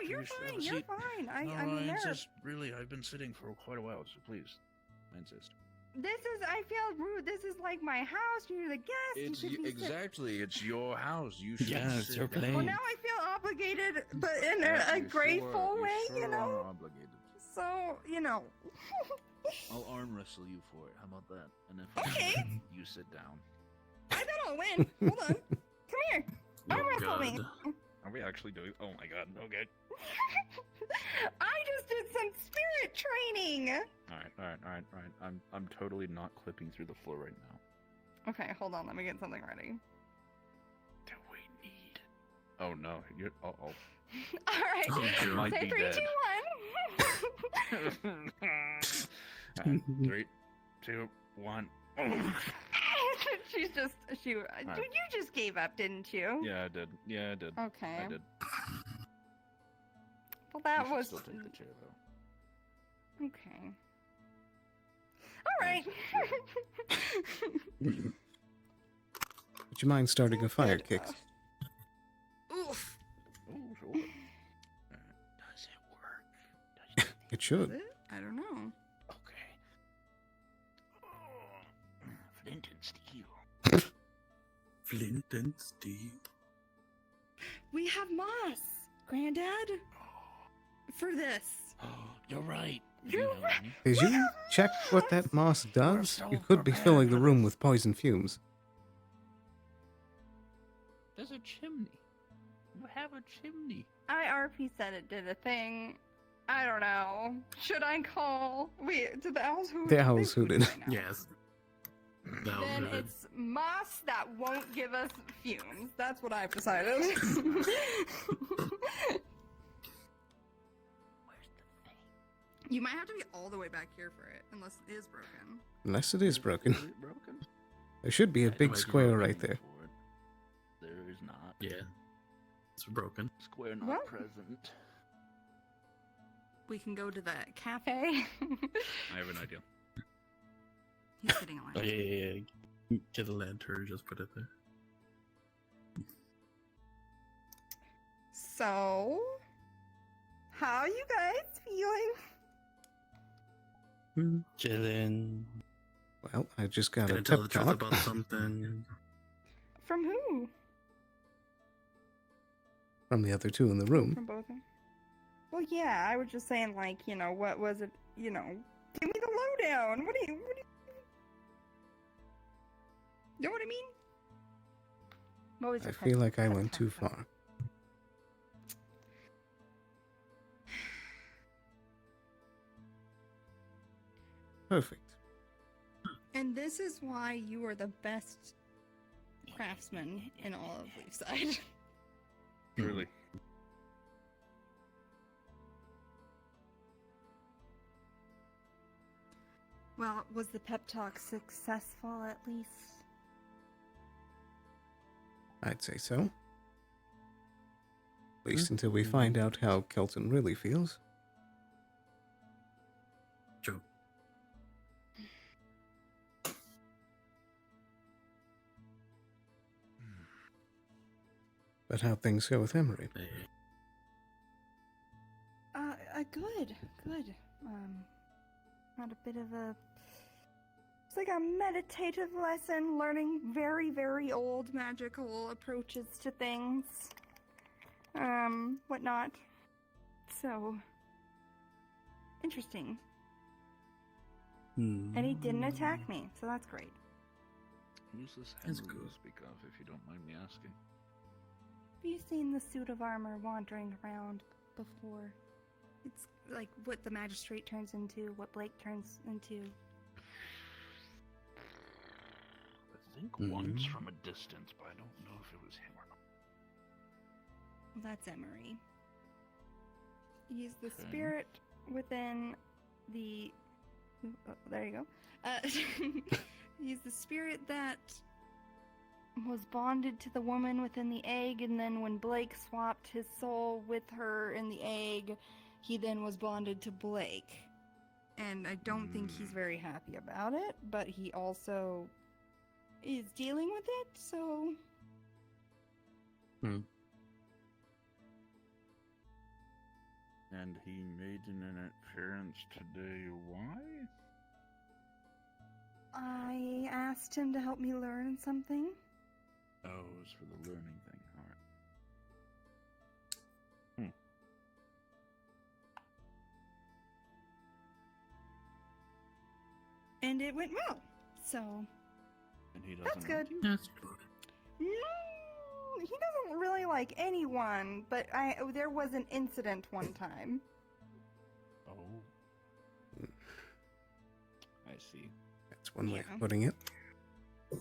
you're fine. You're fine. I mean, I there. insist. Really, I've been sitting for quite a while, so please, I insist. This is. I feel rude. This is like my house. You're the guest. It's you should be exactly. It's your house. You should. Yeah, it's your place. Well, now I feel obligated, but in a grateful way, you know. Obligated. So, you know. I'll arm wrestle you for it. How about that? And if Okay. you sit down. I bet I'll win. Hold on. Come here. Arm wrestle me. Are we actually doing? Oh my god. Okay. I just did some spirit training. All right. I'm totally not clipping through the floor right now. Okay, hold on. Let me get something ready. Do we need? Oh no. You're. Oh. All right. You might Say be 3, dead. 2, 1. 3, 2, 1. She's just. Dude, you just gave up, didn't you? Yeah, I did. Okay. I did. Well, that You should was. still take the chair though. Okay. All right. Would you mind starting a fire, Kix? Oof. Oh, sure. Does it work? It should. Is it? I don't know. Okay. Flint and steel. Flint and steel. We have moss, Granddad. For this. You're right. You're right. Did you check what that moss does? You could be filling the room with poison fumes. There's a chimney. You have a chimney. IRP said it did a thing. I don't know. Should I call? Wait, did the owls hoot? The owls hooted. Yes. Then it's moss that won't give us fumes. That's what I've decided. You might have to be all the way back here for it, unless it is broken. Unless it is broken. Is it broken? There should be a It big might be square broken right there. for it. There is not. Yeah. It's broken. Square not What? present. We can go to the cafe. I have an idea. He's sitting on Oh, it. yeah. Get a lantern, just put it there. So, how are you guys feeling? Chillin'. Well, I just got Gonna a tell pep the truth talk about something. From who? from the other two in the room. From both of them? Well, yeah, I was just saying, like, you know, what was it, you know, give me the lowdown. What do you know what I mean? What was I your feel like I pep went talk too about? far. Perfect. And this is why you are the best craftsman in all of Leafside. Truly. Well, was the pep talk successful at least? I'd say so. At least until we find out how Kelton really feels. True. But how things go with Emery. Good. Had a bit of a... It's like a meditative lesson, learning very, very old magical approaches to things. Whatnot. So... interesting. And he didn't attack me, so that's great. Who's this That's Henry good. you speak of, if you don't mind me asking? Have you seen the suit of armor wandering around before? It's like what the magistrate turns into, what Blake turns into. I think once from a distance, but I don't know if it was him or not. Well, that's Emery. He's the spirit within the... Oh, there you go. He's the spirit that was bonded to the woman within the egg, and then when Blake swapped his soul with her in the egg, he then was bonded to Blake. And I don't think he's very happy about it, but he also is dealing with it, so... And he made an interference today. Why? I asked him to help me learn something. Oh, it was for the learning thing. Alright. And it went well, so... And he doesn't That's good. That's good. No, he doesn't really like anyone, but there was an incident one time. Oh. I see. That's one way of putting it. Quite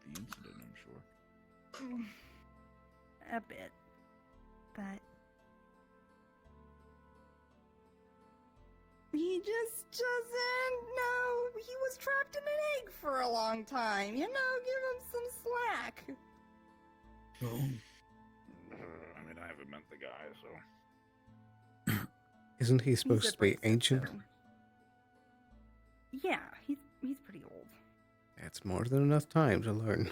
the incident, I'm sure. A bit. But... he just doesn't know. He was trapped in an egg for a long time. You know, give him some slack. I mean, I haven't met the guy, so... Isn't he supposed to be ancient? Yeah, he's pretty old. That's more than enough time to learn.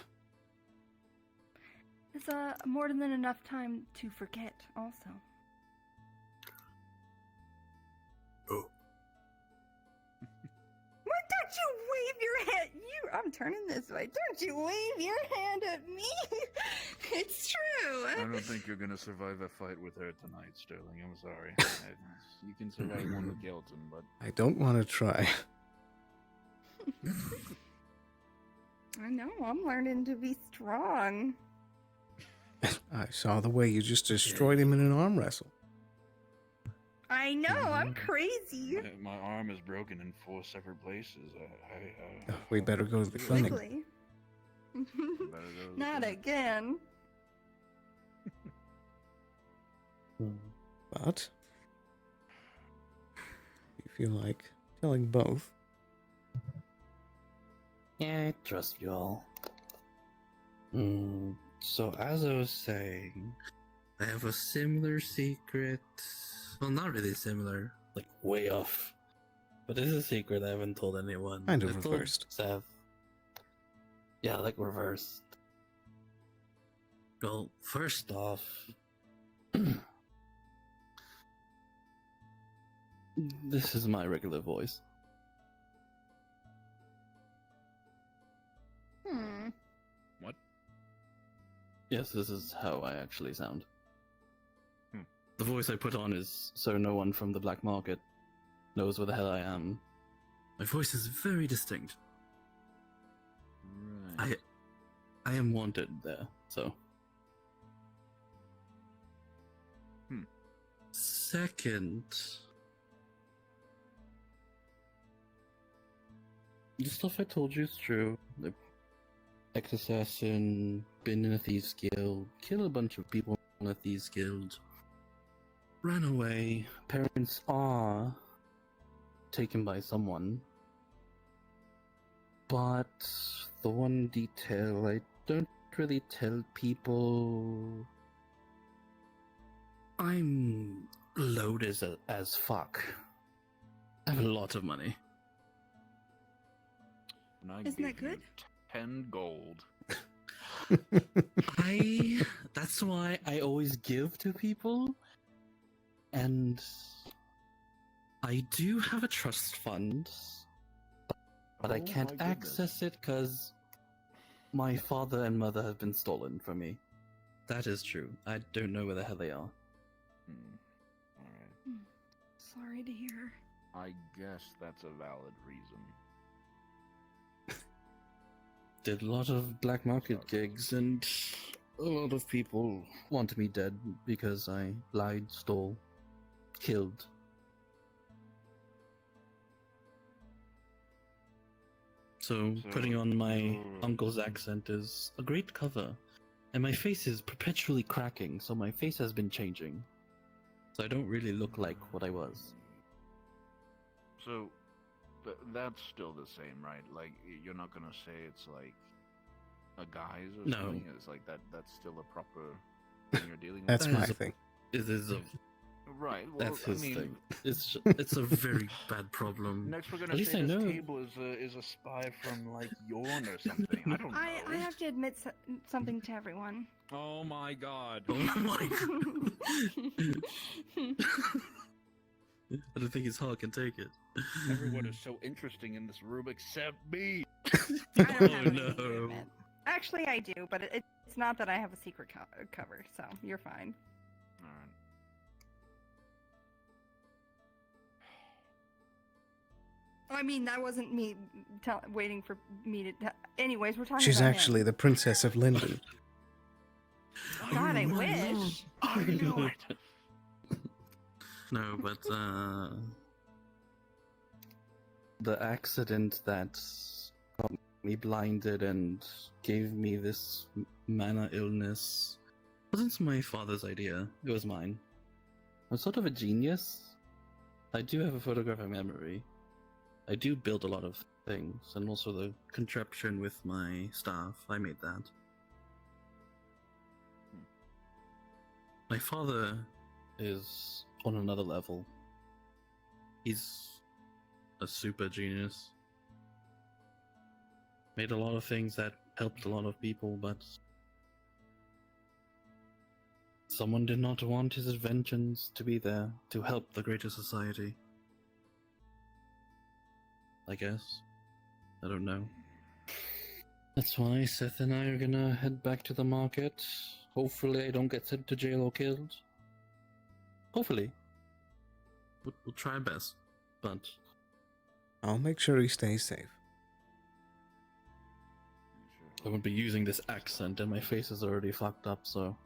It's more than enough time to forget, also. Oh. What? Don't you wave your hand? I'm turning this way. Don't you wave your hand at me? It's true. I don't think you're gonna survive a fight with her tonight, Sterling. I'm sorry. You can survive one with Gelton, but... I don't want to try. I know, I'm learning to be strong. I saw the way you just destroyed him in an arm wrestle. I know, I'm crazy. My arm is broken in 4 separate places. We better go to the clinic. Really? Not again. But you feel like telling both. Yeah, I trust you all. So as I was saying, I have a similar secret. Well, not really similar, like way off. But it's a secret I haven't told anyone. Kind of I told reversed. Seth. Yeah, like reversed. Well, first off, this is my regular voice. What? Yes, this is how I actually sound. The voice I put on is so no one from the black market knows where the hell I am. My voice is very distinct. Right. I am wanted there, so. Second, the stuff I told you is true. The ex-assassin, been in a thieves guild, killed a bunch of people in a thieves guild, ran away. Parents are taken by someone. But the one detail I don't really tell people... I'm loaded as fuck. I have a lot of money. And I Isn't gave that good? you 10 gold. That's why I always give to people. And I do have a trust fund, but I Oh can't my access it because my father and mother have been stolen from me. That is true. I don't know where the hell they are. Alright. Sorry to hear. I guess that's a valid reason. Did a lot of black market gigs, and a lot of people want me dead because I lied, stole, killed. So putting on my uncle's accent is a great cover, and my face is perpetually cracking, so my face has been changing. So I don't really look like what I was. So, that's still the same, right? Like, you're not gonna say it's like a guise or No. something? It's like that's still a proper thing you're dealing with? That's That my is a- thing. It is a Right. Well, That's his I mean, thing. It's a very bad problem. Next, we're gonna At least say I this know. table is a spy from like Yorn or something. I don't know. I have to admit something to everyone. Oh my god. Oh my I don't think his heart can take it. Everyone is so interesting in this room except me. I don't have Oh, anything no. to admit. Actually, I do, but it's not that I have a secret cover, so you're fine. Alright. I mean, that wasn't me waiting for me to. Anyways, we're talking She's about actually him. the Princess of Linden. God, I wish. I knew it. No, but the accident that got me blinded and gave me this mana illness wasn't my father's idea. It was mine. I'm sort of a genius. I do have a photographic memory. I do build a lot of things, and also the contraption with my staff. I made that. My father is on another level. He's a super genius. Made a lot of things that helped a lot of people, but someone did not want his inventions to be there to help the greater society. I guess. I don't know. That's why Seth and I are gonna head back to the market. Hopefully I don't get sent to jail or killed. Hopefully. We'll try our best, but I'll make sure he stays safe. I won't be using this accent, and my face is already fucked up, so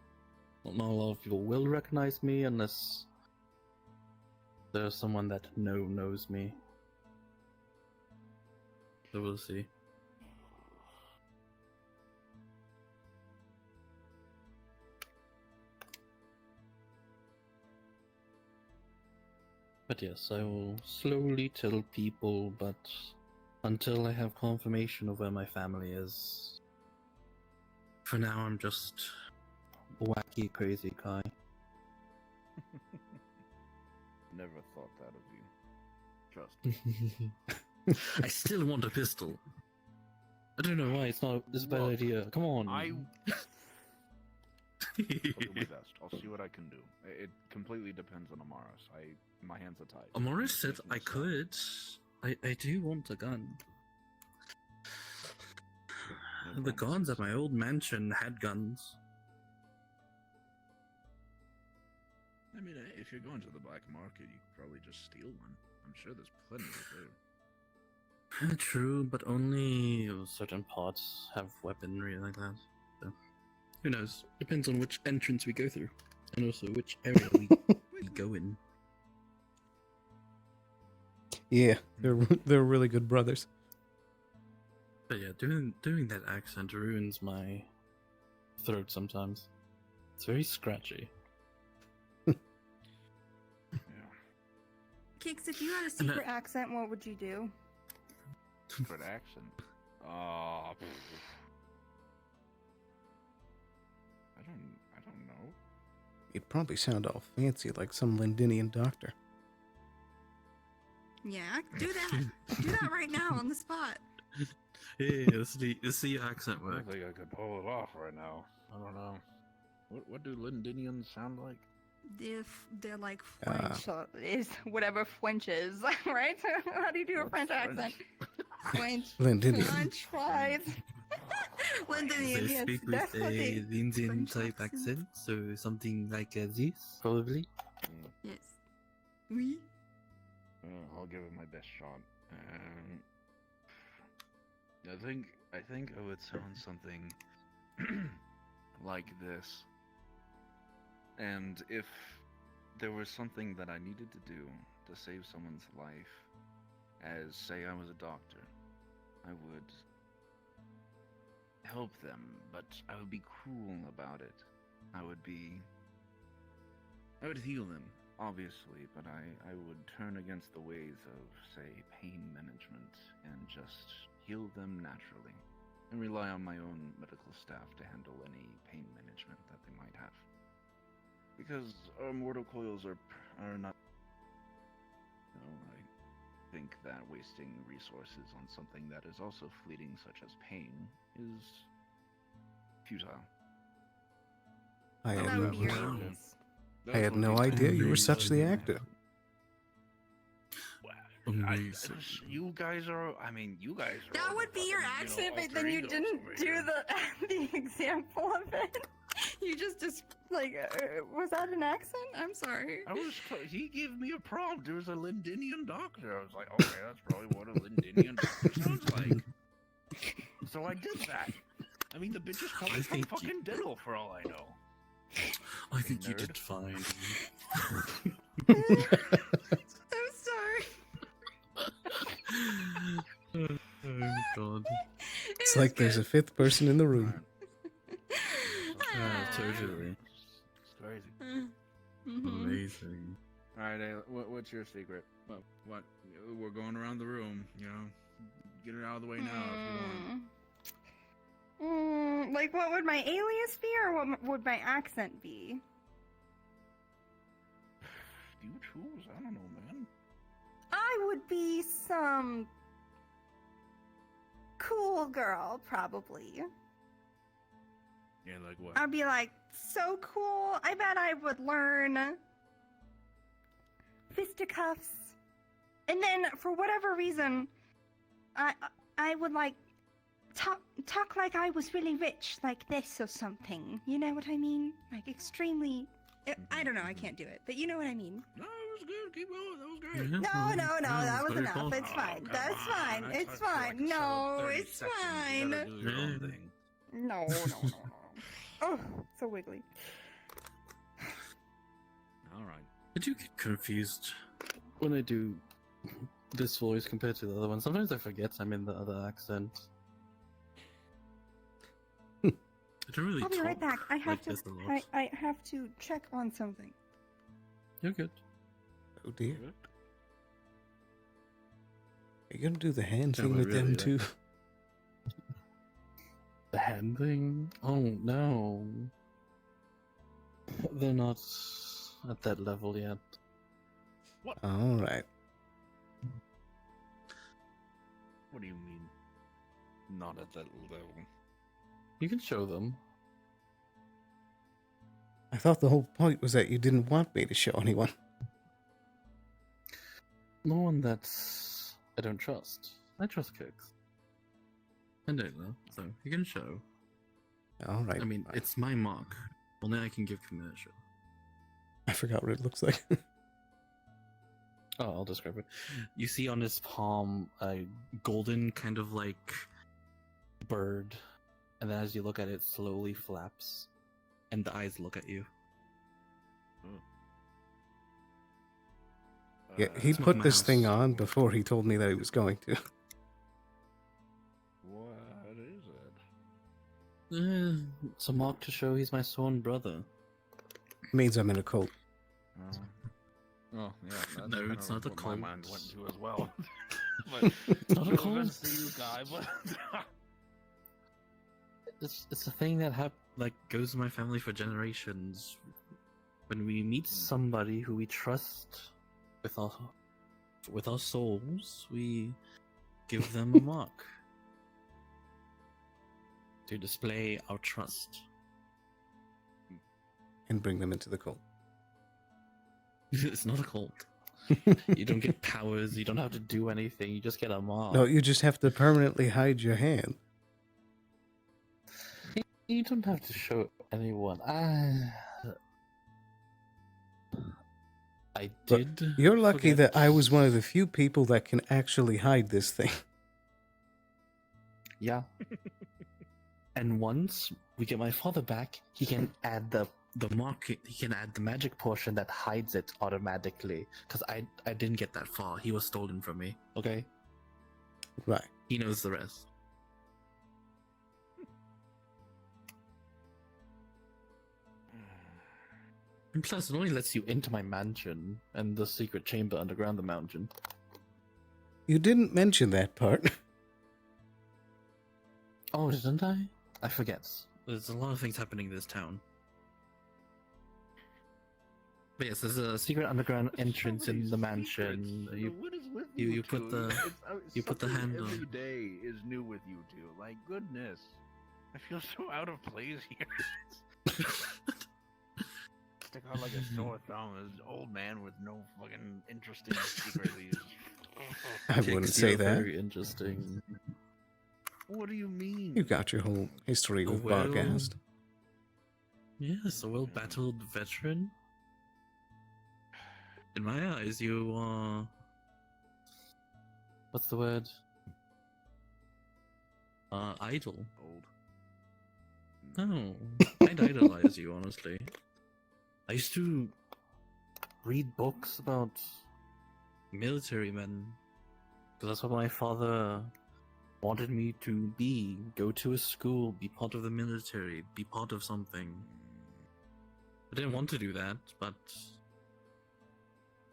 not a lot of people will recognize me unless there's someone that knows me. So we'll see. But yes, I will slowly tell people, but until I have confirmation of where my family is. For now, I'm just wacky, crazy Kai. Never thought that of you. Trust me. I still want a pistol. I don't know why it's not. It's a bad idea. Come on. I'll do my best. I'll see what I can do. It completely depends on Amaris. My hands are tied. Amaris said I could. I do want a gun. The guards at my old mansion had guns. I mean, if you're going to the black market, you could probably just steal one. I'm sure there's plenty there. True, but only certain parts have weaponry like that. So, who knows? Depends on which entrance we go through, and also which area we go in. Yeah, they're really good brothers. But yeah, doing that accent ruins my throat sometimes. It's very scratchy. Kix, if you had a secret accent, what would you do? Secret accent? I don't know. You'd probably sound all fancy like some Lindinian doctor. Yeah, do that. Do that right now on the spot. Hey, let's see your accent I work. don't think I could pull it off right now. I don't know. What do Lindinians sound like? They're like French. Is whatever French is, right? How do you do a French accent? French. Lindinian. French fries. Lindinian, They yes. speak with That's what a they. Indian French type accent, so something like this, probably. Yes. Oui. I'll give it my best shot. I think I would sound something like this. And if there was something that I needed to do to save someone's life, as say I was a doctor, I would help them, but I would be cruel about it. I would heal them, obviously, but I would turn against the ways of, say, pain management and just heal them naturally, and rely on my own medical staff to handle any pain management that they might have. because mortal coils are not. I think that wasting resources on something that is also fleeting, such as pain, is futile. I had, that would be your aliens. I had no idea you were such the actor. You guys are. I mean, you guys are. That would be your accent, but then you didn't do the example of it. You just was that an accent? I'm sorry. He gave me a prompt. There was a Lindinian doctor. I was like, okay, that's probably what a Lindinian doctor sounds like. So I did that. I mean, the bitch is probably from fucking Diddle for all I know. I think you did fine. I'm sorry. Oh god. It's like there's a fifth person in the room. Totally. It's crazy. Amazing. All right, what's your secret? What? We're going around the room. You know, get it out of the way now if you want. Like, what would my alias be, or what would my accent be? You choose. I don't know, man. I would be some cool girl, probably. Yeah, like what? I'd be like, so cool. I bet I would learn fisticuffs. And then, for whatever reason, I would, like, talk like I was really rich, like this or something. You know what I mean? Like, extremely... I don't know, I can't do it, but you know what I mean. No, it was good. Keep going. That was great. No, that was enough. It's fine. That's fine. It's fine. No, it's fine. No. Oh, so wiggly. Alright. I do get confused when I do this voice compared to the other one. Sometimes I forget I'm in the other accent. I don't really I'll be right back. I have like to. I have to check on something. You're good. Oh dear. Are you gonna do the hand Yeah, thing but with them really, too? The hand thing? Oh no. They're not at that level yet. What? Alright. What do you mean? Not at that level. You can show them. I thought the whole point was that you didn't want me to show anyone. No one that's I don't trust. I trust Kicks. I don't know, so you can show. Alright. I mean, it's my mark. Only I can give commercial. I forgot what it looks like. Oh, I'll describe it. You see on his palm a golden kind of like bird, and then as you look at it, slowly flaps, and the eyes look at you. Yeah, he It's put my this house. thing on before he told me that he was going to. What is it? It's a mark to show he's my sworn brother. Means I'm in a cult. Oh, yeah. That's No, kind it's of not a what cult. my mind went to as well. It's not a No cult. offense to you, guy, but It's a thing that goes in my family for generations. When we meet somebody who we trust with our souls, we give them a mark to display our trust. And bring them into the cult. It's not a cult. You don't get powers, you don't have to do anything, you just get a mark. No, you just have to permanently hide your hand. You don't have to show anyone. I But did. you're lucky forget- that I was one of the few people that can actually hide this thing. Yeah. And once we get my father back, he can add the mark. He can add the magic portion that hides it automatically. Because I didn't get that far. He was stolen from me. Okay. Right. He knows the rest. And plus, it only lets you into my mansion and the secret chamber underground the mountain. You didn't mention that part. Oh, didn't I? I forget. There's a lot of things happening in this town. But yes, there's a secret underground entrance in the mansion. What is with You two? put the you put the Something handle. every day is new with you two. Like goodness, I feel so out of place here. Stick out like a sore thumb. This old man with no fucking interesting secret. I wouldn't say that. Very interesting. What do you mean? You got your whole history with well- Barghast. Yes, a well-battled veteran. In my eyes, you are. What's the word? Idle. Old. No, I'd idolize you, honestly. I used to read books about military men, because that's what my father wanted me to be. Go to a school, be part of the military, be part of something. I didn't want to do that, but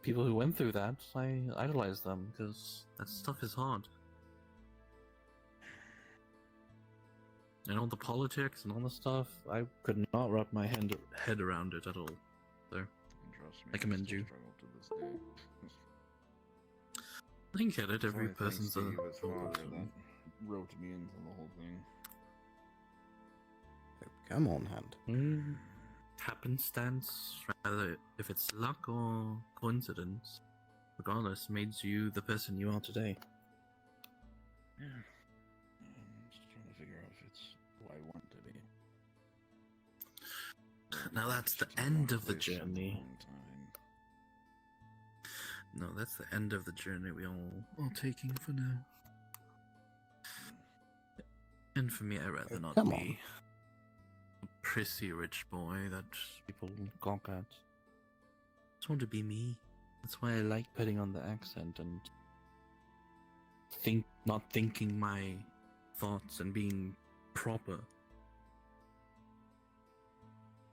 people who went through that, I idolize them, because that stuff is hard. And all the politics and all the stuff, I could not wrap my head around it at all. So, Trust me, I commend still you. struggle to this day. I get it, every It's only person's thanks a... to you as father that roped me into the whole thing. Come on, hand. Happenstance, rather, if it's luck or coincidence, regardless, made you the person you are today. Yeah. I'm just trying to figure out if it's who I want to be. Now that's the end of the journey. No, that's the end of the journey we all are taking for now. And for me, I'd rather not Come be a prissy rich boy that people gawk at. I just want to be me. That's why I like putting on the accent and not thinking my thoughts and being proper.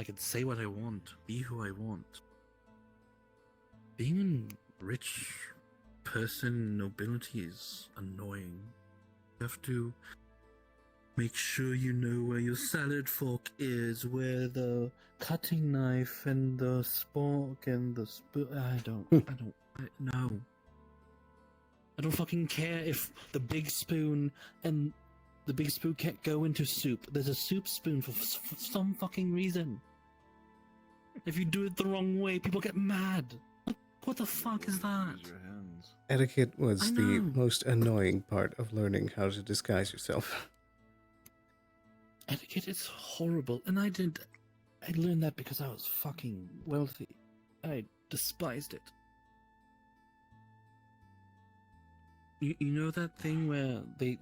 I can say what I want, be who I want. Being a rich person, nobility is annoying. You have to make sure you know where your salad fork is, where the cutting knife and the spork and the spoon. No. I don't fucking care if the big spoon and the big spoon can't go into soup. There's a soup spoon for some fucking reason. If you do it the wrong way, people get mad. What the fuck is that? Etiquette was I the know. most annoying part of learning how to disguise yourself. Etiquette is horrible, and I learned that because I was fucking wealthy. I despised it. You know that thing where they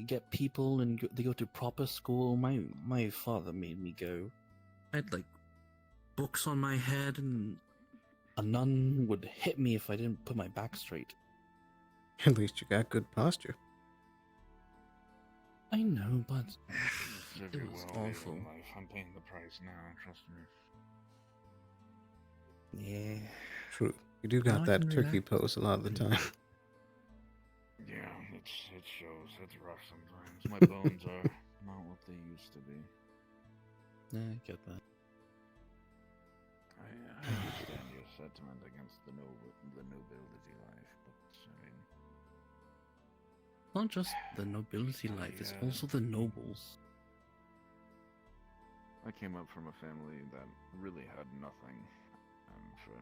get people and they go to proper school? My father made me go. I had like books on my head, and a nun would hit me if I didn't put my back straight. At least you got good posture. I know, but Live it your was well awful. life. I'm paying the price now, trust me. Yeah. True. You do Now got I that can turkey relax. pose a lot of the time. Yeah, it shows. It's rough sometimes. My bones are not what they used to be. Yeah, I get that. I understand your sentiment against the nobility life, but I mean, Not just the nobility life, it's also the nobles. I came up from a family that really had nothing for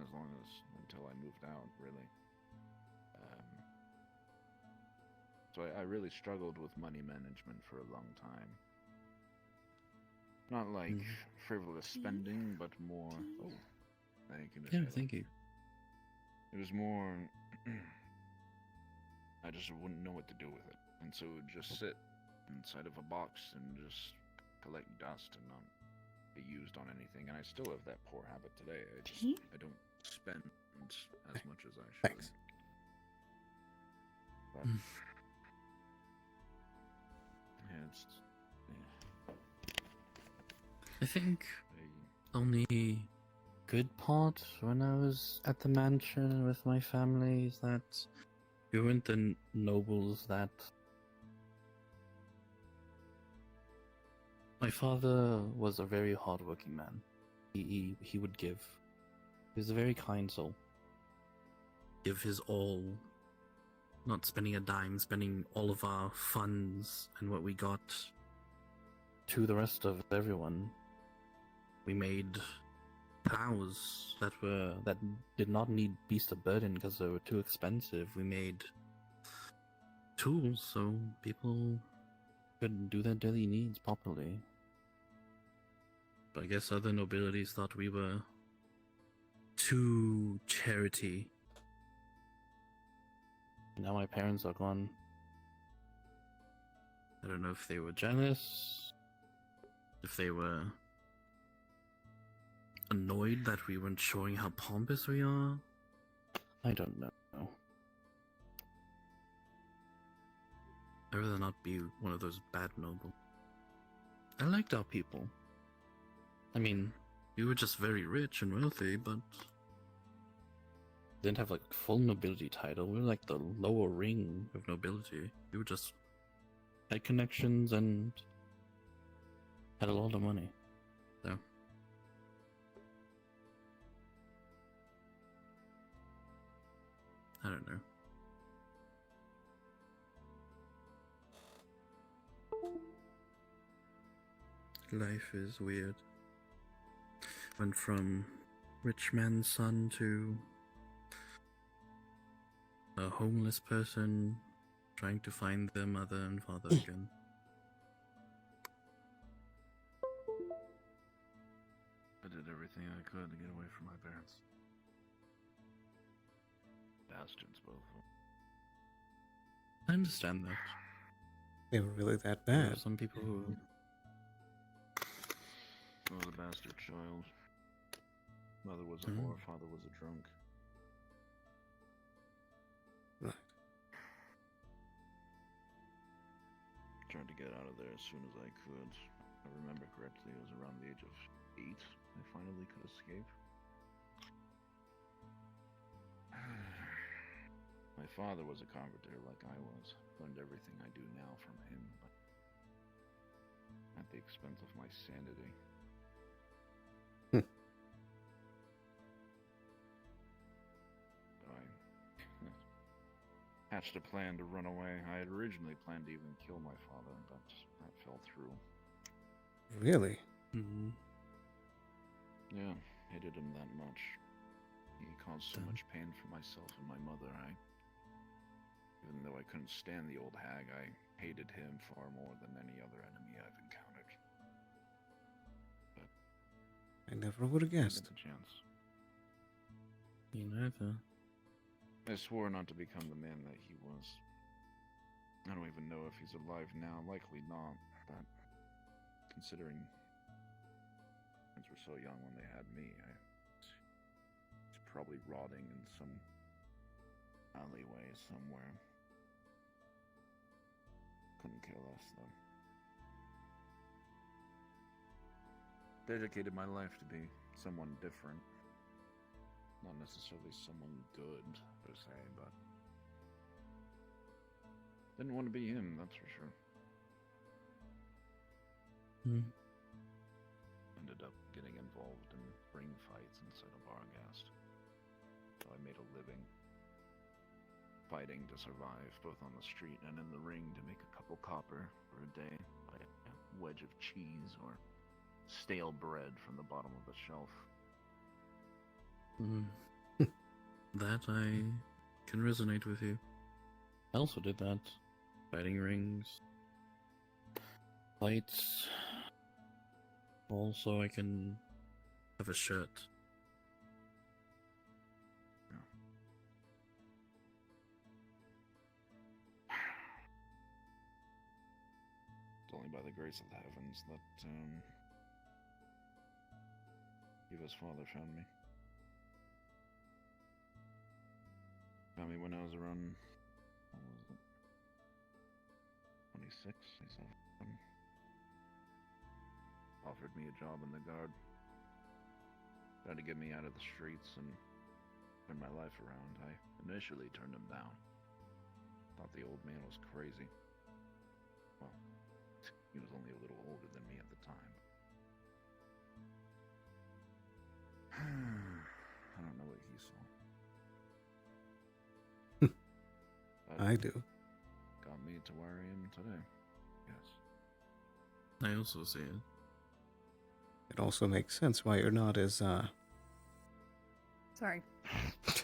as long as until I moved out, really. So I really struggled with money management for a long time. Not like frivolous spending, but more. Oh, thank you. Miss Yeah, Taylor. thank you. It was more. I just wouldn't know what to do with it, and so it would just sit inside of a box and just collect dust and not be used on anything. And I still have that poor habit today. I don't spend as much as I should. Thanks. But yeah, it's I think only good part when I was at the mansion with my family is that we weren't the nobles that... My father was a very hardworking man. he would give. He was a very kind soul. Give his all, not spending a dime, spending all of our funds and what we got to the rest of everyone. We made plows that did not need beast of burden because they were too expensive. We made tools so people could do their daily needs properly. But I guess other nobilities thought we were too charity. Now my parents are gone. I don't know if they were jealous, if they were annoyed that we weren't showing how pompous we are. I don't know. I'd rather not be one of those bad nobles. I liked our people. I mean, we were just very rich and wealthy, but didn't have like full nobility title. We were like the lower ring of nobility. We were just had connections and had a lot of money. So I don't know. Life is weird. Went from rich man's son to a homeless person trying to find their mother and father again. I did everything I could to get away from my parents. Bastards, both of them. I understand that. They were really that There are bad. some people who... I was a bastard child. Mother was a whore, father was a drunk. Right. Tried to get out of there as soon as I could. If I remember correctly, it was around the age of 8 I finally could escape. My father was a converter like I was. Learned everything I do now from him, but at the expense of my sanity. I hatched a plan to run away. I had originally planned to even kill my father, but that fell through. Really? Mm-hmm. Yeah, hated him that much. He caused so much pain for myself and my mother. Even though I couldn't stand the old hag, I hated him far more than any other enemy I've encountered. But I never would have guessed. I had a chance. Me neither. I swore not to become the man that he was. I don't even know if he's alive now. Likely not, but considering parents were so young when they had me, he's probably rotting in some alleyway somewhere. Couldn't care less, though. Dedicated my life to be someone different. Not necessarily someone good, per se, but didn't want to be him, that's for sure. Ended up getting involved in ring fights inside of Barghast. So I made a living fighting to survive, both on the street and in the ring, to make a couple copper for a day, buy a wedge of cheese or stale bread from the bottom of the shelf. That I can resonate with you. I also did that. Fighting rings, fights. Also, I can have a shirt. It's only by the grace of the heavens that Eva's father found me. Found me when I was around, what was it, 26, 27. Offered me a job in the guard. Tried to get me out of the streets and turn my life around. I initially turned him down. Thought the old man was crazy. Well, he was only a little older than me at the time. I do. Got me to where I am today. Yes. I also see it. It also makes sense why you're not as, Sorry. It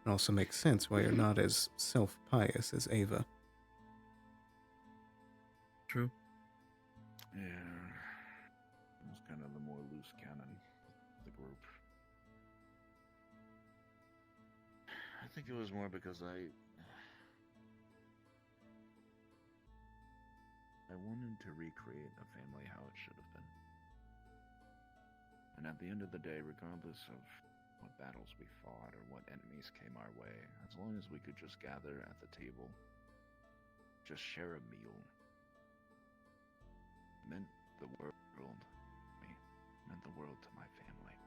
also makes sense why you're not as self-pious as Ava. True. Yeah. It was kind of the more loose cannon of the group. I think it was more because I wanted to recreate a family how it should have been. And at the end of the day, regardless of what battles we fought or what enemies came our way, as long as we could just gather at the table, just share a meal, meant the world to me, meant the world to my family.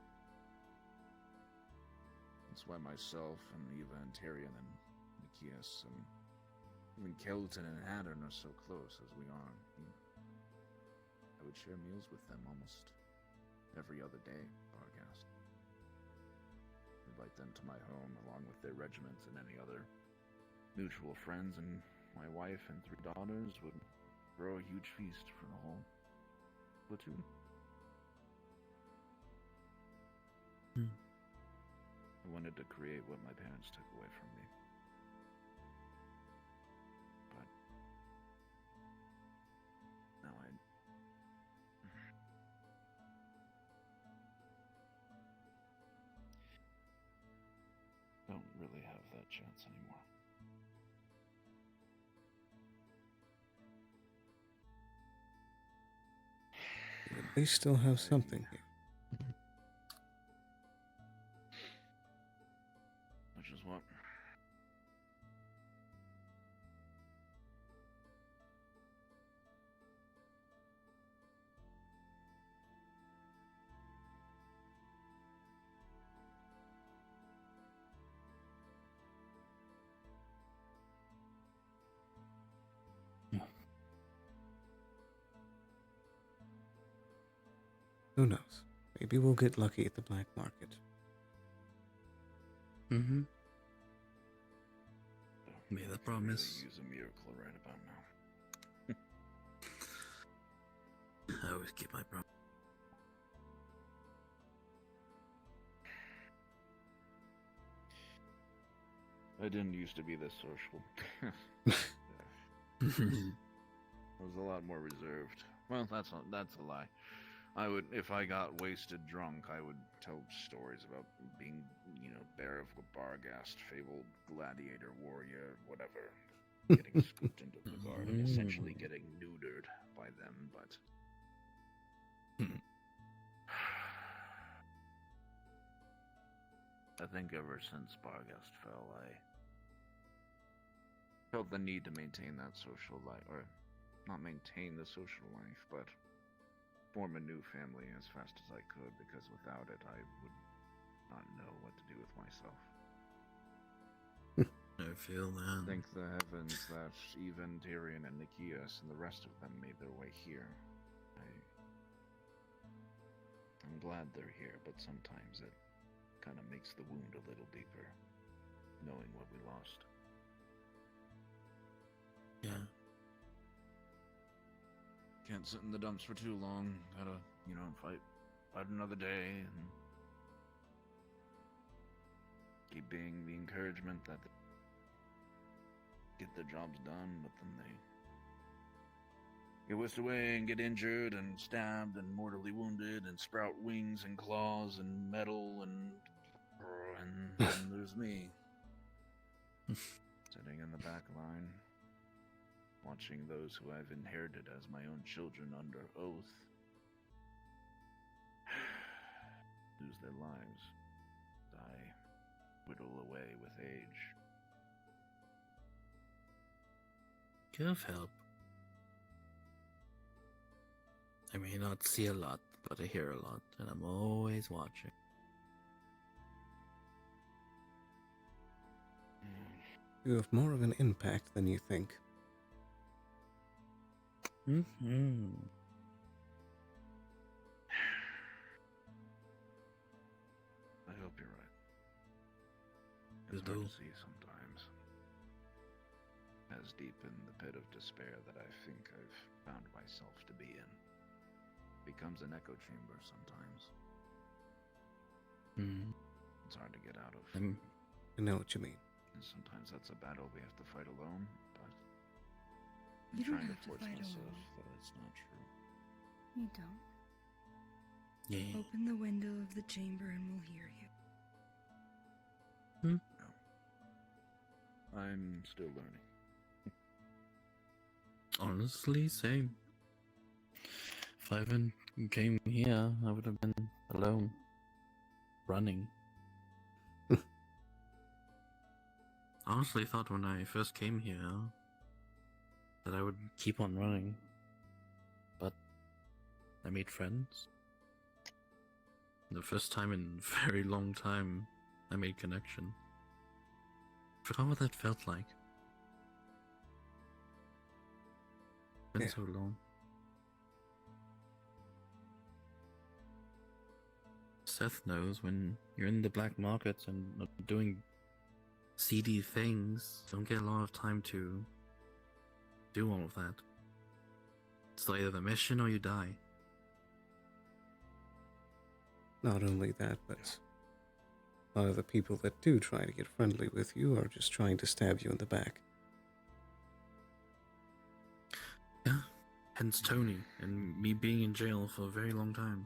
That's why myself and Eva and Tyrion and Nikias and even Kelton and Haddon are so close as we are. I would share meals with them almost every other day, Barghast. Invite them to my home along with their regiments and any other mutual friends, and my wife and 3 daughters would throw a huge feast for the whole platoon. I wanted to create what my parents took away from me. But now I don't really have that chance anymore. You at least still have something here. Which is what? Who knows? Maybe we'll get lucky at the black market. Mm-hmm. May the promise. Use a miracle right about now. I always keep my promise. I didn't used to be this social. I was a lot more reserved. Well, that's a lie. I would, if I got wasted drunk, I would tell stories about being, Bear of Barghast, fabled gladiator warrior, whatever, getting scooped into the garden, essentially getting neutered by them, but I think ever since Barghast fell, I felt the need to maintain that social life, or not maintain the social life, but form a new family as fast as I could, because without it, I would not know what to do with myself. I feel that. Thank the heavens that even Tyrion and Nikias and the rest of them made their way here. I'm glad they're here, but sometimes it kind of makes the wound a little deeper, knowing what we lost. Yeah. Can't sit in the dumps for too long. Gotta, fight another day and keep being the encouragement that they get their jobs done, but then they get whisked away and get injured and stabbed and mortally wounded and sprout wings and claws and metal and there's me sitting in the back line, watching those who I've inherited as my own children under oath lose their lives, die, whittle away with age. Give help. I may not see a lot, but I hear a lot, and I'm always watching. You have more of an impact than you think. Mm-hmm. I hope you're right. You It's hard do. to see sometimes. as deep in the pit of despair that I think I've found myself to be in. Becomes an echo chamber sometimes. Hmm. It's hard to get out of. I know what you mean. And sometimes that's a battle we have to fight alone, but I'm You don't trying have to to force fight myself alone. that it's not true. You don't. Yeah. Open the window of the chamber and we'll hear you. I'm still learning. Honestly, same. If I even came here, I would have been alone. Running. Honestly thought when I first came here that I would keep on running. But I made friends. The first time in a very long time I made connection. Forgot what that felt like. Been so long. Seth knows when you're in the black markets and doing seedy things, you don't get a lot of time to do all of that. It's either the mission or you die. Not only that, but a lot of the people that do try to get friendly with you are just trying to stab you in the back. Yeah, hence Tony and me being in jail for a very long time.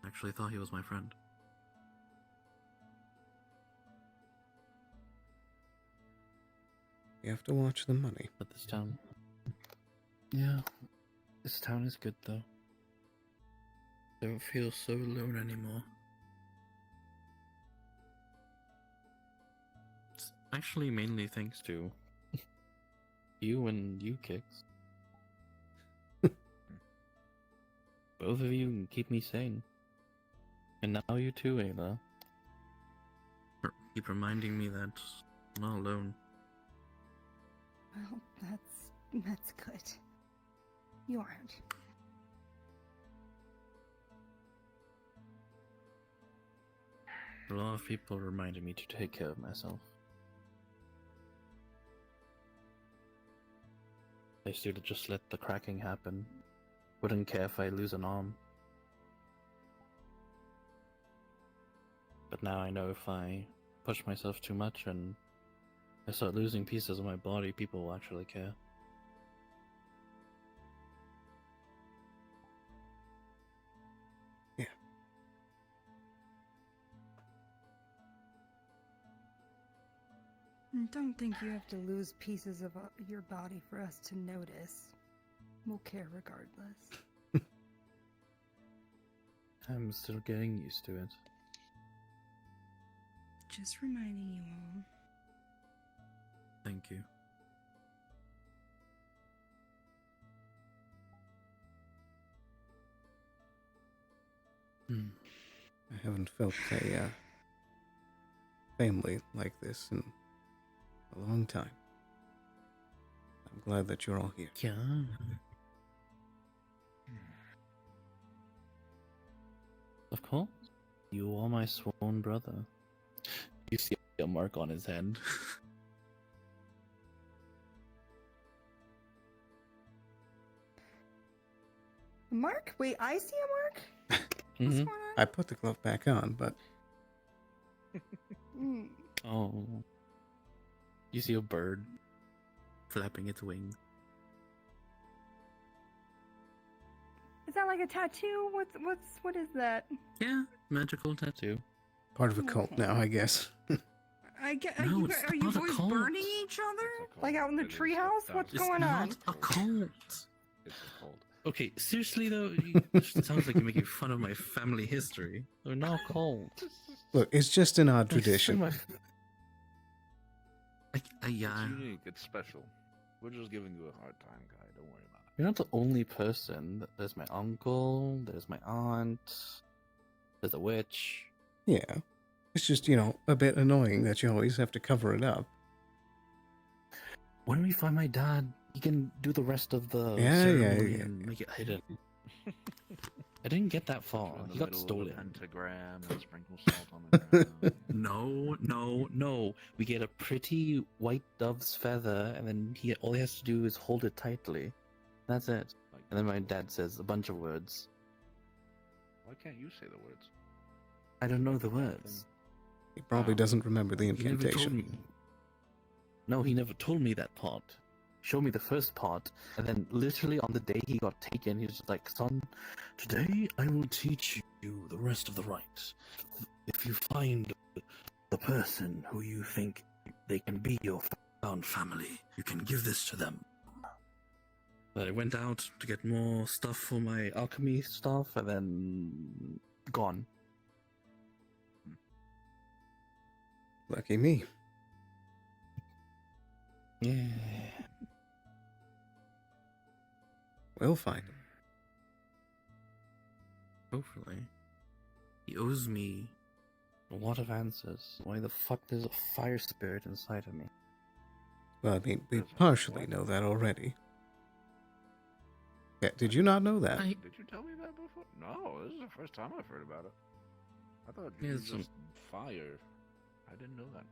Actually thought he was my friend. You have to watch the money. But this town... Yeah, this town is good though. Don't feel so alone anymore. It's actually mainly thanks to you and you, Kicks. Both of you keep me sane. And now you too, Ayla. Keep reminding me that I'm not alone. Well, that's good. You aren't. A lot of people reminded me to take care of myself. I used to just let the cracking happen. Wouldn't care if I lose an arm. But now I know if I push myself too much and I start losing pieces of my body, people will actually care. Yeah. Don't think you have to lose pieces of your body for us to notice. We'll care regardless. I'm still getting used to it. Just reminding you all. Thank you. I haven't felt a family like this in a long time. I'm glad that you're all here. Yeah. Of course. You are my sworn brother. You see a mark on his hand. Mark? Wait, I see a mark? Mm-hmm. I put the glove back on, but... Oh. You see a bird flapping its wings. Is that like a tattoo? What is that? Yeah, magical tattoo. Part of a cult now, I guess. I get. No, you, it's are you not a boys cult. burning each other? Like out in the treehouse? What's It's going on? not a cult. It's a cult. Okay, seriously though, it sounds like you're making fun of my family history. They're not cult. Look, it's just an odd Like, tradition. Yeah. It's unique. It's special. We're just giving you a hard time, guy. Don't worry about it. You're not the only person. There's my uncle, there's my aunt, there's a witch. Yeah. It's just, you know, a bit annoying that you always have to cover it up. When we find my dad, he can do the rest of the Yeah, ceremony yeah. and make it hidden. I didn't get that far. In the He got middle of a stolen. pentagram and sprinkle salt on the ground. No. We get a pretty white dove's feather, and then all he has to do is hold it tightly. That's it. And then my dad says a bunch of words. Why can't you say the words? I don't know the words. He probably doesn't remember the He never told incantation. me. No, he never told me that part. Showed me the first part, and then literally on the day he got taken, he was just like, "Son, today I will teach you the rest of the rites. If you find the person who you think they can be your found family, you can give this to them." But I went out to get more stuff for my alchemy stuff, and then gone. Lucky me. Yeah. We'll find him. Hopefully. He owes me a lot of answers. Why the fuck there's a fire spirit inside of me? Well, I mean, we partially know that already. Yeah, did you not know that? Did you tell me that before? No, this is the first time I've heard about it. I thought you Yeah, were it's just fire. I didn't know that.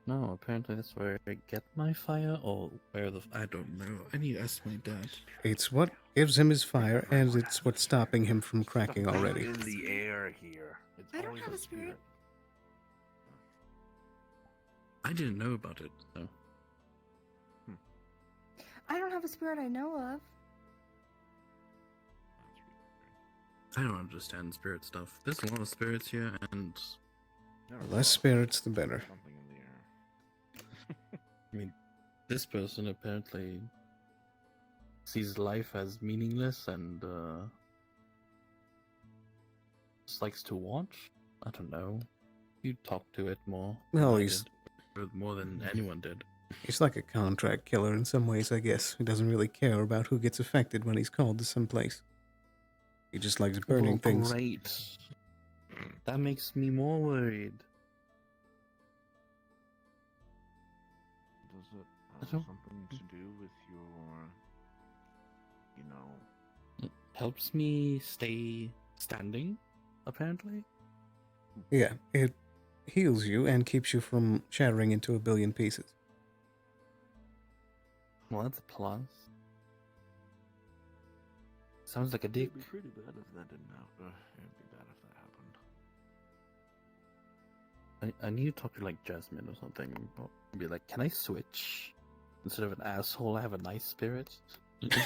No, apparently that's where I get my fire, or where the... I don't know. I need to ask my dad. It's what gives him his fire, and it's what's stopping him from cracking already. In the air here. It's I don't always have a spirit. I didn't know about it, so... I don't have a spirit I know of. I don't understand spirit stuff. There's a lot of spirits here, and... The less spirits, the better. I mean, this person apparently sees life as meaningless and just likes to watch. I don't know. You talk to it more. Well, than I he's- did, or more than anyone did. He's like a contract killer in some ways, I guess. He doesn't really care about who gets affected when he's called to some place. He just likes burning Well, things. Great. That makes me more worried. Does it I have don't- something to do with your, you know... It helps me stay standing, apparently. Yeah, it heals you and keeps you from shattering into a billion pieces. Well, that's a plus. Sounds like a dick. It'd be pretty bad if that didn't happen. It'd be bad if that happened. I need to talk to like Jasmine or something. Or be like, can I switch? Instead of an asshole, I have a nice spirit. Can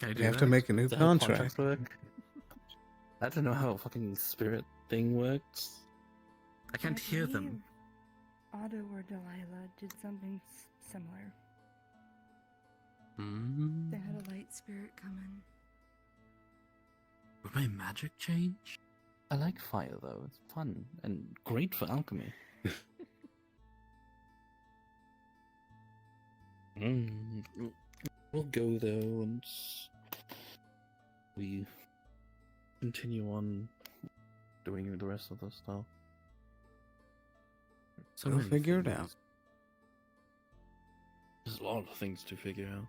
I do You have to that? make a new Is that how contract. contracts work? I don't know how a fucking spirit thing works. I can't hear them. Otto or Delilah did something similar. Mm. They had a light spirit come in. Would my magic change? I like fire though. It's fun and great for alchemy. We'll go though once we continue on doing the rest of the stuff. We'll many figure it things. out. There's a lot of things to figure out.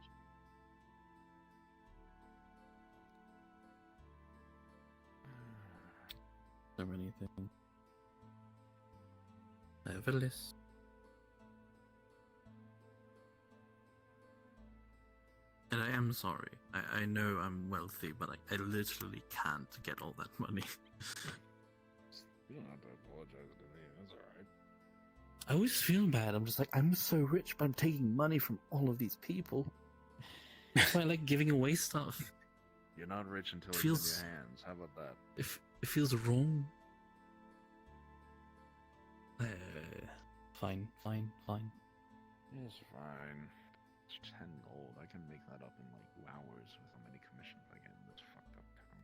So many things. I have a list. And I am sorry. I know I'm wealthy, but I literally can't get all that money. You don't have to apologize to me. That's alright. I always feel bad. I'm just like, I'm so rich, but I'm taking money from all of these people. That's why I like giving away stuff. You're not rich until it's Feels- in your hands. How about that? It feels wrong. Fine. It's fine. It's 10 gold. I can make that up in like 2 hours with how many commissions I get in this fucked up town.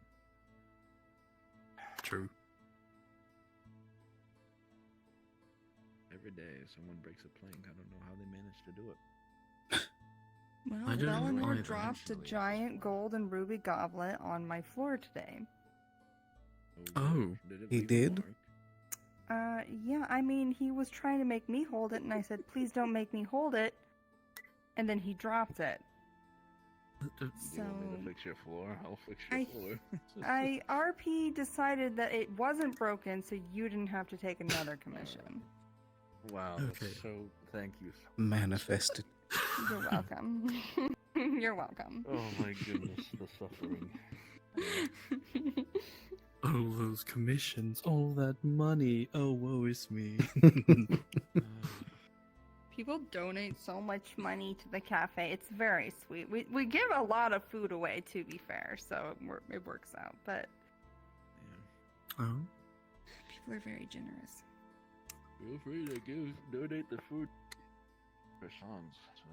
True. Every day someone breaks a plank. I don't know how they manage to do it. Well, I don't know Valinor either. dropped a giant gold and ruby goblet on my floor today. Oh, He did? Yeah, I mean, he was trying to make me hold it, and I said, please don't make me hold it. And then he dropped it. You So want me to fix your floor? I'll fix your floor. I RP decided that it wasn't broken, so you didn't have to take another commission. Wow. Okay. So thank you. Manifested. You're welcome. You're welcome. Oh my goodness, the suffering. All those commissions, all that money. Oh, woe is me. People donate so much money to the cafe. It's very sweet. We give a lot of food away, to be fair, so it works out. But Oh. people are very generous. Feel free to donate the food. Croissants. So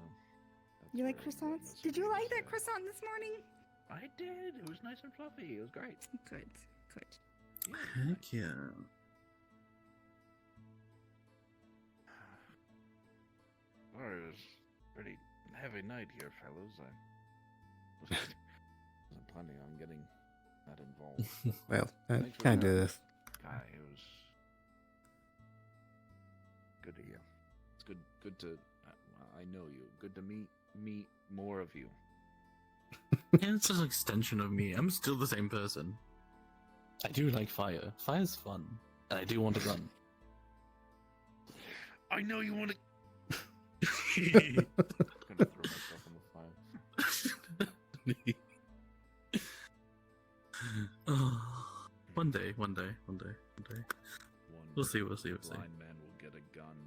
You like croissants? Did you like that croissant this morning? I did. It was nice and fluffy. It was great. Good. Heck yeah. Sorry, it was a pretty heavy night here, fellows. I wasn't planning on getting that involved. Well, that Thanks for kind coming. of. Guy, it was good to hear. It's good to. I know you. Good to meet more of you. Yeah, it's just an extension of me. I'm still the same person. I do like fire. Fire's fun. And I do want a gun. I know you want to. I'm gonna throw myself in the fire. Oh, one day. We'll see. Blind man will get a gun.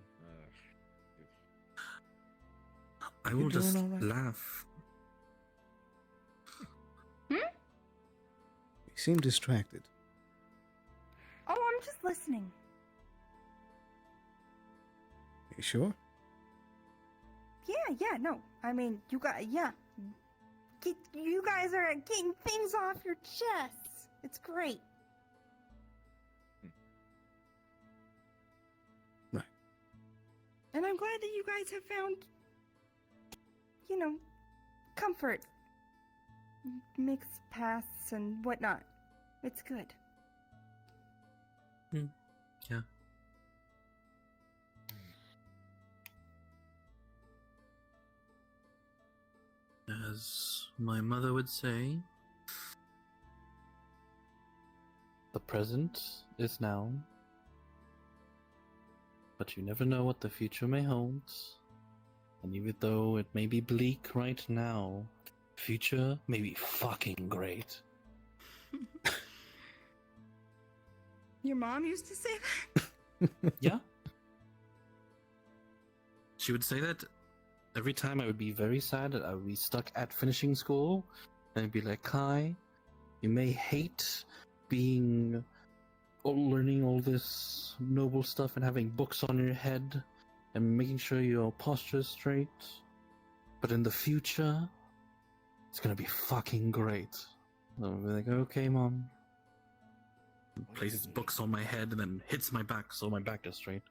I You will doing just all right? laugh. You seem distracted. Oh, I'm just listening. You sure? Yeah, no. I mean, you guys are getting things off your chests. It's great. Right. And I'm glad that you guys have found, comfort. Mixed paths and whatnot. It's good. Yeah. As my mother would say, the present is now, but you never know what the future may hold. And even though it may be bleak right now, future may be fucking great. Your mom used to say that? Yeah. She would say that every time I would be very sad that I would be stuck at finishing school, and I'd be like, Kai, you may hate being or learning all this noble stuff and having books on your head and making sure your posture is straight, but in the future, it's gonna be fucking great. And I'll be like, okay, mom. And places books on my head and then hits my back so my back is straight.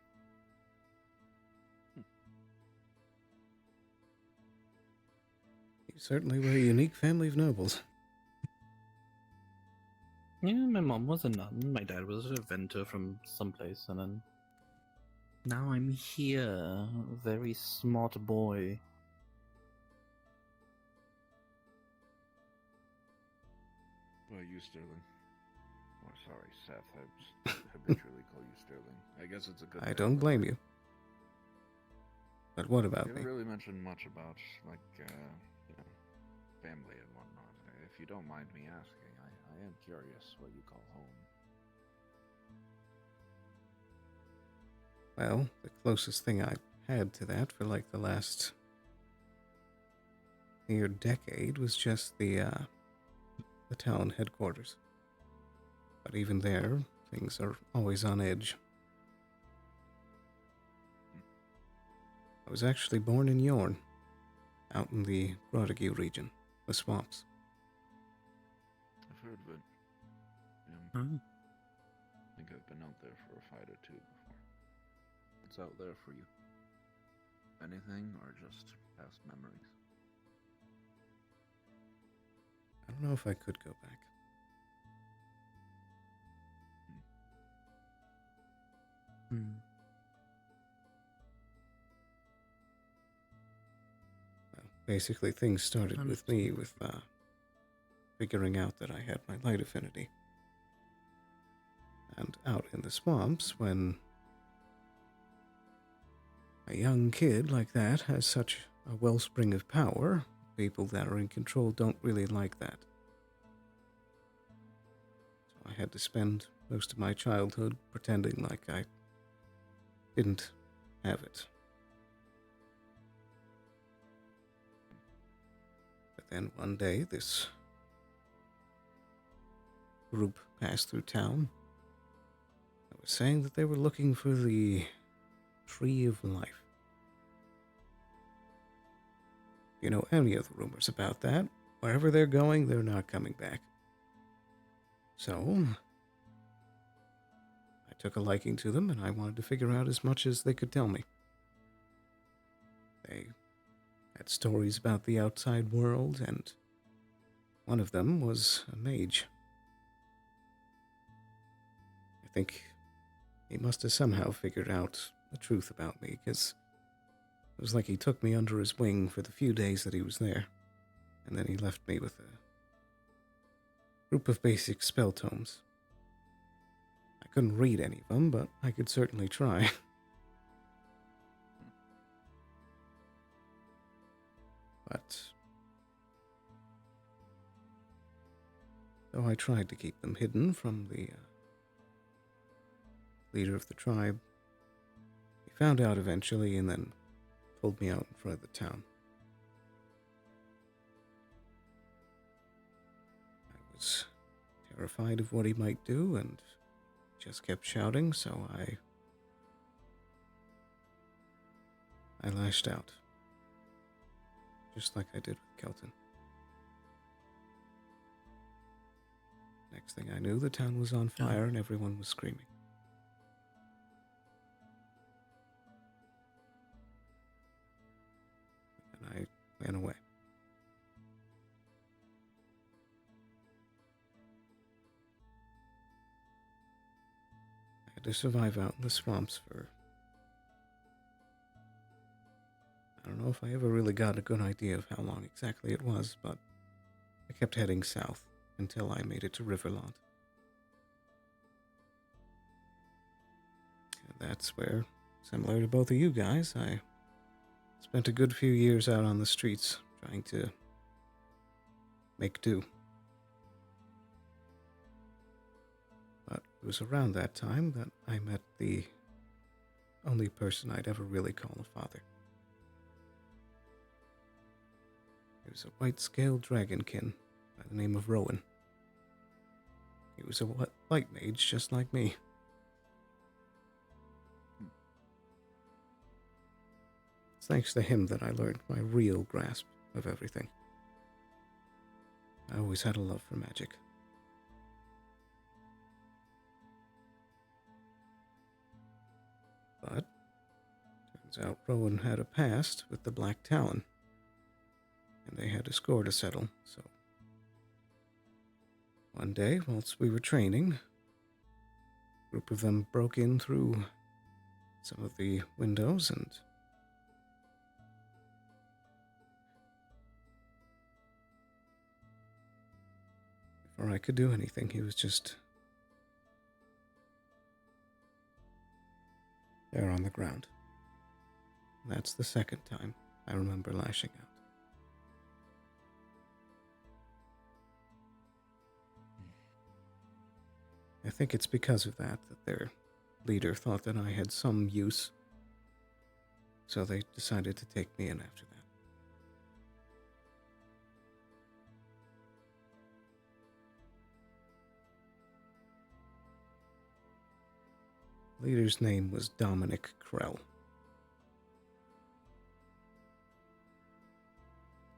You certainly were a unique family of nobles. Yeah, my mom was a nun, my dad was a inventor from someplace, and then now I'm here, a very smart boy. Well, you, Sterling. Oh, sorry, Seth. I habitually call you Sterling. I guess it's a good I thing, don't but blame you. But what You about haven't me? really mentioned much about, family and whatnot. If you don't mind me asking, I am curious what you call home. Well, the closest thing I've had to that for like the last near decade was just the town headquarters. But even there, things are always on edge. I was actually born in Yorn, out in the Grotague region, the swamps. I've heard of it. Oh. I think I've been out there for a fight or two before. What's out there for you? Anything, or just past memories? I don't know if I could go back. basically things started with me with figuring out that I had my light affinity. And out in the swamps, when a young kid like that has such a wellspring of power, people that are in control don't really like that. So I had to spend most of my childhood pretending like I didn't have it. But then one day, this group passed through town. They were saying that they were looking for the Tree of Life. You know any of the rumors about that? Wherever they're going, they're not coming back. So, I took a liking to them, and I wanted to figure out as much as they could tell me. They had stories about the outside world, and one of them was a mage. I think he must have somehow figured out the truth about me, because it was like he took me under his wing for the few days that he was there, and then he left me with a group of basic spell tomes. I couldn't read any of them, but I could certainly try. But though I tried to keep them hidden from the leader of the tribe, he found out eventually and then pulled me out in front of the town. I was terrified of what he might do and just kept shouting, so I lashed out. Just like I did with Kelton. Next thing I knew, the town was on fire and everyone was screaming. And I ran away. I had to survive out in the swamps for... I don't know if I ever really got a good idea of how long exactly it was, but I kept heading south until I made it to Riverlawn. And that's where, similar to both of you guys, I spent a good few years out on the streets trying to make do. But it was around that time that I met the only person I'd ever really call a father. He was a white-scaled dragonkin by the name of Rowan. He was a light mage just like me. It's thanks to him that I learned my real grasp of everything. I always had a love for magic. But turns out Rowan had a past with the Black Talon, and they had a score to settle, so one day, whilst we were training, a group of them broke in through some of the windows, and before I could do anything, he was just there on the ground. That's the second time I remember lashing out. I think it's because of that their leader thought that I had some use, so they decided to take me in after that. Leader's name was Dominic Krell.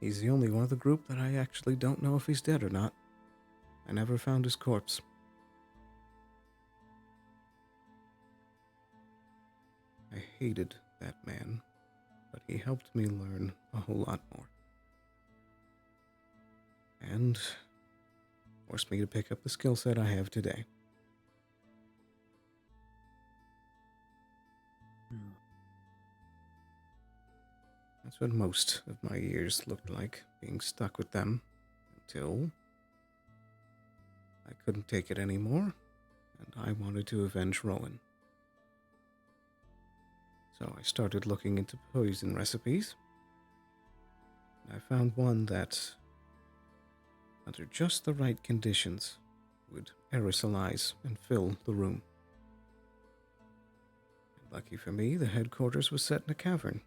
He's the only one of the group that I actually don't know if he's dead or not. I never found his corpse. I hated that man, but he helped me learn a whole lot more. And forced me to pick up the skill set I have today. That's what most of my years looked like, being stuck with them, until I couldn't take it anymore, and I wanted to avenge Rowan. So I started looking into poison recipes. I found one that, under just the right conditions, would aerosolize and fill the room. And lucky for me, the headquarters was set in a cavern.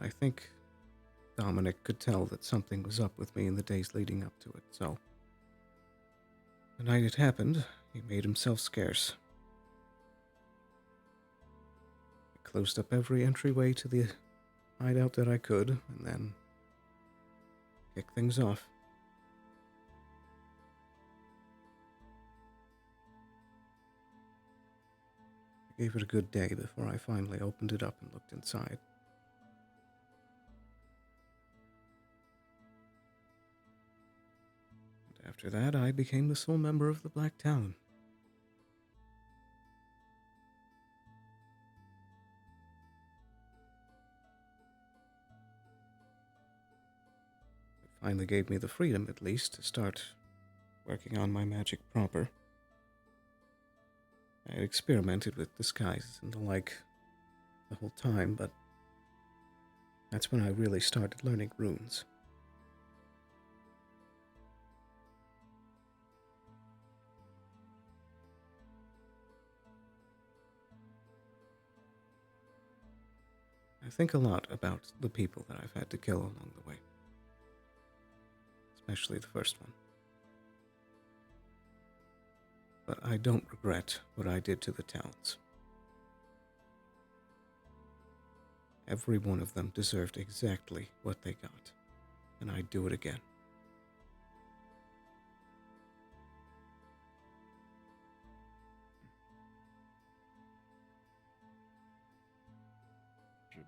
I think Dominic could tell that something was up with me in the days leading up to it, so the night it happened, he made himself scarce. I closed up every entryway to the hideout that I could, and then kicked things off. I gave it a good day before I finally opened it up and looked inside. And after that, I became the sole member of the Black Talon. It finally gave me the freedom, at least, to start working on my magic proper. I had experimented with disguises and the like the whole time, but that's when I really started learning runes. I think a lot about the people that I've had to kill along the way, especially the first one. But I don't regret what I did to the Talons. Every one of them deserved exactly what they got, and I'd do it again.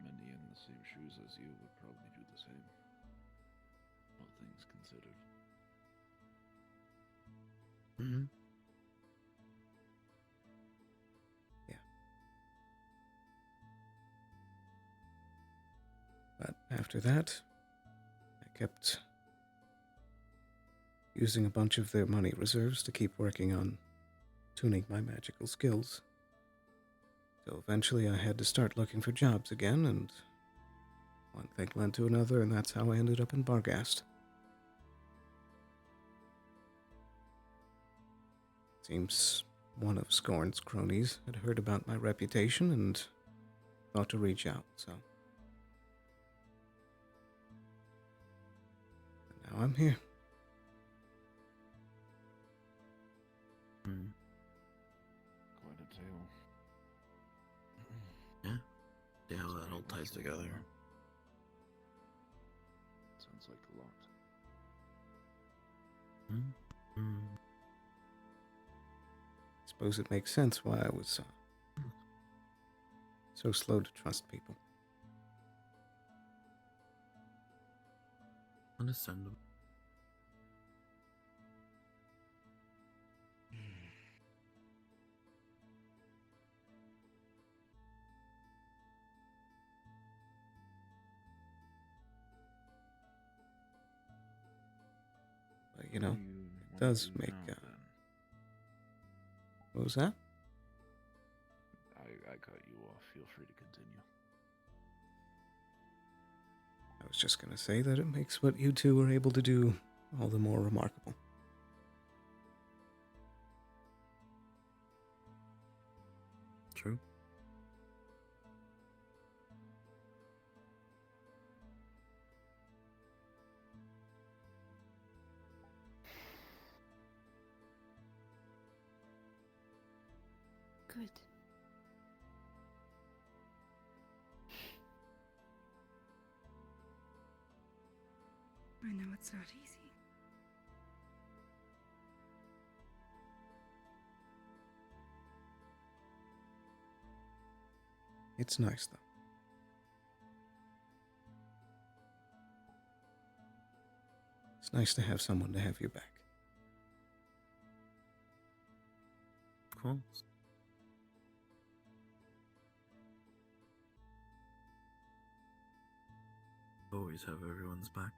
Many in the same shoes as you would probably do the same, all things considered. Mm-hmm. But after that, I kept using a bunch of their money reserves to keep working on tuning my magical skills. So eventually I had to start looking for jobs again, and one thing led to another, and that's how I ended up in Barghast. Seems one of Scorn's cronies had heard about my reputation and thought to reach out, so now I'm here. Quite a tale. Yeah, how that all ties together. Sounds like a lot. Suppose it makes sense why I was so slow to trust people. Understandable. But, you know, it does make... What was that? I cut you off. Feel free to continue. I was just going to say that it makes what you two were able to do all the more remarkable. True. Good. I know it's not easy. It's nice, though. It's nice to have someone to have your back. Cool. Always have everyone's back.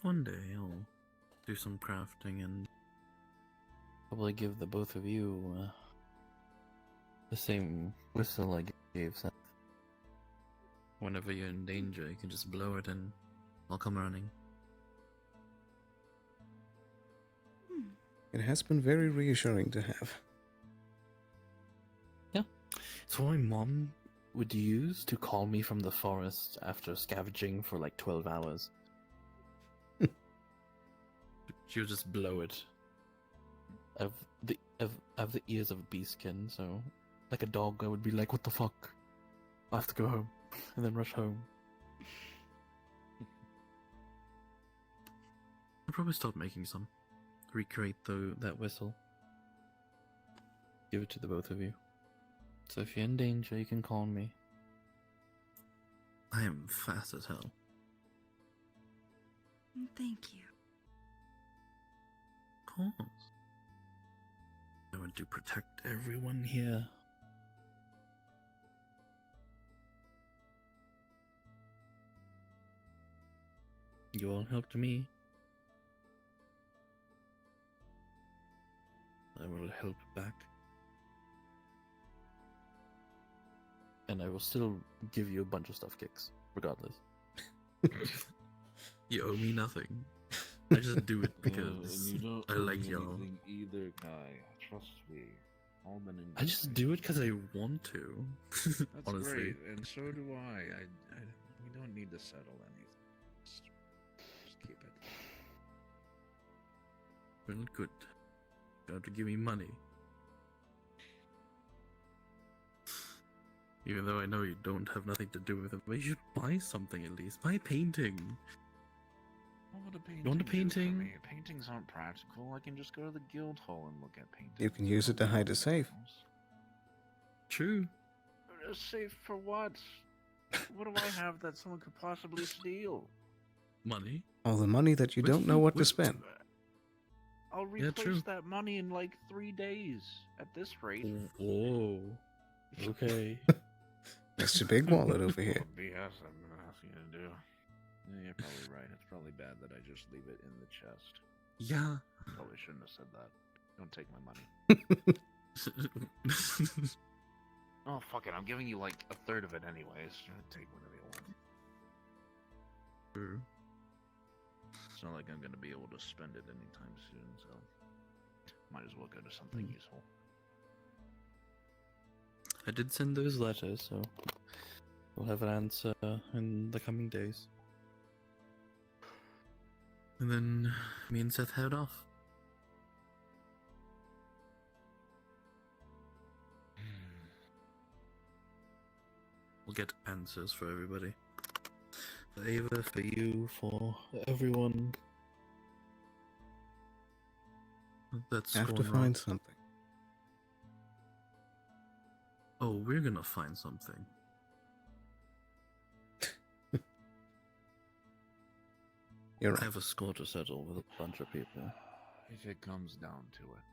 One day I'll do some crafting and probably give the both of you the same whistle I gave Seth. Whenever you're in danger, you can just blow it and I'll come running. It has been very reassuring to have. Yeah. It's what my mom would use to call me from the forest after scavenging for like 12 hours. She would just blow it. I have the ears of a beastkin, so like a dog I would be like, what the fuck? I have to go home. And then rush home. I'll probably start making some. Recreate that whistle. Give it to the both of you. So if you're in danger, you can call me. I am fast as hell. Thank you. Of course. I want to protect everyone here. You all helped me. I will help back. And I will still give you a bunch of stuff kicks, regardless. You owe me nothing. I just do it because you don't I owe like me y'all. anything either, guy. Trust me. All men in I just do it because I want to. That's honestly. great, and so do I. We don't need to settle anything. Just keep it. Well, good. You have to give me money. Even though I know you don't have nothing to do with it, but you should buy something at least. Buy a painting. What would a painting You want a do painting? for me? Paintings aren't practical. I can just go to the guild hall and look at paintings. You can use it to hide a safe. True. A safe for what? What do I have that someone could possibly steal? Money. All the money that you don't know what to spend. I'll replace that money in like 3 days at this rate. Whoa. Okay. That's a big wallet over here. BS I'm gonna ask you to do. Yeah, you're probably right. It's probably bad that I just leave it in the chest. Yeah. Probably shouldn't have said that. Don't take my money. Oh, fuck it. I'm giving you like a third of it anyways. Take whatever you want. True. It's not like I'm gonna be able to spend it anytime soon, so might as well go to something useful. I did send those letters, so we'll have an answer in the coming days. And then me and Seth head off. We'll get answers for everybody. For Ava, for you, for everyone. That's Have to going find wrong. something. Oh, we're gonna find something. You're right. I have a score to settle with a bunch of people. If it comes down to it,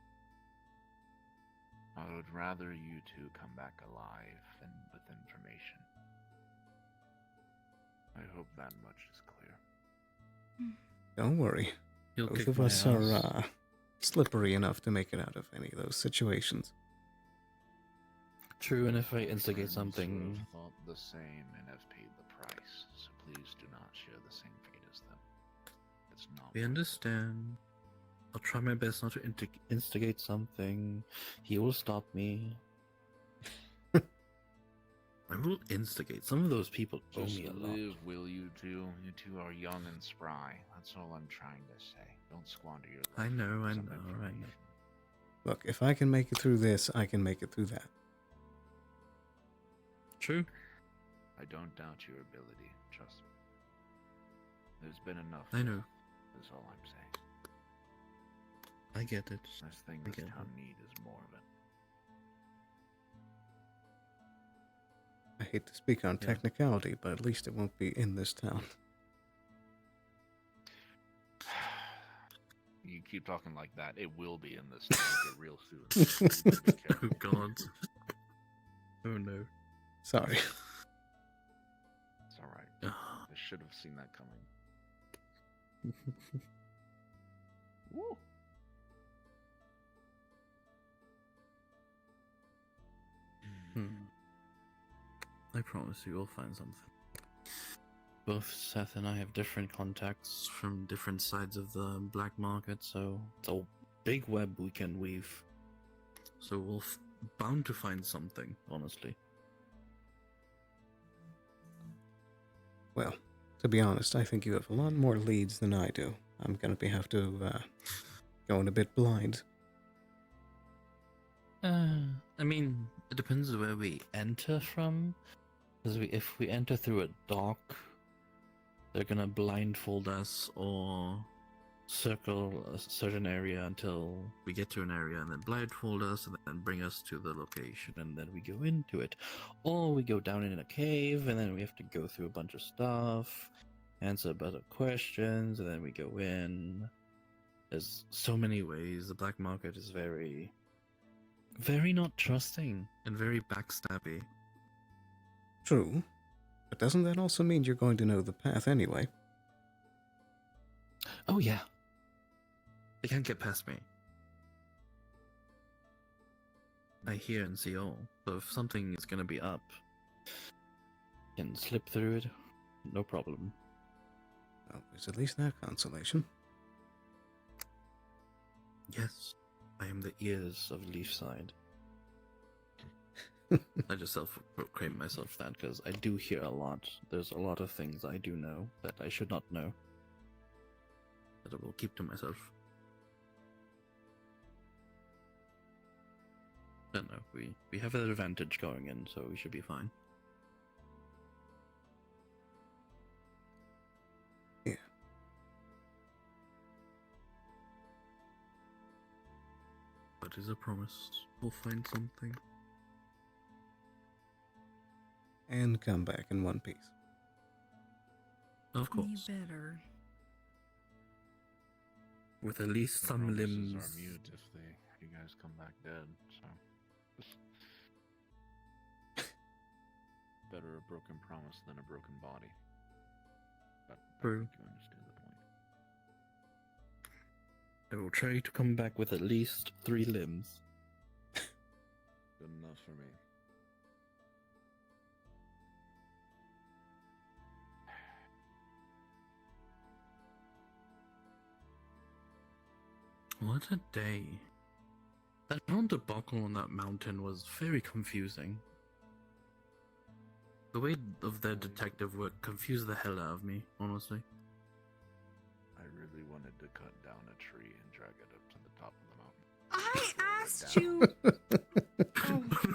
I would rather you two come back alive than with information. I hope that much is clear. Don't worry. You'll Both kick of my us ass. are slippery enough to make it out of any of those situations. True, and if I instigate Friends who something, have thought the same and have paid the price, so please do not share the same fate as them. It's not. we understand. I'll try my best not to instigate something. He will stop me. I will instigate. Some of those people owe Just me a lot. live, will you two? You two are young and spry. That's all I'm trying to say. Don't squander your life. I know, for I some know, I know. information. Look, if I can make it through this, I can make it through that. True. I don't doubt your ability. Trust me. There's been enough. I know. That's all I'm saying. I get it. Last thing I this get town it. needs is more of it. I hate to speak on Yeah. technicality, but at least it won't be in this town. you keep talking like that, it will be in this thing real soon. You better be careful. Oh God. Oh no. Sorry. It's alright. I should have seen that coming. Woo. I promise you we'll find something. Both Seth and I have different contacts from different sides of the black market, so it's a big web we can weave. So we'll bound to find something, honestly. Well, to be honest, I think you have a lot more leads than I do. I'm gonna have to go in a bit blind. I mean, it depends where we enter from. Because if we enter through a dock, they're gonna blindfold us or circle a certain area until we get to an area and then blindfold us and then bring us to the location and then we go into it. Or we go down in a cave and then we have to go through a bunch of stuff, answer a bunch of questions, and then we go in. There's so many ways. The black market is very, very not trusting and very backstabby. True, but doesn't that also mean you're going to know the path anyway? Oh yeah. They can't get past me. I hear and see all, so if something is gonna be up, can slip through it, no problem. Well, there's at least that consolation. Yes, I am the ears of Leafside. I just self-proclaim myself that because I do hear a lot. There's a lot of things I do know that I should not know. That I will keep to myself. But no, we have an advantage going in, so we should be fine. Yeah. But is a promise. We'll find something. And come back in one piece. Of course. You better. With at least some Promises limbs. are mute if you guys come back dead, so. Better a broken promise than a broken body. But True. I think you understand the point. I will try to come back with at least 3 limbs. Good enough for me. What a day. That whole debacle on that mountain was very confusing. The way of their detective work confused the hell out of me, honestly. I really wanted to cut down a tree and drag it up to the top of the mountain. I asked you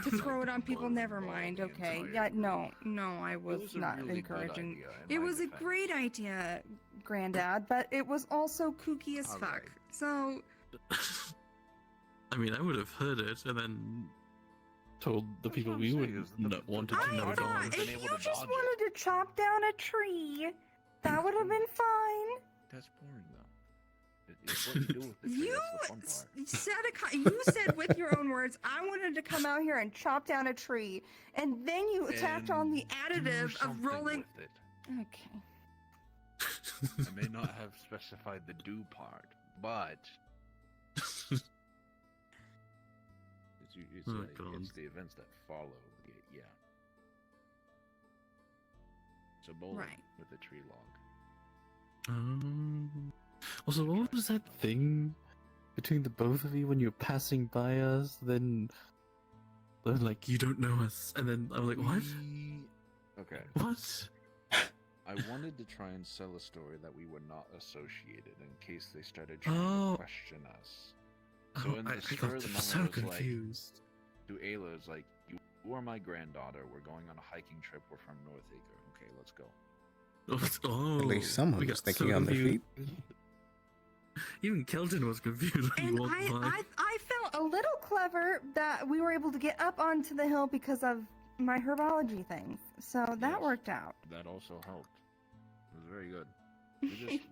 to throw it on people. Never mind. Okay. Yeah. No. I was not encouraging. It was a great idea, Granddad, but it was also kooky as fuck. So. I mean, I would have heard it and then told the people we wanted to know. If you just wanted to chop down a tree, that would have been fine. That's boring, though. It's what you do with the tree. That's the fun part. You said with your own words, I wanted to come out here and chop down a tree, and then you attacked on the additive of rolling. Okay. I may not have specified the do part, but it's the events that follow. Yeah. So bowling with the tree log. Also, what was that thing between the both of you when you're passing by us? Then they're like, you don't know us, and then I'm like, what? Okay. What? I wanted to try and sell a story that we were not associated in case they started trying to question us. So in the spur of the moment, I was confused. Like, to Ayla, it's like, you are my granddaughter. We're going on a hiking trip. We're from North Acre. Okay, let's go. At least someone was thinking on their feet. Even Kelton was confused when he walked by. I felt a little clever that we were able to get up onto the hill because of my herbology things. So that worked out. That also helped. It was very good. We just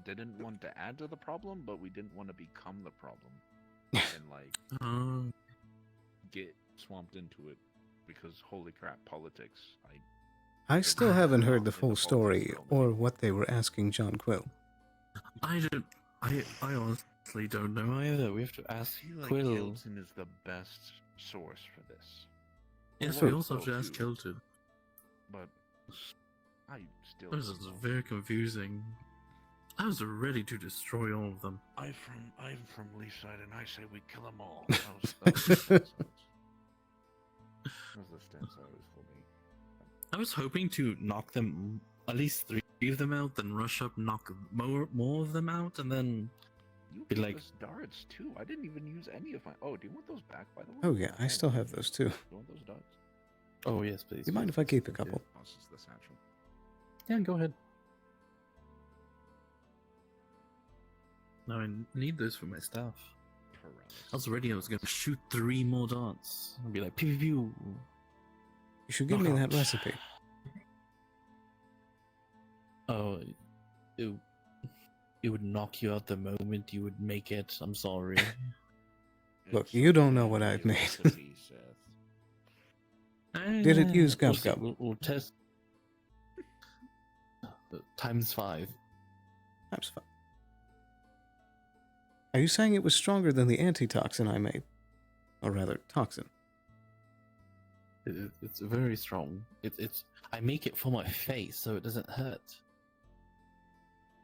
didn't want to add to the problem, but we didn't want to become the problem and like get swamped into it because holy crap, politics. I still haven't heard the full story or what they were asking John Quill. I honestly don't know either. We have to ask I feel like Quill. Hilton is the best source for this. Yes, Well, we also have to ask too, Hilton. But I still. This is very confusing. I was ready to destroy all of them. I'm from Leaside, and I say we kill them all. That was the stance I was holding. I was hoping to knock them, at least 3 of them out, then rush up, knock more of them out, and then You be gave like, us darts too. I didn't even use any of my. Oh, do you want those back, by the way? Oh yeah, I still have those too. You want those darts? oh yes, please. You mind if I keep a couple? Tosses the satchel. Yeah, go ahead. No, I need those for my staff. I was ready. I was gonna shoot 3 more darts and be like, pew pew pew. You should give me that recipe. Oh, it would knock you out the moment you would make it. I'm sorry. Look, you don't know what I've made. Did it use Gub Gub? We'll test. Times 5. Times 5. Are you saying it was stronger than the antitoxin I made? Or rather, toxin. It's very strong. I make it for my face so it doesn't hurt.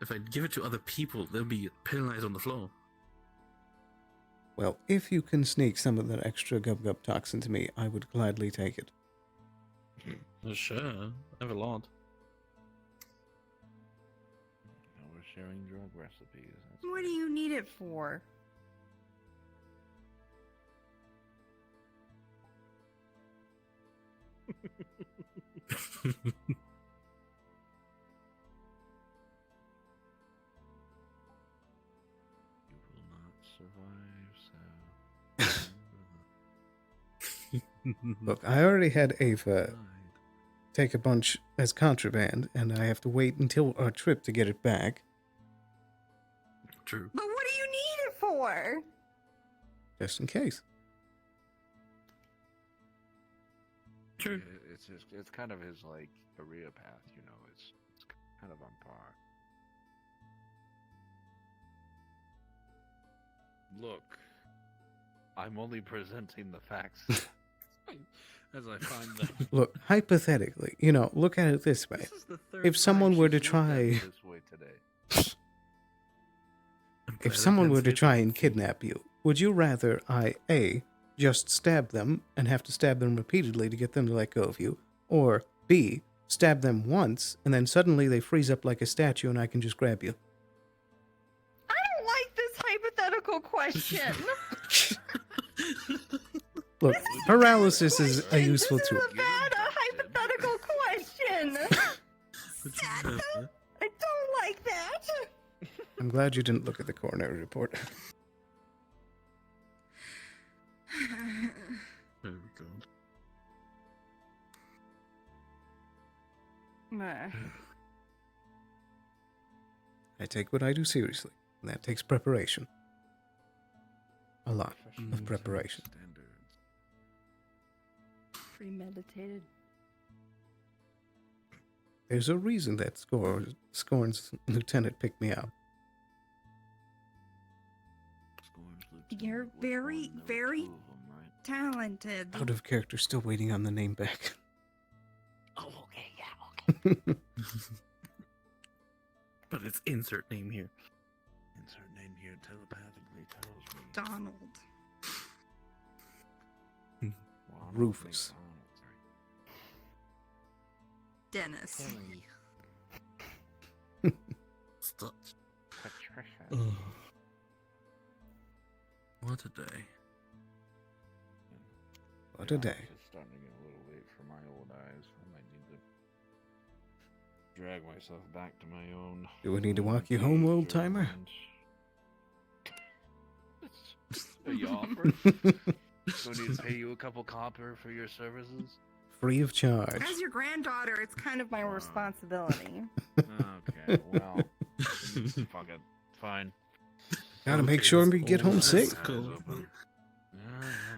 If I give it to other people, they'll be penalized on the floor. Well, if you can sneak some of that extra Gub Gub toxin to me, I would gladly take it. Sure, I have a lot. Now we're sharing drug recipes. What do you need it for? You will not survive, so. Look, I already had Ava take a bunch as contraband, and I have to wait until our trip to get it back. True. But what do you need it for? Just in case. True. It's kind of his like career path, you know. It's kind of on par. Look, I'm only presenting the facts as I find them. Look, hypothetically, look at it this way. This is the third If someone time were to she's looked at it try... this way today. If someone were to try and kidnap you, would you rather I, A, just stab them and have to stab them repeatedly to get them to let go of you, or B, stab them once and then suddenly they freeze up like a statue and I can just grab you? I don't like this hypothetical question. Look, paralysis is a useful This tool. is a bad hypothetical question. I don't like that. I'm glad you didn't look at the coroner report. There we go. I take what I do seriously, and that takes preparation. A lot of preparation. Premeditated. There's a reason that Scorn's lieutenant picked me up. You're very, very talented. Out of character, still waiting on the name back. Oh, okay, yeah, okay. But it's insert name here. Insert name here telepathically tells me. Donald. Rufus. Dennis. Stop. Patricia. Ugh. What a day. What a day. It's starting to get a little late for my old eyes. I might need to drag myself back to my own. Do we need to walk you home, old timer? Are you offering? Do I need to pay you a couple copper for your services? free of charge. As your granddaughter, it's kind of my responsibility. Okay, well, fuck it, fine. Gotta make sure we get home safe.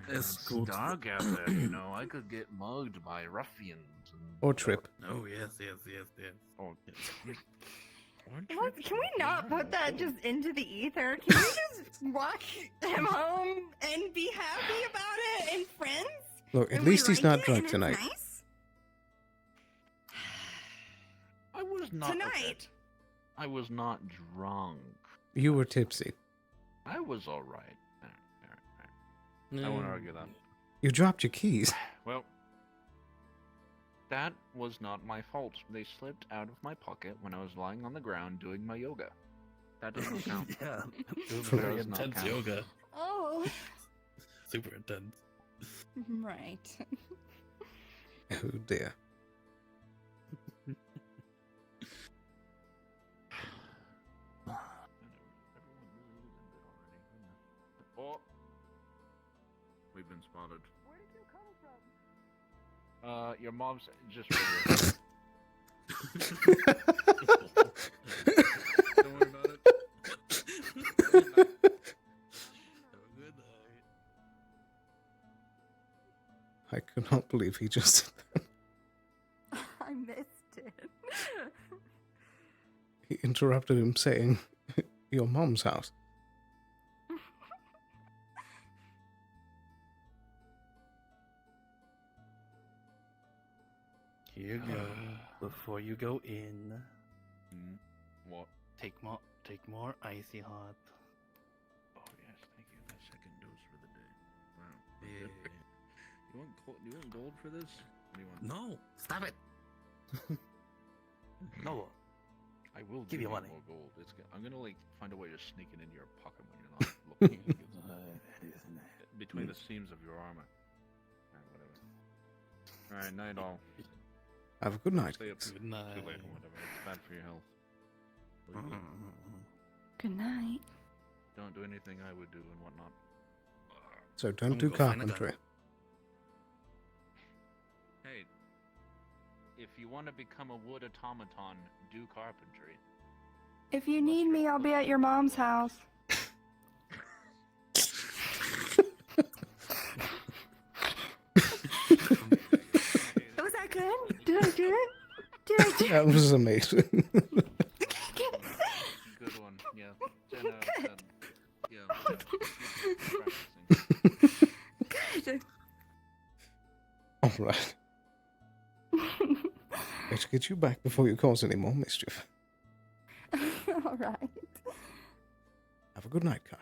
It's dark out there, you know. I could get mugged by ruffians. Or trip. Oh yes. Oh, Look, can we not put that just into the ether? Can we just walk him home and be happy about it and friends? Look, at And we least he's like not it drunk and it's tonight. nice? I was not Tonight. okay. I was not drunk. You were tipsy. I was all right. I won't argue that. You dropped your keys. Well, that was not my fault. They slipped out of my pocket when I was lying on the ground doing my yoga. That doesn't count. Yeah, it was That very does not intense count. yoga. Oh. Super intense. Right. Oh dear. Oh, we've been spotted. Where did you come from? Your mom's just right here. Don't worry about it. I could not believe he just did that. I missed it. He interrupted him saying, your mom's house. Here you go. Before you go in, What? take more icy hot. Oh yes, thank you. My second dose for the day. Wow. Yeah. You want gold for this? What do you want? No, stop it. No. I will Give you you money. more gold. I'm gonna like find a way to sneak it into your pocket when you're not looking. Between the seams of your armor. Whatever. All right, night all. Have a good night. Stay up Good too night. late or whatever. It's bad for your health. Good night. Don't do anything I would do and whatnot. So don't I'm do gonna go find a gun. carpentry. Hey, if you want to become a wood automaton, do carpentry. If you need me, I'll be at your mom's house. Was that good? Did I do it? Did I do it? That was amazing. Good one. Yeah. Jenna said, yeah. Good. All right. Let's get you back before you cause any more mischief. All right. Have a good night, Kai.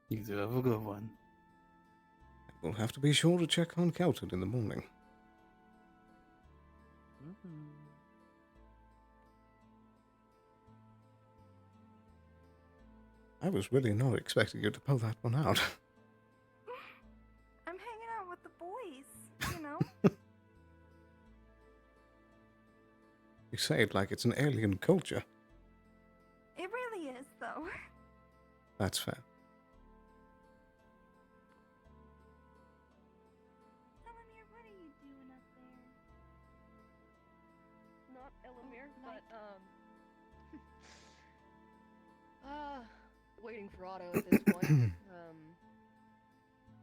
You do have a good one. We'll have to be sure to check on Kelton in the morning. I was really not expecting you to pull that one out. I'm hanging out with the boys, you know? You say it like it's an alien culture. It really is, though. That's fair. Elamir, what are you doing up there? Not Elamir, but waiting for Otto at this point.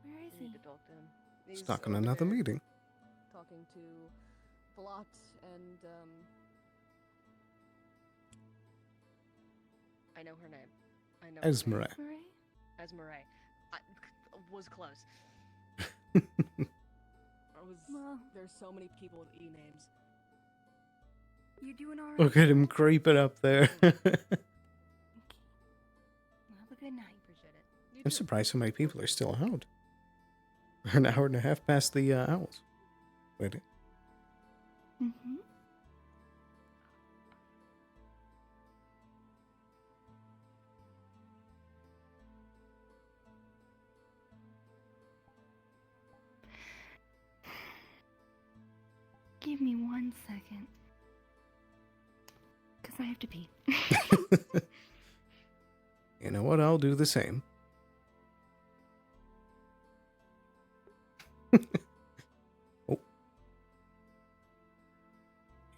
Where is I he? need to talk to him. He's Stuck in over another there meeting. Talking to Blot and I know her name. I know her name. Esmeralda. Esmeralda. I was close. Well, There's so many people with E names. You doing all right? Look at him creeping up there. Have a good night. Appreciate it. I'm surprised so many people are still out. We're an hour and a half past the owls. Wait. Mm-hmm. Give me 1 second. Because I have to pee. You know what? I'll do the same.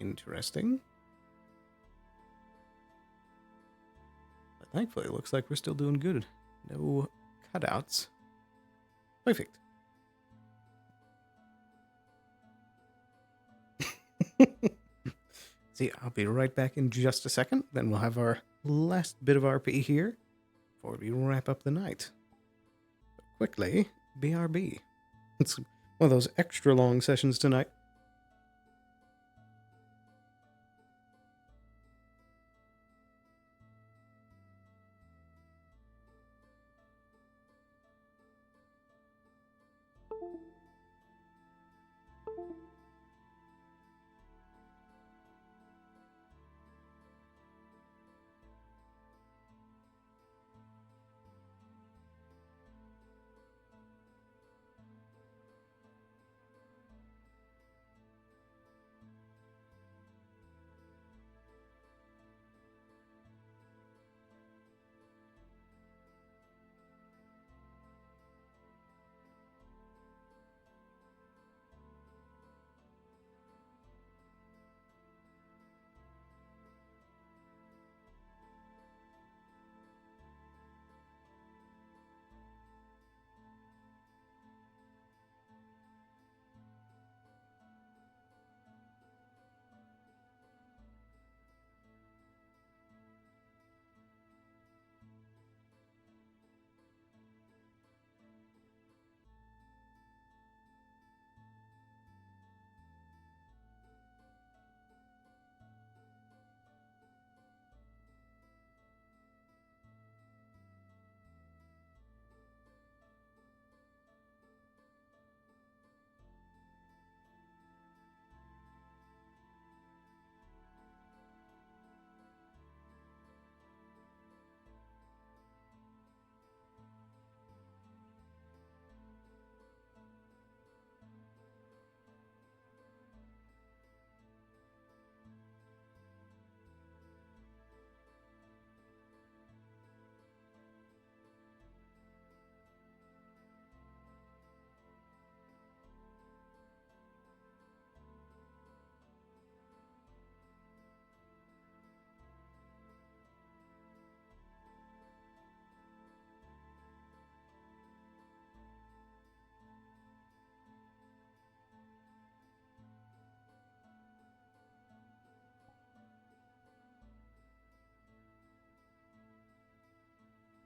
Interesting. But thankfully, it looks like we're still doing good. No cutouts. Perfect. See, I'll be right back in just a second. Then we'll have our last bit of RP here before we wrap up the night. So quickly, BRB. It's one of those extra long sessions tonight.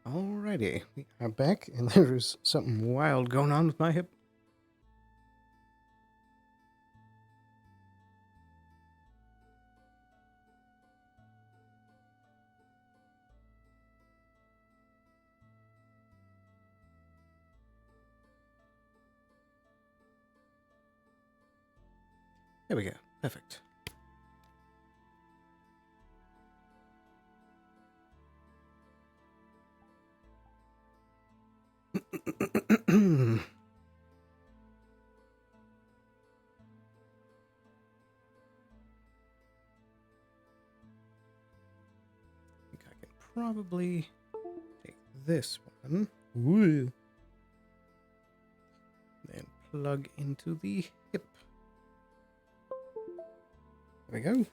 Alrighty, we are back, and there's something wild going on with my hip. There we go. Perfect. I think I can probably take this one. Woo. Then plug into the hip. There we go.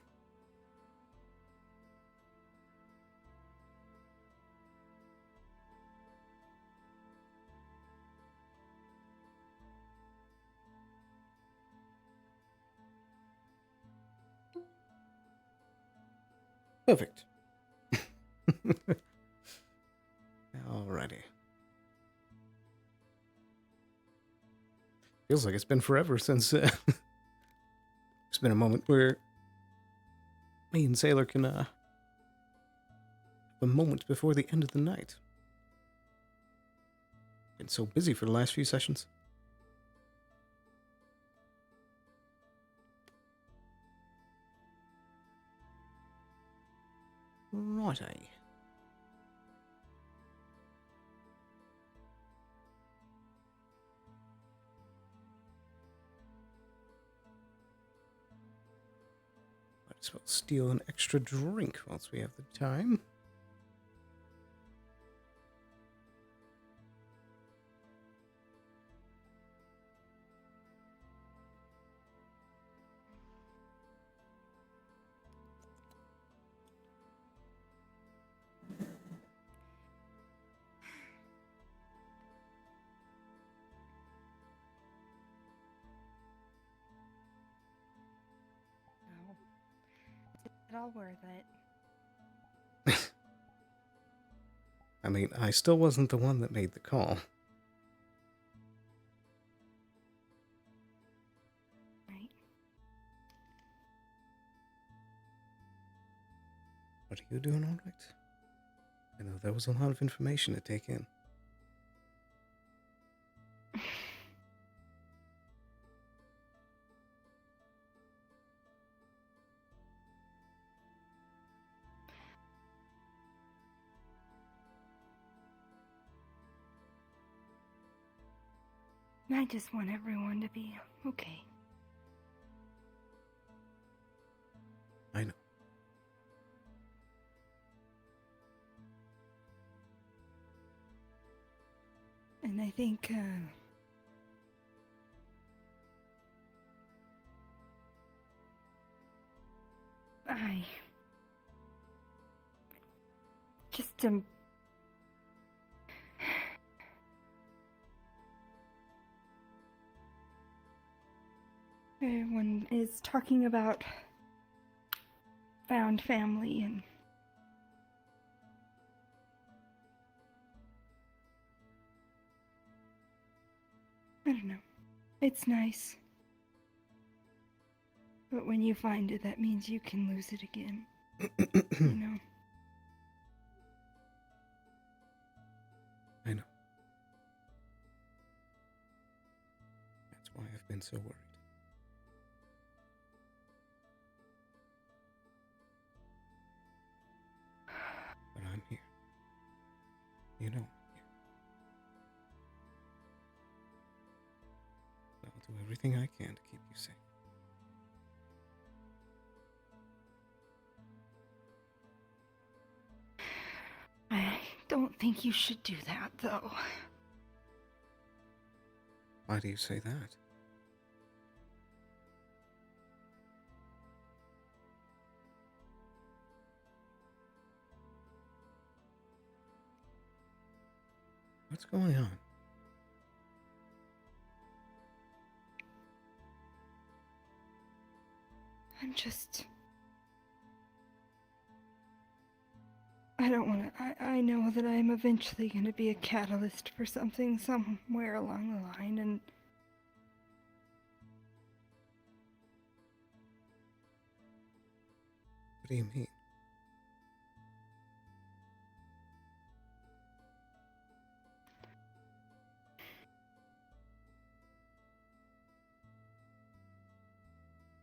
Perfect. Alrighty. Feels like it's been forever since it's been a moment where me and Sailor can have a moment before the end of the night. Been so busy for the last few sessions. Righty. Might as well steal an extra drink once we have the time. it all worth it. I mean, I still wasn't the one that made the call. Right. But are you doing all right? I know there was a lot of information to take in. I just want everyone to be okay. I know. And I think, I just everyone is talking about found family and I don't know. It's nice. But when you find it, that means you can lose it again. You know? I know. That's why I've been so worried. But I'm here. You know I'm here. I'll do everything I can to keep you safe. I don't think you should do that, though. Why do you say that? What's going on? I'm just... I don't want to... I know that I'm eventually going to be a catalyst for something somewhere along the line, and... What do you mean?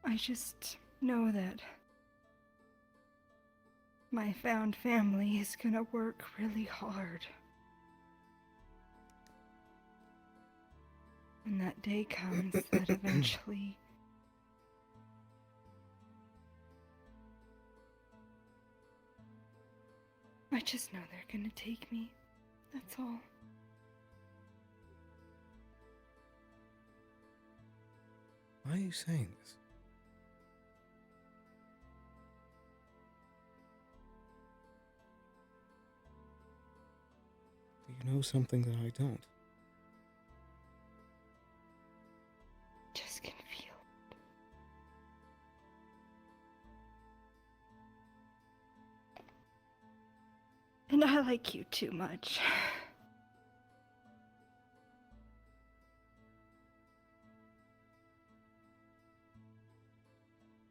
I just know that my found family is gonna work really hard. When that day comes, that eventually... I just know they're gonna take me. That's all. Why are you saying this? Do you know something that I don't? Just can feel it. And I like you too much.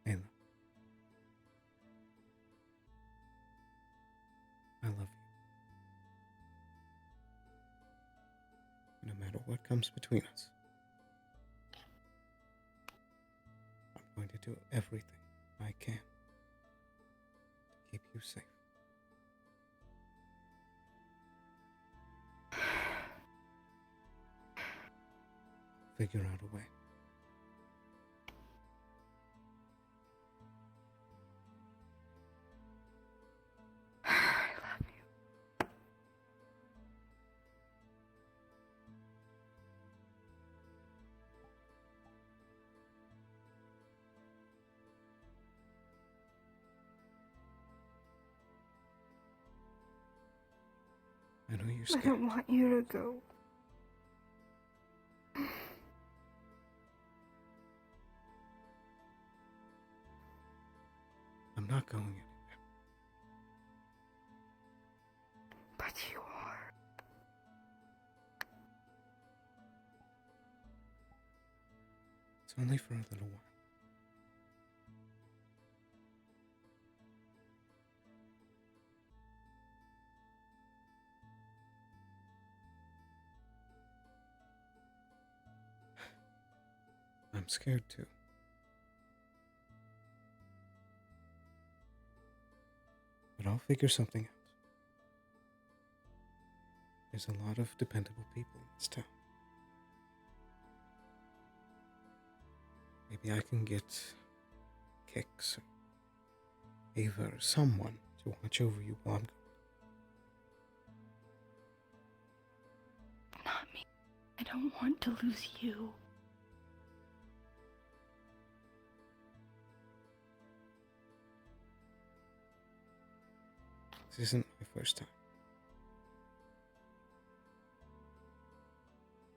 Ayla. I love you. No matter what comes between us, I'm going to do everything I can to keep you safe. Figure out a way. I love you. I know you're I scared. don't want you to go. I'm not going anywhere. But you are. It's only for a little while. I'm scared too. But I'll figure something out. There's a lot of dependable people in this town. Maybe I can get Kix or Ava or someone to watch over you while I'm gone. Not me. I don't want to lose you. This isn't my first time.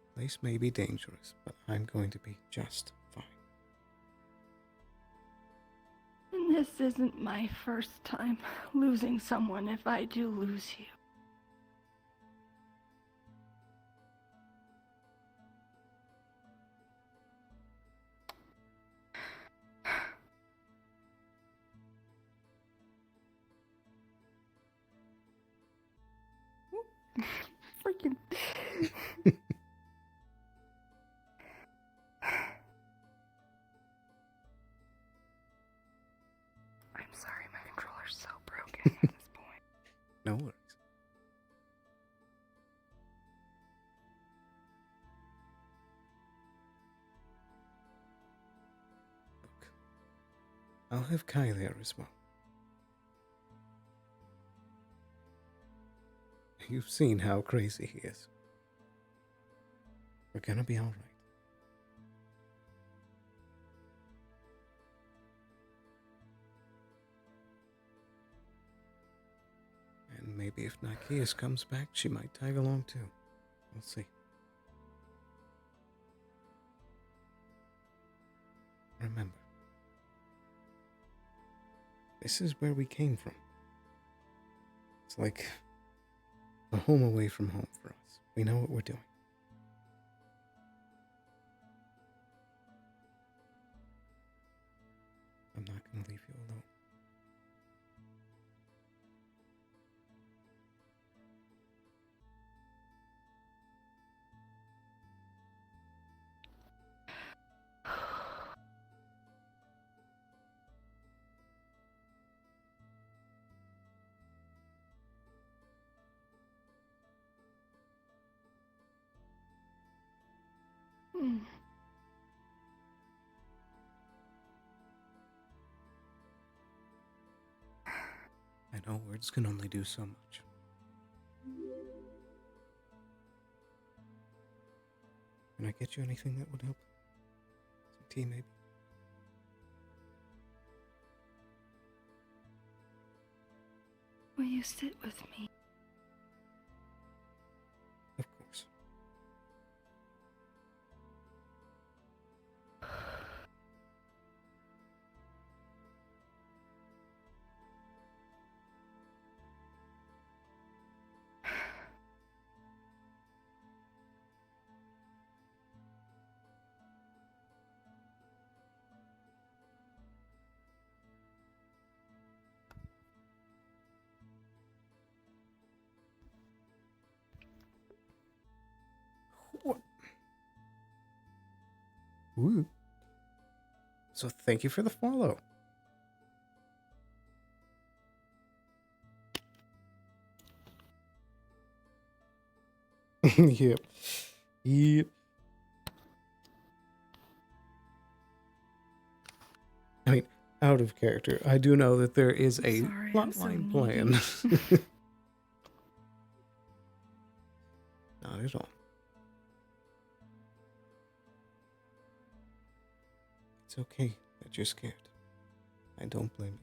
The place may be dangerous, but I'm going to be just fine. And this isn't my first time losing someone if I do lose you. Freaking. I'm sorry, my controller's so broken at this point. No worries. Look, I'll have Kai there as well. You've seen how crazy he is. We're gonna be alright. And maybe if Nikias comes back, she might tag along too. We'll see. Remember, this is where we came from. It's like a home away from home for us. We know what we're doing. I'm not going to leave you alone. I know words can only do so much. Can I get you anything that would help? Some tea, maybe? Will you sit with me? Of course. What? Ooh. So thank you for the follow. Yep. Yep. I mean, out of character, I do know that there is a plotline plan. Not at all. It's okay that you're scared. I don't blame you.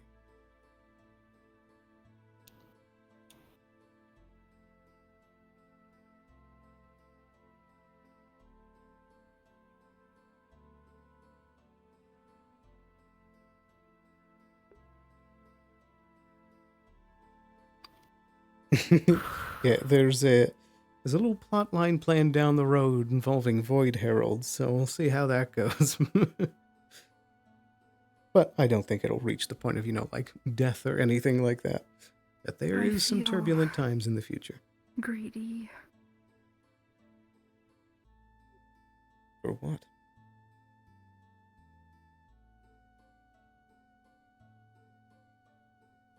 Yeah, there's a little plot line planned down the road involving Void Heralds, so we'll see how that goes. But I don't think it'll reach the point of, like death or anything like that. But there I is some feel turbulent times in the future. greedy. For what?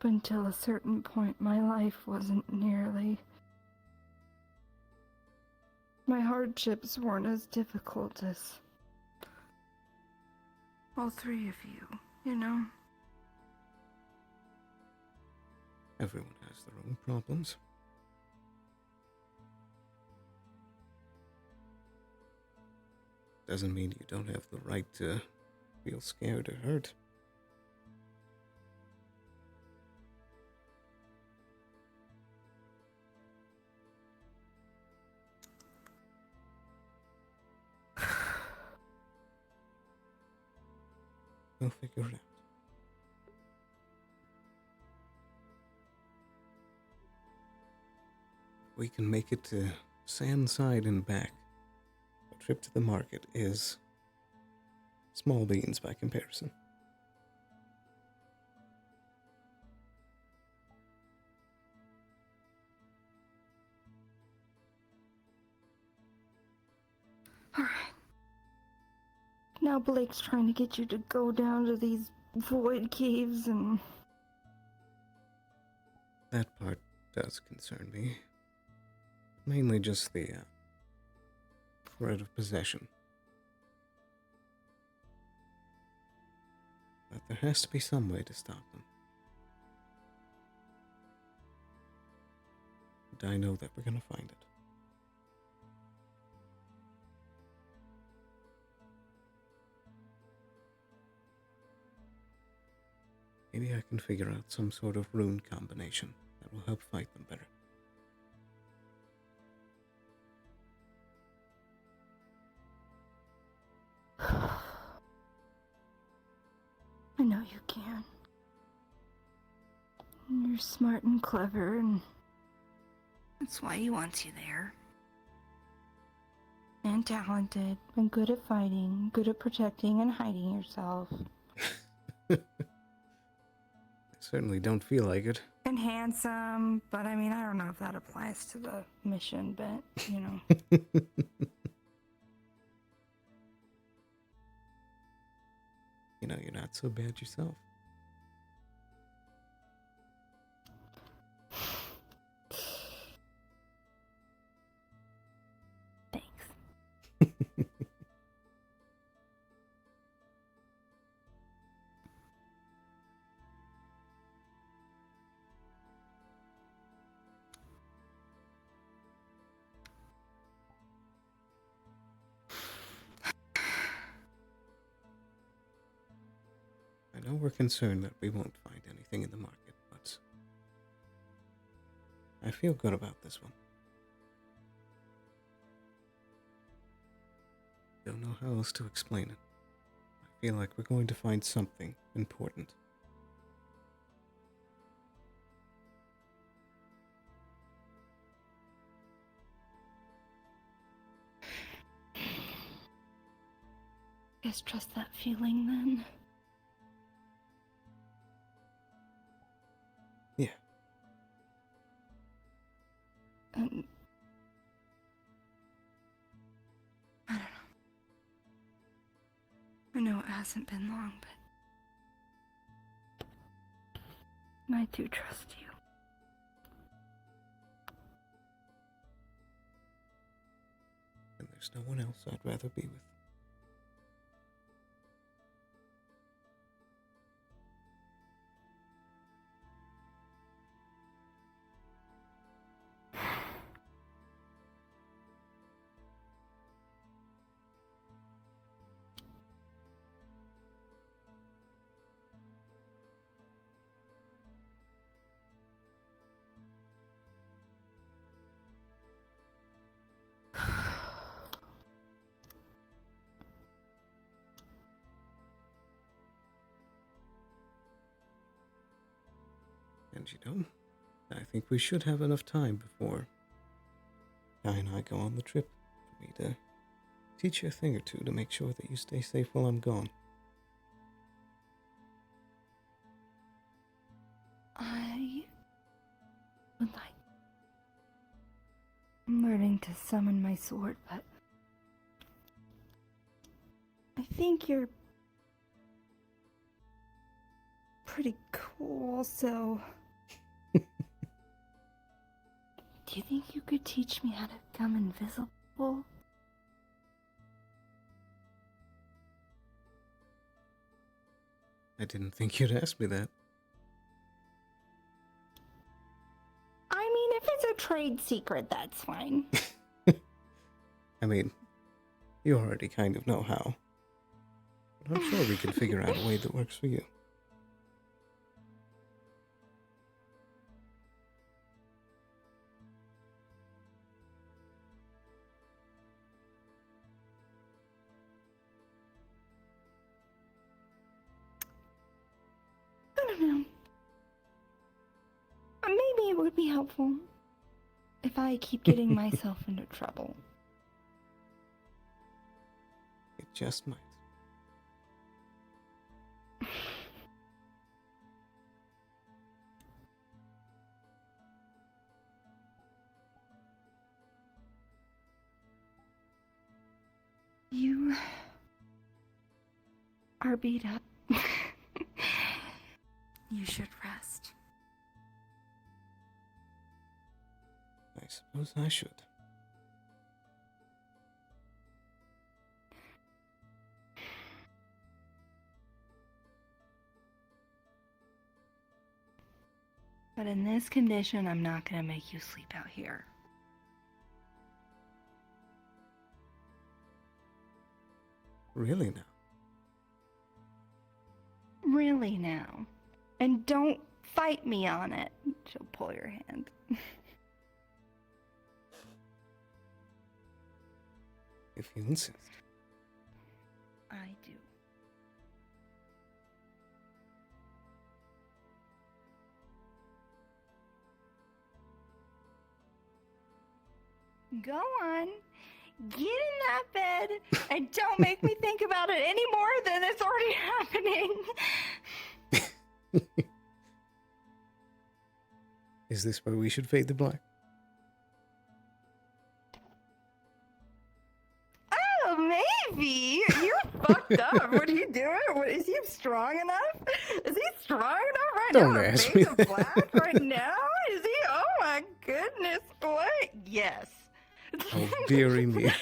But until a certain point, my life wasn't nearly. My hardships weren't as difficult as all three of you, you know? Everyone has their own problems. Doesn't mean you don't have the right to feel scared or hurt. We'll figure it out. We can make it to Sandside and back. A trip to the market is small beans by comparison. Alright. Now Blake's trying to get you to go down to these void caves and... That part does concern me. Mainly just the threat of possession. But there has to be some way to stop them. And I know that we're gonna find it. Maybe I can figure out some sort of rune combination that will help fight them better. I know you can. You're smart and clever, and that's why he wants you there. And talented, and good at fighting, good at protecting and hiding yourself. I certainly don't feel like it. And handsome, but I mean, I don't know if that applies to the mission, but, you know. You know, you're not so bad yourself. I know we're concerned that we won't find anything in the market, but I feel good about this one. Don't know how else to explain it. I feel like we're going to find something important. Guess trust that feeling then. Yeah. And I don't know. I know it hasn't been long, but I do trust you. And there's no one else I'd rather be with. And you know, I think we should have enough time before Guy and I go on the trip for me to teach you a thing or two to make sure that you stay safe while I'm gone. I would like. I'm learning to summon my sword, but I think you're pretty cool, so do you think you could teach me how to become invisible? I didn't think you'd ask me that. I mean, if it's a trade secret, that's fine. I mean, you already kind of know how. But I'm sure we can figure out a way that works for you. I don't know. Maybe it would be helpful if I keep getting myself into trouble. It just might. You are beat up. You should rest. I suppose I should. But in this condition, I'm not gonna make you sleep out here. Really now? Really now. And don't fight me on it. She'll pull your hand. If you insist. I do. Go on. Get in that bed and don't make me think about it any more than it's already happening. Is this where we should fade the black? Oh, maybe. You're fucked up. What are you doing? Is he strong enough? Is he strong enough right Don't now ask to me fade the black right now? Is he? Oh my goodness. What? Yes. Oh, dearie me.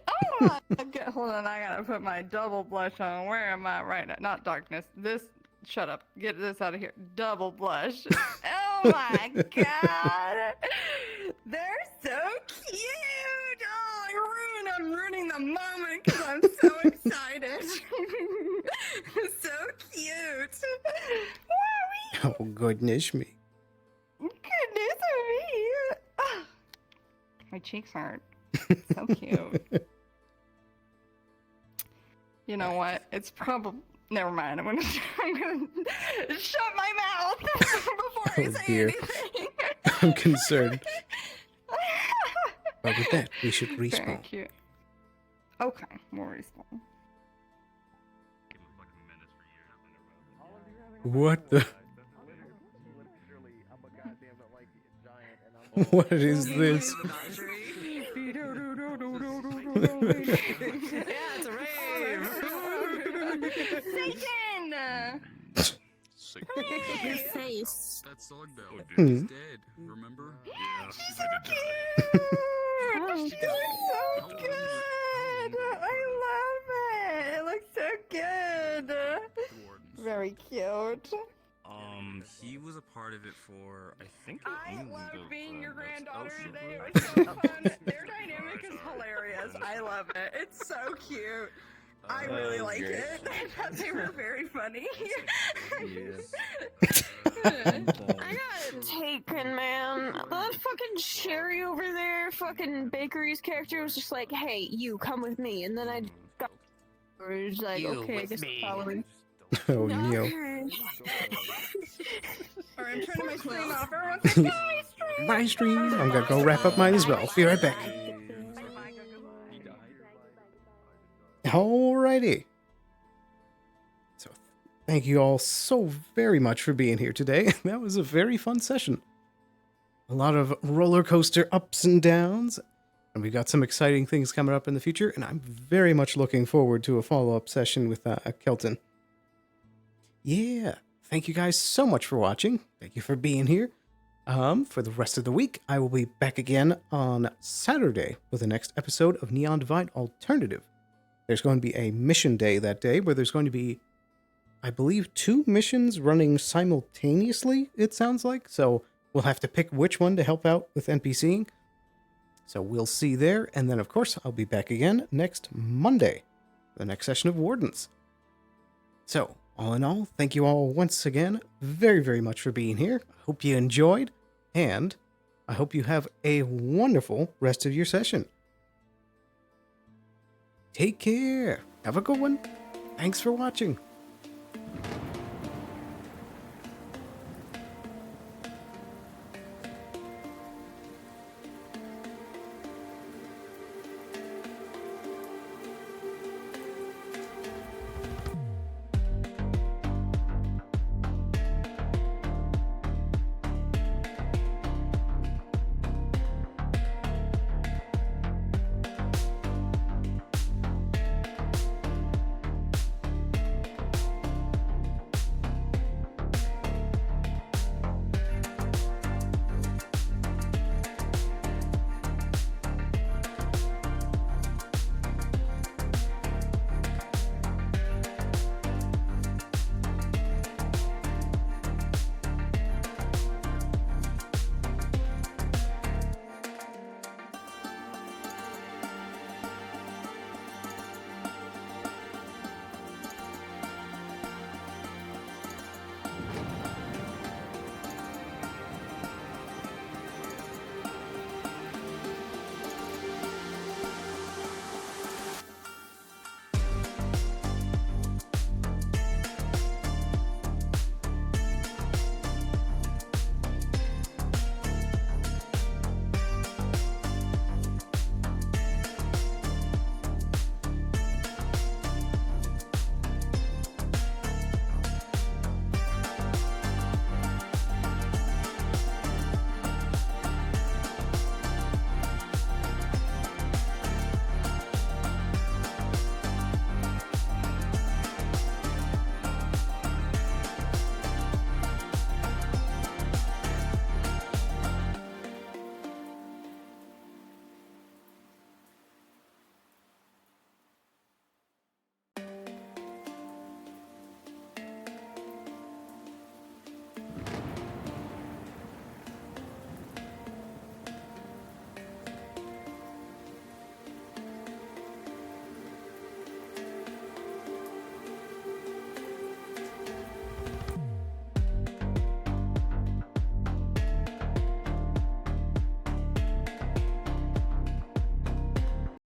Oh my god. Hold on, I gotta put my double blush on. Where am I right now? Not darkness. This. Shut up. Get this out of here. Double blush. Oh my god. They're so cute. Oh, I'm ruining the moment because I'm so excited. So cute. Wow. Oh, goodness me. Goodness me. Oh, my cheeks hurt. So cute. You know what? It's probably. Never mind. I'm gonna shut my mouth before I say anything. I'm concerned. But with that, we should respawn. Very cute. Okay, we'll respawn. What the? What is this? Yeah, it's a rave. Satan! Your face. That sword though. Hmm. He's dead. Remember? Yeah. She's so cute! She's so good! I love it! It looks so good! Very cute. He was a part of it for, I think, I love being your granddaughter today. It was so fun. Their dynamic is hilarious. I love it. It's so cute. I really like it. I thought they were very funny. I got taken, man. That fucking Sherry over there, fucking Bakery's character was just like, hey, you come with me. And then I got. It was like, You okay, I with guess me. following. Oh no. Alright, I'm turning my screen off. Everyone's like, bye, Bye, stream. I'm gonna go wrap up mine as well. Be right back. Alrighty. So, thank you all so very much for being here today. That was a very fun session. A lot of roller coaster ups and downs. And we've got some exciting things coming up in the future. And I'm very much looking forward to a follow-up session with Kelton. Yeah. Thank you guys so much for watching. Thank you for being here. For the rest of the week, I will be back again on Saturday with the next episode of Neon Divide Alternative. There's going to be a mission day that day where there's going to be, I believe, 2 missions running simultaneously, it sounds like. So we'll have to pick which one to help out with NPCing. So we'll see there. And then, of course, I'll be back again next Monday, the next session of Wardens. So, all in all, thank you all once again very, very much for being here. I hope you enjoyed, and I hope you have a wonderful rest of your session. Take care. Have a good one. Thanks for watching.